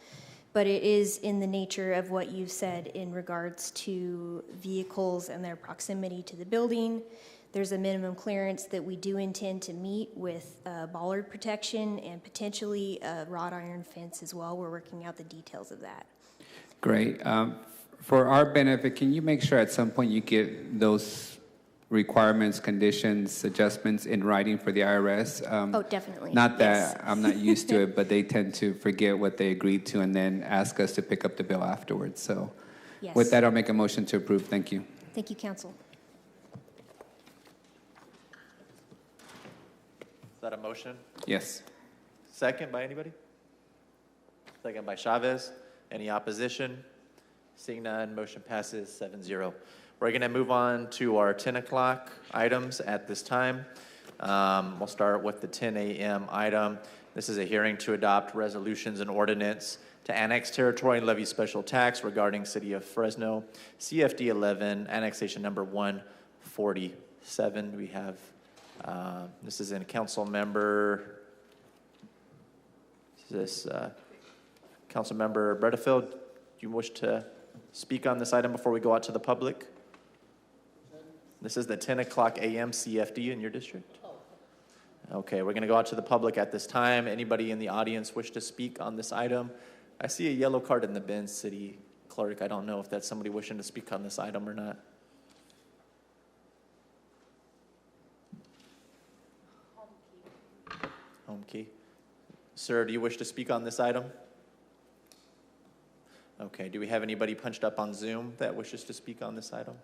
But it is in the nature of what you've said in regards to vehicles and their proximity to the building. There's a minimum clearance that we do intend to meet with bollard protection and potentially a wrought iron fence as well. We're working out the details of that. Great. For our benefit, can you make sure at some point you get those requirements, conditions, adjustments in writing for the IRS? Oh, definitely. Not that Yes. I'm not used to it, but they tend to forget what they agreed to and then ask us to pick up the bill afterwards. So Yes. with that, I'll make a motion to approve. Thank you. Thank you, Council. Is that a motion? Yes. Second by anybody? Second by Chavez. Any opposition? Seeing none, motion passes 7-0. We're going to move on to our 10 o'clock items at this time. We'll start with the 10 a.m. item. This is a hearing to adopt resolutions and ordinance to annex territory and levy special tax regarding City of Fresno, CFD 11, annexation number 147. We have, this is in council member, council member Bredefield. Do you wish to speak on this item before we go out to the public? This is the 10 o'clock a.m. CFD in your district? Okay, we're going to go out to the public at this time. Anybody in the audience wish to speak on this item? I see a yellow card in the bin, City Clerk. I don't know if that's somebody wishing to speak on this item or not. Home key. Sir, do you wish to speak on this item? Okay, do we have anybody punched up on Zoom that wishes to speak on this item?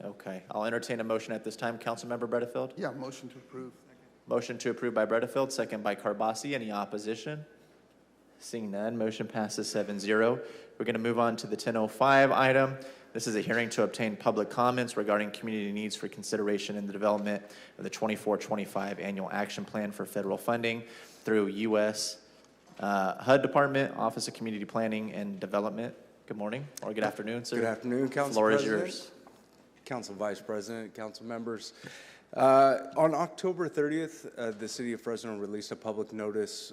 Okay, I'll entertain a motion at this time. Councilmember Bredefield? Yeah, motion to approve. Motion to approve by Bredefield, second by Carbasi. Any opposition? Seeing none, motion passes 7-0. We're going to move on to the 10:05 item. This is a hearing to obtain public comments regarding community needs for consideration in the development of the 24-25 Annual Action Plan for federal funding through U.S. HUD Department, Office of Community Planning and Development. Good morning, or good afternoon, sir. Good afternoon, Council Floor is President, yours. Council Vice President, Council members. On October 30th, the City of Fresno released a public notice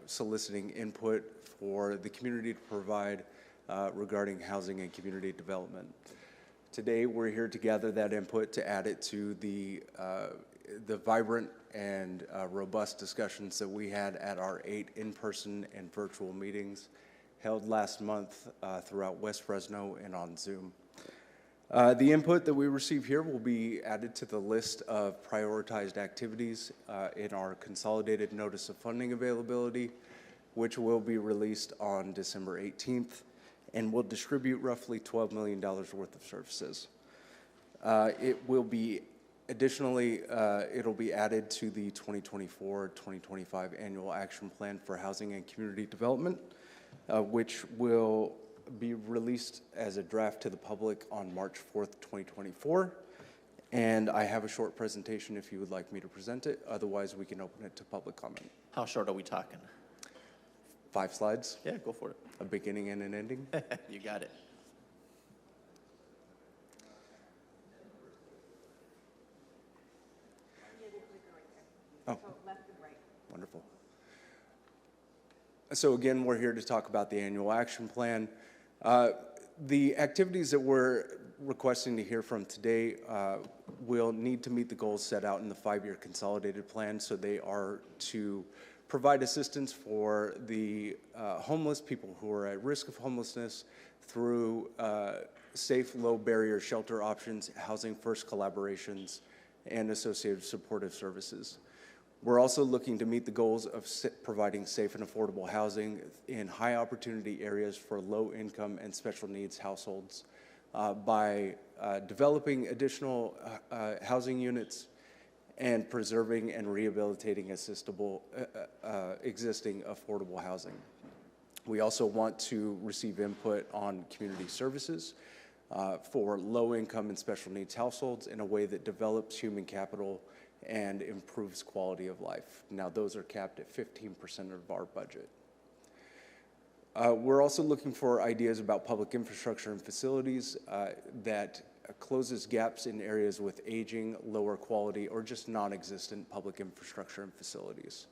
soliciting input for the community to provide regarding housing and community development. Today, we're here to gather that input to add it to the vibrant and robust discussions that we had at our 8 in-person and virtual meetings held last month throughout West Fresno and on Zoom. The input that we receive here will be added to the list of prioritized activities in our consolidated notice of funding availability, which will be released on December 18th and will distribute roughly $12 million worth of services. It will be additionally, it'll be added to the 2024-2025 Annual Action Plan for Housing and Community Development, which will be released as a draft to the public on March 4th, 2024. And I have a short presentation if you would like me to present it. Otherwise, we can open it to public comment. How short are we talking? 5 slides. Yeah, go for it. A beginning and an ending. You got it. Oh, wonderful. So again, we're here to talk about the annual action plan. The activities that we're requesting to hear from today will need to meet the goals set out in the 5-year consolidated plan. So they are to provide assistance for the homeless, people who are at risk of homelessness, through safe, low-barrier shelter options, housing first collaborations, and associated supportive services. We're also looking to meet the goals of providing safe and affordable housing in high-opportunity areas for low-income and special needs households by developing additional housing units and preserving and rehabilitating existing affordable housing. We also want to receive input on community services. for low-income and special needs households in a way that develops human capital and improves quality of life. Now, those are capped at 15% of our budget. We're also looking for ideas about public infrastructure and facilities that closes gaps in areas with aging, lower quality, or just non-existent public infrastructure and facilities.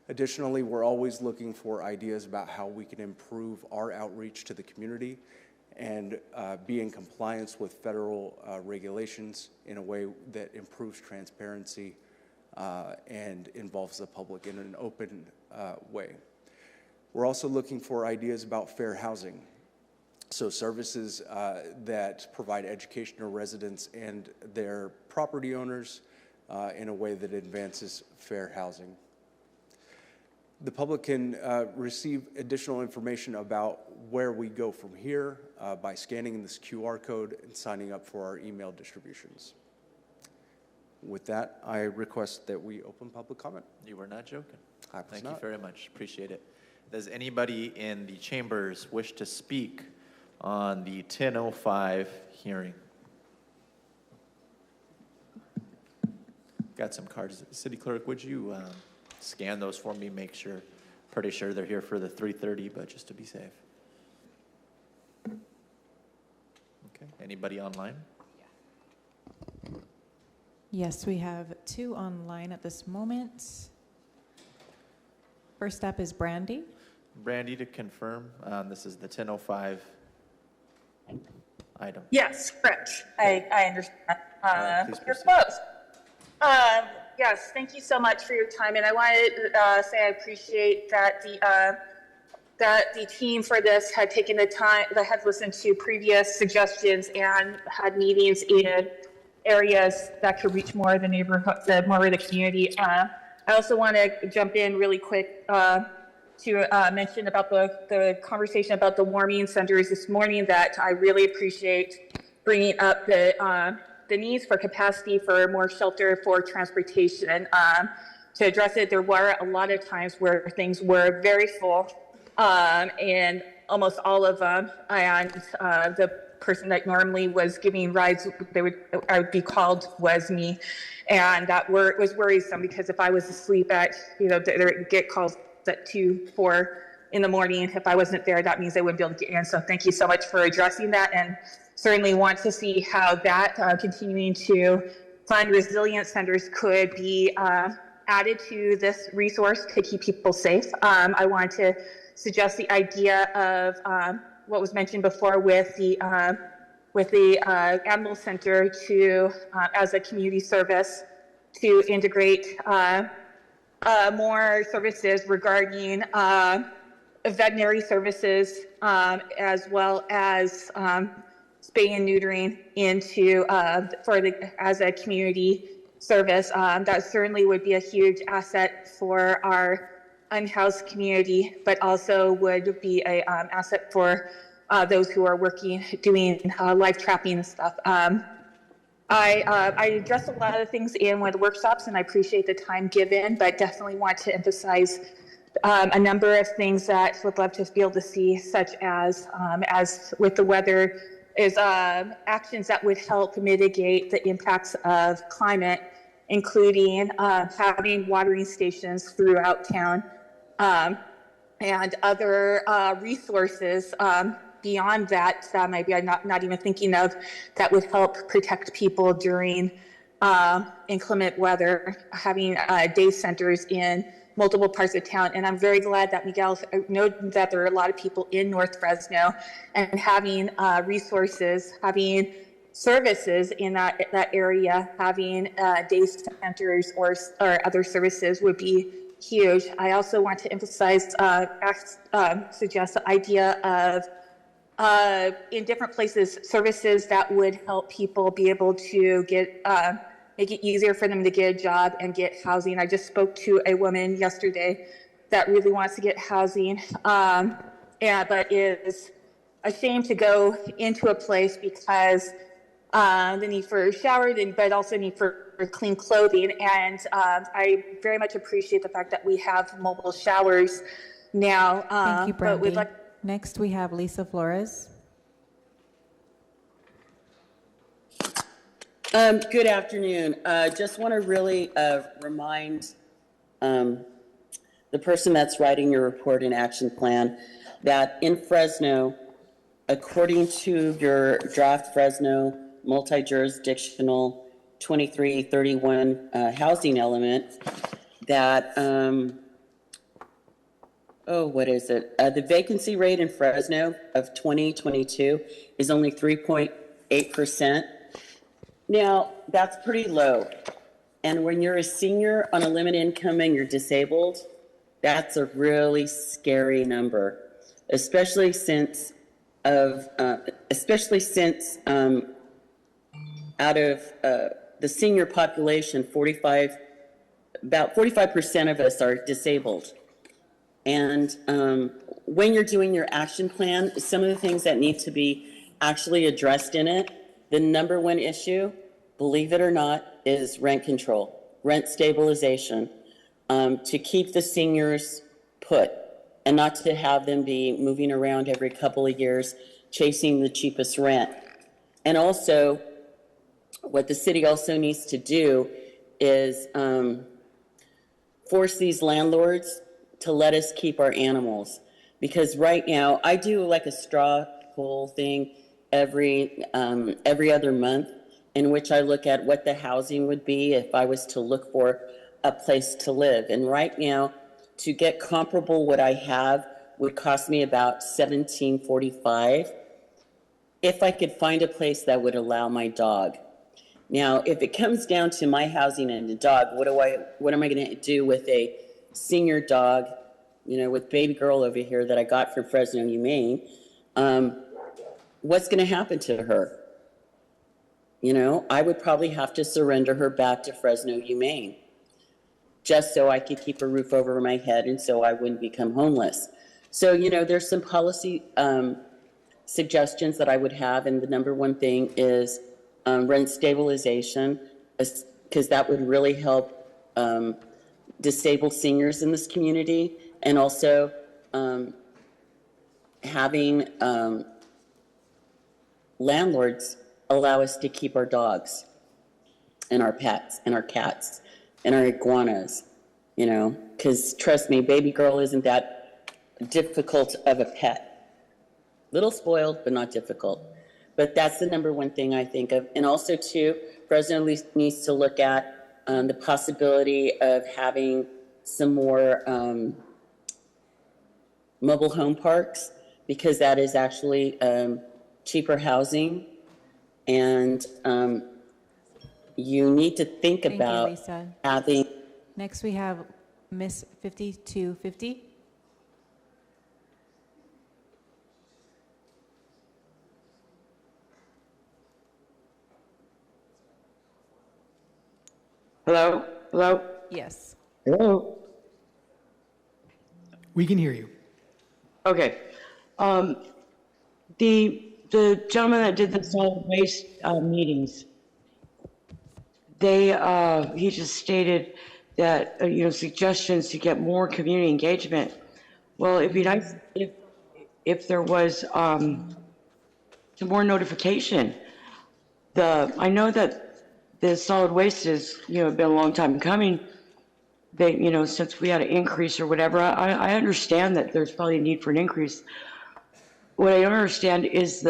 Additionally, we're always looking for ideas about how we can improve our outreach to the community and be in compliance with federal regulations in a way that improves transparency and involves the public in an open way. We're also looking for ideas about fair housing. So services that provide education to residents and their property owners in a way that advances fair housing. The public can receive additional information about where we go from here by scanning this QR code and signing up for our email distributions. With that, I request that we open public comment. You were not joking. Thank you very much. Appreciate it. Does anybody in the chambers wish to speak on the 10:05 hearing? Got some cards. City Clerk, would you scan those for me? Make sure. Pretty sure they're here for the 3:30, but just to be safe. Okay. Anybody online? Yes, we have 2 online at this moment. First up is Brandy. Brandy, to confirm, this is the 10:05 item. Yes, correct. I understand. Please You're proceed. close. Yes, thank you so much for your time. And I wanted to say I appreciate that the team for this had taken the time, that had listened to previous suggestions and had meetings in areas that could reach more of the neighborhood, more of the community. I also want to jump in really quick to mention about the conversation about the warming centers this morning, that I really appreciate bringing up the needs for capacity for more shelter for transportation. To address it, there were a lot of times where things were very full, and almost all of them, and the person that normally was giving rides, I would be called, was me, and that was worrisome, because if I was asleep at, there get calls at 2, 4 in the morning. If I wasn't there, that means I wouldn't be able to get in. So thank you so much for addressing that, and certainly want to see how that continuing to fund resilience centers could be added to this resource to keep people safe. I want to suggest the idea of what was mentioned before with the animal center to as a community service, to integrate more services regarding veterinary services, as well as spay and neutering into as a community service. That certainly would be a huge asset for our unhoused community, but also would be a asset for those who are doing live trapping and stuff. I addressed a lot of things in one of the workshops, and I appreciate the time given, but definitely want to emphasize a number of things that would love to be able to see, such as with the weather, is actions that would help mitigate the impacts of climate, including having watering stations throughout town, and other resources beyond that maybe I'm not even thinking of, that would help protect people during inclement weather, having day centers in multiple parts of town. And I'm very glad that Miguel noted that there are a lot of people in North Fresno, and having resources, having services in that area, having day centers or other services would be huge. I also want to emphasize, suggest the idea of in different places, services that would help people be able to get make it easier for them to get a job and get housing. I just spoke to a woman yesterday that really wants to get housing, but is ashamed to go into a place because the need for a shower, but also need for clean clothing. And I very much appreciate the fact that we have mobile showers now. Thank you, But we'd Brandy. Next, we have Lisa Flores. Good afternoon. Just want to really remind the person that's writing your report and action plan that in Fresno, according to your draft Fresno multi-jurisdictional 2331 housing element, that, what is it? The vacancy rate in Fresno of 2022 is only 3.8%. Now, that's pretty low. And when you're a senior on a limited income and you're disabled, that's a really scary number, especially since out of the senior population, about 45% of us are disabled. And when you're doing your action plan, some of the things that need to be actually addressed in it, the number one issue, believe it or not, is rent control, rent stabilization, to keep the seniors put and not to have them be moving around every couple of years chasing the cheapest rent. And also, what the city also needs to do is force these landlords to let us keep our animals. Because right now, I do like a straw poll thing every other month, in which I look at what the housing would be if I was to look for a place to live. And right now, to get comparable what I have would cost me about $17.45 if I could find a place that would allow my dog. Now, if it comes down to my housing and the dog, what am I going to do with a senior dog, with baby girl over here that I got from Fresno Humane? What's going to happen to her? I would probably have to surrender her back to Fresno Humane just so I could keep a roof over my head and so I wouldn't become homeless. So, there's some policy suggestions that I would have, and the number one thing is rent stabilization, because that would really help disabled seniors in this community, and also having landlords allow us to keep our dogs and our pets and our cats and our iguanas, because trust me, baby girl isn't that difficult of a pet. Little spoiled, but not difficult. But that's the number one thing I think of. And also, too, Fresno needs to look at the possibility of having some more mobile home parks, because that is actually cheaper housing. And you need to think about Lisa. having... Next, we have Miss 5250. Hello? Hello? Yes. Hello? We can hear you. Okay. The gentleman that did the solid waste meetings, he just stated that, suggestions to get more community engagement. Well, it'd be nice if there was some more notification. I know that the solid waste has, been a long time coming. They, since we had an increase or whatever, I understand that there's probably a need for an increase. What I don't understand is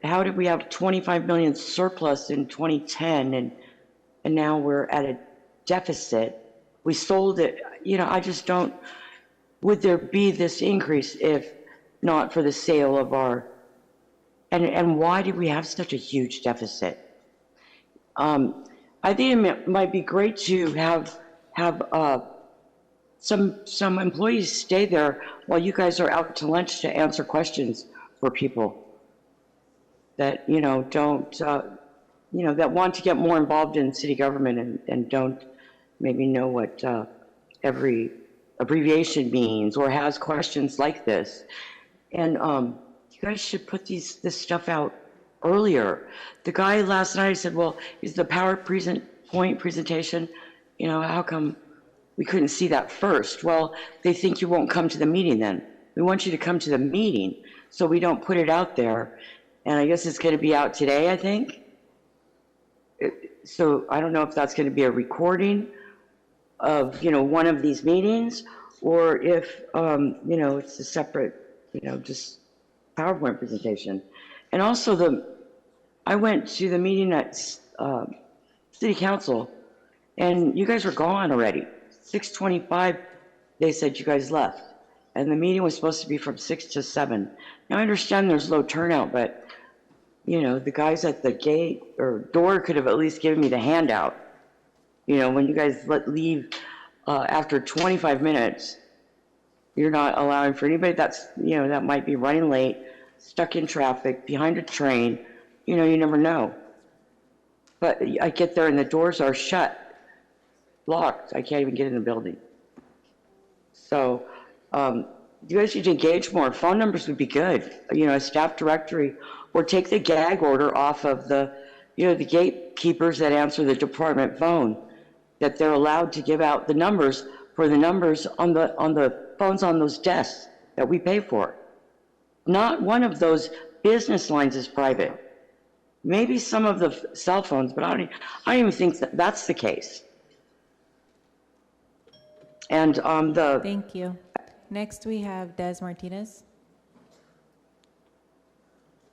how did we have 25 million surplus in 2010 and now we're at a deficit? We sold it, I just don't, would there be this increase if not for the sale of and why did we have such a huge deficit? I think it might be great to have some employees stay there while you guys are out to lunch to answer questions for people that don't that want to get more involved in city government and don't maybe know what every abbreviation means or has questions like this. And you guys should put this stuff out earlier. The guy last night said, well, is the PowerPoint presentation, how come we couldn't see that first? Well, they think you won't come to the meeting then. We want you to come to the meeting so we don't put it out there. And I guess it's going to be out today, I think. So I don't know if that's going to be a recording of, one of these meetings, or if, it's a separate, just PowerPoint presentation. And also I went to the meeting at City Council, and you guys were gone already. 6:25, they said you guys left. And the meeting was supposed to be from 6 to 7. Now, I understand there's low turnout, but, the guys at the gate or door could have at least given me the handout. When you guys leave after 25 minutes, you're not allowing for anybody that might be running late, stuck in traffic, behind a train. You never know. But I get there and the doors are shut, locked. I can't even get in the building. So you guys need to engage more. Phone numbers would be good. A staff directory, or take the gag order off of the gatekeepers that answer the department phone, that they're allowed to give out the numbers for the numbers on the phones on those desks that we pay for. Not one of those business lines is private. Maybe some of the cell phones, but I don't even think that's the case. And Thank you. Next, we have Des Martinez.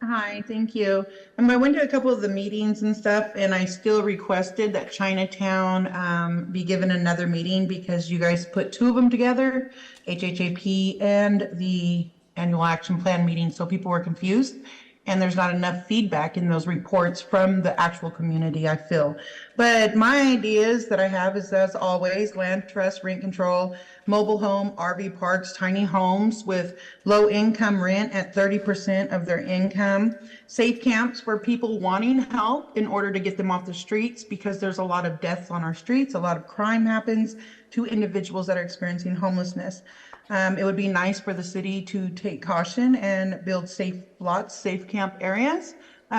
Hi, thank you. I went to a couple of the meetings and stuff, and I still requested that Chinatown be given another meeting because you guys put two of them together, HHAP and the annual action plan meeting, so people were confused. And there's not enough feedback in those reports from the actual community, I feel. But my ideas that I have is, as always, land trust, rent control, mobile home, RV parks, tiny homes with low income rent at 30% of their income, safe camps for people wanting help in order to get them off the streets, because there's a lot of deaths on our streets, a lot of crime happens to individuals that are experiencing homelessness. It would be nice for the city to take caution and build safe lots, safe camp areas,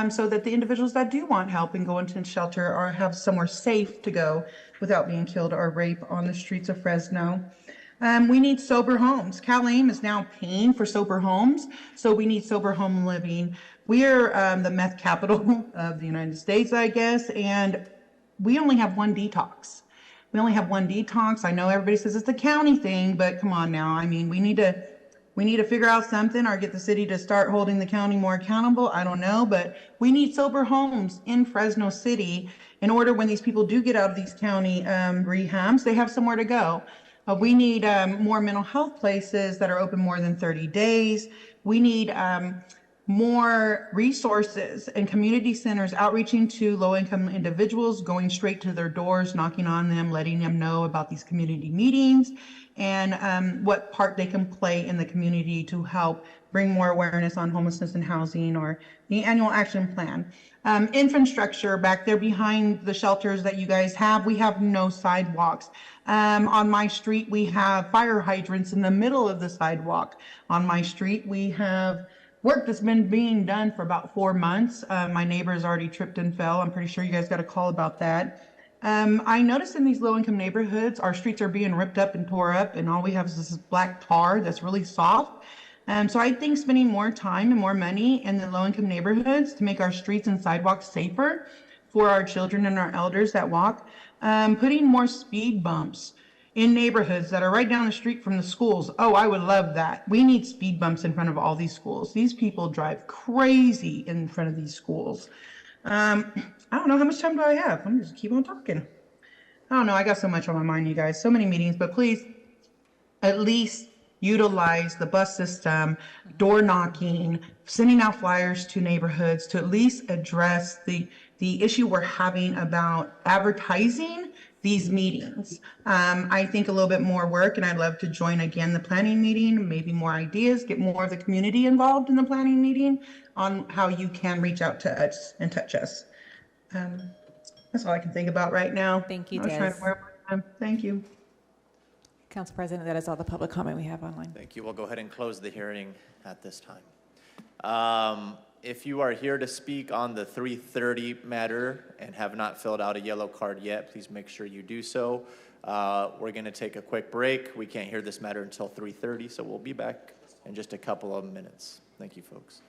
so that the individuals that do want help and go into a shelter or have somewhere safe to go without being killed or raped on the streets of Fresno. We need sober homes. Cal-AIM is now paying for sober homes, so we need sober home living. We are the meth capital of the United States, I guess, and we only have one detox. We only have one detox. I know everybody says it's a county thing, but come on now. I mean, we need to figure out something or get the city to start holding the county more accountable. I don't know, but we need sober homes in Fresno City in order when these people do get out of these county rehabs, they have somewhere to go. We need more mental health places that are open more than 30 days. We need more resources and community centers outreaching to low-income individuals, going straight to their doors, knocking on them, letting them know about these community meetings and what part they can play in the community to help bring more awareness on homelessness and housing, or the annual action plan. Infrastructure back there behind the shelters that you guys have, we have no sidewalks. On my street, we have fire hydrants in the middle of the sidewalk. On my street, we have work that's been being done for about 4 months. My neighbor's already tripped and fell. I'm pretty sure you guys got a call about that. I noticed in these low-income neighborhoods, our streets are being ripped up and tore up, and all we have is this black tar that's really soft. So I think spending more time and more money in the low-income neighborhoods to make our streets and sidewalks safer for our children and our elders that walk, putting more speed bumps in neighborhoods that are right down the street from the schools. Oh, I would love that. We need speed bumps in front of all these schools. These people drive crazy in front of these schools. I don't know, how much time do I have? I'm just keep on talking. I don't know, I got so much on my mind, you guys. So many meetings, but please at least utilize the bus system, door knocking, sending out flyers to neighborhoods to at least address the issue we're having about advertising these meetings. I think a little bit more work, and I'd love to join again the planning meeting, maybe more ideas, get more of the community involved in the planning meeting on how you can reach out to us and touch us. That's all I can think about right now. Thank you, I was Des. trying to wear my time. Thank you. Council President, that is all the public comment we have online. Thank you. We'll go ahead and close the hearing at this time. If you are here to speak on the 330 matter and have not filled out a yellow card yet, please make sure you do so. We're going to take a quick break. We can't hear this matter until 3:30, so we'll be back in just a couple of minutes. Thank you, folks.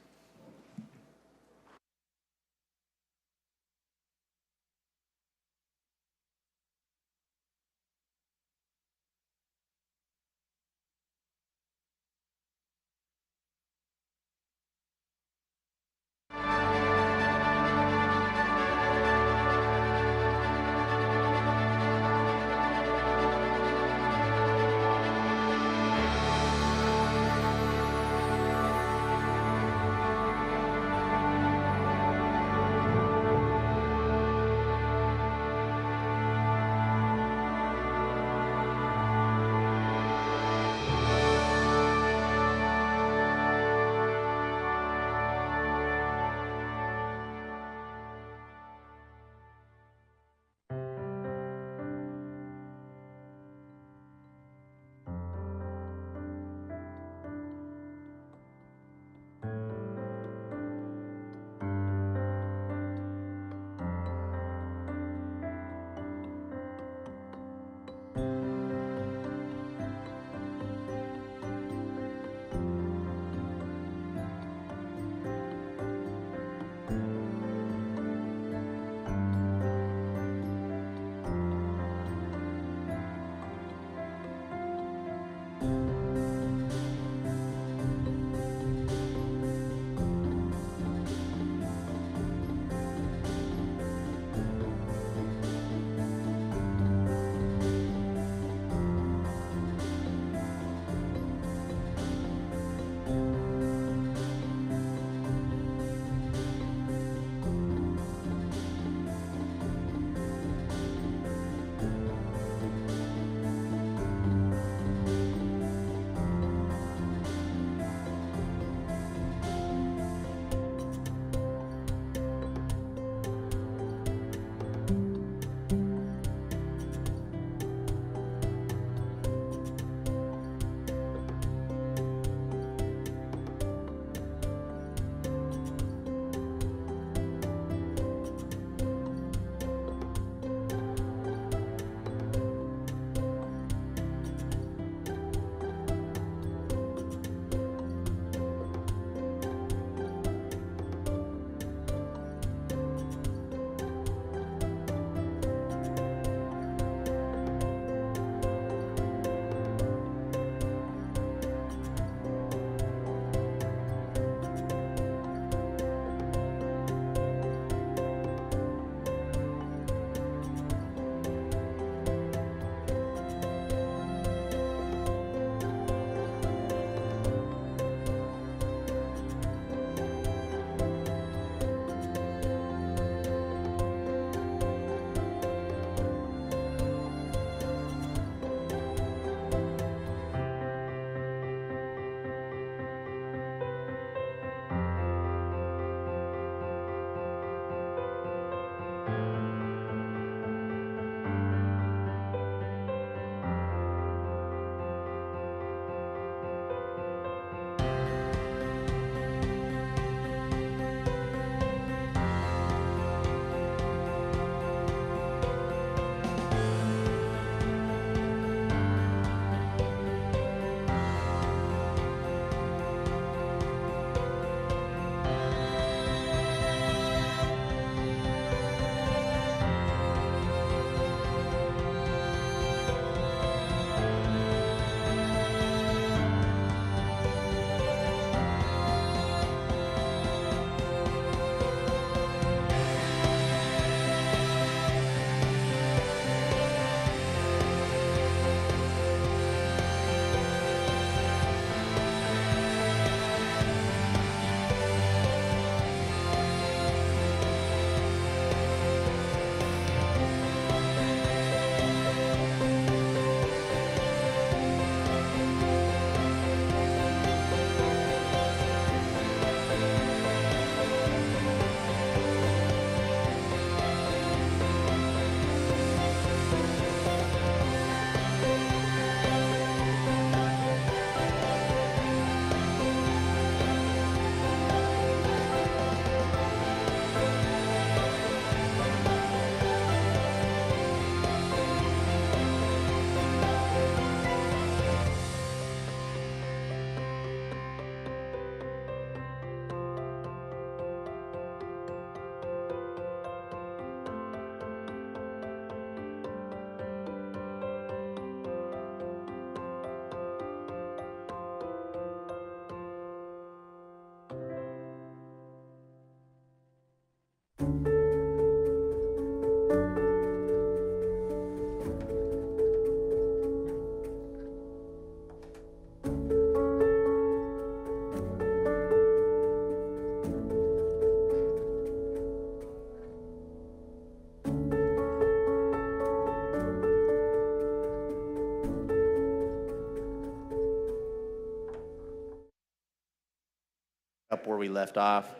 up where we left off.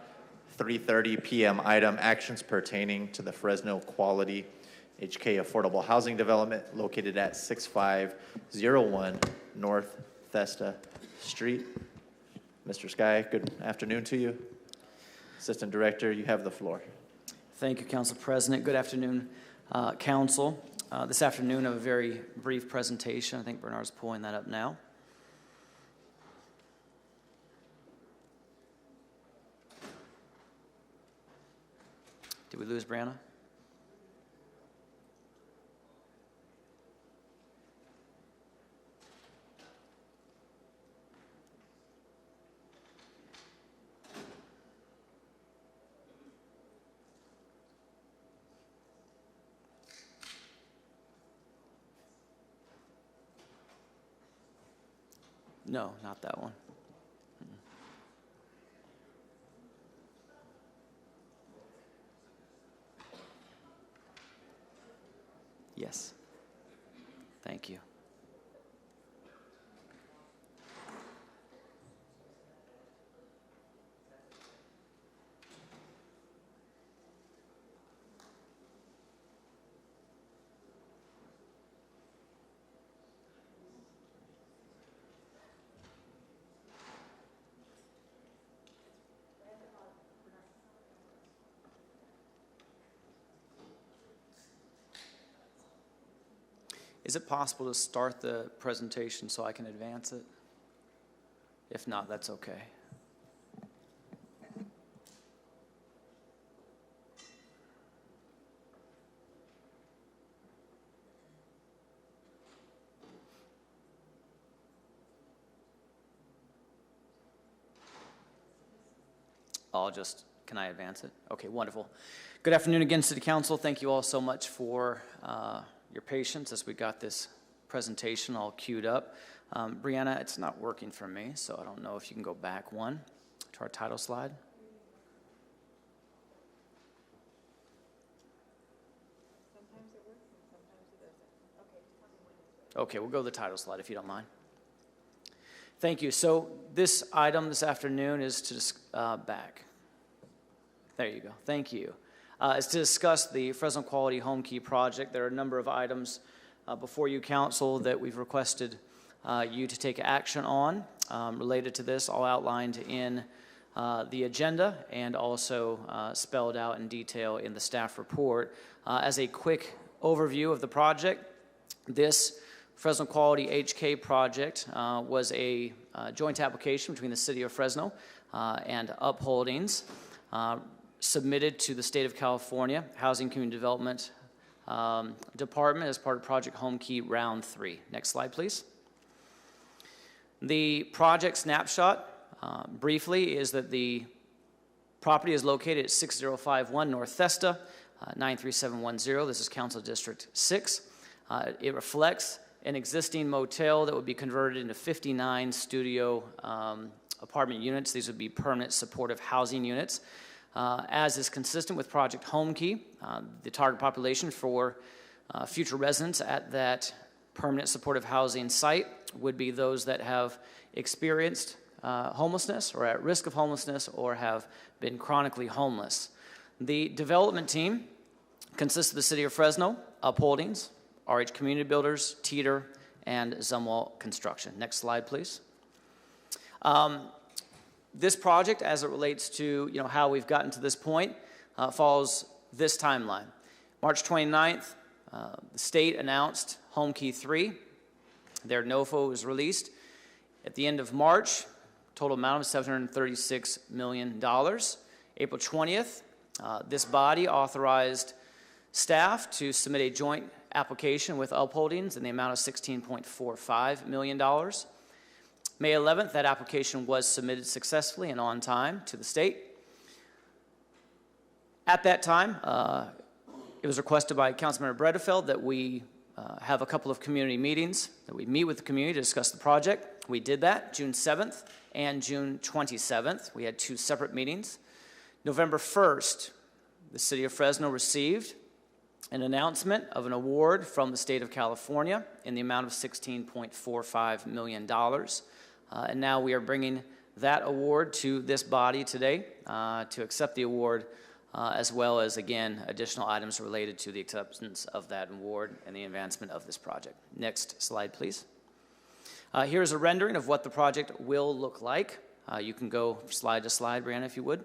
3:30 p.m. item, actions pertaining to the Fresno Quality HK Affordable Housing Development located at 6501 North Thesta Street. Mr. Sky, good afternoon to you. Assistant Director, you have the floor. Thank you, Council President. Good afternoon, Council. This afternoon, a very brief presentation. I think Bernard's pulling that up now. Did we lose Brianna? No, not that one. Yes. Thank you. Is it possible to start the presentation so I can advance it? If not, that's okay. Can I advance it? Okay, wonderful. Good afternoon again, City Council. Thank you all so much for your patience as we got this presentation all queued up. Brianna, it's not working for me, so I don't know if you can go back one to our title slide. Sometimes it works and sometimes it doesn't. Okay, we'll go to the title slide if you don't mind. Thank you. So this item this afternoon is to back. There you go. Thank you. Is to discuss the Fresno Quality Home Key project. There are a number of items before you, Council, that we've requested you to take action on related to this, all outlined in the agenda and also spelled out in detail in the staff report. As a quick overview of the project, this Fresno Quality HK project was a joint application between the City of Fresno and Upholdings submitted to the State of California Housing Community Development Department as part of Project Home Key Round 3. Next slide, please. The project snapshot, briefly, is that the property is located at 6051 North Thesta, 93710. This is Council District 6. It reflects an existing motel that would be converted into 59 studio apartment units. These would be permanent supportive housing units. As is consistent with Project Home Key, the target population for future residents at that permanent supportive housing site would be those that have experienced homelessness or at risk of homelessness or have been chronically homeless. The development team consists of the City of Fresno, Upholdings, RH Community Builders, Teeter, and Zumwalt Construction. Next slide, please. This project, as it relates to how we've gotten to this point, follows this timeline. March 29th, the state announced Home Key 3. Their NOFO was released. At the end of March, total amount of $736 million. April 20th, this body authorized staff to submit a joint application with Upholdings in the amount of $16.45 million. May 11th, that application was submitted successfully and on time to the state. At that time, it was requested by Councilmember Bredefeld that we have a couple of community meetings, that we meet with the community to discuss the project. We did that June 7th and June 27th. We had two separate meetings. November 1st, the City of Fresno received an announcement of an award from the State of California in the amount of $16.45 million. And now we are bringing that award to this body today, to accept the award, as well as, again, additional items related to the acceptance of that award and the advancement of this project. Next slide, please. Here's a rendering of what the project will look like. You can go slide to slide, Brianna, if you would.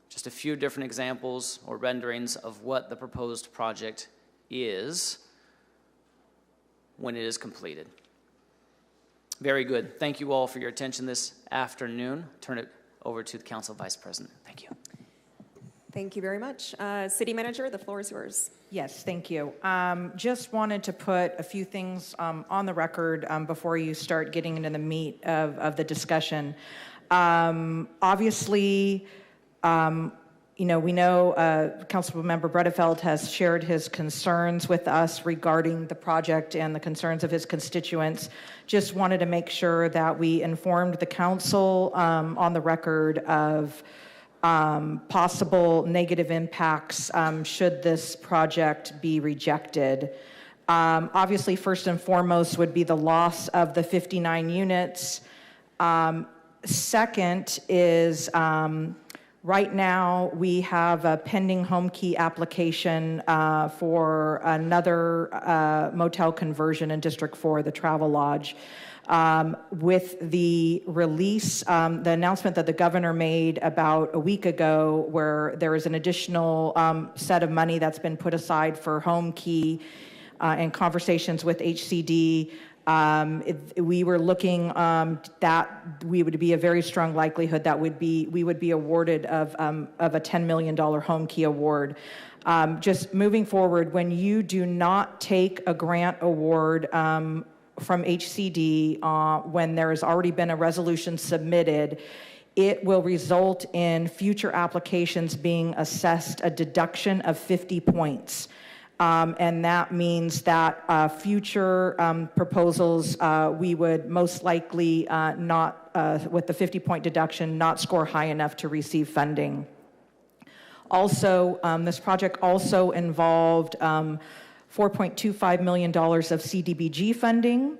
Just a few different examples or renderings of what the proposed project is when it is completed. Very good. Thank you all for your attention this afternoon. Turn it over to the Council Vice President. Thank you. Thank you very much. City Manager, the floor is yours. Yes, thank you. Just wanted to put a few things on the record before you start getting into the meat of the discussion. Obviously, we know Councilmember Bredefeld has shared his concerns with us regarding the project and the concerns of his constituents. Just wanted to make sure that we informed the council on the record of possible negative impacts should this project be rejected. Obviously, first and foremost would be the loss of the 59 units. Second is right now we have a pending home key application for another motel conversion in District 4, the Travel Lodge. With the release, the announcement that the governor made about a week ago, where there is an additional set of money that's been put aside for home key and conversations with HCD, we were looking that we would be a very strong likelihood that we would be awarded of a $10 million home key award. Just moving forward, when you do not take a grant award from HCD when there has already been a resolution submitted, it will result in future applications being assessed a deduction of 50 points. And that means that future proposals, we would most likely not, with the 50-point deduction, not score high enough to receive funding. Also, this project also involved $4.25 million of CDBG funding.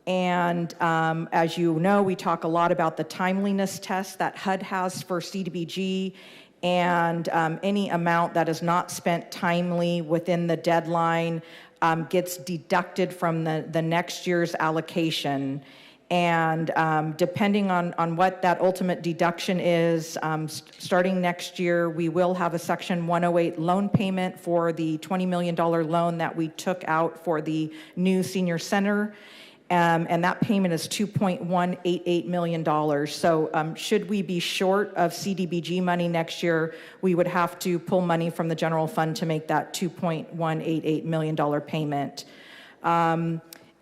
And as you know, we talk a lot about the timeliness test that HUD has for CDBG, and any amount that is not spent timely within the deadline gets deducted from the next year's allocation. And depending on what that ultimate deduction is, starting next year, we will have a Section 108 loan payment for the $20 million loan that we took out for the new senior center. And that payment is $2.188 million. So should we be short of CDBG money next year, we would have to pull money from the general fund to make that $2.188 million payment.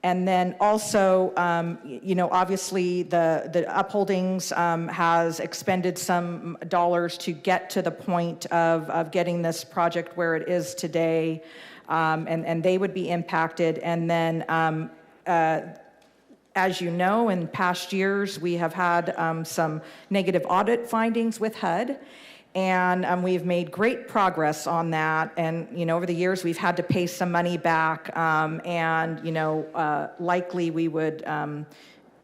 And then also, obviously the upholdings has expended some dollars to get to the point of getting this project where it is today, and they would be impacted. And then, as you know, in past years, we have had some negative audit findings with HUD. And we've made great progress on that. And, over the years, we've had to pay some money back. Likely we would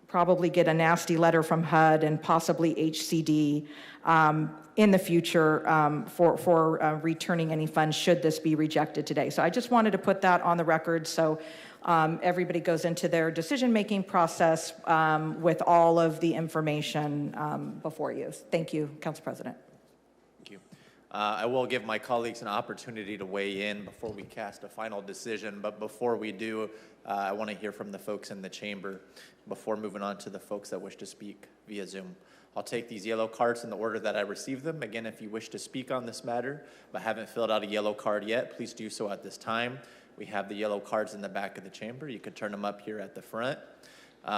probably get a nasty letter from HUD and possibly HCD in the future for returning any funds should this be rejected today. So I just wanted to put that on the record so everybody goes into their decision-making process with all of the information before you. Thank you, Council President. I will give my colleagues an opportunity to weigh in before we cast a final decision, but before we do, I want to hear from the folks in the chamber before moving on to the folks that wish to speak via Zoom. I'll take these yellow cards in the order that I received them. Again, if you wish to speak on this matter but haven't filled out a yellow card yet, please do so at this time. We have the yellow cards in the back of the chamber. You can turn them up here at the front.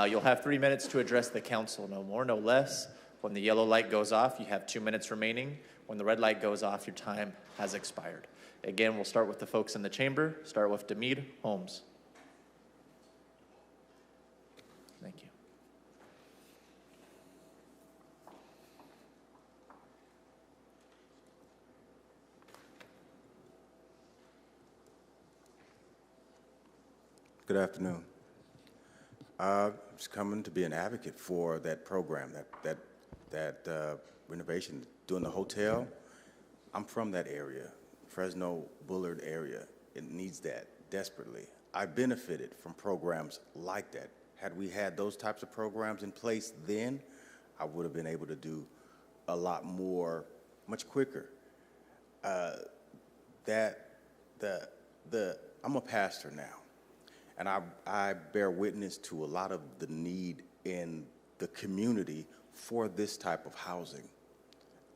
You'll have 3 minutes to address the council, no more, no less. When the yellow light goes off, you have 2 minutes remaining. When the red light goes off, your time has expired. Again, we'll start with the folks in the chamber. Start with Demid Holmes. Thank you. Good afternoon. Just coming to be an advocate for that program, that renovation, doing the hotel. I'm from that area, Fresno, Bullard area. It needs that desperately. I benefited from programs like that. Had we had those types of programs in place then, I would have been able to do a lot more, much quicker. I'm a pastor now, and I bear witness to a lot of the need in the community for this type of housing.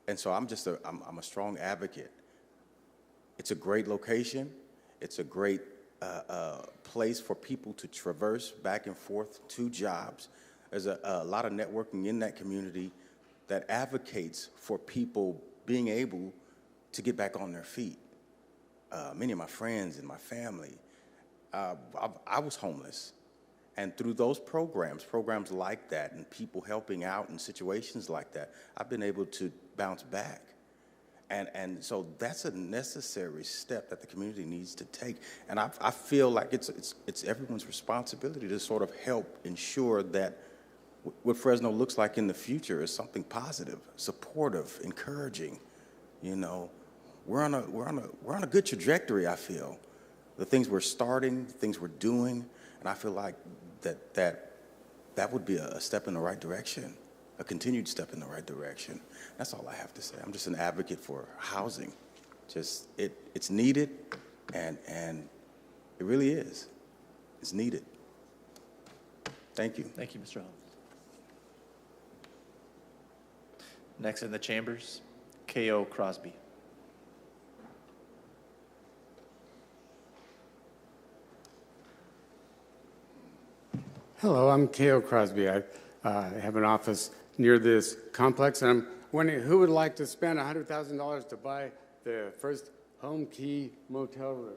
And so I'm a strong advocate. It's a great location. It's a great place for people to traverse back and forth to jobs. There's a lot of networking in that community that advocates for people being able to get back on their feet. Many of my friends and my family, I was homeless. And through those programs like that, and people helping out in situations like that, I've been able to bounce back. And so that's a necessary step that the community needs to take. And I feel like it's everyone's responsibility to sort of help ensure that what Fresno looks like in the future is something positive, supportive, encouraging. You know, we're on a good trajectory, I feel. The things we're starting, the things we're doing, and I feel like that would be a step in the right direction, a continued step in the right direction. That's all I have to say. I'm just an advocate for housing. Just it's needed, and it really is. It's needed. Thank you. Thank you, Mr. Hall. Next in the chambers, K.O. Crosby. Hello, I'm K.O. Crosby. I have an office near this complex, and I'm wondering who would like to spend $100,000 to buy the first home key motel room.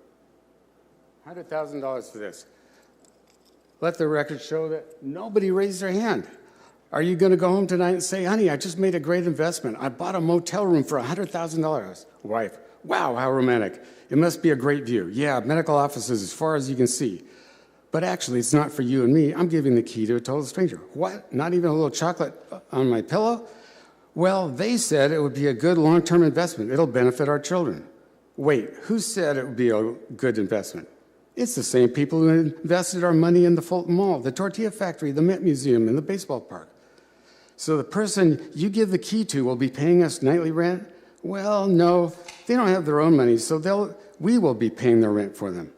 $100,000 for this. Let the record show that nobody raised their hand. Are you going to go home tonight and say, honey, I just made a great investment. I bought a motel room for $100,000. Wife, wow, how romantic. It must be a great view. Yeah, medical offices as far as you can see. But actually, it's not for you and me. I'm giving the key to a total stranger. What? Not even a little chocolate on my pillow? Well, they said it would be a good long-term investment. It'll benefit our children. Wait, who said it would be a good investment? It's the same people who invested our money in the Fulton Mall, the Tortilla Factory, the Mint Museum, and the baseball park. So the person you give the key to will be paying us nightly rent? Well, no, they don't have their own money, so we will be paying their rent for them.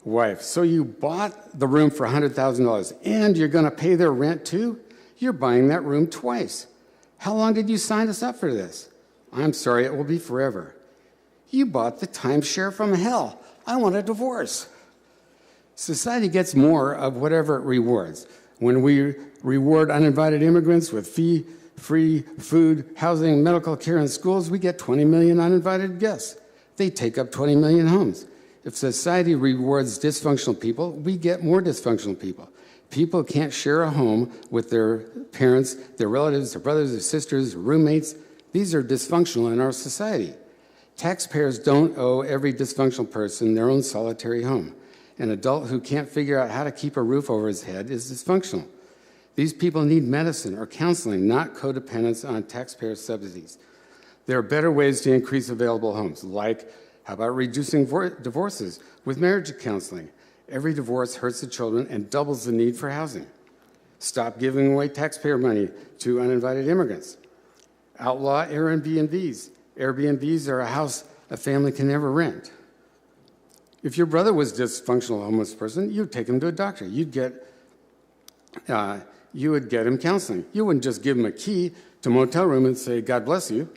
Wife, so you bought the room for $100,000 and you're going to pay their rent too? You're buying that room twice. How long did you sign us up for this? I'm sorry, it will be forever. You bought the timeshare from hell. I want a divorce. Society gets more of whatever it rewards. When we reward uninvited immigrants with fee-free food, housing, medical care, and schools, we get 20 million uninvited guests. They take up 20 million homes. If society rewards dysfunctional people, we get more dysfunctional people. People can't share a home with their parents, their relatives, their brothers, their sisters, their roommates. These are dysfunctional in our society. Taxpayers don't owe every dysfunctional person their own solitary home. An adult who can't figure out how to keep a roof over his head is dysfunctional. These people need medicine or counseling, not codependence on taxpayer subsidies. There are better ways to increase available homes, like how about reducing divorces with marriage counseling? Every divorce hurts the children and doubles the need for housing. Stop giving away taxpayer money to uninvited immigrants. Outlaw Airbnbs. Airbnbs are a house a family can never rent. If your brother was a dysfunctional homeless person, you'd take him to a doctor. You would get him counseling. You wouldn't just give him a key to a motel room and say, God bless you.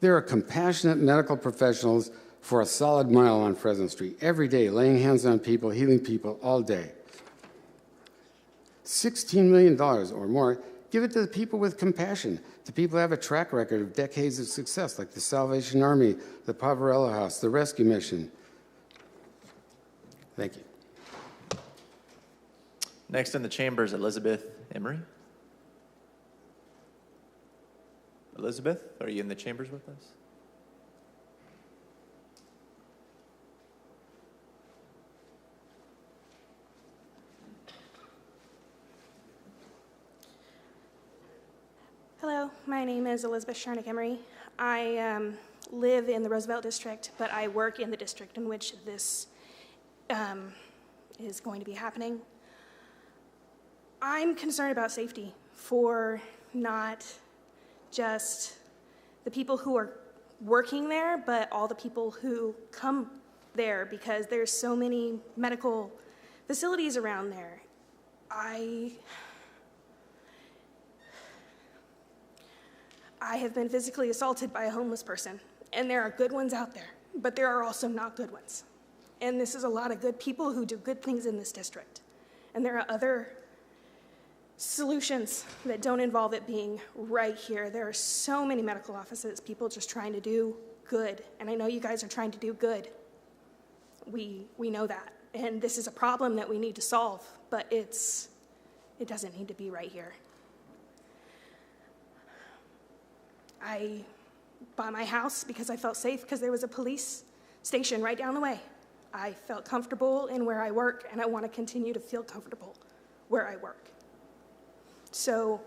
There are compassionate medical professionals for a solid mile on Fresno Street, every day, laying hands on people, healing people all day. $16 million or more, give it to the people with compassion, to people who have a track record of decades of success, like the Salvation Army, the Poverello House, the Rescue Mission. Thank you. Next in the chambers, Elizabeth Emery. Elizabeth, are you in the chambers with us? Hello, my name is Elizabeth Sharnick Emery. I live in the Roosevelt District, but I work in the district in which this is going to be happening. I'm concerned about safety for not just the people who are working there, but all the people who come there, because there's so many medical facilities around there. I have been physically assaulted by a homeless person, and there are good ones out there, but there are also not good ones. And this is a lot of good people who do good things in this district. And there are other solutions that don't involve it being right here. There are so many medical offices, people just trying to do good. And I know you guys are trying to do good. We know that. And this is a problem that we need to solve, but it doesn't need to be right here. I bought my house because I felt safe because there was a police station right down the way. I felt comfortable in where I work, and I want to continue to feel comfortable where I work. So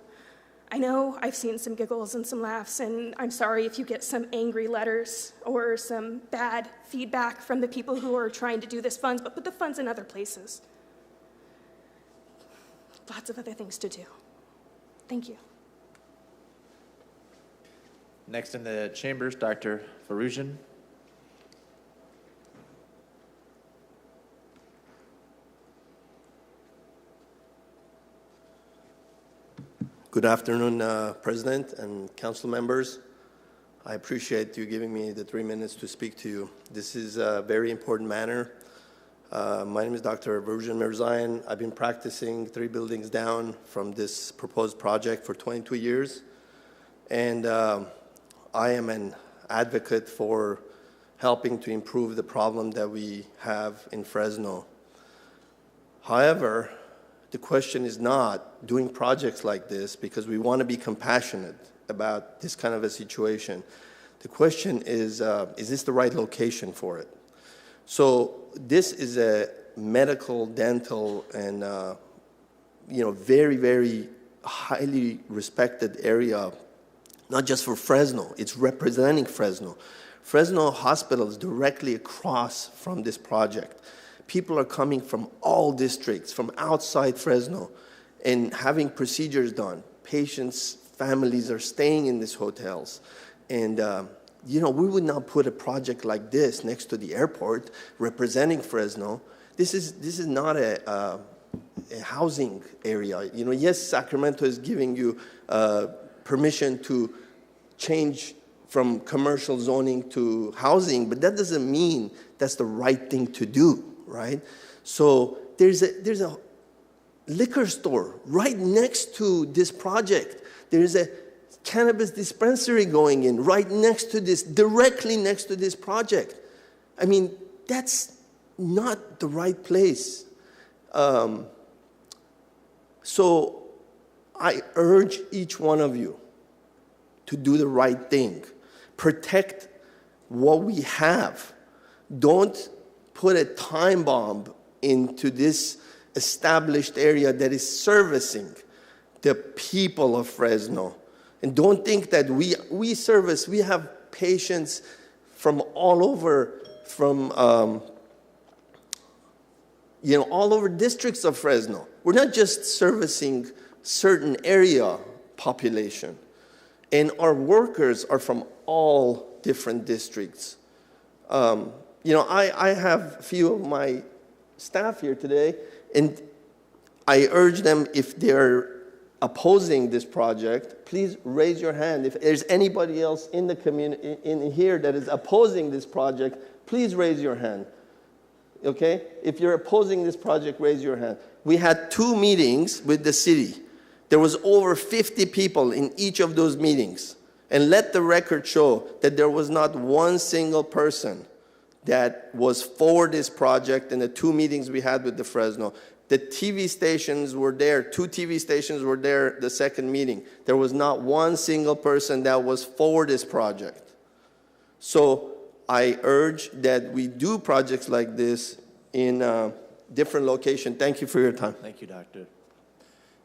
I know I've seen some giggles and some laughs, and I'm sorry if you get some angry letters or some bad feedback from the people who are trying to do this funds, but put the funds in other places. Lots of other things to do. Thank you. Next in the chambers, Dr. Faroujan. Good afternoon, President and council members. I appreciate you giving me the 3 minutes to speak to you. This is a very important matter. My name is Dr. Faroujan Mirzayan. I've been practicing 3 buildings down from this proposed project for 22 years. And I am an advocate for helping to improve the problem that we have in Fresno. However, the question is not doing projects like this because we want to be compassionate about this kind of a situation. The question is this the right location for it? So this is a medical, dental, and very, very highly respected area, not just for Fresno, it's representing Fresno. Fresno Hospital is directly across from this project. People are coming from all districts, from outside Fresno, and having procedures done. Patients, families are staying in these hotels. And, we would not put a project like this next to the airport representing Fresno. This is not a housing area. Yes, Sacramento is giving you permission to change from commercial zoning to housing, but that doesn't mean that's the right thing to do, right? So there's a liquor store right next to this project. There's a cannabis dispensary going in right next to this, directly next to this project. I mean, that's not the right place. So I urge each one of you to do the right thing. Protect what we have. Don't put a time bomb into this established area that is servicing the people of Fresno. And don't think that we have patients from all over, all over districts of Fresno. We're not just servicing certain area population. And our workers are from all different districts. I have a few of my staff here today, and I urge them, if they're opposing this project, please raise your hand. If there's anybody else in the community in here that is opposing this project, please raise your hand. Okay? If you're opposing this project, raise your hand. We had 2 meetings with the city. There was over 50 people in each of those meetings. And let the record show that there was not one single person that was for this project in the 2 meetings we had with the Fresno. The TV stations were there. 2 TV stations were there the second meeting. There was not one single person that was for this project. So I urge that we do projects like this in different locations. Thank you for your time. Thank you, Doctor.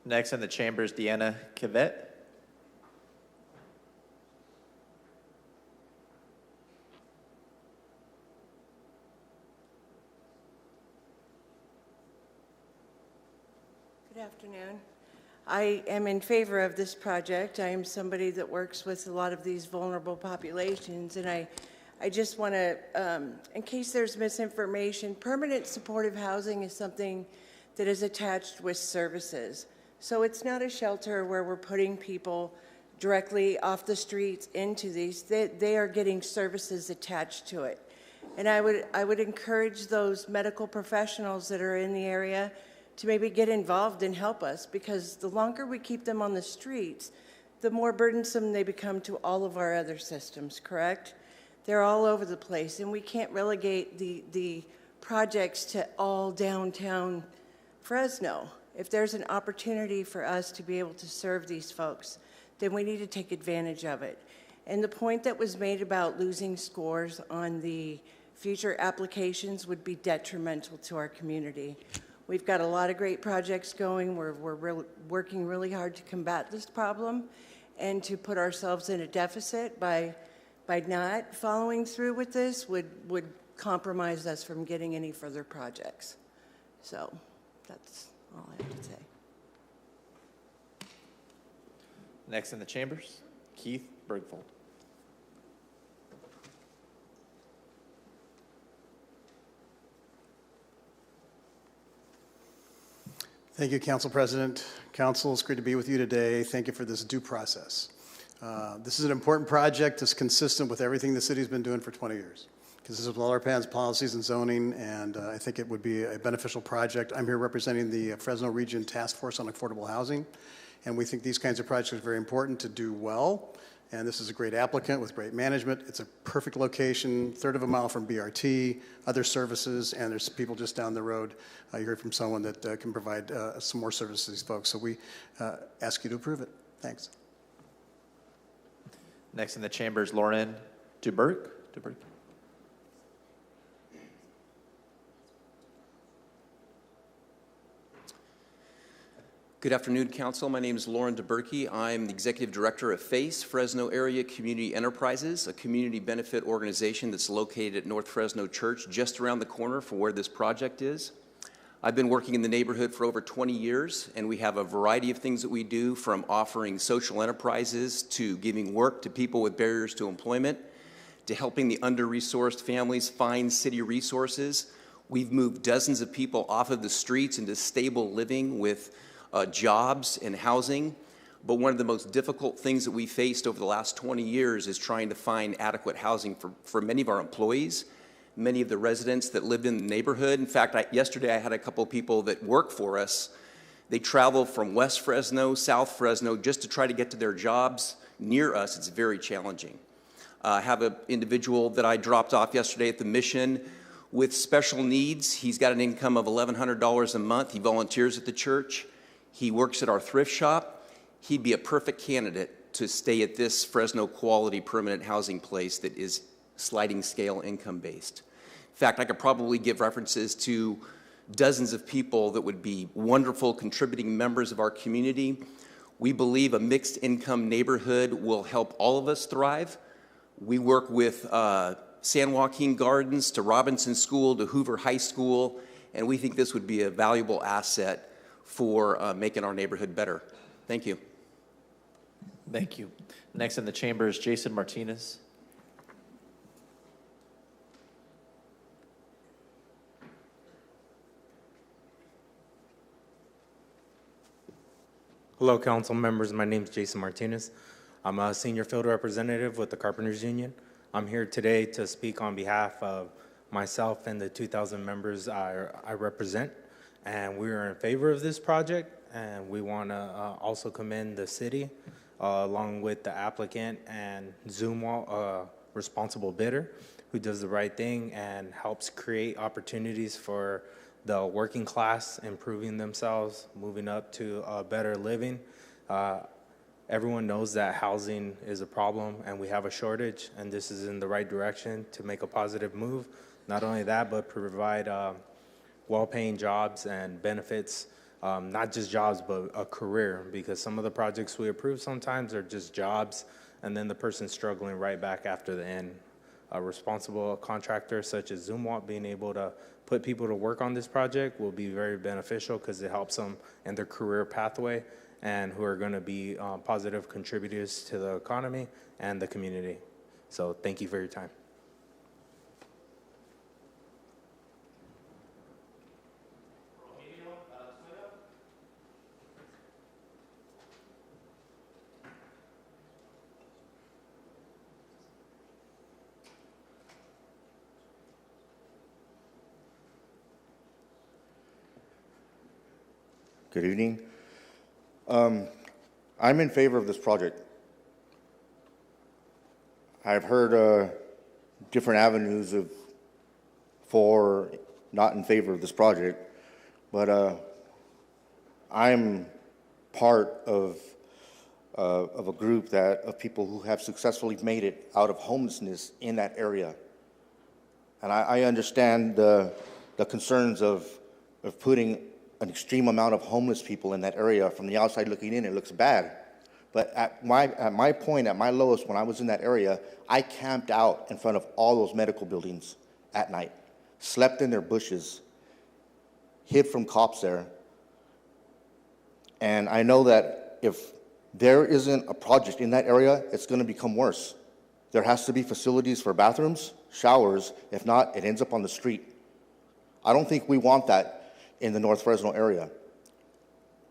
Next in the chamber is Deanna Kivett. afternoon. I am in favor of this project. I am somebody that works with a lot of these vulnerable populations, and I just want to, in case there's misinformation, permanent supportive housing is something that is attached with services. So it's not a shelter where we're putting people directly off the streets into these. They are getting services attached to it. And I would encourage those medical professionals that are in the area to maybe get involved and help us, because the longer we keep them on the streets, the more burdensome they become to all of our other systems, correct? They're all over the place, and we can't relegate the projects to all downtown Fresno. If there's an opportunity for us to be able to serve these folks, then we need to take advantage of it. And the point that was made about losing scores on the future applications would be detrimental to our community. We've got a lot of great projects going. We're working really hard to combat this problem, and to put ourselves in a deficit by not following through with this would compromise us from getting any further projects. So that's all I have to say. Next in the chambers, Keith Bergfold. Thank you, Council President. Council, it's great to be with you today. Thank you for this due process. This is an important project that's consistent with everything the city's been doing for 20 years. Because this is all our plans, policies, and zoning, and I think it would be a beneficial project. I'm here representing the Fresno Region Task Force on Affordable Housing, and we think these kinds of projects are very important to do well. And this is a great applicant with great management. It's a perfect location, third of a mile from BRT, other services, and there's people just down the road. You heard from someone that can provide some more services to these folks. So we ask you to approve it. Thanks. Next in the chambers, Lauren Duberk. Good afternoon, Council. My name is Lauren DeBerkey. I'm the Executive Director of FACE, Fresno Area Community Enterprises, a community benefit organization that's located at North Fresno Church, just around the corner from where this project is. I've been working in the neighborhood for over 20 years, and we have a variety of things that we do, from offering social enterprises to giving work to people with barriers to employment, to helping the under-resourced families find city resources. We've moved dozens of people off of the streets into stable living with jobs and housing. But one of the most difficult things that we faced over the last 20 years is trying to find adequate housing for many of our employees, many of the residents that lived in the neighborhood. In fact, yesterday I had a couple of people that work for us. They travel from West Fresno, South Fresno, just to try to get to their jobs near us. It's very challenging. I have an individual that I dropped off yesterday at the Mission with special needs. He's got an income of $1,100 a month. He volunteers at the church. He works at our thrift shop. He'd be a perfect candidate to stay at this Fresno quality permanent housing place that is sliding scale income based. In fact, I could probably give references to dozens of people that would be wonderful contributing members of our community. We believe a mixed income neighborhood will help all of us thrive. We work with San Joaquin Gardens to Robinson School to Hoover High School, and we think this would be a valuable asset for making our neighborhood better. Thank you. Thank you. Next in the chamber is Jason Martinez. Hello, council members. My name is Jason Martinez. I'm a senior field representative with the Carpenters Union. I'm here today to speak on behalf of myself and the 2,000 members I represent. And we are in favor of this project, and we want to also commend the city, along with the applicant and Zoomwall, responsible bidder, who does the right thing and helps create opportunities for the working class, improving themselves, moving up to a better living. Everyone knows that housing is a problem and we have a shortage, and this is in the right direction to make a positive move. Not only that, but provide well-paying jobs and benefits, not just jobs, but a career, because some of the projects we approve sometimes are just jobs, and then the person's struggling right back after the end a responsible contractor such as Zoomwalk being able to put people to work on this project will be very beneficial because it helps them in their career pathway and who are going to be positive contributors to the economy and the community. So thank you for your time. Good evening. I'm in favor of this project. I've heard different avenues for not in favor of this project, but I'm part of a group of people who have successfully made it out of homelessness in that area, and I understand the concerns of putting an extreme amount of homeless people in that area. From the outside looking in, it looks bad. But at my point, at my lowest, when I was in that area, I camped out in front of all those medical buildings at night, slept in their bushes, hid from cops there. And I know that if there isn't a project in that area, it's going to become worse. There has to be facilities for bathrooms, showers. If not, it ends up on the street. I don't think we want that in the North Fresno area.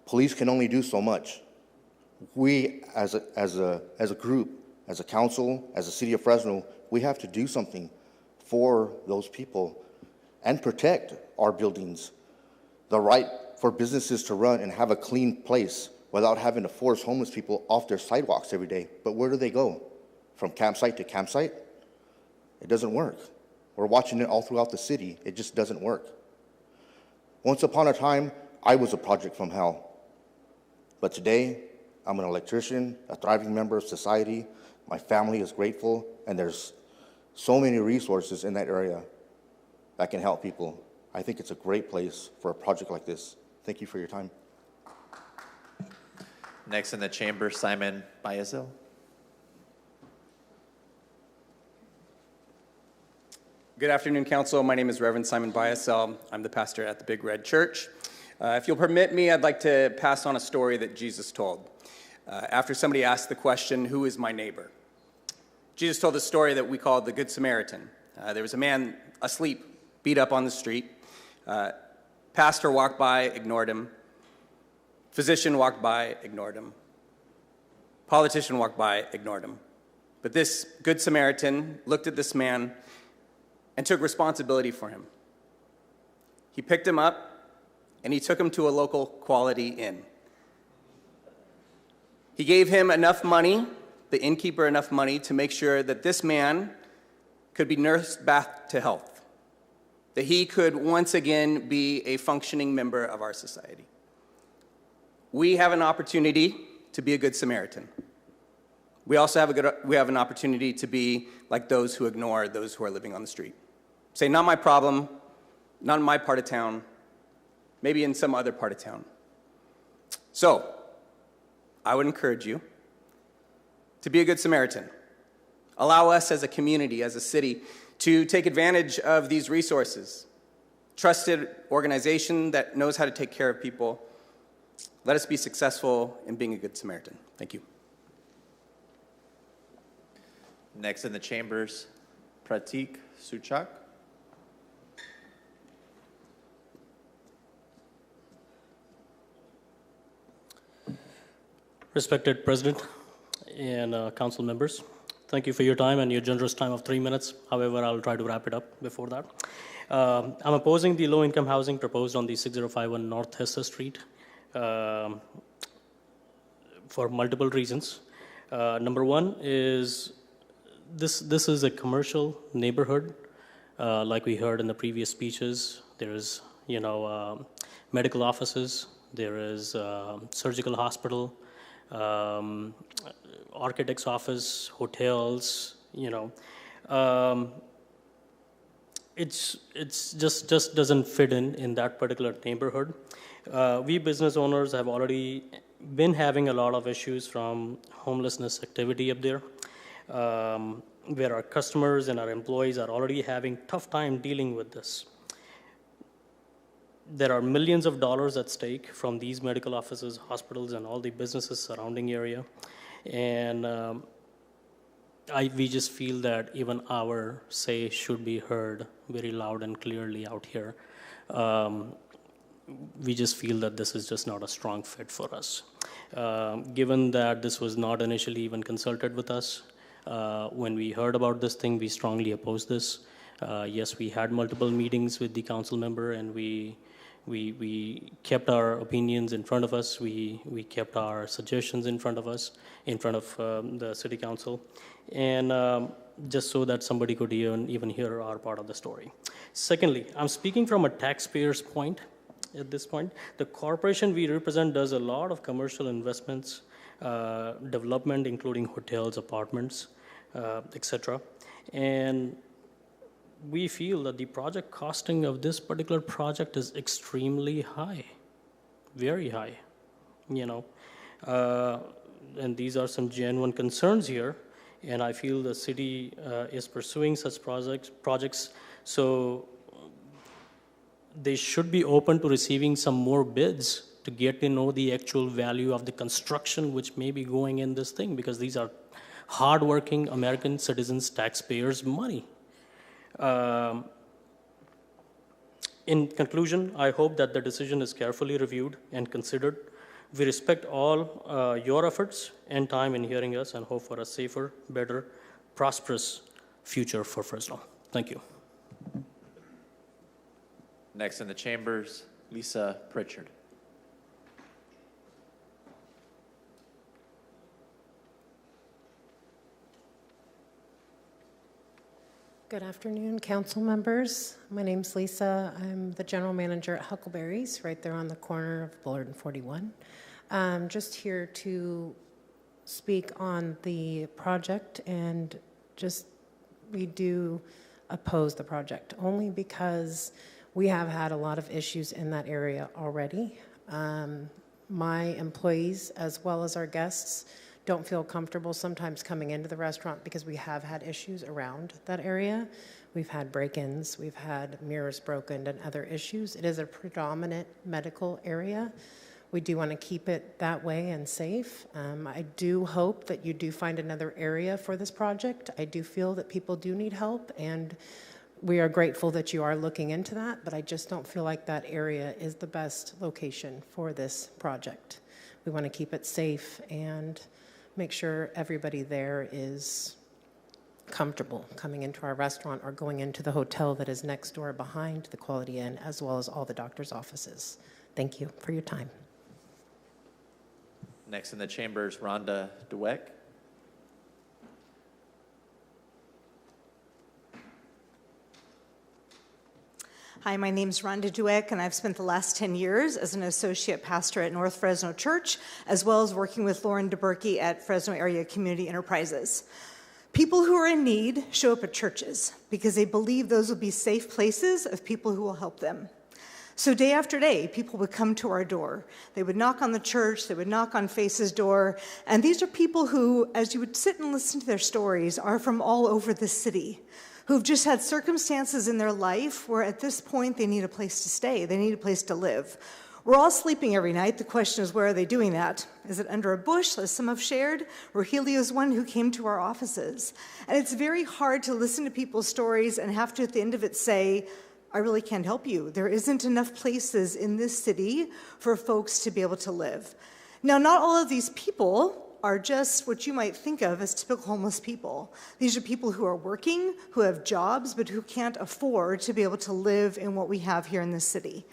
Police can only do so much. We, as a group, as a council, as a city of Fresno, we have to do something for those people and protect our buildings. The right for businesses to run and have a clean place without having to force homeless people off their sidewalks every day. But where do they go? From campsite to campsite? It doesn't work. We're watching it all throughout the city. It just doesn't work. Once upon a time, I was a project from hell. But today, I'm an electrician, a thriving member of society. My family is grateful, and there's so many resources in that area that can help people. I think it's a great place for a project like this. Thank you for your time. Next in the chamber, Simon Bayazel. Good afternoon, Council. My name is Reverend Simon Bayazel. I'm the pastor at the Big Red Church. If you'll permit me, I'd like to pass on a story that Jesus told. After somebody asked the question, who is my neighbor? Jesus told a story that we call the Good Samaritan. There was a man asleep, beat up on the street. Pastor walked by, ignored him. Physician walked by, ignored him. Politician walked by, ignored him. But this Good Samaritan looked at this man and took responsibility for him. He picked him up and he took him to a local quality inn. He gave him enough money, the innkeeper enough money, to make sure that this man could be nursed back to health, that he could once again be a functioning member of our society. We have an opportunity to be a good Samaritan. We also have an opportunity to be like those who ignore those who are living on the street. Say, not my problem, not in my part of town, maybe in some other part of town. So, I would encourage you to be a good Samaritan. Allow us as a community, as a city, to take advantage of these resources. Trusted organization that knows how to take care of people. Let us be successful in being a good Samaritan. Thank you. Next in the chambers, Pratik Suchak. Respected President and council members, thank you for your time and your generous time of 3 minutes. However, I'll try to wrap it up before that. I'm opposing the low-income housing proposed on the 6051 North Hester Street for multiple reasons. Number one is this is a commercial neighborhood, like we heard in the previous speeches. There is, medical offices. There is surgical hospital. Architect's office, hotels, it's just doesn't fit in that particular neighborhood. We business owners have already been having a lot of issues from homelessness activity up there. where our customers and our employees are already having tough time dealing with this. There are millions of dollars at stake from these medical offices, hospitals, and all the businesses surrounding area. And we just feel that even our say should be heard very loud and clearly out here. We just feel that this is just not a strong fit for us. Given that this was not initially even consulted with us, when we heard about this thing, we strongly opposed this. Yes, we had multiple meetings with the council member, and we kept our opinions in front of us. We kept our suggestions in front of us, in front of the city council, and just so that somebody could even hear our part of the story. Secondly, I'm speaking from a taxpayer's point at this point. The corporation we represent does a lot of commercial investments, development, including hotels, apartments, etc. And we feel that the project costing of this particular project is extremely high, very high, and these are some genuine concerns here, and I feel the city is pursuing such projects, so they should be open to receiving some more bids to get to know the actual value of the construction which may be going in this thing, because these are hardworking American citizens, taxpayers' money. In conclusion, I hope that the decision is carefully reviewed and considered. We respect all your efforts and time in hearing us, and hope for a safer, better, prosperous future for Fresno. Thank you. Next in the chambers, Lisa Pritchard. Good afternoon, council members. My name's Lisa. I'm the general manager at Huckleberry's, right there on the corner of Bullard and 41. Just here to speak on the project, and we do oppose the project only because we have had a lot of issues in that area already. My employees, as well as our guests, don't feel comfortable sometimes coming into the restaurant because we have had issues around that area. We've had break-ins, we've had mirrors broken and other issues. It is a predominant medical area. We do want to keep it that way and safe. I do hope that you do find another area for this project. I do feel that people do need help, and we are grateful that you are looking into that, but I just don't feel like that area is the best location for this project. We want to keep it safe and make sure everybody there is comfortable coming into our restaurant or going into the hotel that is next door behind the Quality Inn, as well as all the doctor's offices. Thank you for your time. Next in the chambers, Rhonda Dweck. Hi, my name's Rhonda Dweck, and I've spent the last 10 years as an associate pastor at North Fresno Church, as well as working with Lauren DeBerkey at Fresno Area Community Enterprises. People who are in need show up at churches because they believe those will be safe places of people who will help them. So day after day, people would come to our door. They would knock on the church, they would knock on Face's door, and these are people who, as you would sit and listen to their stories, are from all over the city, who've just had circumstances in their life where at this point they need a place to stay, they need a place to live. We're all sleeping every night. The question is, where are they doing that? Is it under a bush, as some have shared? Rogelio's one who came to our offices. And it's very hard to listen to people's stories and have to, at the end of it, say, I really can't help you. There isn't enough places in this city for folks to be able to live. Now, not all of these people are just what you might think of as typical homeless people. These are people who are working, who have jobs, but who can't afford to be able to live in what we have here in this city.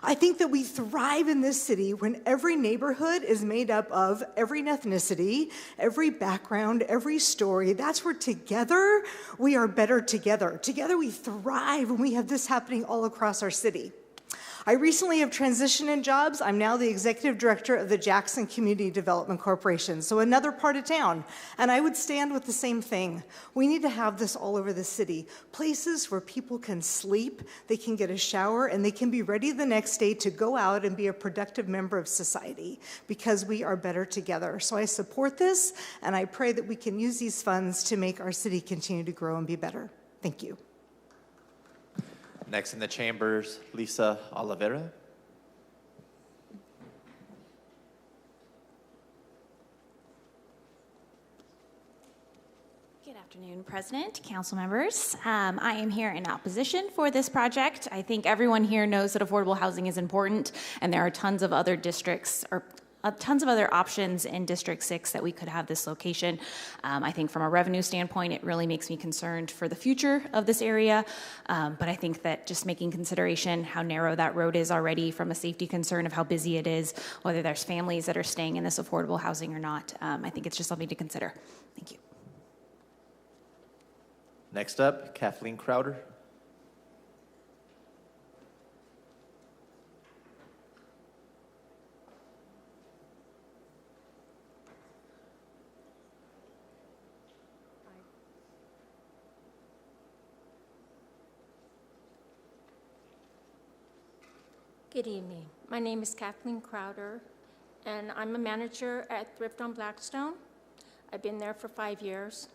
I think that we thrive in this city when every neighborhood is made up of every ethnicity, every background, every story. That's where together we are better together. Together we thrive when we have this happening all across our city. I recently have transitioned in jobs. I'm now the executive director of the Jackson Community Development Corporation, so another part of town. And I would stand with the same thing. We need to have this all over the city. Places where people can sleep, they can get a shower, and they can be ready the next day to go out and be a productive member of society because we are better together. So I support this, and I pray that we can use these funds to make our city continue to grow and be better. Thank you. Next in the chambers, Lisa Oliveira. Good afternoon, President, council members. I am here in opposition for this project. I think everyone here knows that affordable housing is important, and there are tons of other districts or tons of other options in District 6 that we could have this location. I think from a revenue standpoint, it really makes me concerned for the future of this area. But I think that just making consideration how narrow that road is already from a safety concern of how busy it is, whether there's families that are staying in this affordable housing or not, I think it's just something to consider. Thank you. Next up, Kathleen Crowder. Good evening. My name is Kathleen Crowder, and I'm a manager at Thrift on Blackstone. I've been there for 5 years,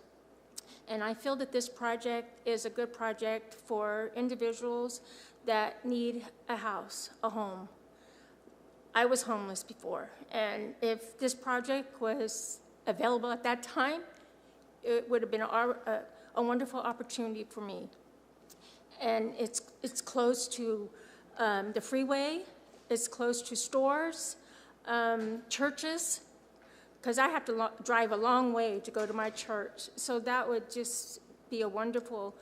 and I feel that this project is a good project for individuals that need a house, a home. I was homeless before, and if this project was available at that time, it would have been a wonderful opportunity for me. And it's close to the freeway, it's close to stores, churches, because I have to drive a long way to go to my church. So that would just be a wonderful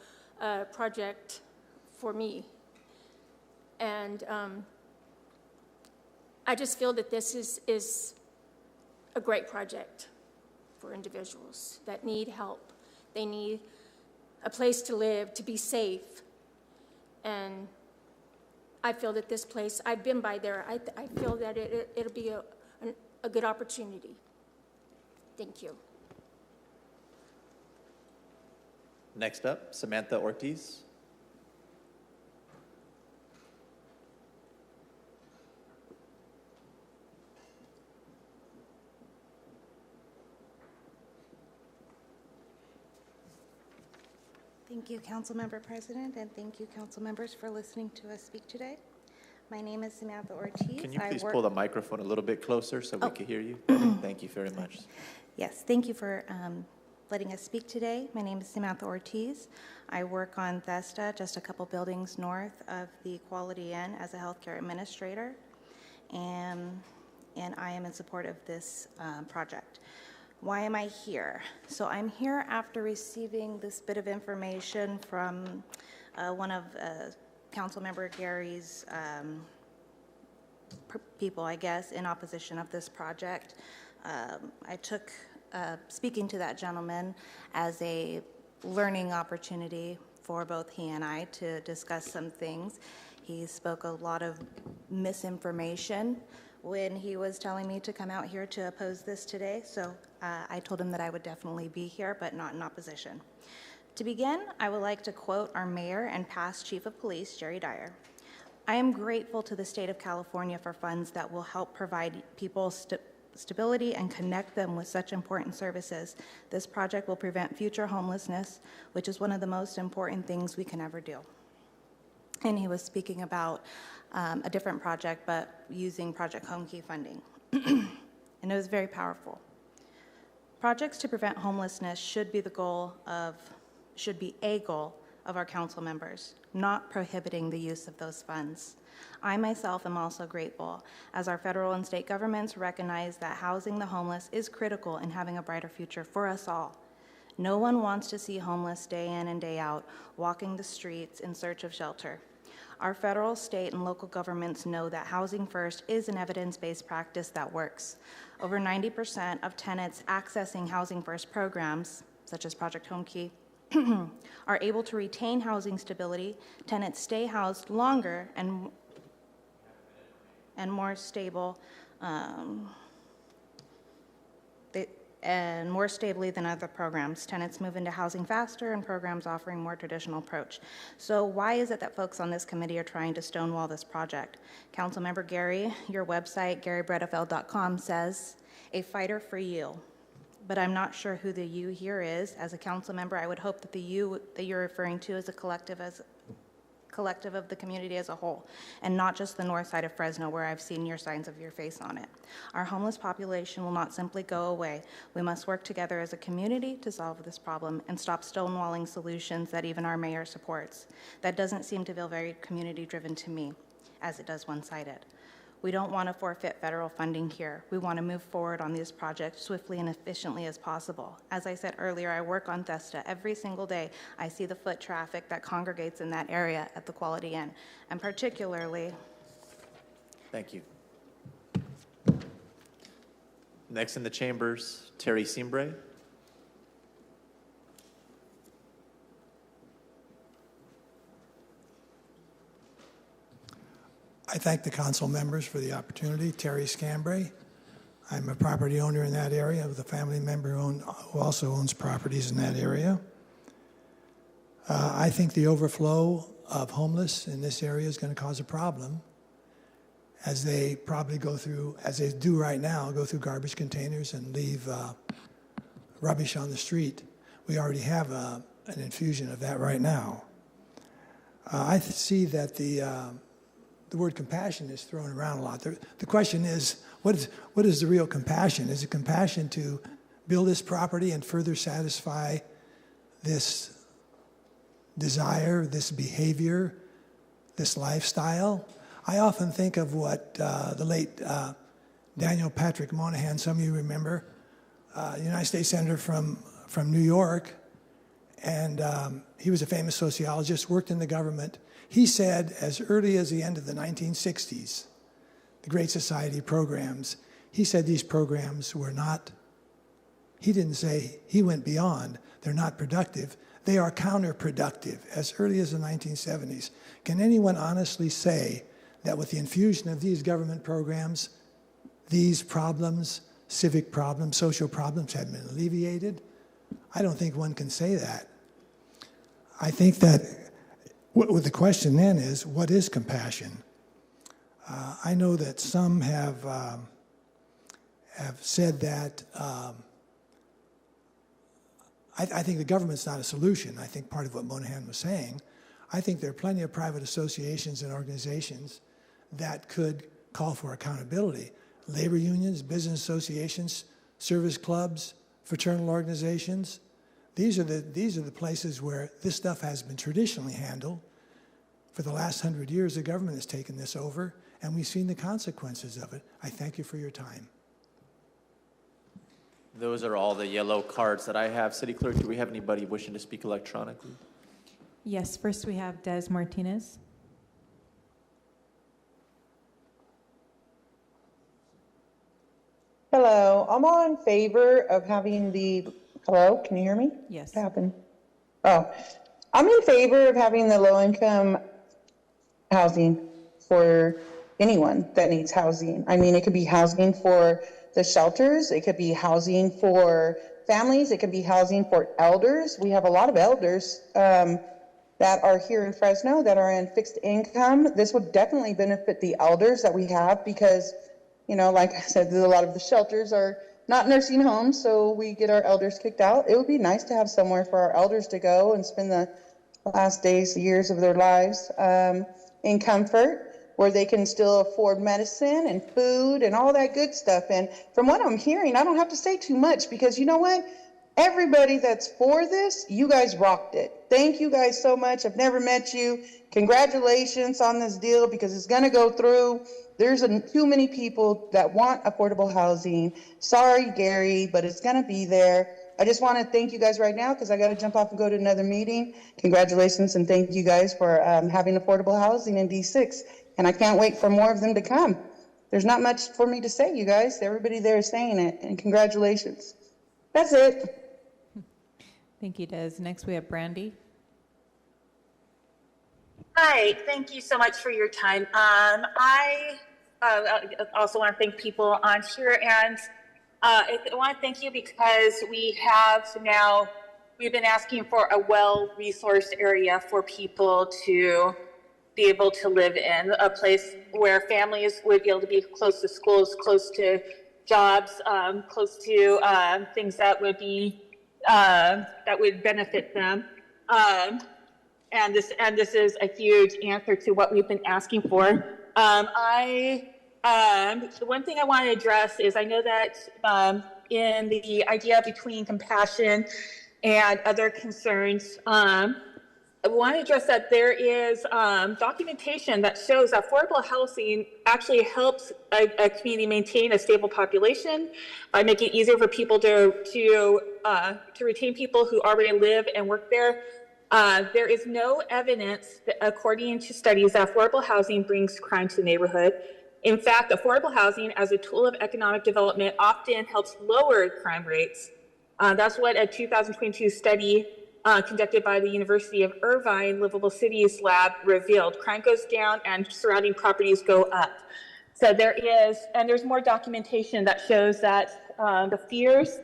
project for me. And I just feel that this is a great project for individuals that need help. They need a place to live, to be safe. And I feel that this place, I've been by there, I feel that it'll be a good opportunity. Thank you. Next up, Samantha Ortiz. Thank you, Councilmember President, and thank you, council members, for listening to us speak today. My name is Samantha Ortiz. Can you please pull pull the microphone a little bit closer so we can hear you? Thank you very much. Yes, thank you for letting us speak today. My name is Samantha Ortiz. I work on Thesta, just a couple buildings north of the Quality Inn as a healthcare administrator, and I am in support of this project. Why am I here? So I'm here after receiving this bit of information from one of Councilmember Gary's people, I guess, in opposition of this project. I took speaking to that gentleman as a learning opportunity for both he and I to discuss some things. He spoke a lot of misinformation when he was telling me to come out here to oppose this today, so I told him that I would definitely be here, but not in opposition. To begin, I would like to quote our mayor and past chief of police, Jerry Dyer. I am grateful to the state of California for funds that will help provide people stability and connect them with such important services. This project will prevent future homelessness, which is one of the most important things we can ever do. And he was speaking about a different project, but using Project Home Key funding. And it was very powerful. Projects to prevent homelessness should be a goal of our council members, not prohibiting the use of those funds. I myself am also grateful, as our federal and state governments recognize that housing the homeless is critical in having a brighter future for us all. No one wants to see homeless day in and day out, walking the streets in search of shelter. Our federal, state, and local governments know that Housing First is an evidence-based practice that works. Over 90% of tenants accessing Housing First programs, such as Project Home Key, are able to retain housing stability. Tenants stay housed longer, and and more stable, and more stably than other programs. Tenants move into housing faster and programs offering more traditional approach. So why is it that folks on this committee are trying to stonewall this project? Councilmember Gary, your website, GaryBredefeld.com, says, a fighter for you. But I'm not sure who the you here is. As a council member, I would hope that the you that you're referring to is a collective of the community as a whole, and not just the north side of Fresno where I've seen your signs of your face on it. Our homeless population will not simply go away. We must work together as a community to solve this problem and stop stonewalling solutions that even our mayor supports. That doesn't seem to feel very community-driven to me, as it does one-sided. We don't want to forfeit federal funding here. We want to move forward on this project swiftly and efficiently as possible. As I said earlier, I work on Thesta every single day. I see the foot traffic that congregates in that area at the Quality Inn, and particularly... Thank you. Next in the chambers, Terry Simbre. I thank the council members for the opportunity. Terry Scambray. I'm a property owner in that area with a family member who also owns properties in that area. I think the overflow of homeless in this area is going to cause a problem as they probably go through, as they do right now, go through garbage containers and leave rubbish on the street. We already have an infusion of that right now. I see that the word compassion is thrown around a lot. The question is, what is the real compassion? Is it compassion to build this property and further satisfy this desire, this behavior, this lifestyle? I often think of what the late Daniel Patrick Moynihan, some of you remember, United States Senator from New York, and he was a famous sociologist, worked in the government. He said as early as the end of the 1960s, the Great Society programs, he said these programs were not, he didn't say, he went beyond, they're not productive, they are counterproductive, as early as the 1970s. Can anyone honestly say that with the infusion of these government programs, these problems, civic problems, social problems have been alleviated? I don't think one can say that. I think that what the question then is, what is compassion? I know that some have said that I think the government's not a solution. I think part of what Moynihan was saying, I think there are plenty of private associations and organizations that could call for accountability. Labor unions, business associations, service clubs, fraternal organizations. These are the places where this stuff has been traditionally handled. For the last 100 years, the government has taken this over, and we've seen the consequences of it. I thank you for your time. Those are all the yellow cards that I have. City Clerk, do we have anybody wishing to speak electronically? Yes, first we have Des Martinez. Hello, I'm all in favor of having hello, can you hear me? Yes. What happened? Oh, I'm in favor of having the low-income housing for anyone that needs housing. I mean, it could be housing for the shelters, it could be housing for families, it could be housing for elders. We have a lot of elders that are here in Fresno that are in fixed income. This would definitely benefit the elders that we have because, you know, like I said, a lot of the shelters are not nursing homes, so we get our elders kicked out. It would be nice to have somewhere for our elders to go and spend the last days, years of their lives in comfort, where they can still afford medicine and food and all that good stuff. And from what I'm hearing, I don't have to say too much because you know what? Everybody that's for this, you guys rocked it. Thank you guys so much. I've never met you. Congratulations on this deal because it's going to go through. There's too many people that want affordable housing. Sorry, Gary, but it's going to be there. I just want to thank you guys right now because I got to jump off and go to another meeting. Congratulations and thank you guys for having affordable housing in D6. And I can't wait for more of them to come. There's not much for me to say, you guys. Everybody there is saying it. And congratulations. That's it. Thank you, Des. Next we have Brandy. Hi, thank you so much for your time. I also want to thank people on here, and I want to thank you because we've been asking for a well-resourced area for people to be able to live in, a place where families would be able to be close to schools, close to jobs, close to things that would benefit them. And this is a huge answer to what we've been asking for. The one thing I want to address is I know that in the idea between compassion and other concerns, I want to address that there is documentation that shows that affordable housing actually helps a community maintain a stable population by making it easier for people to retain people who already live and work there. There is no evidence that, according to studies, that affordable housing brings crime to the neighborhood. In fact, affordable housing as a tool of economic development often helps lower crime rates. That's what a 2022 study conducted by the University of Irvine Livable Cities Lab revealed. Crime goes down and surrounding properties go up. So there's more documentation that shows that the fears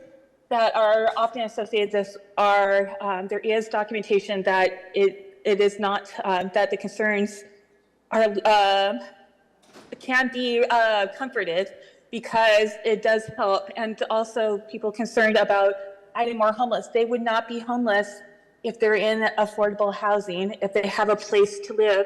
that are often associated with this there is documentation that it is not, that the concerns can be comforted because it does help. And also people concerned about adding more homeless. They would not be homeless if they're in affordable housing. If they have a place to live,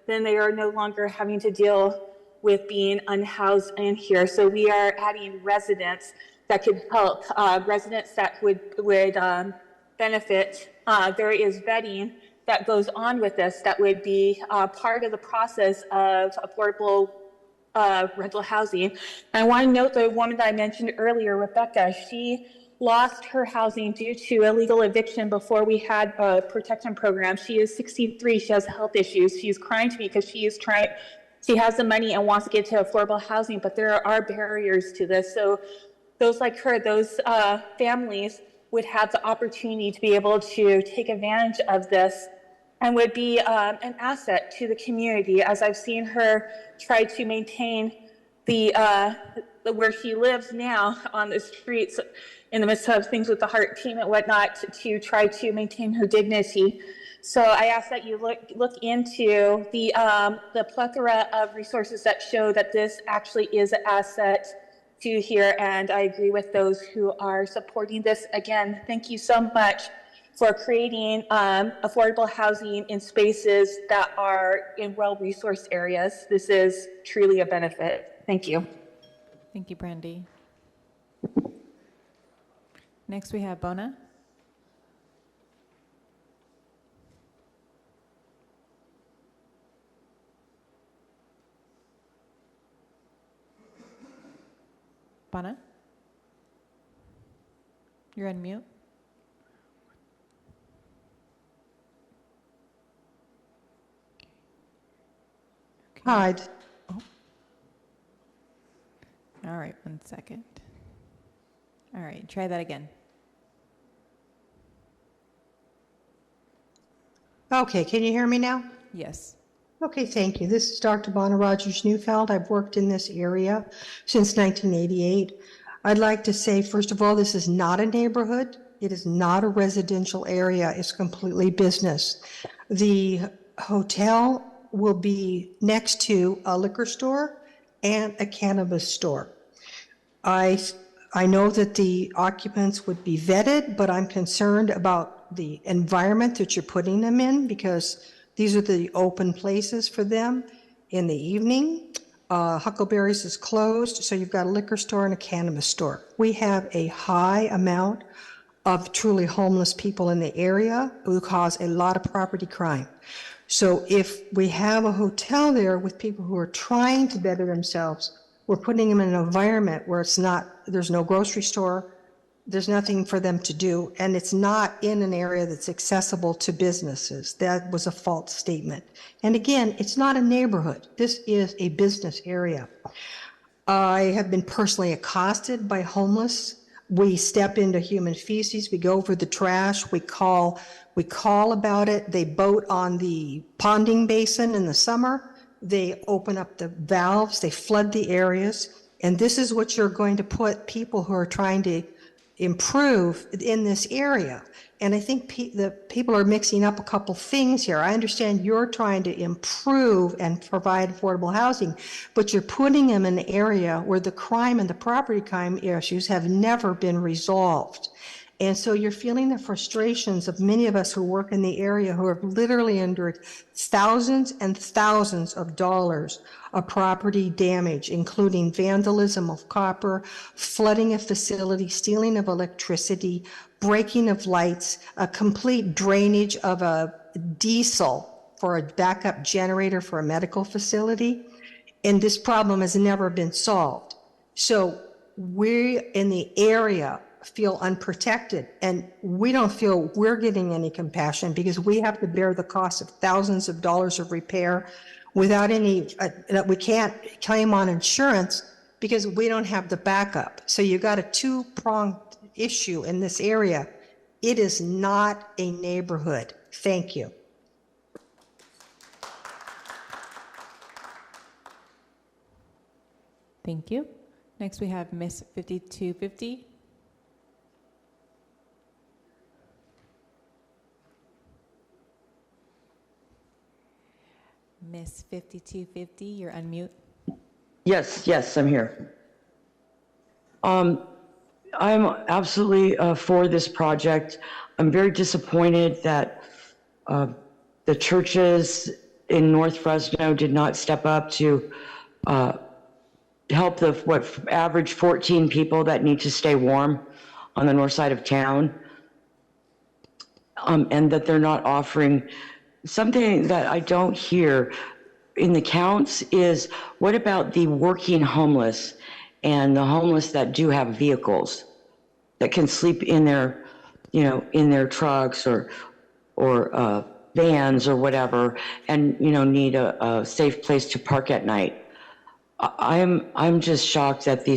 then they are no longer having to deal with being unhoused in here. So we are adding residents that could help, residents that would benefit. There is vetting that goes on with this that would be part of the process of affordable rental housing. And I want to note the woman that I mentioned earlier, Rebecca, she lost her housing due to illegal eviction before we had a protection program. She is 63, she has health issues. She's crying to me because she has the money and wants to get to affordable housing, but there are barriers to this. So those like her, those families would have the opportunity to be able to take advantage of this and would be an asset to the community, as I've seen her try to maintain where she lives now on the streets in the midst of things with the heart team and whatnot to try to maintain her dignity. So I ask that you look into the plethora of resources that show that this actually is an asset to here, and I agree with those who are supporting this. Again, thank you so much for creating affordable housing in spaces that are in well-resourced areas. This is truly a benefit. Thank you. Thank you, Brandy. Next we have Bona. Bona? You're on mute. Okay. Hide. Oh. All right, 1 second. All right, try that again. Okay, can you hear me now? Yes. Okay, thank you. This is Dr. Bona Rogers-Neufeld. I've worked in this area since 1988. I'd like to say, first of all, this is not a neighborhood. It is not a residential area. It's completely business. The hotel will be next to a liquor store and a cannabis store. I know that the occupants would be vetted, but I'm concerned about the environment that you're putting them in because these are the open places for them in the evening. Huckleberry's is closed, so you've got a liquor store and a cannabis store. We have a high amount of truly homeless people in the area who cause a lot of property crime. So if we have a hotel there with people who are trying to better themselves, we're putting them in an environment where there's no grocery store, there's nothing for them to do, and it's not in an area that's accessible to businesses. That was a false statement. And again, it's not a neighborhood. This is a business area. I have been personally accosted by homeless. We step into human feces, we go over the trash, we call about it. They boat on the ponding basin in the summer they open up the valves, they flood the areas, and this is what you're going to put people who are trying to improve in this area. And I think the people are mixing up a couple things here. I understand you're trying to improve and provide affordable housing, but you're putting them in an area where the crime and the property crime issues have never been resolved. And so you're feeling the frustrations of many of us who work in the area who have literally endured thousands and thousands of dollars of property damage, including vandalism of copper, flooding of facilities, stealing of electricity, breaking of lights, a complete drainage of a diesel for a backup generator for a medical facility. And this problem has never been solved. So we in the area feel unprotected, and we don't feel we're getting any compassion because we have to bear the cost of thousands of dollars of repair without any, we can't claim on insurance because we don't have the backup. So you got a two-pronged issue in this area. It is not a neighborhood. Thank you. Thank you. Next we have Miss 5250. Miss 5250, you're unmute. Yes, I'm here. I'm absolutely for this project. I'm very disappointed that the churches in North Fresno did not step up to help the average 14 people that need to stay warm on the north side of town, and that they're not offering. Something that I don't hear in the counts is, what about the working homeless and the homeless that do have vehicles that can sleep in their, in their trucks or vans or whatever, and need a safe place to park at night. I'm just shocked that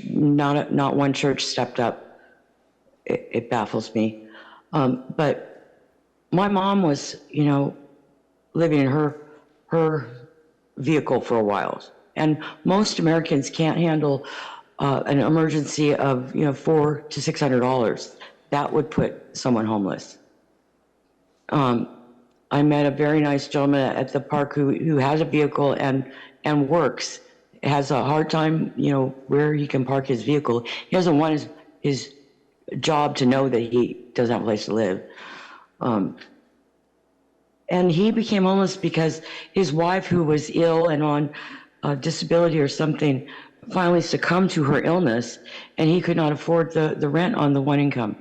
not one church stepped up. It baffles me. But my mom was, living in her vehicle for a while, and most Americans can't handle an emergency of $400 to $600. That would put someone homeless. I met a very nice gentleman at the park who has a vehicle and works. Has a hard time, where he can park his vehicle. He doesn't want his job to know that he doesn't have a place to live. And he became homeless because his wife, who was ill and on disability or something, finally succumbed to her illness, and he could not afford the rent on the one income.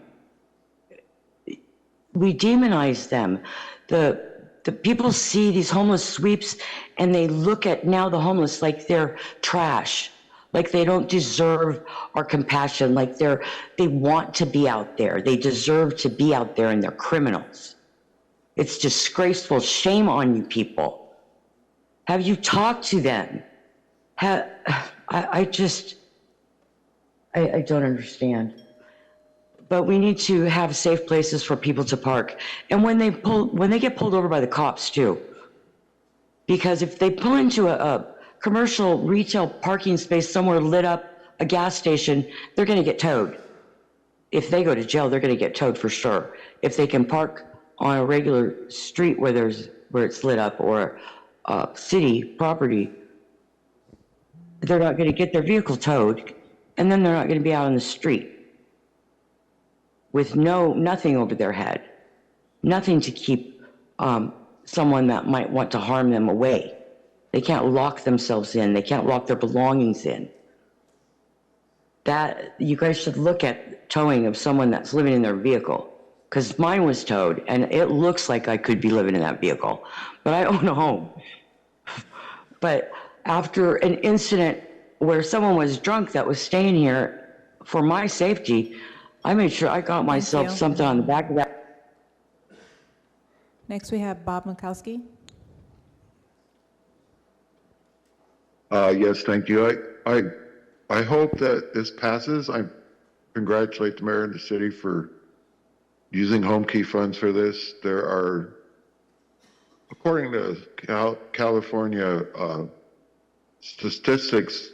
We demonize them. The people see these homeless sweeps, and they look at now the homeless like they're trash, like they don't deserve our compassion, like they want to be out there. They deserve to be out there, and they're criminals. It's disgraceful. Shame on you people. Have you talked to them? I don't understand. But we need to have safe places for people to park. And when they get pulled over by the cops too, because if they pull into a commercial retail parking space somewhere lit up, a gas station, they're gonna get towed. If they go to jail, they're gonna get towed for sure. If they can park on a regular street where it's lit up, or city property, they're not going to get their vehicle towed, and then they're not going to be out on the street with nothing over their head, nothing to keep someone that might want to harm them away. They can't lock themselves in. They can't lock their belongings in. That you guys should look at towing of someone that's living in their vehicle. Because mine was towed, and it looks like I could be living in that vehicle, but I own a home. But after an incident where someone was drunk that was staying here, for my safety, I made sure I got myself something on the back of that. Next we have Bob Mikowski. Yes, thank you. I hope that this passes. I congratulate the mayor and the city for using home key funds for this. There are, of according to California statistics,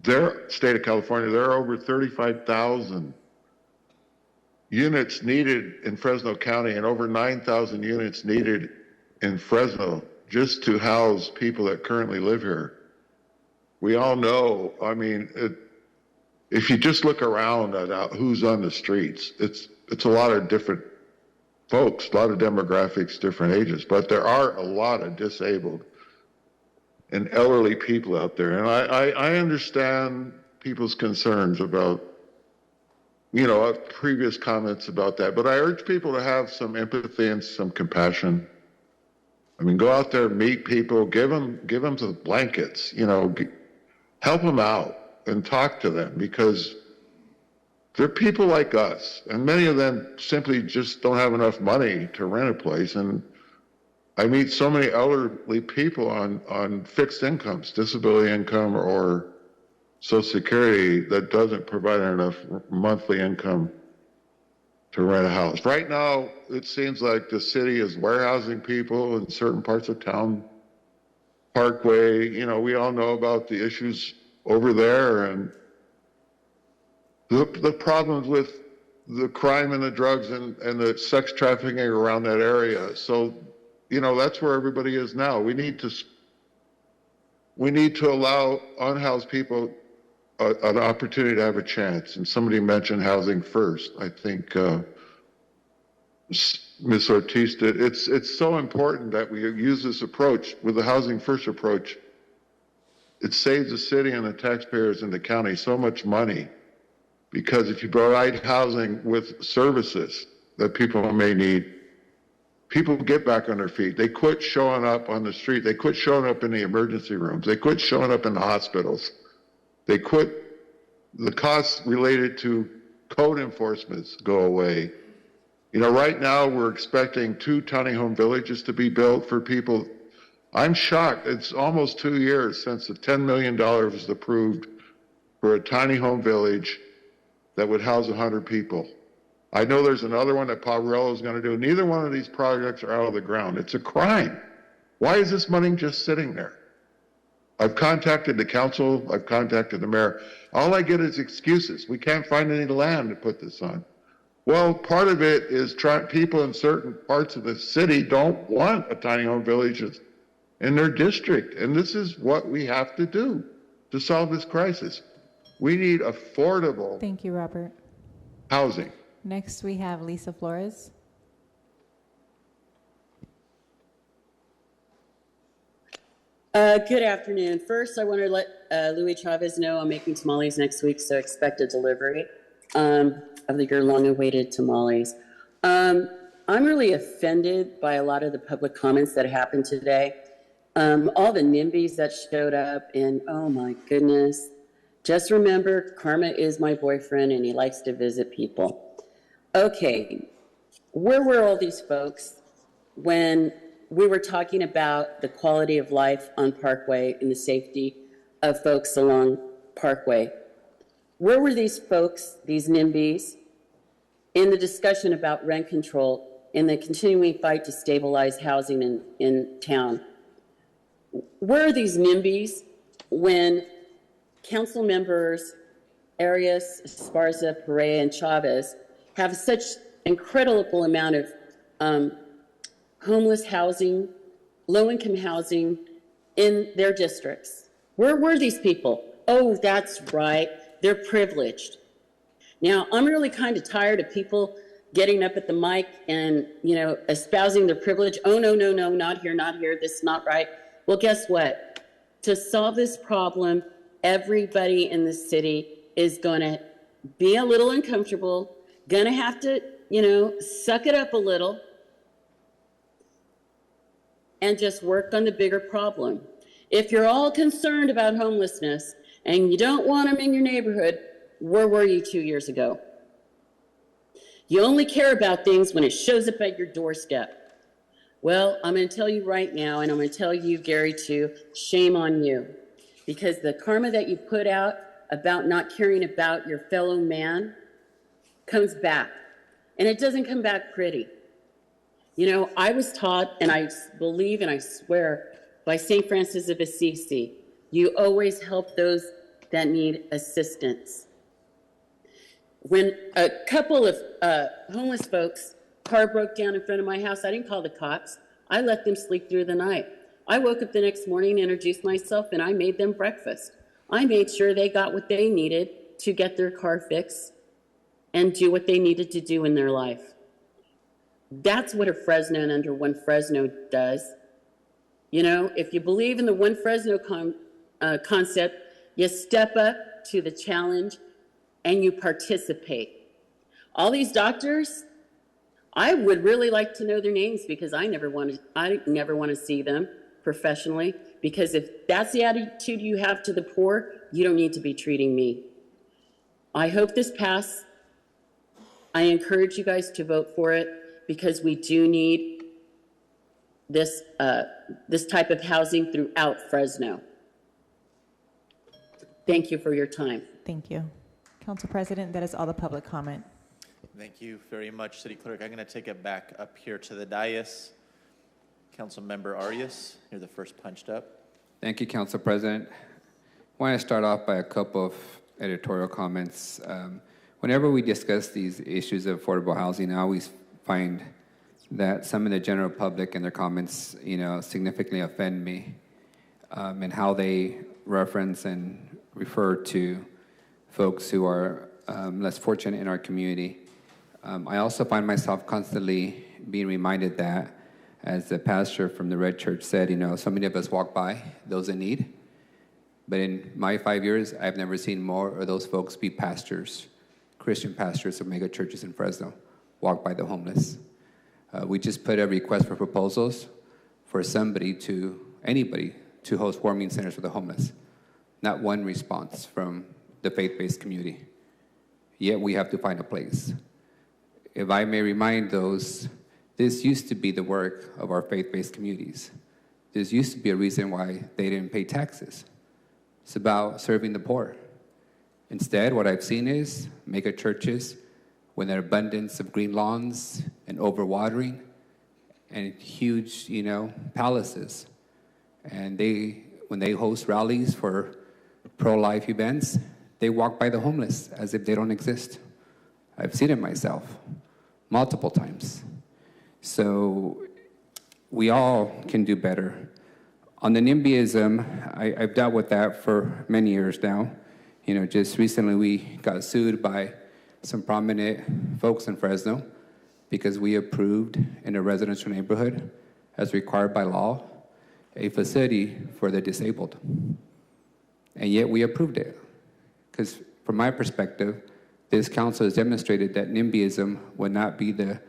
their state of California, there are over 35,000 units needed in Fresno County and over 9,000 units needed in Fresno just to house people that currently live here. We all know, I mean, if you just look around at who's on the streets, it's a lot of different folks, a lot of demographics, different ages, but there are a lot of disabled and elderly people out there. And I understand people's concerns about, you know, previous comments about that, but I urge people to have some empathy and some compassion. I mean, go out there, meet people, give them some blankets, you know, help them out and talk to them, because they're people like us, and many of them simply just don't have enough money to rent a place. And I meet so many elderly people on fixed incomes, disability income or Social Security, that doesn't provide enough monthly income to rent a house. Right now, it seems like the city is warehousing people in certain parts of town. Parkway, you know, we all know about the issues over there and the problems with the crime and the drugs and the sex trafficking around that area. So, you know, that's where everybody is now. We need to allow unhoused people an opportunity to have a chance. And somebody mentioned housing first. I think Ms. Ortiz did. It's so important that we use this approach with the housing first approach. It saves the city and the taxpayers in the county so much money, because if you provide housing with services that people may need, people get back on their feet. They quit showing up on the street. They quit showing up in the emergency rooms. They quit showing up in the hospitals. They quit, the costs related to code enforcements go away. You know, right now we're expecting 2 tiny home villages to be built for people. I'm shocked. It's almost 2 years since the $10 million was approved for a tiny home village that would house 100 people. I know there's another one that Poverello is going to do. Neither one of these projects are out of the ground. It's a crime. Why is this money just sitting there? I've contacted the council. I've contacted the mayor. All I get is excuses. We can't find any land to put this on. Well, part of it is people in certain parts of the city don't want a tiny home village in their district. And this is what we have to do to solve this crisis. We need affordable Thank you, Robert. housing. Next, we have Lisa Flores. Good afternoon. First, I want to let Louis Chavez know I'm making tamales next week, so expect a delivery of your long-awaited tamales. I'm really offended by a lot of the public comments that happened today. All the NIMBYs that showed up, and oh my goodness. Just remember, Karma is my boyfriend, and he likes to visit people. Okay, where were all these folks when we were talking about the quality of life on Parkway and the safety of folks along Parkway? Where were these folks, these NIMBYs, in the discussion about rent control in the continuing fight to stabilize housing in town? Where are these NIMBYs when council members Arias, Esparza, Perea, and Chavez have such incredible amount of homeless housing, low-income housing in their districts? Where were these people? Oh, that's right, they're privileged. Now, I'm really kind of tired of people getting up at the mic and, you know, espousing their privilege. Oh, no, no, no, not here, this is not right. Well, guess what? To solve this problem, everybody in the city is going to be a little uncomfortable, going to have to, you know, suck it up a little and just work on the bigger problem. If you're all concerned about homelessness and you don't want them in your neighborhood, where were you 2 years ago? You only care about things when it shows up at your doorstep. Well, I'm going to tell you right now, and I'm going to tell you, Gary, too, shame on you. Because the karma that you put out about not caring about your fellow man comes back. And it doesn't come back pretty. You know, I was taught, and I believe and I swear by St. Francis of Assisi, you always help those that need assistance. When a couple of homeless folks' car broke down in front of my house, I didn't call the cops. I let them sleep through the night. I woke up the next morning, introduced myself, and I made them breakfast. I made sure they got what they needed to get their car fixed and do what they needed to do in their life. That's what a Fresno and under One Fresno does. You know, if you believe in the One Fresno concept, you step up to the challenge and you participate. All these doctors, I would really like to know their names because I never want to see them professionally, because if that's the attitude you have to the poor, you don't need to be treating me. I hope this passes. I encourage you guys to vote for it because we do need this type of housing throughout Fresno. Thank you for your time. Thank you. Council President, that is all the public comment. Thank you very much, City Clerk. I'm going to take it back up here to the dais. Councilmember Arias, you're the first punched up. Thank you, Council President. I want to start off by a couple of editorial comments. Whenever we discuss these issues of affordable housing, I always find that some of the general public and their comments, significantly offend me, and how they reference and refer to folks who are less fortunate in our community. I also find myself constantly being reminded that, as the pastor from the Red Church said, so many of us walk by those in need. But in my 5 years, I've never seen more of those folks be pastors, Christian pastors of mega churches in Fresno, walk by the homeless. We just put a request for proposals for anybody to host warming centers for the homeless. Not one response from the faith-based community. Yet we have to find a place. If I may remind those, this used to be the work of our faith-based communities. This used to be a reason why they didn't pay taxes. It's about serving the poor. Instead, what I've seen is mega churches with an abundance of green lawns and overwatering and huge, palaces. And when they host rallies for pro-life events, they walk by the homeless as if they don't exist. I've seen it myself multiple times. So we all can do better. On the NIMBYism, I've dealt with that for many years now. Just recently we got sued by some prominent folks in Fresno because we approved in a residential neighborhood, as required by law, a facility for the disabled. And yet we approved it. Because from my perspective, this council has demonstrated that NIMBYism would not be the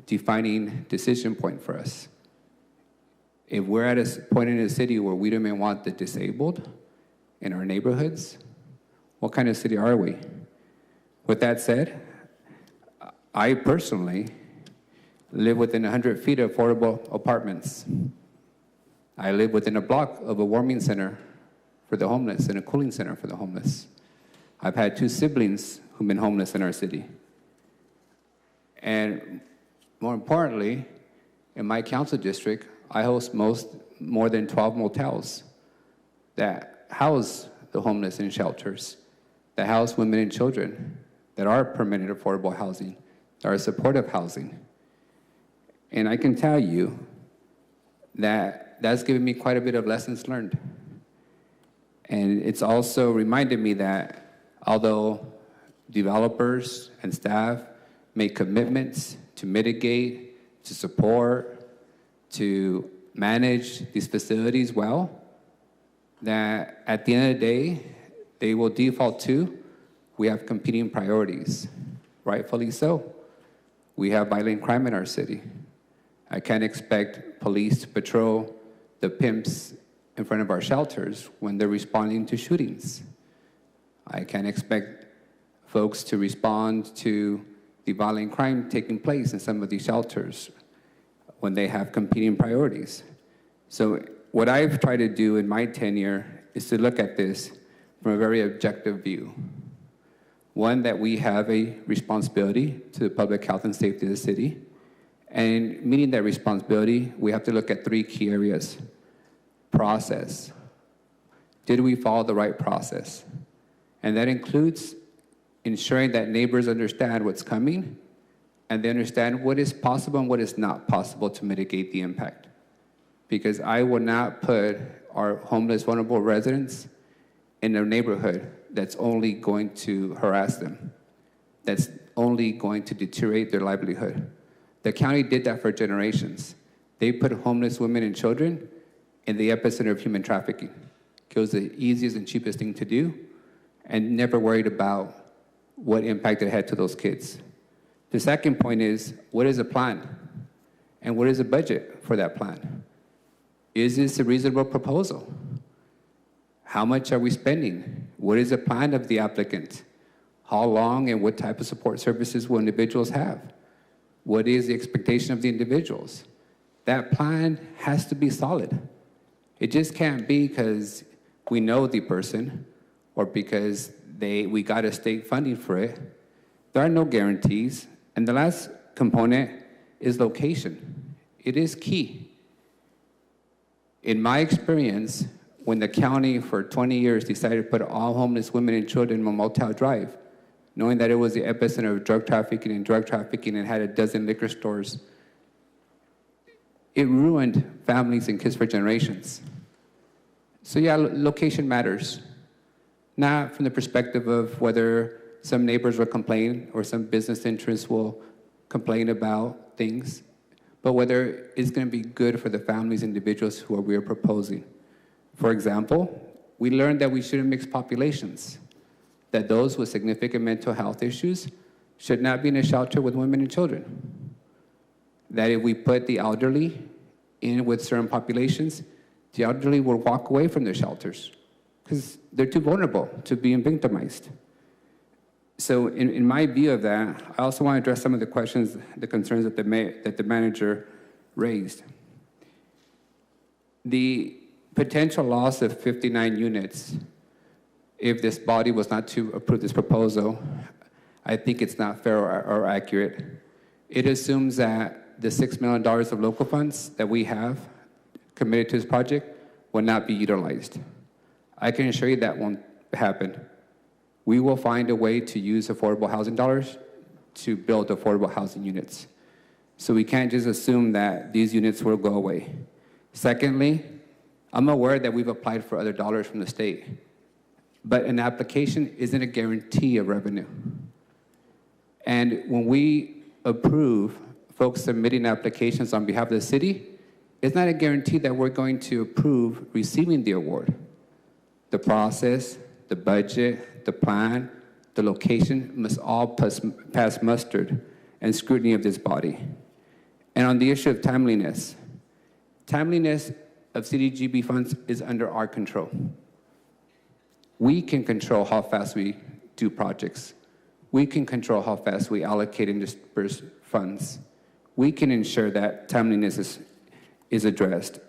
defining decision point for us. If we're at a point in the city where we don't even want the disabled in our neighborhoods, what kind of city are we? With that said, I personally live within 100 feet of affordable apartments. I live within a block of a warming center for the homeless and a cooling center for the homeless. I've had 2 siblings who've been homeless in our city. And more importantly, in my council district, I host more than 12 motels that house the homeless in shelters, that house women and children, that are permanent affordable housing, that are supportive housing. And I can tell you that that's given me quite a bit of lessons learned. And it's also reminded me that although developers and staff make commitments to mitigate, to support, to manage these facilities well, that at the end of the day, they will default to, we have competing priorities, rightfully so. We have violent crime in our city. I can't expect police to patrol the pimps in front of our shelters when they're responding to shootings. I can't expect folks to respond to the violent crime taking place in some of these shelters when they have competing priorities. So what I've tried to do in my tenure is to look at this from a very objective view. One, that we have a responsibility to the public health and safety of the city, And meeting that responsibility, we have to look at 3 key areas. Process. Did we follow the right process? And that includes ensuring that neighbors understand what's coming and they understand what is possible and what is not possible to mitigate the impact. Because I will not put our homeless, vulnerable residents in a neighborhood that's only going to harass them, that's only going to deteriorate their livelihood. The county did that for generations. They put homeless women and children in the epicenter of human trafficking. It was the easiest and cheapest thing to do, and never worried about what impact it had to those kids. The second point is, what is the plan? And what is the budget for that plan? Is this a reasonable proposal? How much are we spending? What is the plan of the applicant? How long and what type of support services will individuals have? What is the expectation of the individuals? That plan has to be solid. It just can't be because we know the person or because we got a state funding for it. There are no guarantees. And the last component is location. It is key. In my experience, when the county for 20 years decided to put all homeless women and children in Motel Drive, knowing that it was the epicenter of drug trafficking and had a dozen liquor stores, it ruined families and kids for generations. So yeah, location matters. Not from the perspective of whether some neighbors will complain or some business interests will complain about things, but whether it's going to be good for the families and individuals who we are proposing. For example, we learned that we shouldn't mix populations, that those with significant mental health issues should not be in a shelter with women and children. That if we put the elderly in with certain populations, the elderly will walk away from their shelters because they're too vulnerable to being victimized. So in my view of that, I also want to address some of the questions, the concerns that the manager raised. The potential loss of 59 units, if this body was not to approve this proposal, I think it's not fair or accurate. It assumes that the $6 million of local funds that we have committed to this project will not be utilized. I can assure you that won't happen. We will find a way to use affordable housing dollars to build affordable housing units. So we can't just assume that these units will go away. Secondly, I'm aware that we've applied for other dollars from the state, but an application isn't a guarantee of revenue. And when we approve folks submitting applications on behalf of the city, it's not a guarantee that we're going to approve receiving the award. The process, the budget, the plan, the location must all pass muster and scrutiny of this body. And on the issue of timeliness of CDGB funds is under our control. We can control how fast we do projects. We can control how fast we allocate and disperse funds. We can ensure that timeliness is addressed.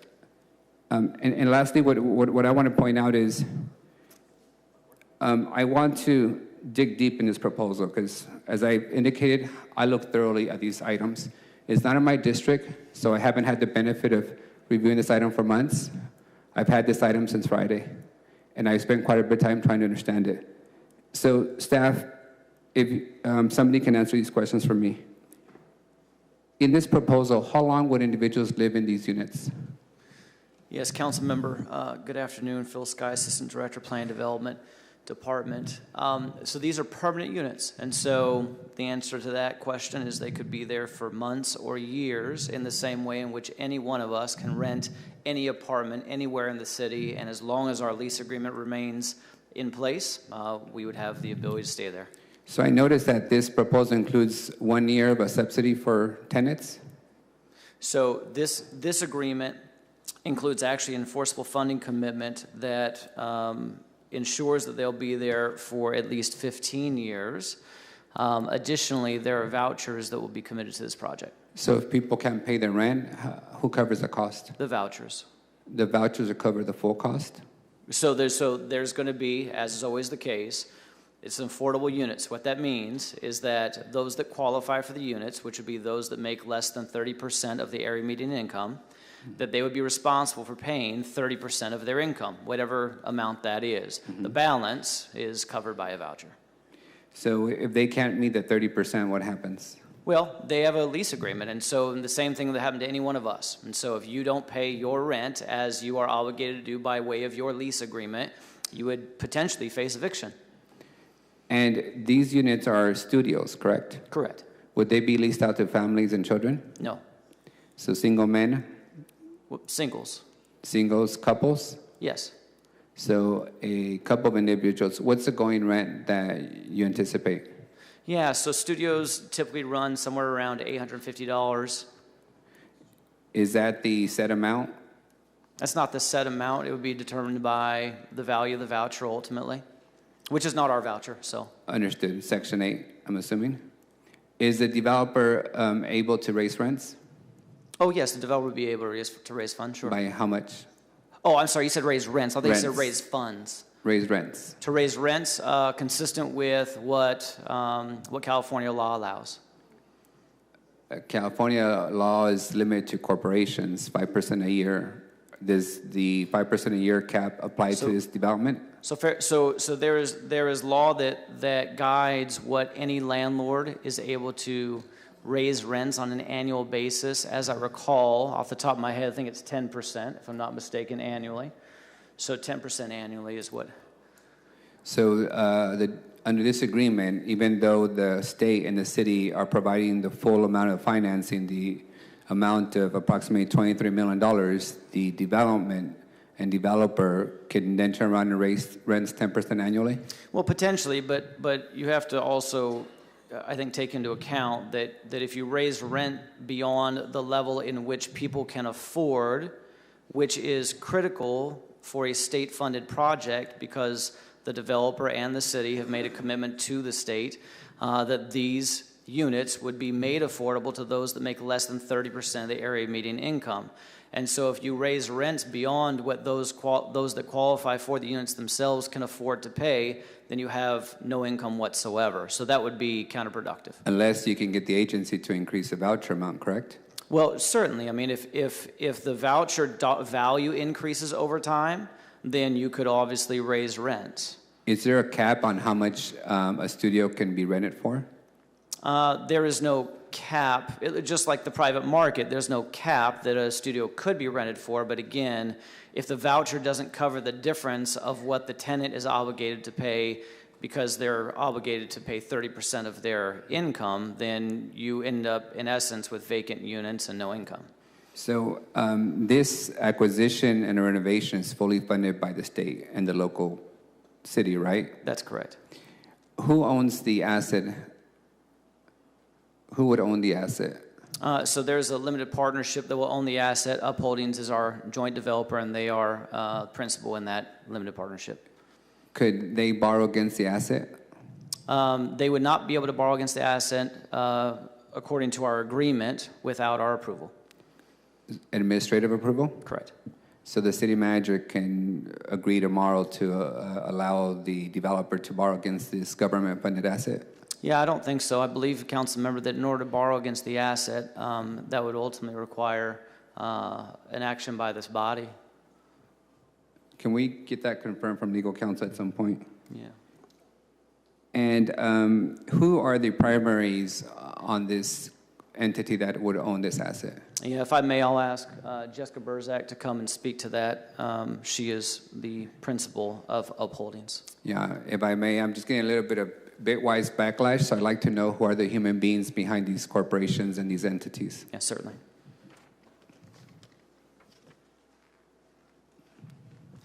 And lastly, what I want to point out is I want to dig deep in this proposal because, as I indicated, I looked thoroughly at these items. It's not in my district, so I haven't had the benefit of reviewing this item for months. I've had this item since Friday, and I spent quite a bit of time trying to understand it. So staff, if somebody can answer these questions for me. In this proposal, how long would individuals live in these units? Yes, Council Member. Good afternoon. Phil Sky, Assistant Director, Plan Development Department. So these are permanent units, and so the answer to that question is they could be there for months or years in the same way in which any one of us can rent any apartment anywhere in the city, and as long as our lease agreement remains in place, we would have the ability to stay there. So I noticed that this proposal includes 1 year of a subsidy for tenants. So this agreement includes actually an enforceable funding commitment that ensures that they'll be there for at least 15 years. Additionally, there are vouchers that will be committed to this project. So if people can't pay their rent, who covers the cost? The vouchers. The vouchers will cover the full cost? So there's going to be, as is always the case, It's affordable units. What that means is that those that qualify for the units, which would be those that make less than 30% of the area median income, that they would be responsible for paying 30% of their income, whatever amount that is. The balance is covered by a voucher. So if they can't meet the 30%, what happens? Well, they have a lease agreement, and so the same thing that happened to any one of us. And so if you don't pay your rent as you are obligated to do by way of your lease agreement, you would potentially face eviction. And these units are studios, correct? Correct. Would they be leased out to families and children? No. So single men? Singles. Singles, couples? Yes. So a couple of individuals, what's the going rent that you anticipate? Yeah, so studios typically run somewhere around $850. Is that the set amount? That's not the set amount. It would be determined by the value of the voucher ultimately, which is not our voucher, so. Understood. Section 8, I'm assuming. Is the developer able to raise rents? Oh, yes, the developer would be able to raise funds, sure. By how much? Oh, I'm sorry, you said raise rents. I think you said Rents. raise funds. Raise rents. To raise rents consistent with what California law allows. California law is limited to corporations, 5% a year. Does the 5% a year cap apply to this development? So there is law that guides what any landlord is able to raise rents on an annual basis. As I recall, off the top of my head, I think it's 10%, if I'm not mistaken, annually. So 10% annually is what. So under this agreement, even though the state and the city are providing the full amount of financing, the amount of approximately $23 million, the development and developer can then turn around and raise rents 10% annually? Well, potentially, but you have to also, I think, take into account that if you raise rent beyond the level in which people can afford, which is critical for a state-funded project because the developer and the city have made a commitment to the state that these units would be made affordable to those that make less than 30% of the area median income. And so if you raise rents beyond what those that qualify for the units themselves can afford to pay, then you have no income whatsoever. So that would be counterproductive. Unless you can get the agency to increase the voucher amount, correct? Well, certainly. I mean, if the voucher value increases over time, then you could obviously raise rents. Is there a cap on how much a studio can be rented for? There is no cap. Just like the private market, there's no cap that a studio could be rented for. But again, if the voucher doesn't cover the difference of what the tenant is obligated to pay because they're obligated to pay 30% of their income, then you end up, in essence, with vacant units and no income. So this acquisition and renovation is fully funded by the state and the local city, right? That's correct. Who owns the asset? Who would own the asset? So there's a limited partnership that will own the asset. Upholdings is our joint developer, and they are principal in that limited partnership. Could they borrow against the asset? They would not be able to borrow against the asset according to our agreement without our approval. Administrative approval? Correct. So the city manager can agree tomorrow to allow the developer to borrow against this government-funded asset? Yeah, I don't think so. I believe, council member, that in order to borrow against the asset, that would ultimately require an action by this body. Can we get that confirmed from legal counsel at some point? Yeah. And who are the primaries on this entity that would own this asset? Yeah, if I may, I'll ask Jessica Burzak to come and speak to that. She is the principal of Upholdings. Yeah, if I may, I'm just getting a little bit of bitwise backlash, so I'd like to know who are the human beings behind these corporations and these entities. Yeah, certainly.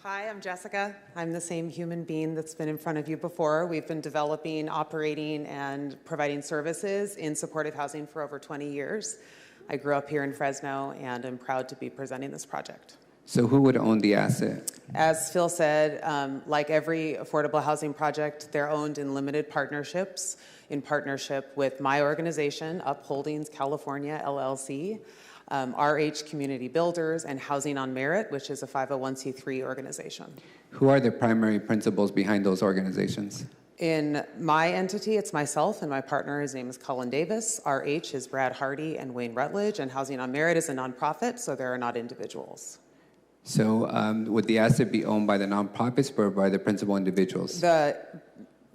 Hi, I'm Jessica. I'm the same human being that's been in front of you before. We've been developing, operating, and providing services in supportive housing for over 20 years. I grew up here in Fresno, and I'm proud to be presenting this project. So who would own the asset? As Phil said, like every affordable housing project, they're owned in limited partnerships, in partnership with my organization, Upholdings California, LLC, RH Community Builders, and Housing on Merit, which is a 501c3 organization. Who are the primary principals behind those organizations? In my entity, it's myself and my partner. His name is Cullen Davis. RH is Brad Hardy and Wayne Rutledge, and Housing on Merit is a nonprofit, so there are not individuals. So would the asset be owned by the nonprofits or by the principal individuals?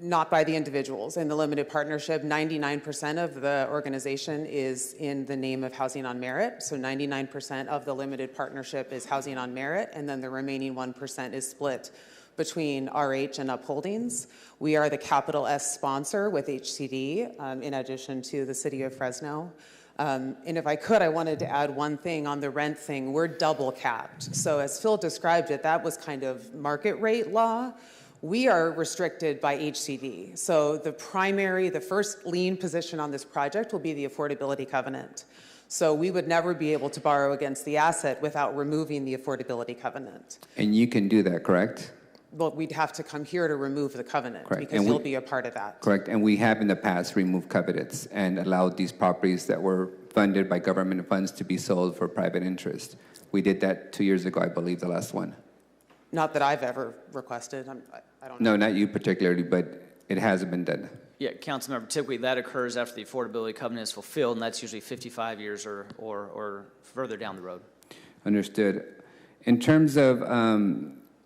Not by the individuals. In the limited partnership, 99% of the organization is in the name of Housing on Merit. So 99% of the limited partnership is Housing on Merit, and then the remaining 1% is split between RH and Upholdings. We are the capital S sponsor with HCD, in addition to the city of Fresno. And if I could, I wanted to add one thing on the rent thing. We're double capped. So as Phil described it, that was kind of market rate law. We are restricted by HCD. So the first lien position on this project will be the affordability covenant. So we would never be able to borrow against the asset without removing the affordability covenant. And you can do that, correct? Well, we'd have to come here to remove the covenant, Correct. because you'll be a part of that. Correct. And we have in the past removed covenants and allowed these properties that were funded by government funds to be sold for private interest. We did that 2 years ago, I believe, the last one. Not that I've ever requested. I don't know. No, not you particularly, but it hasn't been done. Yeah, Councilmember, typically that occurs after the affordability covenant is fulfilled, and that's usually 55 years or further down the road. Understood. In terms of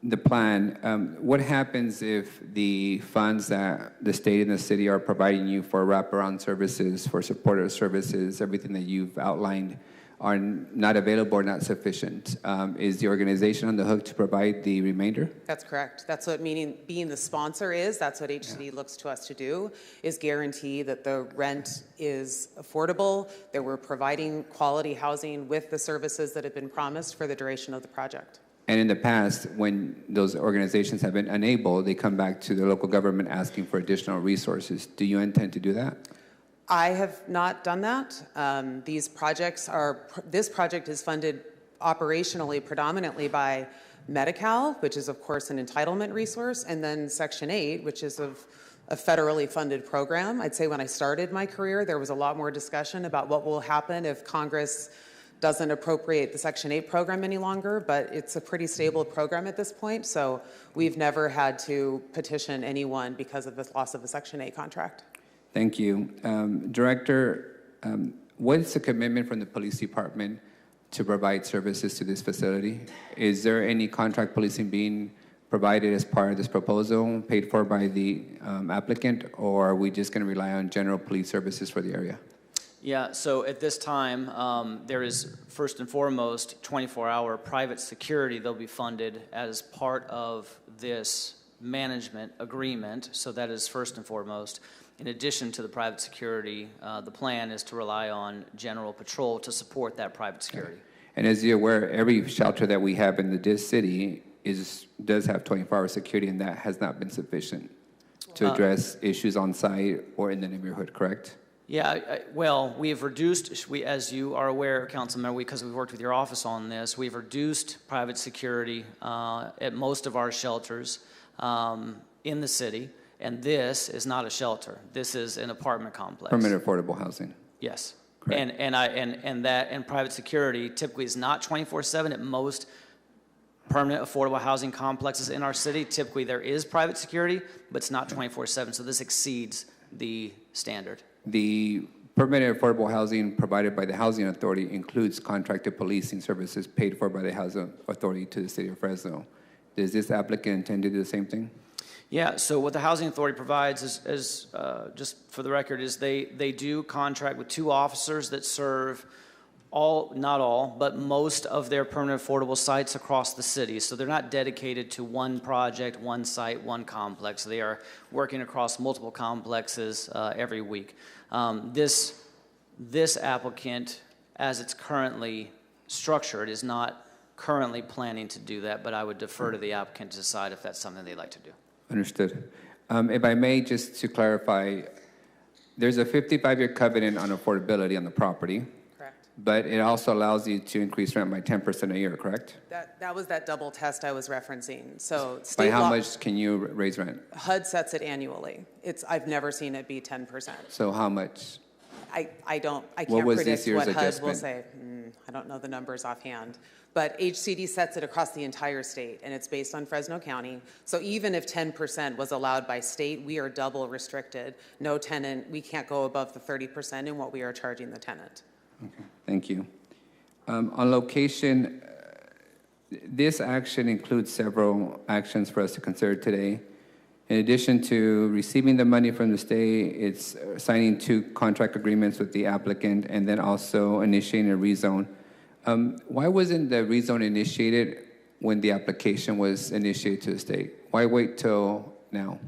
the plan, what happens if the funds that the state and the city are providing you for wraparound services, for supportive services, everything that you've outlined, are not available or not sufficient? Is the organization on the hook to provide the remainder? That's correct. That's what being the sponsor is. That's what HCD looks to us to do, is guarantee that the rent is affordable, that we're providing quality housing with the services that have been promised for the duration of the project. And in the past, when those organizations have been unable, they come back to the local government asking for additional resources. Do you intend to do that? I have not done that. This project is funded operationally predominantly by Medi-Cal, which is of course an entitlement resource, and then Section 8, which is a federally funded program. I'd say when I started my career, there was a lot more discussion about what will happen if Congress doesn't appropriate the Section 8 program any longer, but it's a pretty stable program at this point, so we've never had to petition anyone because of the loss of a Section 8 contract. Thank you. Director, what is the commitment from the police department to provide services to this facility? Is there any contract policing being provided as part of this proposal, paid for by the applicant, or are we just going to rely on general police services for the area? Yeah, so at this time, there is first and foremost 24-hour private security that'll be funded as part of this management agreement, so that is first and foremost. In addition to the private security, the plan is to rely on general patrol to support that private security. And as you're aware, every shelter that we have in the city does have 24-hour security, and that has not been sufficient to address issues on site or in the neighborhood, correct? Yeah, well, we have reduced, as you are aware, Councilmember, because we've worked with your office on this, we've reduced private security at most of our shelters in the city. And this is not a shelter. This is an apartment complex. Permanent affordable housing. Yes. Correct. And private security typically is not 24/7 at most permanent affordable housing complexes in our city. Typically there is private security, but it's not 24/7. So this exceeds the standard. The permanent affordable housing provided by the Housing Authority includes contracted policing services paid for by the Housing Authority to the city of Fresno. Does this applicant intend to do the same thing? Yeah, so what the Housing Authority provides is just for the record, is they do contract with 2 officers that serve not all, but most of their permanent affordable sites across the city. So they're not dedicated to one project, one site, one complex. They are working across multiple complexes every week. This applicant, as it's currently structured, is not currently planning to do that, but I would defer to the applicant to decide if that's something they'd like to do. Understood. If I may, just to clarify, there's a 55-year covenant on affordability on the property. Correct. But it also allows you to increase rent by 10% a year, correct? That was that double test I was referencing. So by how much can you raise rent? HUD sets it annually. I've never seen it be 10%. So how much? I can't What was predict this year's what HUD will adjustment? say. I don't know the numbers offhand. But HCD sets it across the entire state, and it's based on Fresno County. So even if 10% was allowed by state, we are double restricted. No tenant, we can't go above the 30% in what we are charging the tenant. Okay, thank you. On location, this action includes several actions for us to consider today. In addition to receiving the money from the state, it's signing 2 contract agreements with the applicant and then also initiating a rezone. Why wasn't the rezone initiated when the application was initiated to the state? Why wait till now?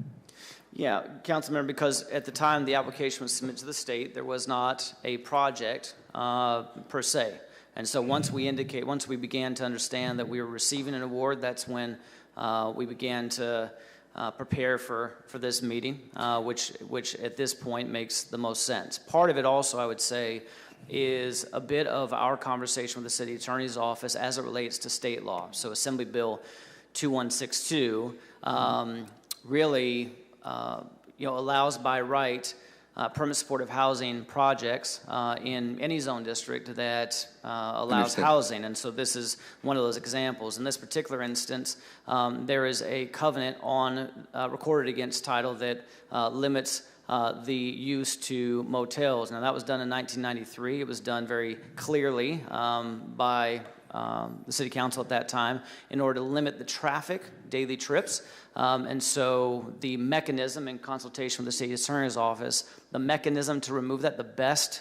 Yeah, Councilmember, because at the time the application was submitted to the state, there was not a project per se. And so once we began to understand that we were receiving an award, that's when we began to prepare for this meeting, which at this point makes the most sense. Part of it also, I would say, is a bit of our conversation with the city attorney's office as it relates to state law. So Assembly Bill 2162 really allows by right permanent supportive housing projects in any zone district that allows housing. And so this is one of those examples. In this particular instance, there is a covenant recorded against title that limits the use to motels. Now, that was done in 1993. It was done very clearly by the city council at that time in order to limit the traffic, daily trips. And so the mechanism in consultation with the city attorney's office, the mechanism to remove that, the best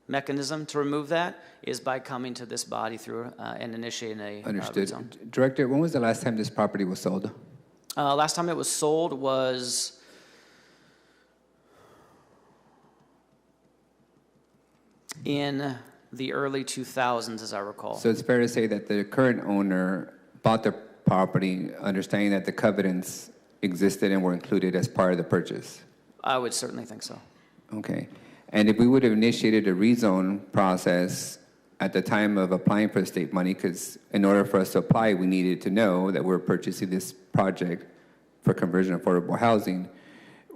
mechanism to remove that is by coming to this body through and initiating a Understood. rezone. Director, when was the last time this property was sold? Last time it was sold was in the early 2000s, as I recall. So it's fair to say that the current owner bought the property understanding that the covenants existed and were included as part of the purchase? I would certainly think so. Okay. And if we would have initiated a rezone process at the time of applying for the state money, because in order for us to apply, we needed to know that we're purchasing this project for conversion of affordable housing,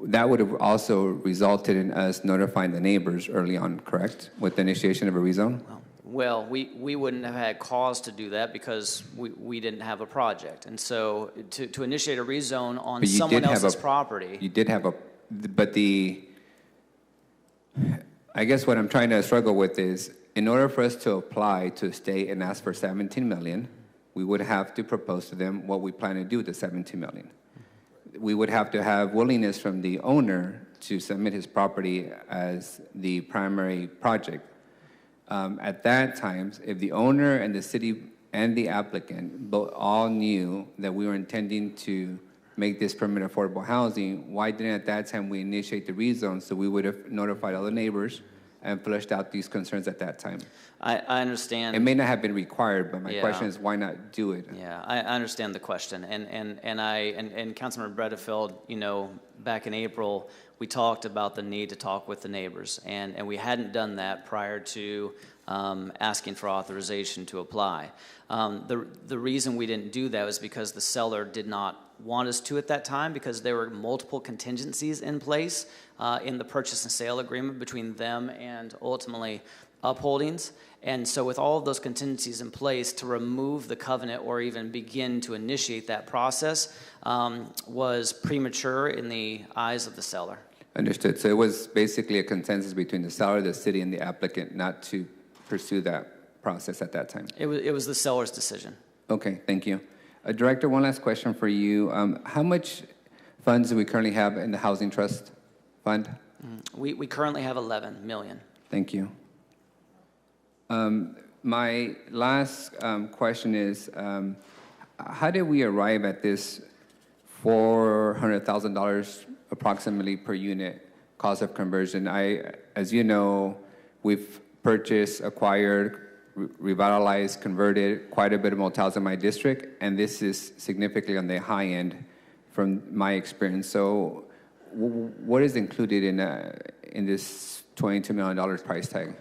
that would have also resulted in us notifying the neighbors early on, correct? With the initiation of a rezone? Well, we wouldn't have had cause to do that because we didn't have a project. And so to initiate a rezone on someone else's property. You did have I guess what I'm trying to struggle with is, in order for us to apply to the state and ask for $17 million, we would have to propose to them what we plan to do with the $17 million. We would have to have willingness from the owner to submit his property as the primary project. At that time, if the owner and the city and the applicant both all knew that we were intending to make this permanent affordable housing, why didn't at that time we initiate the rezone so we would have notified all the neighbors and flushed out these concerns at that time? I understand. It may not have been required, but my question is, why not do it? Yeah, I understand the question, and Councilmember Bredefeld, back in April, we talked about the need to talk with the neighbors, and we hadn't done that prior to asking for authorization to apply. The reason we didn't do that was because the seller did not want us to at that time, because there were multiple contingencies in place in the purchase and sale agreement between them and ultimately Upholdings. And so with all of those contingencies in place, to remove the covenant or even begin to initiate that process was premature in the eyes of the seller. Understood. So it was basically a consensus between the seller, the city, and the applicant not to pursue that process at that time. It was the seller's decision. Okay, thank you. Director, one last question for you. How much funds do we currently have in the Housing Trust Fund? We currently have $11 million. Thank you. My last question is, how did we arrive at this $400,000 approximately per unit cost of conversion? As you know, we've purchased, acquired, revitalized, converted quite a bit of motels in my district, and this is significantly on the high end from my experience. So what is included in this $22 million price tag?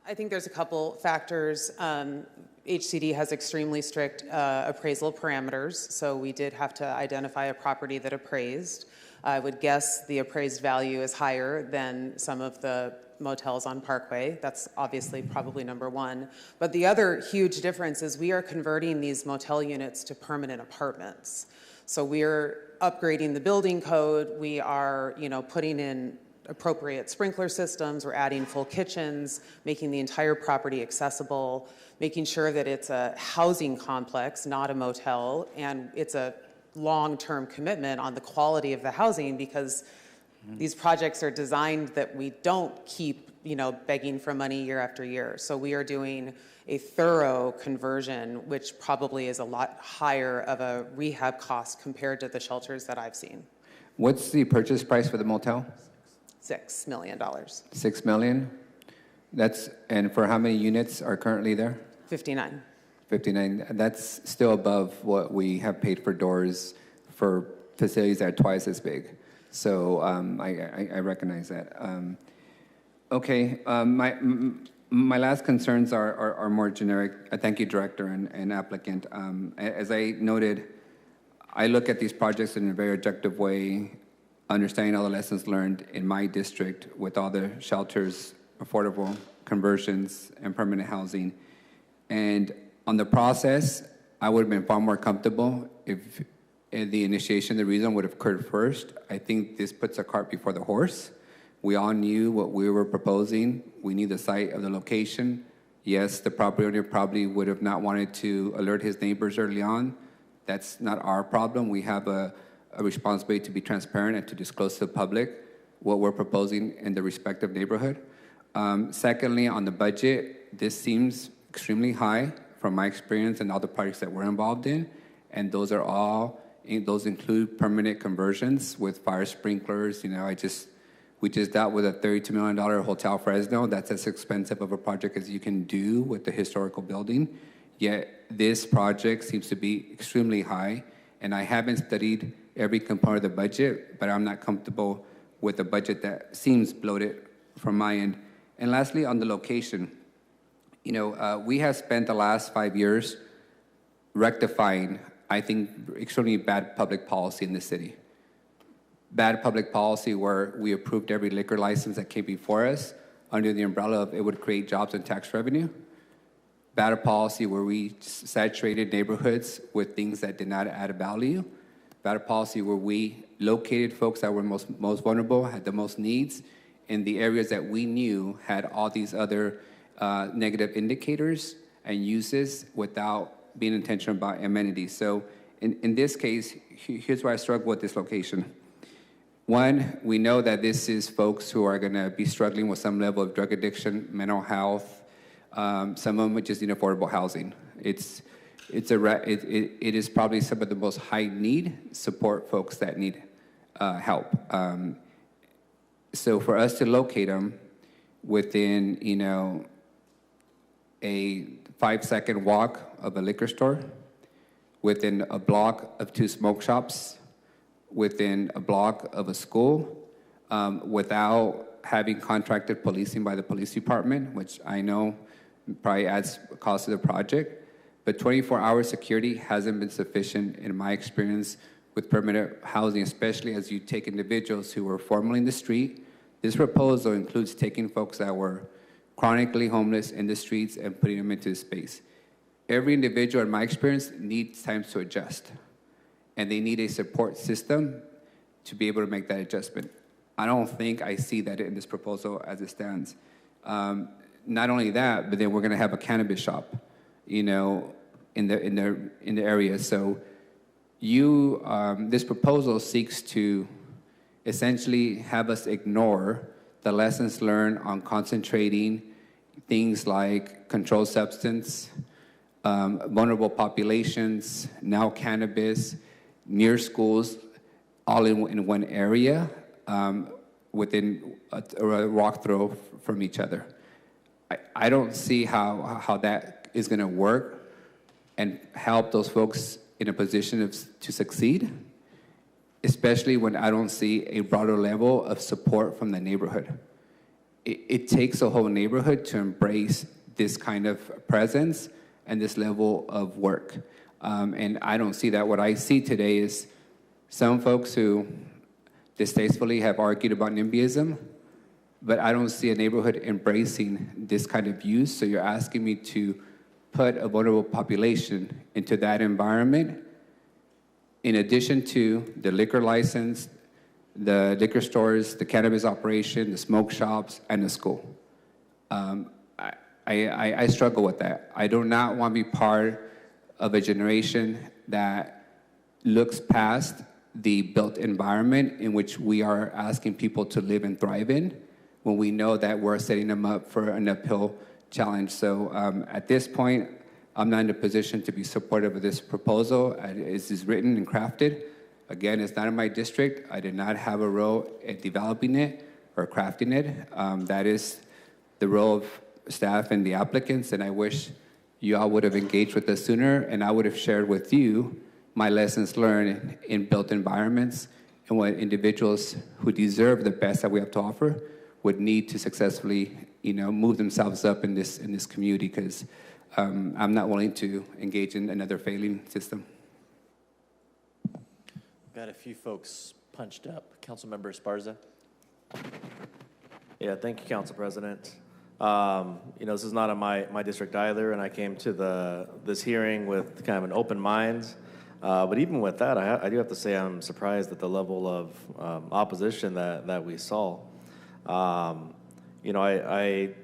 I think there's a couple factors. HCD has extremely strict appraisal parameters, so we did have to identify a property that appraised. I would guess the appraised value is higher than some of the motels on Parkway. That's obviously probably number one. But the other huge difference is we are converting these motel units to permanent apartments. So we're upgrading the building code. We are, putting in appropriate sprinkler systems. We're adding full kitchens, making the entire property accessible, making sure that it's a housing complex, not a motel, and it's a long-term commitment on the quality of the housing, because these projects are designed that we don't keep, begging for money year after year. So we are doing a thorough conversion, which probably is a lot higher of a rehab cost compared to the shelters that I've seen. What's the purchase price for the motel? $6 million. $6 million? And for how many units are currently there? 59. 59. That's still above what we have paid for doors for facilities that are twice as big. So I recognize that. My last concerns are more generic. Thank you, Director and applicant. As I noted, I look at these projects in a very objective way, understanding all the lessons learned in my district with all the shelters, affordable conversions, and permanent housing. And on the process, I would have been far more comfortable if the initiation, the reason would have occurred first. I think this puts a cart before the horse. We all knew what we were proposing. We knew the site of the location. Yes, the property owner probably would have not wanted to alert his neighbors early on. That's not our problem. We have a responsibility to be transparent and to disclose to the public what we're proposing in the respective neighborhood. Secondly, on the budget, this seems extremely high from my experience and all the projects that we're involved in, and those include permanent conversions with fire sprinklers. We just dealt with a $32 million Hotel Fresno. That's as expensive of a project as you can do with the historical building. Yet this project seems to be extremely high, and I haven't studied every component of the budget, but I'm not comfortable with a budget that seems bloated from my end. And lastly, on the location, we have spent the last 5 years rectifying, I think, extremely bad public policy in the city. Bad public policy where we approved every liquor license that came before us under the umbrella of it would create jobs and tax revenue. Bad policy where we saturated neighborhoods with things that did not add value. Bad policy where we located folks that were most vulnerable, had the most needs, in the areas that we knew had all these other negative indicators and uses without being intentional about amenities. So in this case, here's where I struggle with this location. One, we know that this is folks who are going to be struggling with some level of drug addiction, mental health, some of them just need affordable housing. It is probably some of the most high need support folks that need help. So for us to locate them within, a 5-second walk of a liquor store, within a block of 2 smoke shops, within a block of a school, without having contracted policing by the police department, which I know probably adds cost to the project. But 24-hour security hasn't been sufficient in my experience with permanent housing, especially as you take individuals who were formerly in the street. This proposal includes taking folks that were chronically homeless in the streets and putting them into the space. Every individual, in my experience, needs time to adjust, and they need a support system to be able to make that adjustment. I don't think I see that in this proposal as it stands. Not only that, but then we're going to have a cannabis shop, in the area. So this proposal seeks to essentially have us ignore the lessons learned on concentrating things like controlled substance, vulnerable populations, now cannabis, near schools, all in one area, within a walk throw from each other. I don't see how that is going to work and help those folks in a position to succeed, especially when I don't see a broader level of support from the neighborhood. It takes a whole neighborhood to embrace this kind of presence and this level of work. And I don't see that. What I see today is some folks who distastefully have argued about NIMBYism, but I don't see a neighborhood embracing this kind of use. So you're asking me to put a vulnerable population into that environment, in addition to the liquor license, the liquor stores, the cannabis operation, the smoke shops, and the school. I struggle with that. I do not want to be part of a generation that looks past the built environment in which we are asking people to live and thrive in, when we know that we're setting them up for an uphill challenge. So at this point, I'm not in a position to be supportive of this proposal as it is written and crafted. Again, it's not in my district. I did not have a role in developing it or crafting it. That is the role of staff and the applicants, and I wish you all would have engaged with us sooner, and I would have shared with you my lessons learned in built environments and what individuals who deserve the best that we have to offer would need to successfully, move themselves up in this community, because I'm not willing to engage in another failing system. Got a few folks punched up. Councilmember Esparza. Yeah, thank you, Council President. This is not in my district either, and I came to this hearing with kind of an open mind. But even with that, I do have to say I'm surprised at the level of opposition that we saw. I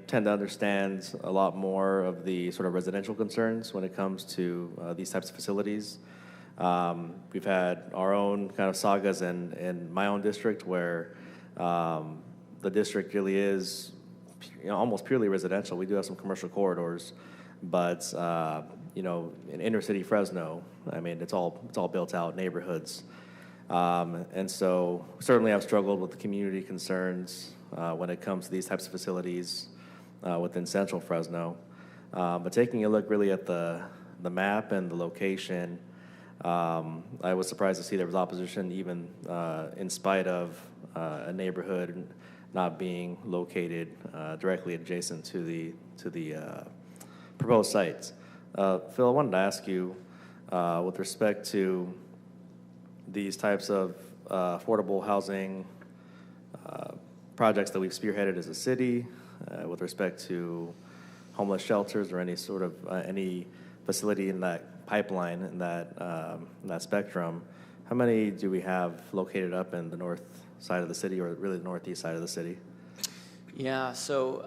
tend to understand a lot more of the sort of residential concerns when it comes to these types of facilities. We've had our own kind of sagas in my own district where the district really is almost purely residential. We do have some commercial corridors, but in inner city Fresno, I mean, it's all built out neighborhoods. And so certainly I've struggled with the community concerns when it comes to these types of facilities within central Fresno. But taking a look really at the map and the location, I was surprised to see there was opposition even in spite of a neighborhood not being located directly adjacent to the proposed sites. Phil, I wanted to ask you, with respect to these types of affordable housing projects that we've spearheaded as a city, with respect to homeless shelters or any sort of any facility in that pipeline, in that spectrum, how many do we have located up in the north side of the city, or really the northeast side of the city? Yeah, so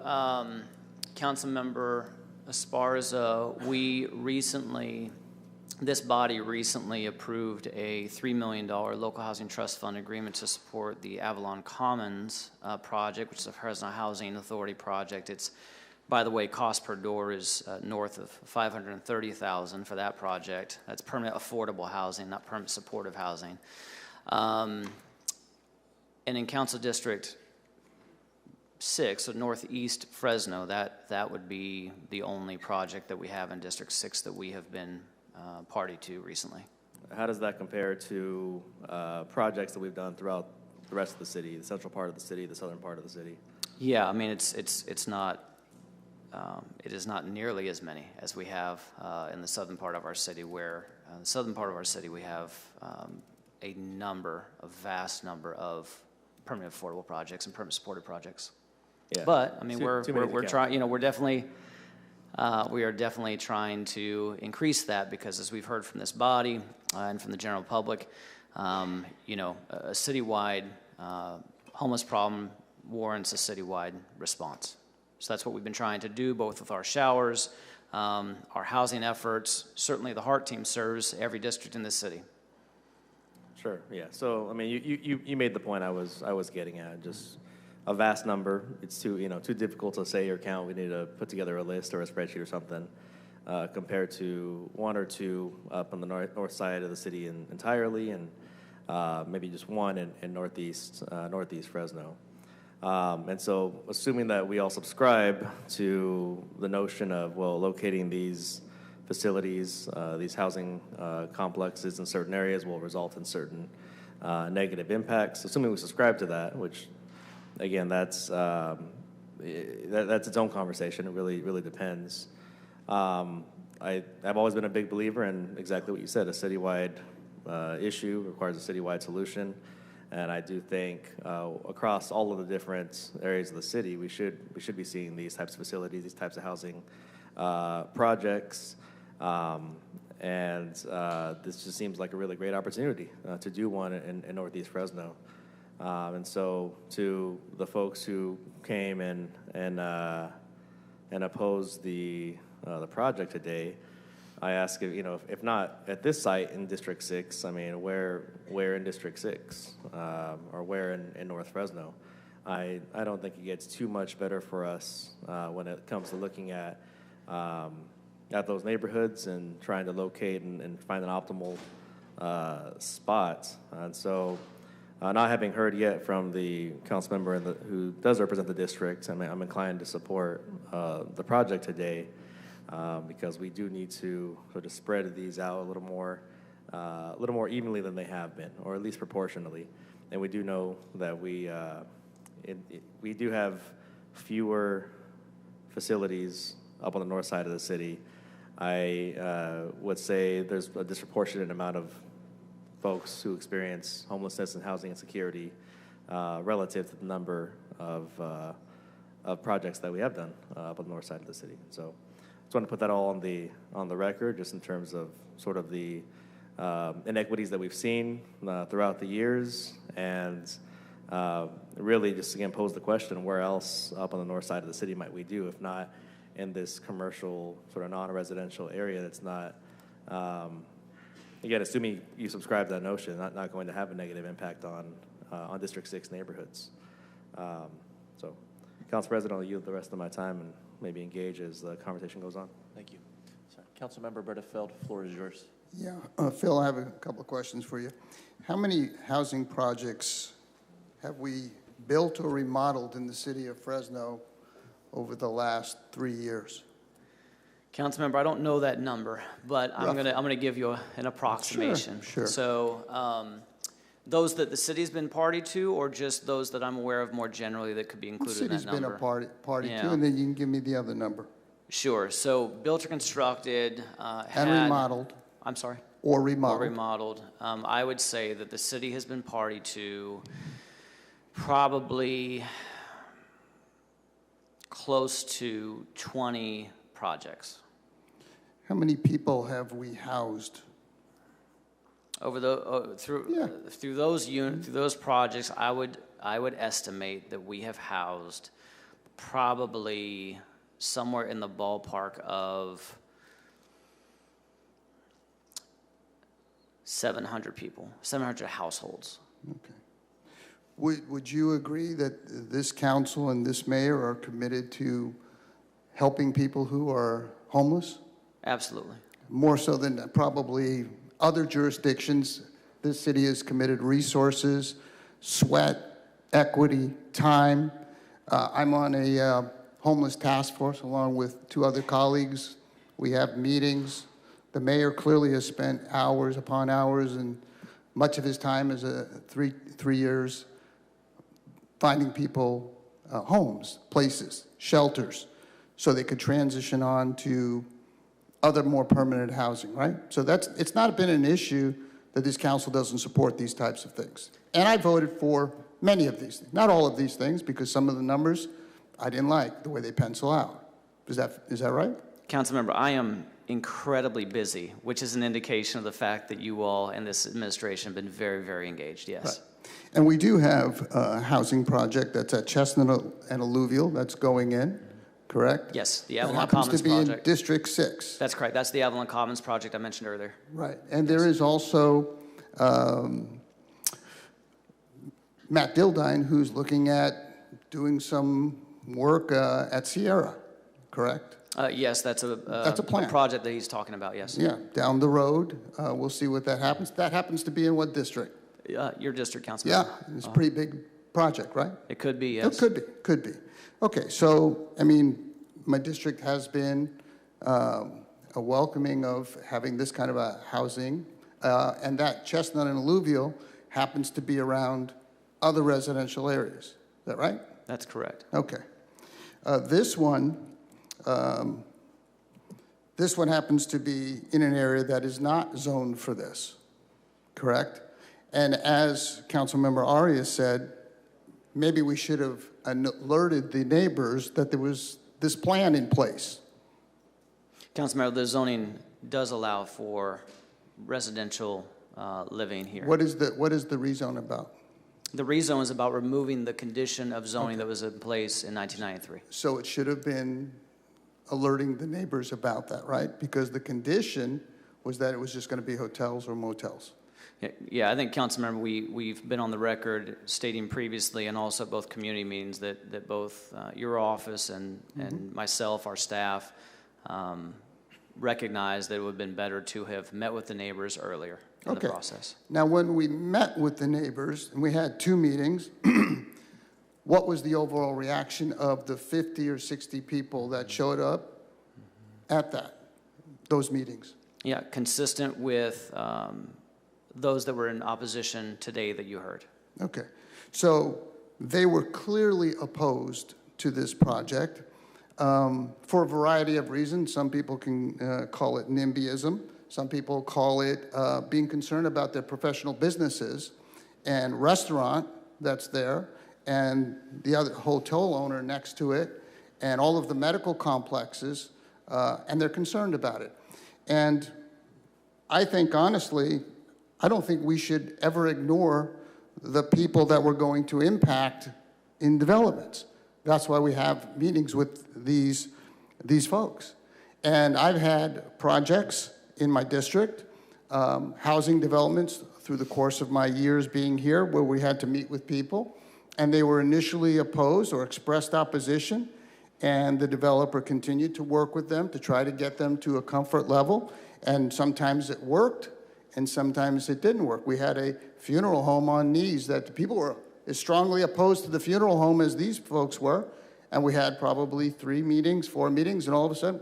Councilmember Esparza, this body recently approved a $3 million local housing trust fund agreement to support the Avalon Commons project, which is a Fresno Housing Authority project. It's, by the way, cost per door is north of $530,000 for that project. That's permanent affordable housing, not permanent supportive housing. And in Council District 6, so northeast Fresno, that would be the only project that we have in District 6 that we have been party to recently. How does that compare to projects that we've done throughout the rest of the city, the central part of the city, the southern part of the city? Yeah, I mean, it's not, it is not nearly as many as we have in the southern part of our city, where the southern part of our city we have a vast number of permanent affordable projects and permanent supported projects. Yeah. But I mean, we're trying. We are definitely trying to increase that, because as we've heard from this body and from the general public, a citywide homeless problem warrants a citywide response. So that's what we've been trying to do, both with our showers, our housing efforts. Certainly the HEART team serves every district in this city. Sure, yeah. So, I mean, you made the point I was getting at, just a vast number. It's too difficult to say or count. We need to put together a list or a spreadsheet or something, compared to one or two up on the north side of the city entirely, and maybe just one in northeast Fresno. And so, assuming that we all subscribe to the notion of, well, locating these facilities, these housing complexes in certain areas will result in certain negative impacts. Assuming we subscribe to that, which, again, that's its own conversation. It really depends. I've always been a big believer in exactly what you said. A citywide issue requires a citywide solution. And I do think across all of the different areas of the city, we should be seeing these types of facilities, these types of housing projects. This just seems like a really great opportunity to do one in Northeast Fresno. And so to the folks who came and opposed the project today, I ask if not at this site in District 6, I mean, where in District 6 or where in North Fresno? I don't think it gets too much better for us when it comes to looking at those neighborhoods and trying to locate and find an optimal spot. And so, not having heard yet from the council member who does represent the district, I'm inclined to support the project today because we do need to sort of spread these out a little more evenly than they have been, or at least proportionally. And we do know that we do have fewer facilities up on the north side of the city. I would say there's a disproportionate amount of folks who experience homelessness and housing insecurity relative to the number of projects that we have done up on the north side of the city. So I just want to put that all on the record, just in terms of sort of the inequities that we've seen throughout the years, and really just again pose the question, where else up on the north side of the city might we do, if not in this commercial sort of non-residential area that's not, again, assuming you subscribe to that notion, not going to have a negative impact on District 6 neighborhoods. So, Council President, I'll yield the rest of my time and maybe engage as the conversation goes on. Thank you. Councilmember Bredefeld, the floor is yours. Yeah, Phil, I have a couple of questions for you. How many housing projects have we built or remodeled in the city of Fresno over the last 3 years? Councilmember, I don't know that number, but I'm gonna give you an approximation. Sure. So those that the city's been party to, or just those that I'm aware of more generally that could be included in that number? The city's been a party Yeah. to, and then you can give me the other number. Sure. So built or constructed, And remodeled. I'm sorry? Or remodeled. Or remodeled. I would say that the city has been party to probably close to 20 projects. How many people have we housed? Over through those projects, I would estimate that we have housed probably somewhere in the ballpark of 700 people, 700 households. Okay. Would you agree that this council and this mayor are committed to helping people who are homeless? Absolutely. More so than probably other jurisdictions, this city has committed resources, sweat, equity, time. I'm on a homeless task force along with 2 other colleagues. We have meetings. The mayor clearly has spent hours upon hours and much of his time as a 3 years finding people homes, places, shelters, so they could transition on to other more permanent housing, right? So it's not been an issue that this council doesn't support these types of things. And I voted for many of these things, not all of these things, because some of the numbers I didn't like the way they pencil out. Is that right? Councilmember, I am incredibly busy, which is an indication of the fact that you all and this administration have been very, very engaged, yes. Right. And we do have a housing project that's at Chestnut and Alluvial that's going in, correct? Yes, the That Avalon happens Commons to be project. in District 6. That's correct. That's the Avalon Commons project I mentioned earlier. Right. And there is also Matt Dildine, who's looking at doing some work at Sierra, correct? Yes, that's a plan. project that he's talking about, yes. Yeah, down the road. We'll see what that happens. That happens to be in what district? Your district, Councilmember. Yeah, it's a pretty big project, right? It could be, yes. It could be. Okay, so, I mean, my district has been a welcoming of having this kind of a housing, and that Chestnut and Alluvial happens to be around other residential areas. Is that right? That's correct. Okay. This one happens to be in an area that is not zoned for this, correct? And as Councilmember Arias said, maybe we should have alerted the neighbors that there was this plan in place. Councilmember, the zoning does allow for residential living here. What is the rezone about? The rezone is about removing the condition of zoning that was in place in 1993. So it should have been alerting the neighbors about that, right? Because the condition was that it was just going to be hotels or motels. Yeah, I think, Councilmember, we've been on the record stating previously and also at both community meetings that both your office and myself, our staff, recognized that it would have been better to have met with the neighbors earlier in the process. Now, when we met with the neighbors, and we had 2 meetings, what was the overall reaction of the 50 or 60 people that showed up at those meetings? Yeah, consistent with those that were in opposition today that you heard. Okay. So they were clearly opposed to this project for a variety of reasons. Some people can call it NIMBYism. Some people call it being concerned about their professional businesses and restaurant that's there and the other hotel owner next to it and all of the medical complexes, and they're concerned about it. And I think, honestly, I don't think we should ever ignore the people that we're going to impact in developments. That's why we have meetings with these folks. And I've had projects in my district, housing developments through the course of my years being here where we had to meet with people, and they were initially opposed or expressed opposition, and the developer continued to work with them to try to get them to a comfort level, and sometimes it worked, and sometimes it didn't work. We had a funeral home on Knees that the people were as strongly opposed to the funeral home as these folks were, and we had probably 3 meetings, 4 meetings, and all of a sudden,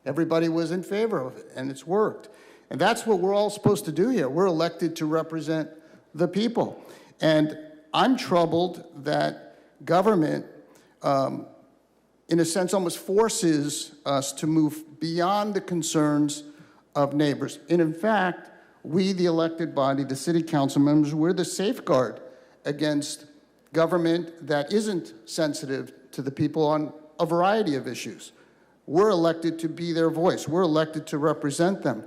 everybody was in favor of it, and it's worked. And that's what we're all supposed to do here. We're elected to represent the people. And I'm troubled that government, in a sense, almost forces us to move beyond the concerns of neighbors. And in fact, we, the elected body, the city council members, we're the safeguard against government that isn't sensitive to the people on a variety of issues. We're elected to be their voice. We're elected to represent them.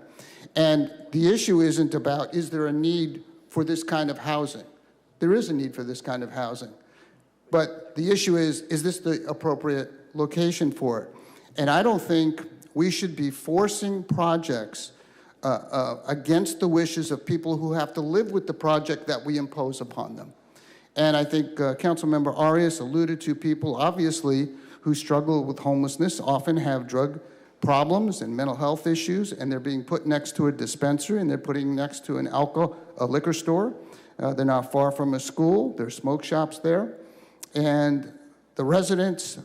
And the issue isn't about, is there a need for this kind of housing? There is a need for this kind of housing. But the issue is this the appropriate location for it? And I don't think we should be forcing projects against the wishes of people who have to live with the project that we impose upon them. And I think Councilmember Arias alluded to people, obviously, who struggle with homelessness, often have drug problems and mental health issues, and they're being put next to a dispensary, and they're putting next to a liquor store. They're not far from a school. There's smoke shops there. And the residents,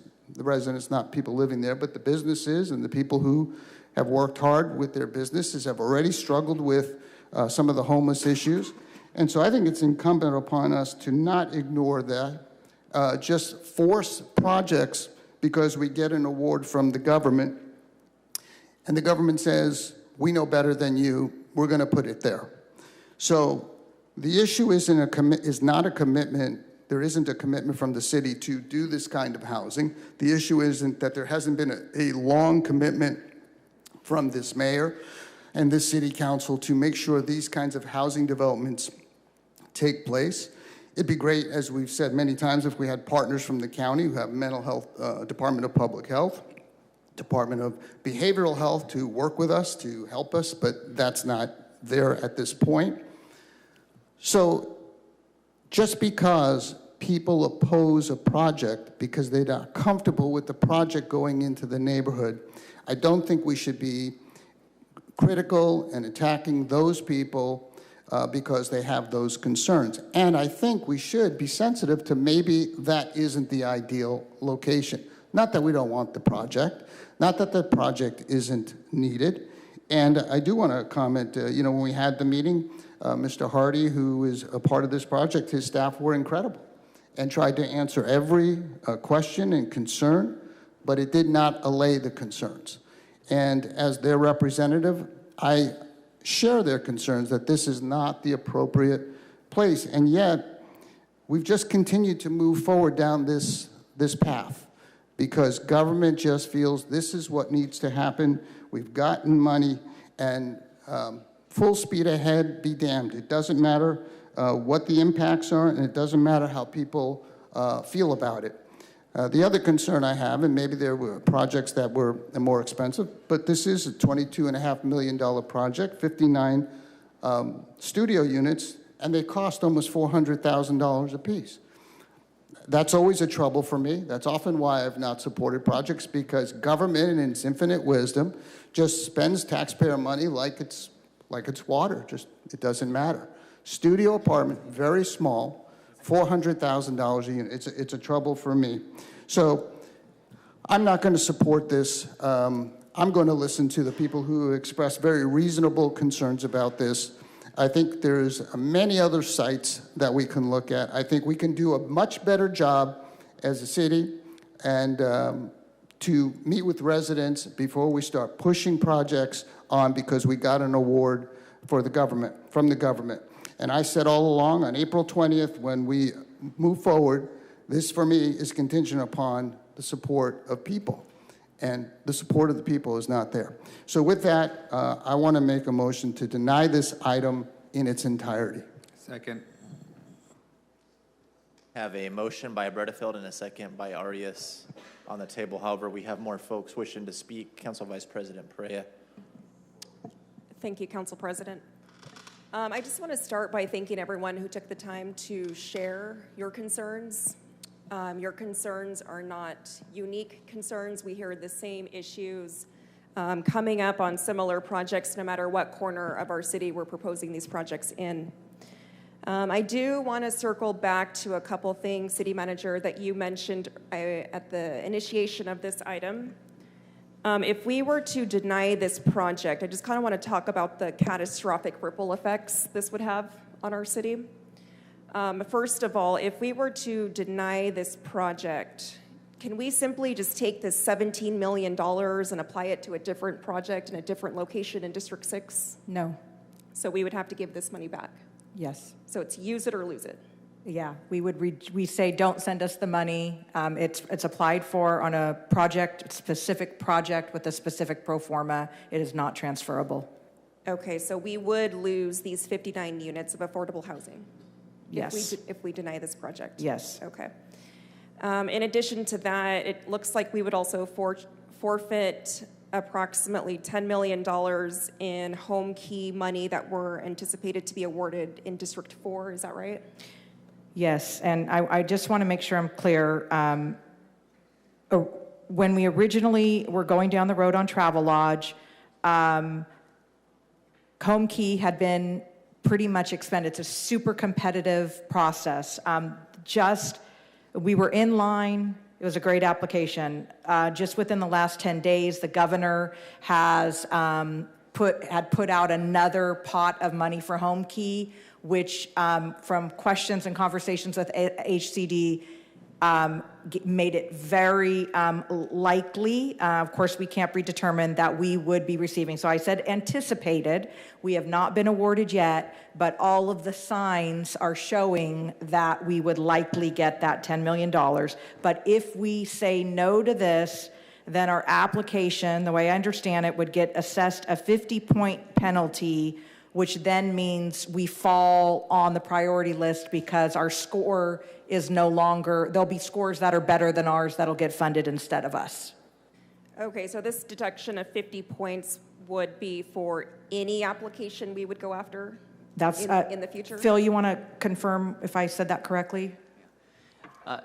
not people living there, but the businesses and the people who have worked hard with their businesses have already struggled with some of the homeless issues. And so I think it's incumbent upon us to not ignore that, just force projects because we get an award from the government, and the government says, we know better than you, we're going to put it there. So the issue is not a commitment. There isn't a commitment from the city to do this kind of housing. The issue isn't that there hasn't been a long commitment from this mayor and this city council to make sure these kinds of housing developments take place. It'd be great, as we've said many times, if we had partners from the county who have mental health, Department of Public Health, Department of Behavioral Health to work with us, to help us, but that's not there at this point. So just because people oppose a project because they're not comfortable with the project going into the neighborhood, I don't think we should be critical and attacking those people because they have those concerns. And I think we should be sensitive to maybe that isn't the ideal location. Not that we don't want the project, not that the project isn't needed. And I do want to comment, when we had the meeting, Mr. Hardy, who is a part of this project, his staff were incredible and tried to answer every question and concern, but it did not allay the concerns. And as their representative, I share their concerns that this is not the appropriate place. And yet, we've just continued to move forward down this path because government just feels this is what needs to happen. We've gotten money, and full speed ahead, be damned. It doesn't matter what the impacts are, and it doesn't matter how people feel about it. The other concern I have, and maybe there were projects that were more expensive, but this is a $22.5 million project, 59 studio units, and they cost almost $400,000 apiece. That's always a trouble for me. That's often why I've not supported projects, because government in its infinite wisdom just spends taxpayer money like it's water. Just, it doesn't matter. Studio apartment, very small, $400,000 a unit. It's a trouble for me. So I'm not going to support this. I'm going to listen to the people who express very reasonable concerns about this. I think there's many other sites that we can look at. I think we can do a much better job as a city and to meet with residents before we start pushing projects on because we got an award for the government, from the government. And I said all along, on April 20th, when we move forward, this for me is contingent upon the support of people. And the support of the people is not there. So with that, I want to make a motion to deny this item in its entirety. Second. Have a motion by Bredefeld and a second by Arias on the table. However, we have more folks wishing to speak. Council Vice President Perea. Thank you, Council President. I just want to start by thanking everyone who took the time to share your concerns. Your concerns are not unique concerns. We hear the same issues coming up on similar projects no matter what corner of our city we're proposing these projects in. I do want to circle back to a couple things, City Manager, that you mentioned at the initiation of this item. If we were to deny this project, I just kind of want to talk about the catastrophic ripple effects this would have on our city. First of all, if we were to deny this project, can we simply just take this $17 million and apply it to a different project in a different location in District 6? No. So we would have to give this money back? Yes. So it's use it or lose it? Yeah, we say don't send us the money. It's applied for on a specific project with a specific pro forma. It is not transferable. Okay, so we would lose these 59 units of affordable housing? Yes. If we deny this project? Yes. Okay. In addition to that, it looks like we would also forfeit approximately $10 million in home key money that were anticipated to be awarded in District 4. Is that right? Yes, and I just want to make sure I'm clear. When we originally were going down the road on Travelodge, home key had been pretty much expended. It's a super competitive process. We were in line. It was a great application. Just within the last 10 days, the governor has put out another pot of money for home key, which from questions and conversations with HCD made it very likely. Of course, we can't predetermine that we would be receiving. So I said anticipated. We have not been awarded yet, but all of the signs are showing that we would likely get that $10 million. But if we say no to this, then our application, the way I understand it, would get assessed a 50-point penalty, which then means we fall on the priority list because our score is no longer, there'll be scores that are better than ours that'll get funded instead of us. Okay, so this deduction of 50 points would be for any application we would go after in the future? Phil, you want to confirm if I said that correctly?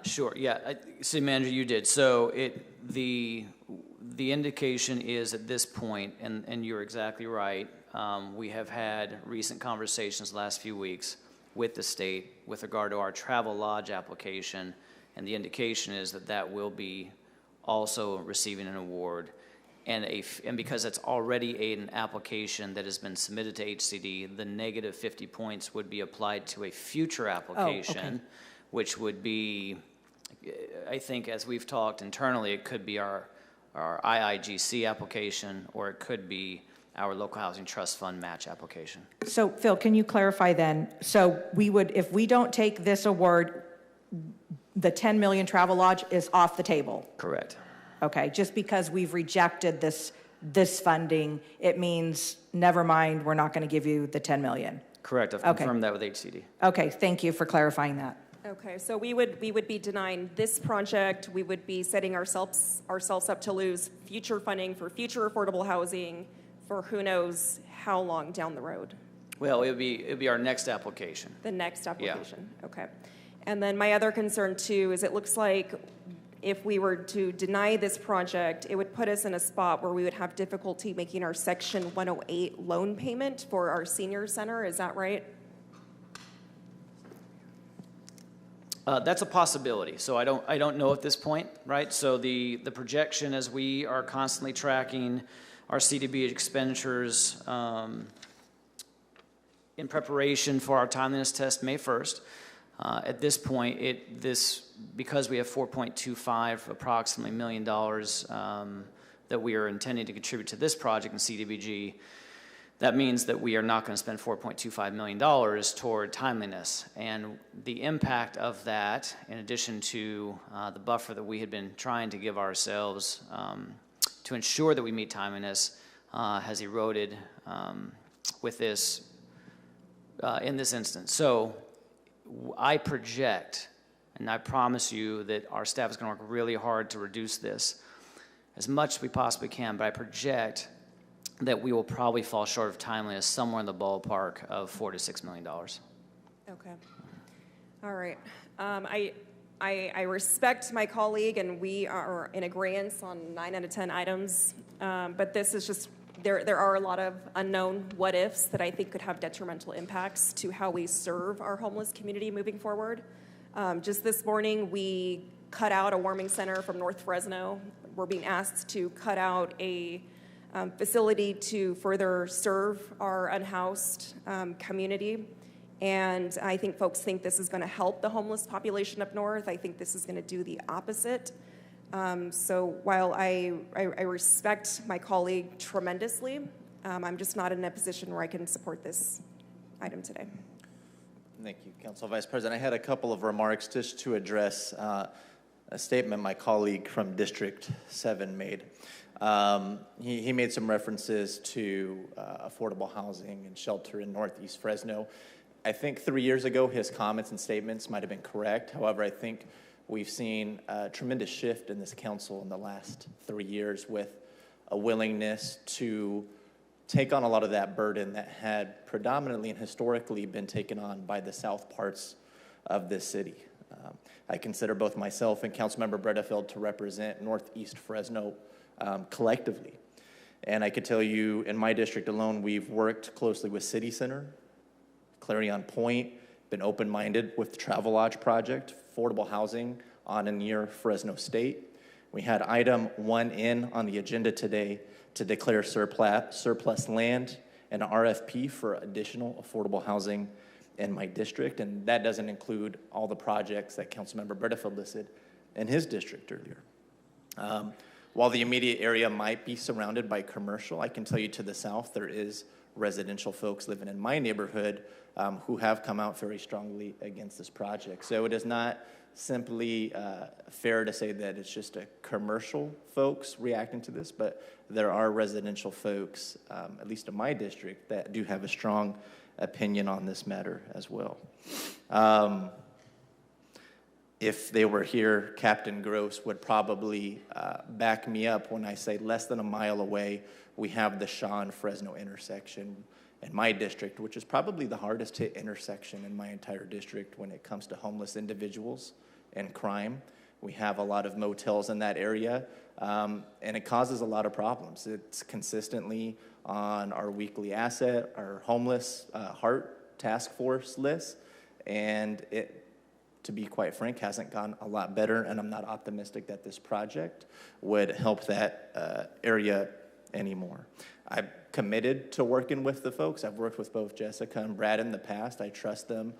Sure, yeah, City Manager, you did. So the indication is at this point, and you're exactly right, we have had recent conversations the last few weeks with the state with regard to our Travelodge application, and the indication is that will be also receiving an award. And because it's already an application that has been submitted to HCD, the negative 50 points would be applied to a future application, which would be, I think as we've talked internally, it could be our IIGC application, or it could be our local housing trust fund match application. So Phil, can you clarify then? So we would, if we don't take this award, the 10 million travel lodge is off the table? Correct. Okay, just because we've rejected this funding, it means, never mind, we're not going to give you the 10 million. Correct, I've Okay. confirmed that with HCD. Okay, thank you for clarifying that. Okay, so we would be denying this project. We would be setting ourselves up to lose future funding for future affordable housing for who knows how long down the road. Well, it'd be our next application. The next application, okay. And then my other concern too is it looks like if we were to deny this project, it would put us in a spot where we would have difficulty making our Section 108 loan payment for our senior center. Is that right? That's a possibility. So I don't know at this point, right? So the projection, as we are constantly tracking our CDB expenditures in preparation for our timeliness test May 1st, at this point, because we have $4.25 approximately $1 million that we are intending to contribute to this project in CDBG, that means that we are not going to spend $4.25 million toward timeliness. And the impact of that, in addition to the buffer that we had been trying to give ourselves to ensure that we meet timeliness, has eroded with this in this instance. So I project, and I promise you that our staff is going to work really hard to reduce this as much as we possibly can, but I project that we will probably fall short of timeliness somewhere in the ballpark of $4 to $6 million. Okay. All right. I respect my colleague, and we are in agreement on 9 out of 10 items, but this is just, there are a lot of unknown what-ifs that I think could have detrimental impacts to how we serve our homeless community moving forward. Just this morning, we cut out a warming center from North Fresno. We're being asked to cut out a facility to further serve our unhoused community. And I think folks think this is going to help the homeless population up north. I think this is going to do the opposite. So while I respect my colleague tremendously, I'm just not in a position where I can support this item today. Thank you, Council Vice President. I had a couple of remarks just to address a statement my colleague from District 7 made. He made some references to affordable housing and shelter in Northeast Fresno. I think 3 years ago, his comments and statements might have been correct. However, I think we've seen a tremendous shift in this council in the last 3 years with a willingness to take on a lot of that burden that had predominantly and historically been taken on by the south parts of this city. I consider both myself and Councilmember Bredefeld to represent Northeast Fresno collectively. And I could tell you, in my district alone, we've worked closely with City Center, Clarion Point, been open-minded with the Travel Lodge project, affordable housing on and near Fresno State. We had item 1N on the agenda today to declare surplus land and an RFP for additional affordable housing in my district, and that doesn't include all the projects that Councilmember Bredefeld listed in his district earlier. While the immediate area might be surrounded by commercial, I can tell you to the south there is residential folks living in my neighborhood who have come out very strongly against this project. So it is not simply fair to say that it's just a commercial folks reacting to this, but there are residential folks, at least in my district, that do have a strong opinion on this matter as well. If they were here, Captain Gross would probably back me up when I say less than a mile away, we have the Shaw-Fresno intersection in my district, which is probably the hardest hit intersection in my entire district when it comes to homeless individuals and crime. We have a lot of motels in that area, and it causes a lot of problems. It's consistently on our weekly asset, our homeless heart task force list, and it, to be quite frank, hasn't gone a lot better, and I'm not optimistic that this project would help that area anymore. I'm committed to working with the folks. I've worked with both Jessica and Brad in the past. I trust them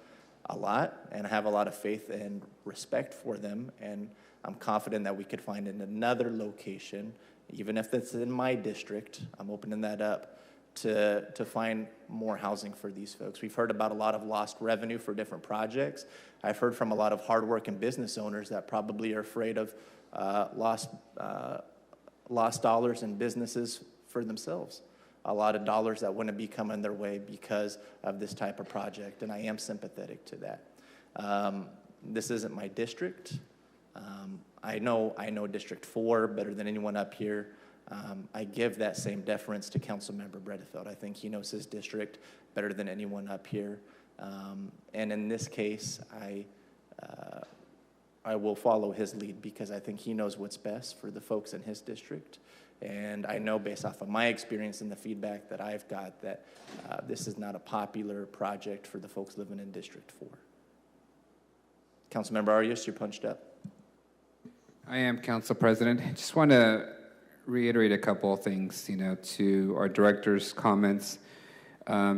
a lot, and I have a lot of faith and respect for them, and I'm confident that we could find another location, even if it's in my district. I'm opening that up to find more housing for these folks. We've heard about a lot of lost revenue for different projects. I've heard from a lot of hardworking business owners that probably are afraid of lost dollars in businesses for themselves. A lot of dollars that wouldn't be coming their way because of this type of project, and I am sympathetic to that. This isn't my district. I know District 4 better than anyone up here. I give that same deference to Councilmember Bredefeld. I think he knows his district better than anyone up here. And in this case, I will follow his lead because I think he knows what's best for the folks in his district. And I know based off of my experience and the feedback that I've got that this is not a popular project for the folks living in District 4. Councilmember Arias, you're punched up. I am, Council President. I just want to reiterate a couple of things, to our director's comments.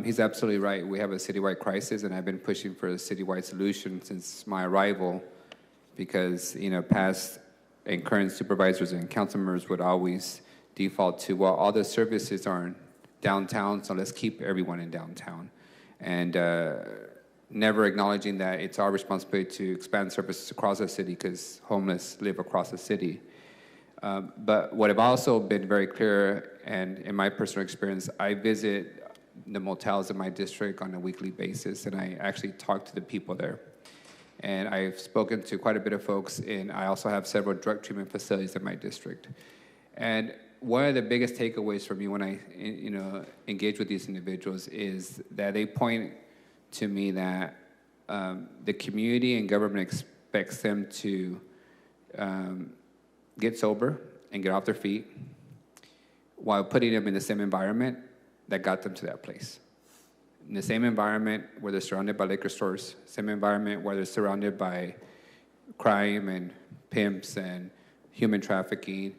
He's absolutely right. We have a citywide crisis, and I've been pushing for a citywide solution since my arrival because, past and current supervisors and council members would always default to, well, all the services are in downtown, so let's keep everyone in downtown. And never acknowledging that it's our responsibility to expand services across the city because homeless live across the city. But what I've also been very clear, and in my personal experience, I visit the motels in my district on a weekly basis, and I actually talk to the people there. And I've spoken to quite a bit of folks, and I also have several drug treatment facilities in my district. And one of the biggest takeaways for me when I engage with these individuals is that they point to me that the community and government expects them to get sober and get off their feet while putting them in the same environment that got them to that place. In the same environment where they're surrounded by liquor stores, same environment where they're surrounded by crime and pimps and human trafficking.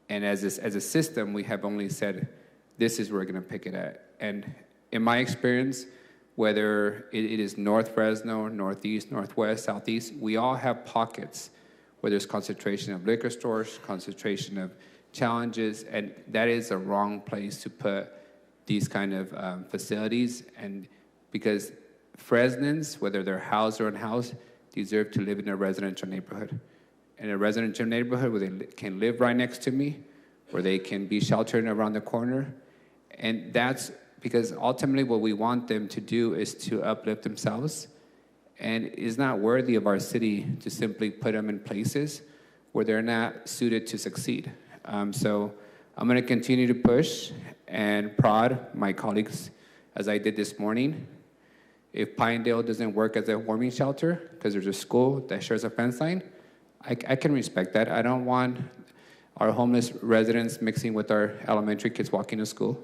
And as a system, we have only said, this is where we're going to pick it at. And in my experience, whether it is North Fresno, Northeast, Northwest, Southeast, we all have pockets where there's concentration of liquor stores, concentration of challenges, and that is a wrong place to put these kind of facilities. And because Fresnans, whether they're housed or unhoused, deserve to live in a residential neighborhood. In a residential neighborhood where they can live right next to me, where they can be sheltered around the corner. And that's because ultimately what we want them to do is to uplift themselves. And it's not worthy of our city to simply put them in places where they're not suited to succeed. So I'm going to continue to push and prod my colleagues as I did this morning. If Pinedale doesn't work as a warming shelter because there's a school that shares a fence line, I can respect that. I don't want our homeless residents mixing with our elementary kids walking to school.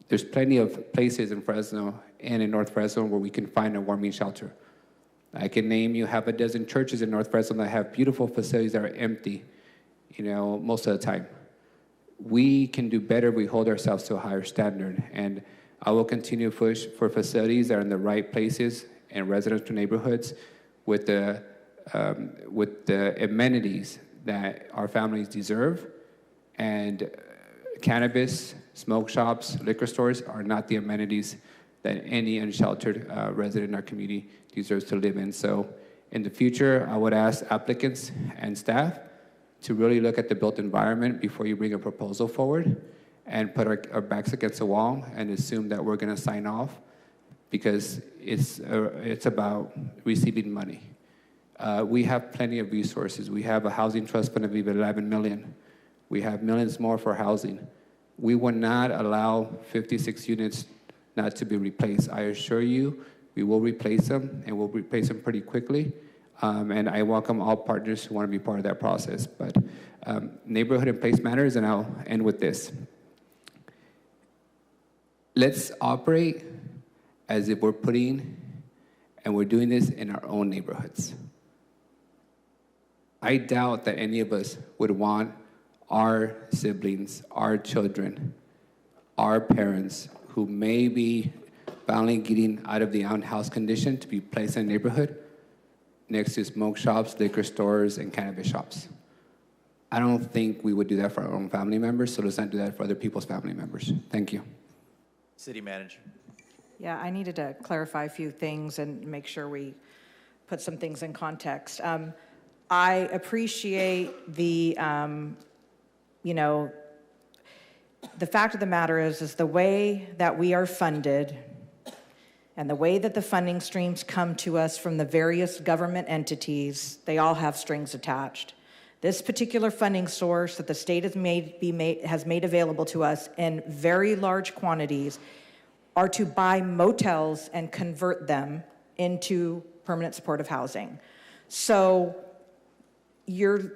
There's plenty of places in Fresno and in North Fresno where we can find a warming shelter. I can name you half a dozen churches in North Fresno that have beautiful facilities that are empty, most of the time. We can do better if we hold ourselves to a higher standard. And I will continue to push for facilities that are in the right places in residential neighborhoods with the amenities that our families deserve. And cannabis, smoke shops, liquor stores are not the amenities that any unsheltered resident in our community deserves to live in. So in the future, I would ask applicants and staff to really look at the built environment before you bring a proposal forward and put our backs against the wall and assume that we're going to sign off because it's about receiving money. We have plenty of resources. We have a housing trust fund of even 11 million. We have millions more for housing. We will not allow 56 units not to be replaced. I assure you, we will replace them, and we'll replace them pretty quickly. And I welcome all partners who want to be part of that process. But neighborhood and place matters, and I'll end with this. Let's operate as if we're putting and we're doing this in our own neighborhoods. I doubt that any of us would want our siblings, our children, our parents who may be finally getting out of the unhoused condition to be placed in a neighborhood next to smoke shops, liquor stores, and cannabis shops. I don't think we would do that for our own family members, so let's not do that for other people's family members. Thank you. City Manager. Yeah, I needed to clarify a few things and make sure we put some things in context. I appreciate the, the fact of the matter is the way that we are funded and the way that the funding streams come to us from the various government entities, they all have strings attached. This particular funding source that the state has made available to us in very large quantities are to buy motels and convert them into permanent supportive housing. So your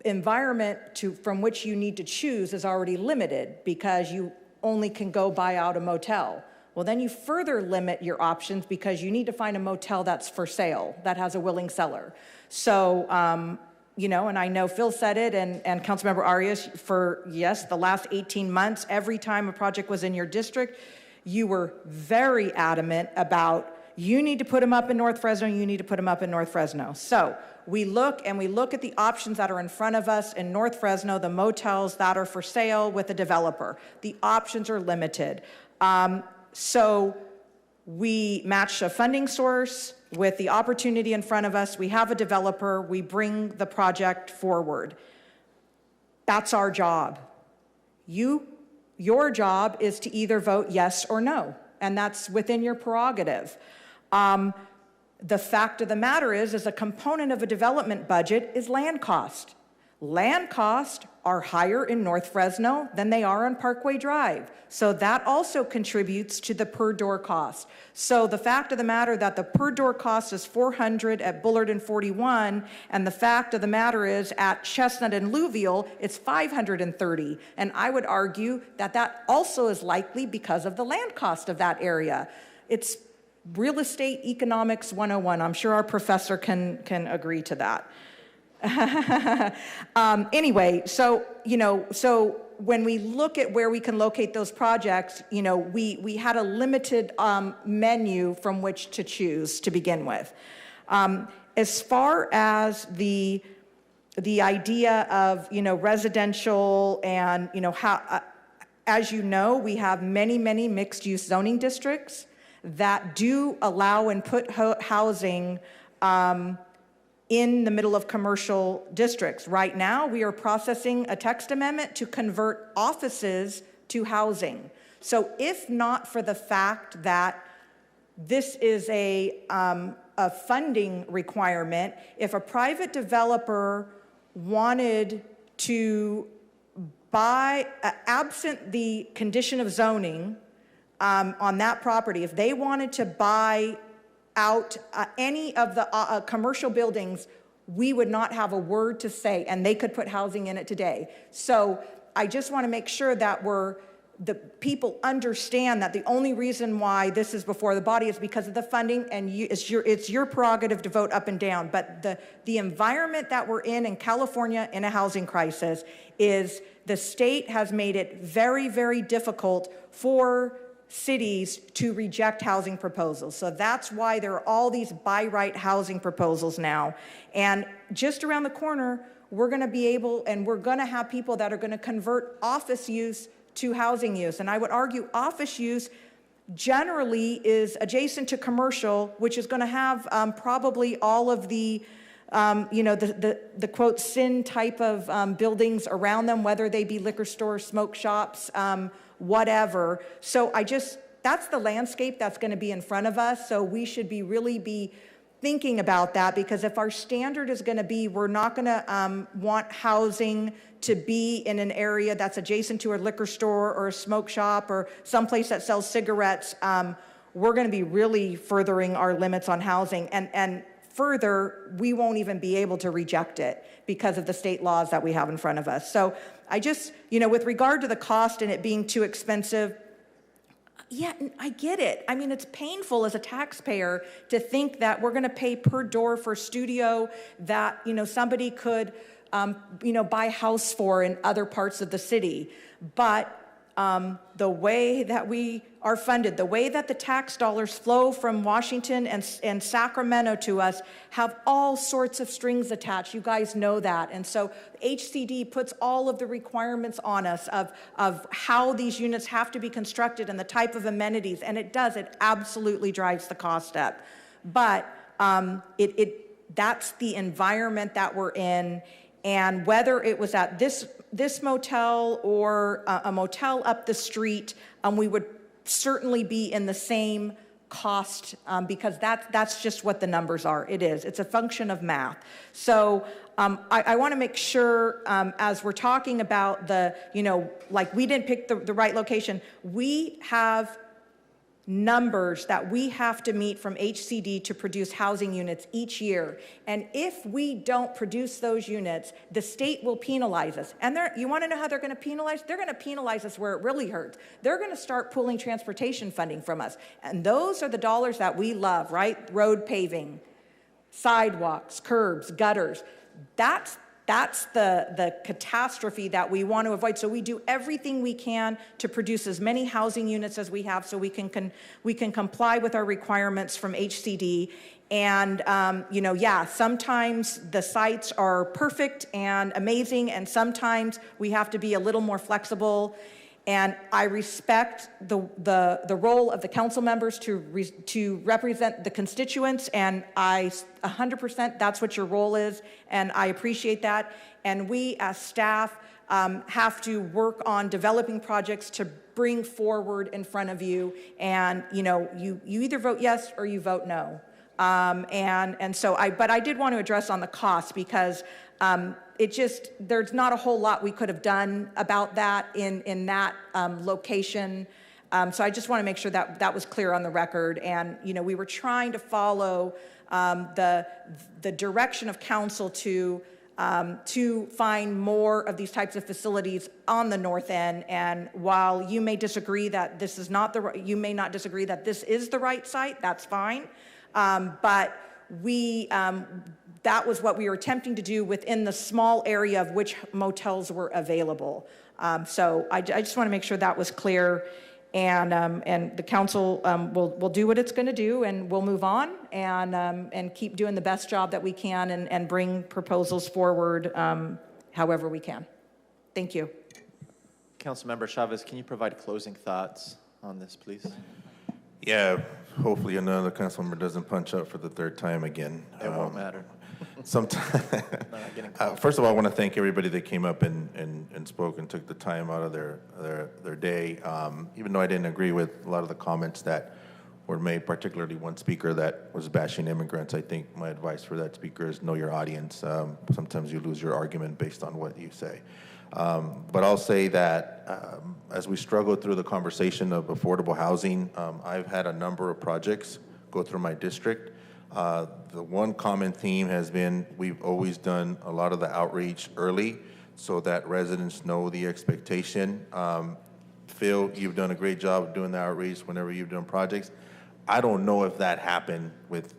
environment from which you need to choose is already limited because you only can go buy out a motel. Well, then you further limit your options because you need to find a motel that's for sale, that has a willing seller. So, and I know Phil said it and Councilmember Arias, the last 18 months, every time a project was in your district, you were very adamant about you need to put them up in North Fresno, you need to put them up in North Fresno. So we look at the options that are in front of us in North Fresno, the motels that are for sale with a developer. The options are limited. So we match a funding source with the opportunity in front of us. We have a developer. We bring the project forward. That's our job. Your job is to either vote yes or no, and that's within your prerogative. The fact of the matter is a component of a development budget is land cost. Land costs are higher in North Fresno than they are on Parkway Drive. So that also contributes to the per door cost. So the fact of the matter that the per door cost is $400 at Bullard and 41, and the fact of the matter is at Chestnut and Louisville, it's $530. And I would argue that that also is likely because of the land cost of that area. It's real estate economics 101. I'm sure our professor can agree to that. Anyway, so when we look at where we can locate those projects, we had a limited menu from which to choose to begin with. As far as the idea of residential and how, as you know, we have many mixed-use zoning districts that do allow and put housing in the middle of commercial districts. Right now, we are processing a text amendment to convert offices to housing. So if not for the fact that this is a funding requirement, if a private developer wanted to buy, absent the condition of zoning on that property, if they wanted to buy out any of the commercial buildings, we would not have a word to say, and they could put housing in it today. So I just want to make sure that the people understand that the only reason why this is before the body is because of the funding, and it's your prerogative to vote up and down. But the environment that we're in California in a housing crisis is the state has made it very difficult for cities to reject housing proposals. So that's why there are all these by right housing proposals now. And just around the corner, we're going to be able, and we're going to have people that are going to convert office use to housing use. And I would argue office use generally is adjacent to commercial, which is going to have probably all of the the quote sin type of buildings around them, whether they be liquor stores, smoke shops, whatever. So that's the landscape that's going to be in front of us. So we should really be thinking about that, because if our standard is going to be, we're not going to want housing to be in an area that's adjacent to a liquor store or a smoke shop or someplace that sells cigarettes, we're going to be really furthering our limits on housing. And further, we won't even be able to reject it because of the state laws that we have in front of us. So I just, with regard to the cost and it being too expensive, yeah, I get it. I mean, it's painful as a taxpayer to think that we're going to pay per door for a studio that, somebody could, buy a house for in other parts of the city. But the way that we are funded, the way that the tax dollars flow from Washington and Sacramento to us have all sorts of strings attached. You guys know that. And so HCD puts all of the requirements on us of how these units have to be constructed and the type of amenities. And it does. It absolutely drives the cost up. But that's the environment that we're in. And whether it was at this motel or a motel up the street, we would certainly be in the same cost because that's just what the numbers are. It is. It's a function of math. So I want to make sure as we're talking about like we didn't pick the right location, we have numbers that we have to meet from HCD to produce housing units each year. And if we don't produce those units, the state will penalize us. And you want to know how they're going to penalize? They're going to penalize us where it really hurts. They're going to start pulling transportation funding from us. And those are the dollars that we love, right? Road paving, sidewalks, curbs, gutters. That's the catastrophe that we want to avoid. So we do everything we can to produce as many housing units as we have so we can comply with our requirements from HCD. And, sometimes the sites are perfect and amazing, and sometimes we have to be a little more flexible. And I respect the role of the council members to represent the constituents, and 100% that's what your role is, and I appreciate that. And we as staff have to work on developing projects to bring forward in front of you, and you either vote yes or you vote no. But I did want to address on the cost because there's not a whole lot we could have done about that in that location. So I just want to make sure that that was clear on the record. And, we were trying to follow the direction of council to find more of these types of facilities on the north end. And while you may disagree that this is not you may not disagree that this is the right site, that's fine. But that was what we were attempting to do within the small area of which motels were available. So I just want to make sure that was clear. And the council will do what it's going to do, and we'll move on and keep doing the best job that we can and bring proposals forward however we can. Thank you. Councilmember Chavez, can you provide closing thoughts on this, please? Yeah, hopefully another council member doesn't punch up for the third time again. It won't matter. First of all, I want to thank everybody that came up and spoke and took the time out of their day. Even though I didn't agree with a lot of the comments that were made, particularly one speaker that was bashing immigrants, I think my advice for that speaker is know your audience. Sometimes you lose your argument based on what you say. But I'll say that as we struggle through the conversation of affordable housing, I've had a number of projects go through my district. The one common theme has been we've always done a lot of the outreach early so that residents know the expectation. Phil, you've done a great job of doing the outreach whenever you've done projects. I don't know if that happened with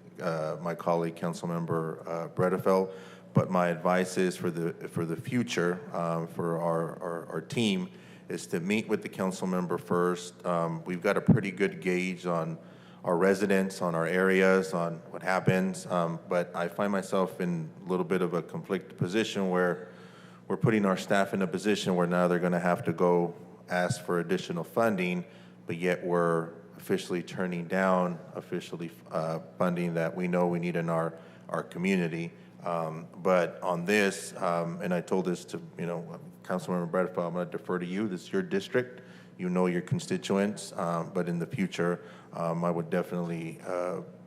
my colleague, Councilmember Bredefeld, but my advice is for the future, for our team, is to meet with the council member first. We've got a pretty good gauge on our residents, on our areas, on what happens, but I find myself in a little bit of a conflicted position where we're putting our staff in a position where now they're going to have to go ask for additional funding, but yet we're officially turning down funding that we know we need in our community. But on this, and I told this to, Councilmember Bradford, I'm going to defer to you. This is your district. You know your constituents. But in the future, I would definitely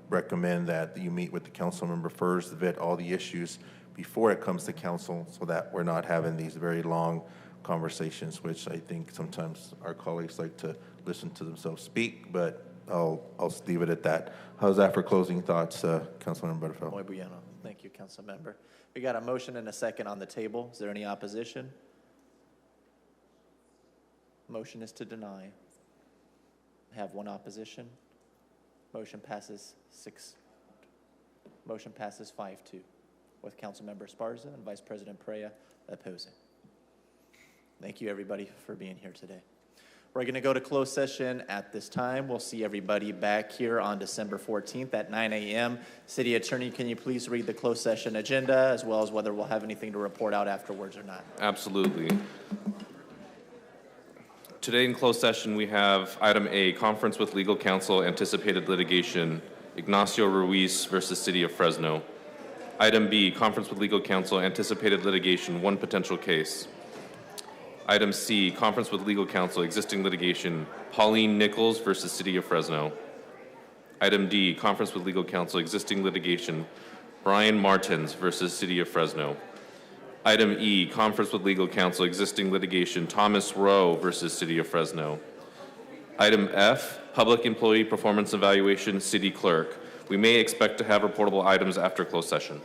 recommend that you meet with the council member first, vet all the issues before it comes to council so that we're not having these very long conversations, which I think sometimes our colleagues like to listen to themselves speak, but I'll leave it at that. How's that for closing thoughts, Councilmember Butterfield? Muy bueno. Thank you, Council Member. We got a motion and a second on the table. Is there any opposition? Motion is to deny. I have one opposition. Motion passes 5-2, with Councilmember Esparza and Vice President Perea opposing. Thank you, everybody, for being here today. We're going to go to closed session at this time. We'll see everybody back here on December 14th at 9 a.m. City Attorney, can you please read the closed session agenda as well as whether we'll have anything to report out afterwards or not? Absolutely. Today in closed session, we have item A, conference with legal counsel, anticipated litigation, Ignacio Ruiz versus City of Fresno. Item B, conference with legal counsel, anticipated litigation, one potential case. Item C, conference with legal counsel, existing litigation, Pauline Nichols versus City of Fresno. Item D, conference with legal counsel, existing litigation, Brian Martins versus City of Fresno. Item E, conference with legal counsel, existing litigation, Thomas Rowe versus City of Fresno. Item F, public employee performance evaluation, City Clerk. We may expect to have reportable items after closed session.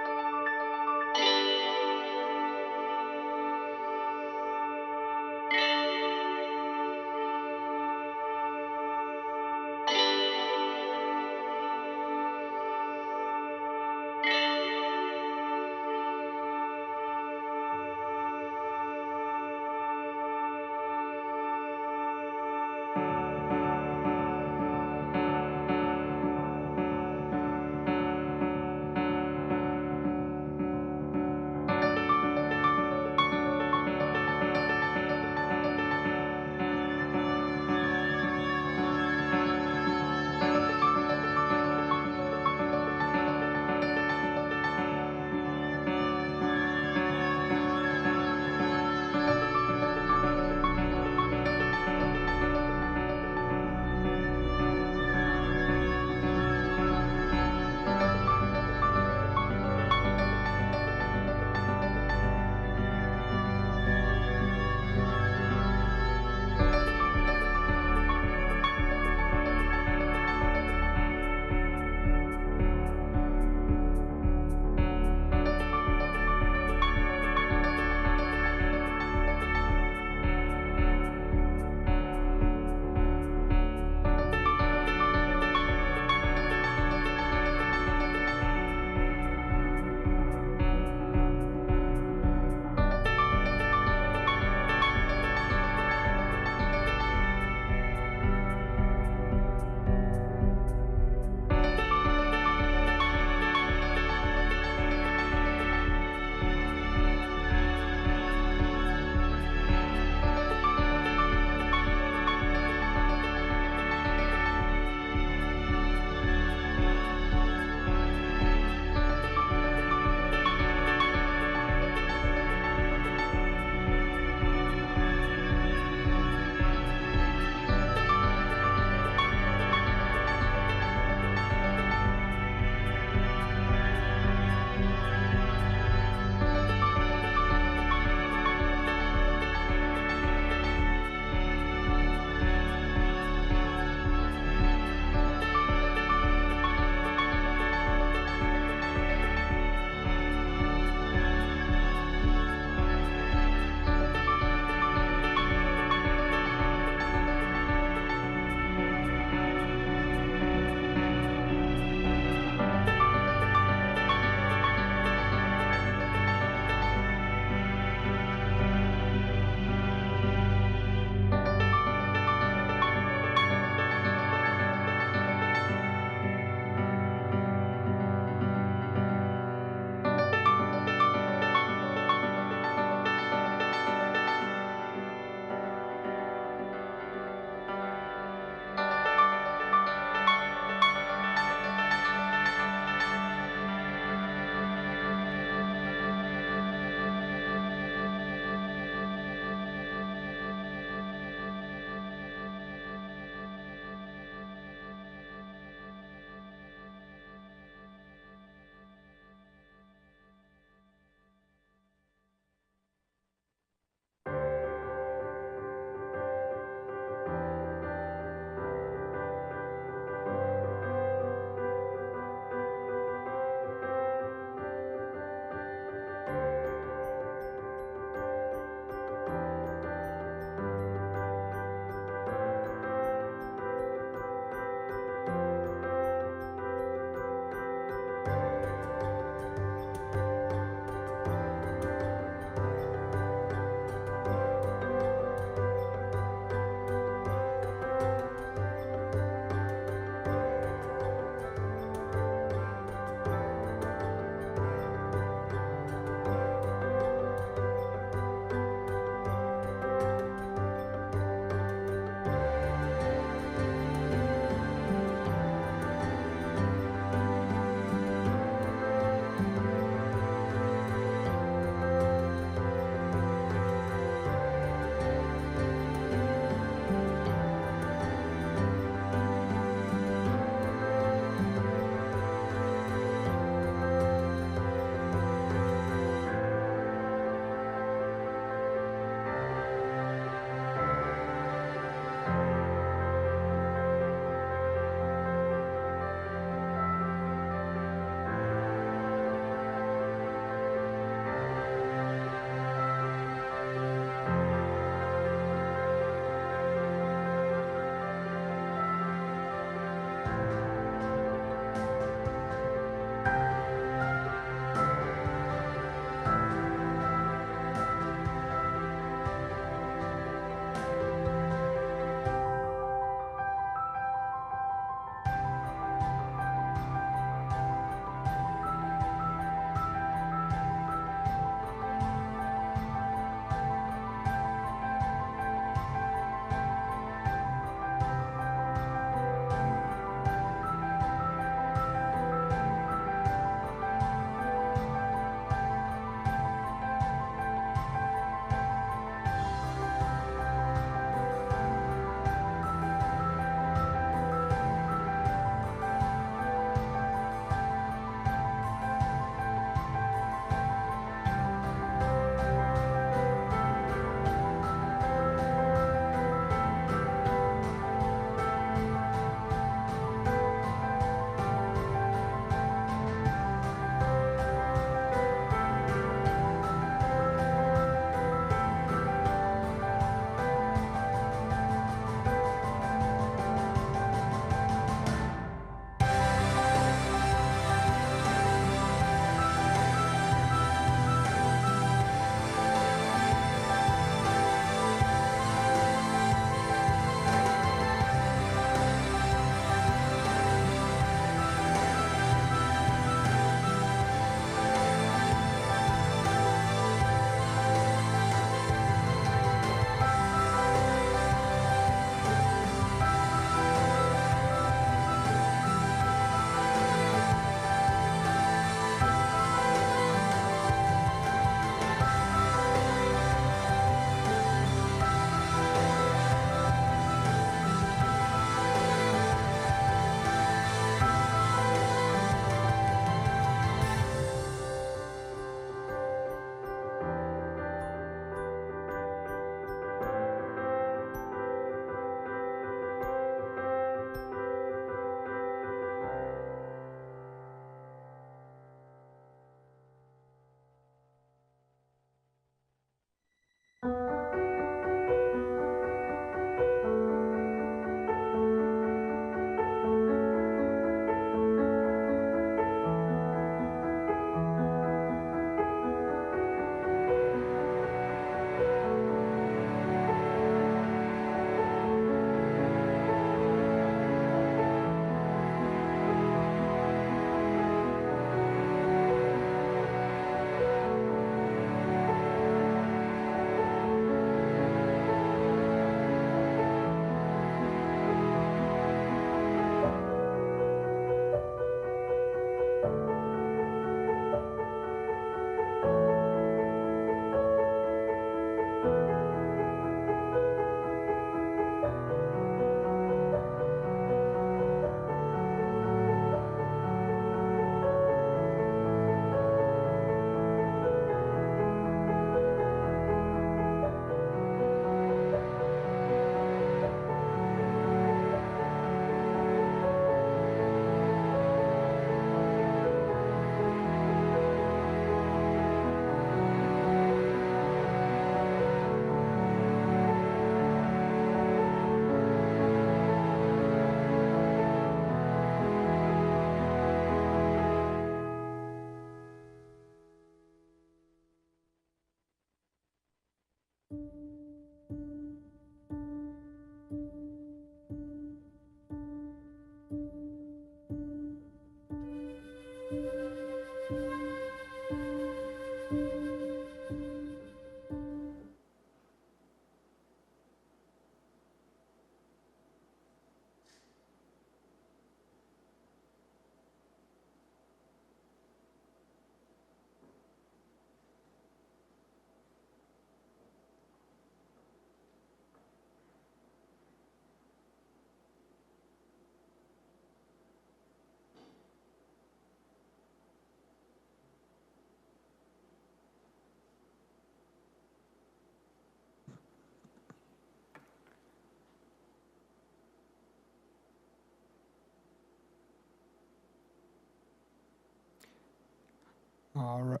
All right.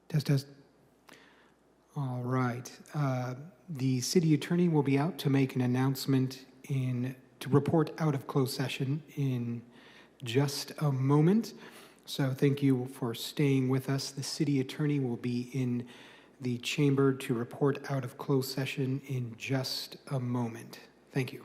Test, test. All right. The city attorney will be out to make an announcement to report out of closed session in just a moment. So thank you for staying with us. The city attorney will be in the chamber to report out of closed session in just a moment. Thank you.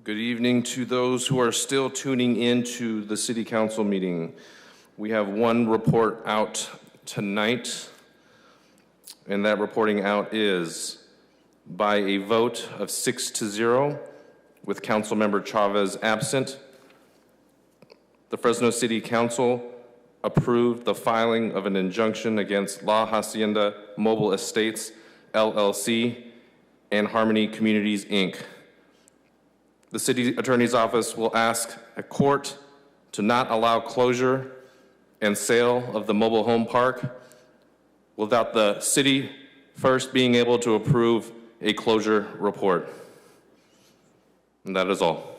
Good evening to those who are still tuning in to the City Council meeting. We have one report out tonight, and that reporting out is by a vote of 6-0, with Councilmember Chavez absent. The Fresno City Council approved the filing of an injunction against La Hacienda Mobile Estates, LLC, and Harmony Communities, Inc. The City Attorney's Office will ask a court to not allow closure and sale of the mobile home park without the city first being able to approve a closure report. And that is all.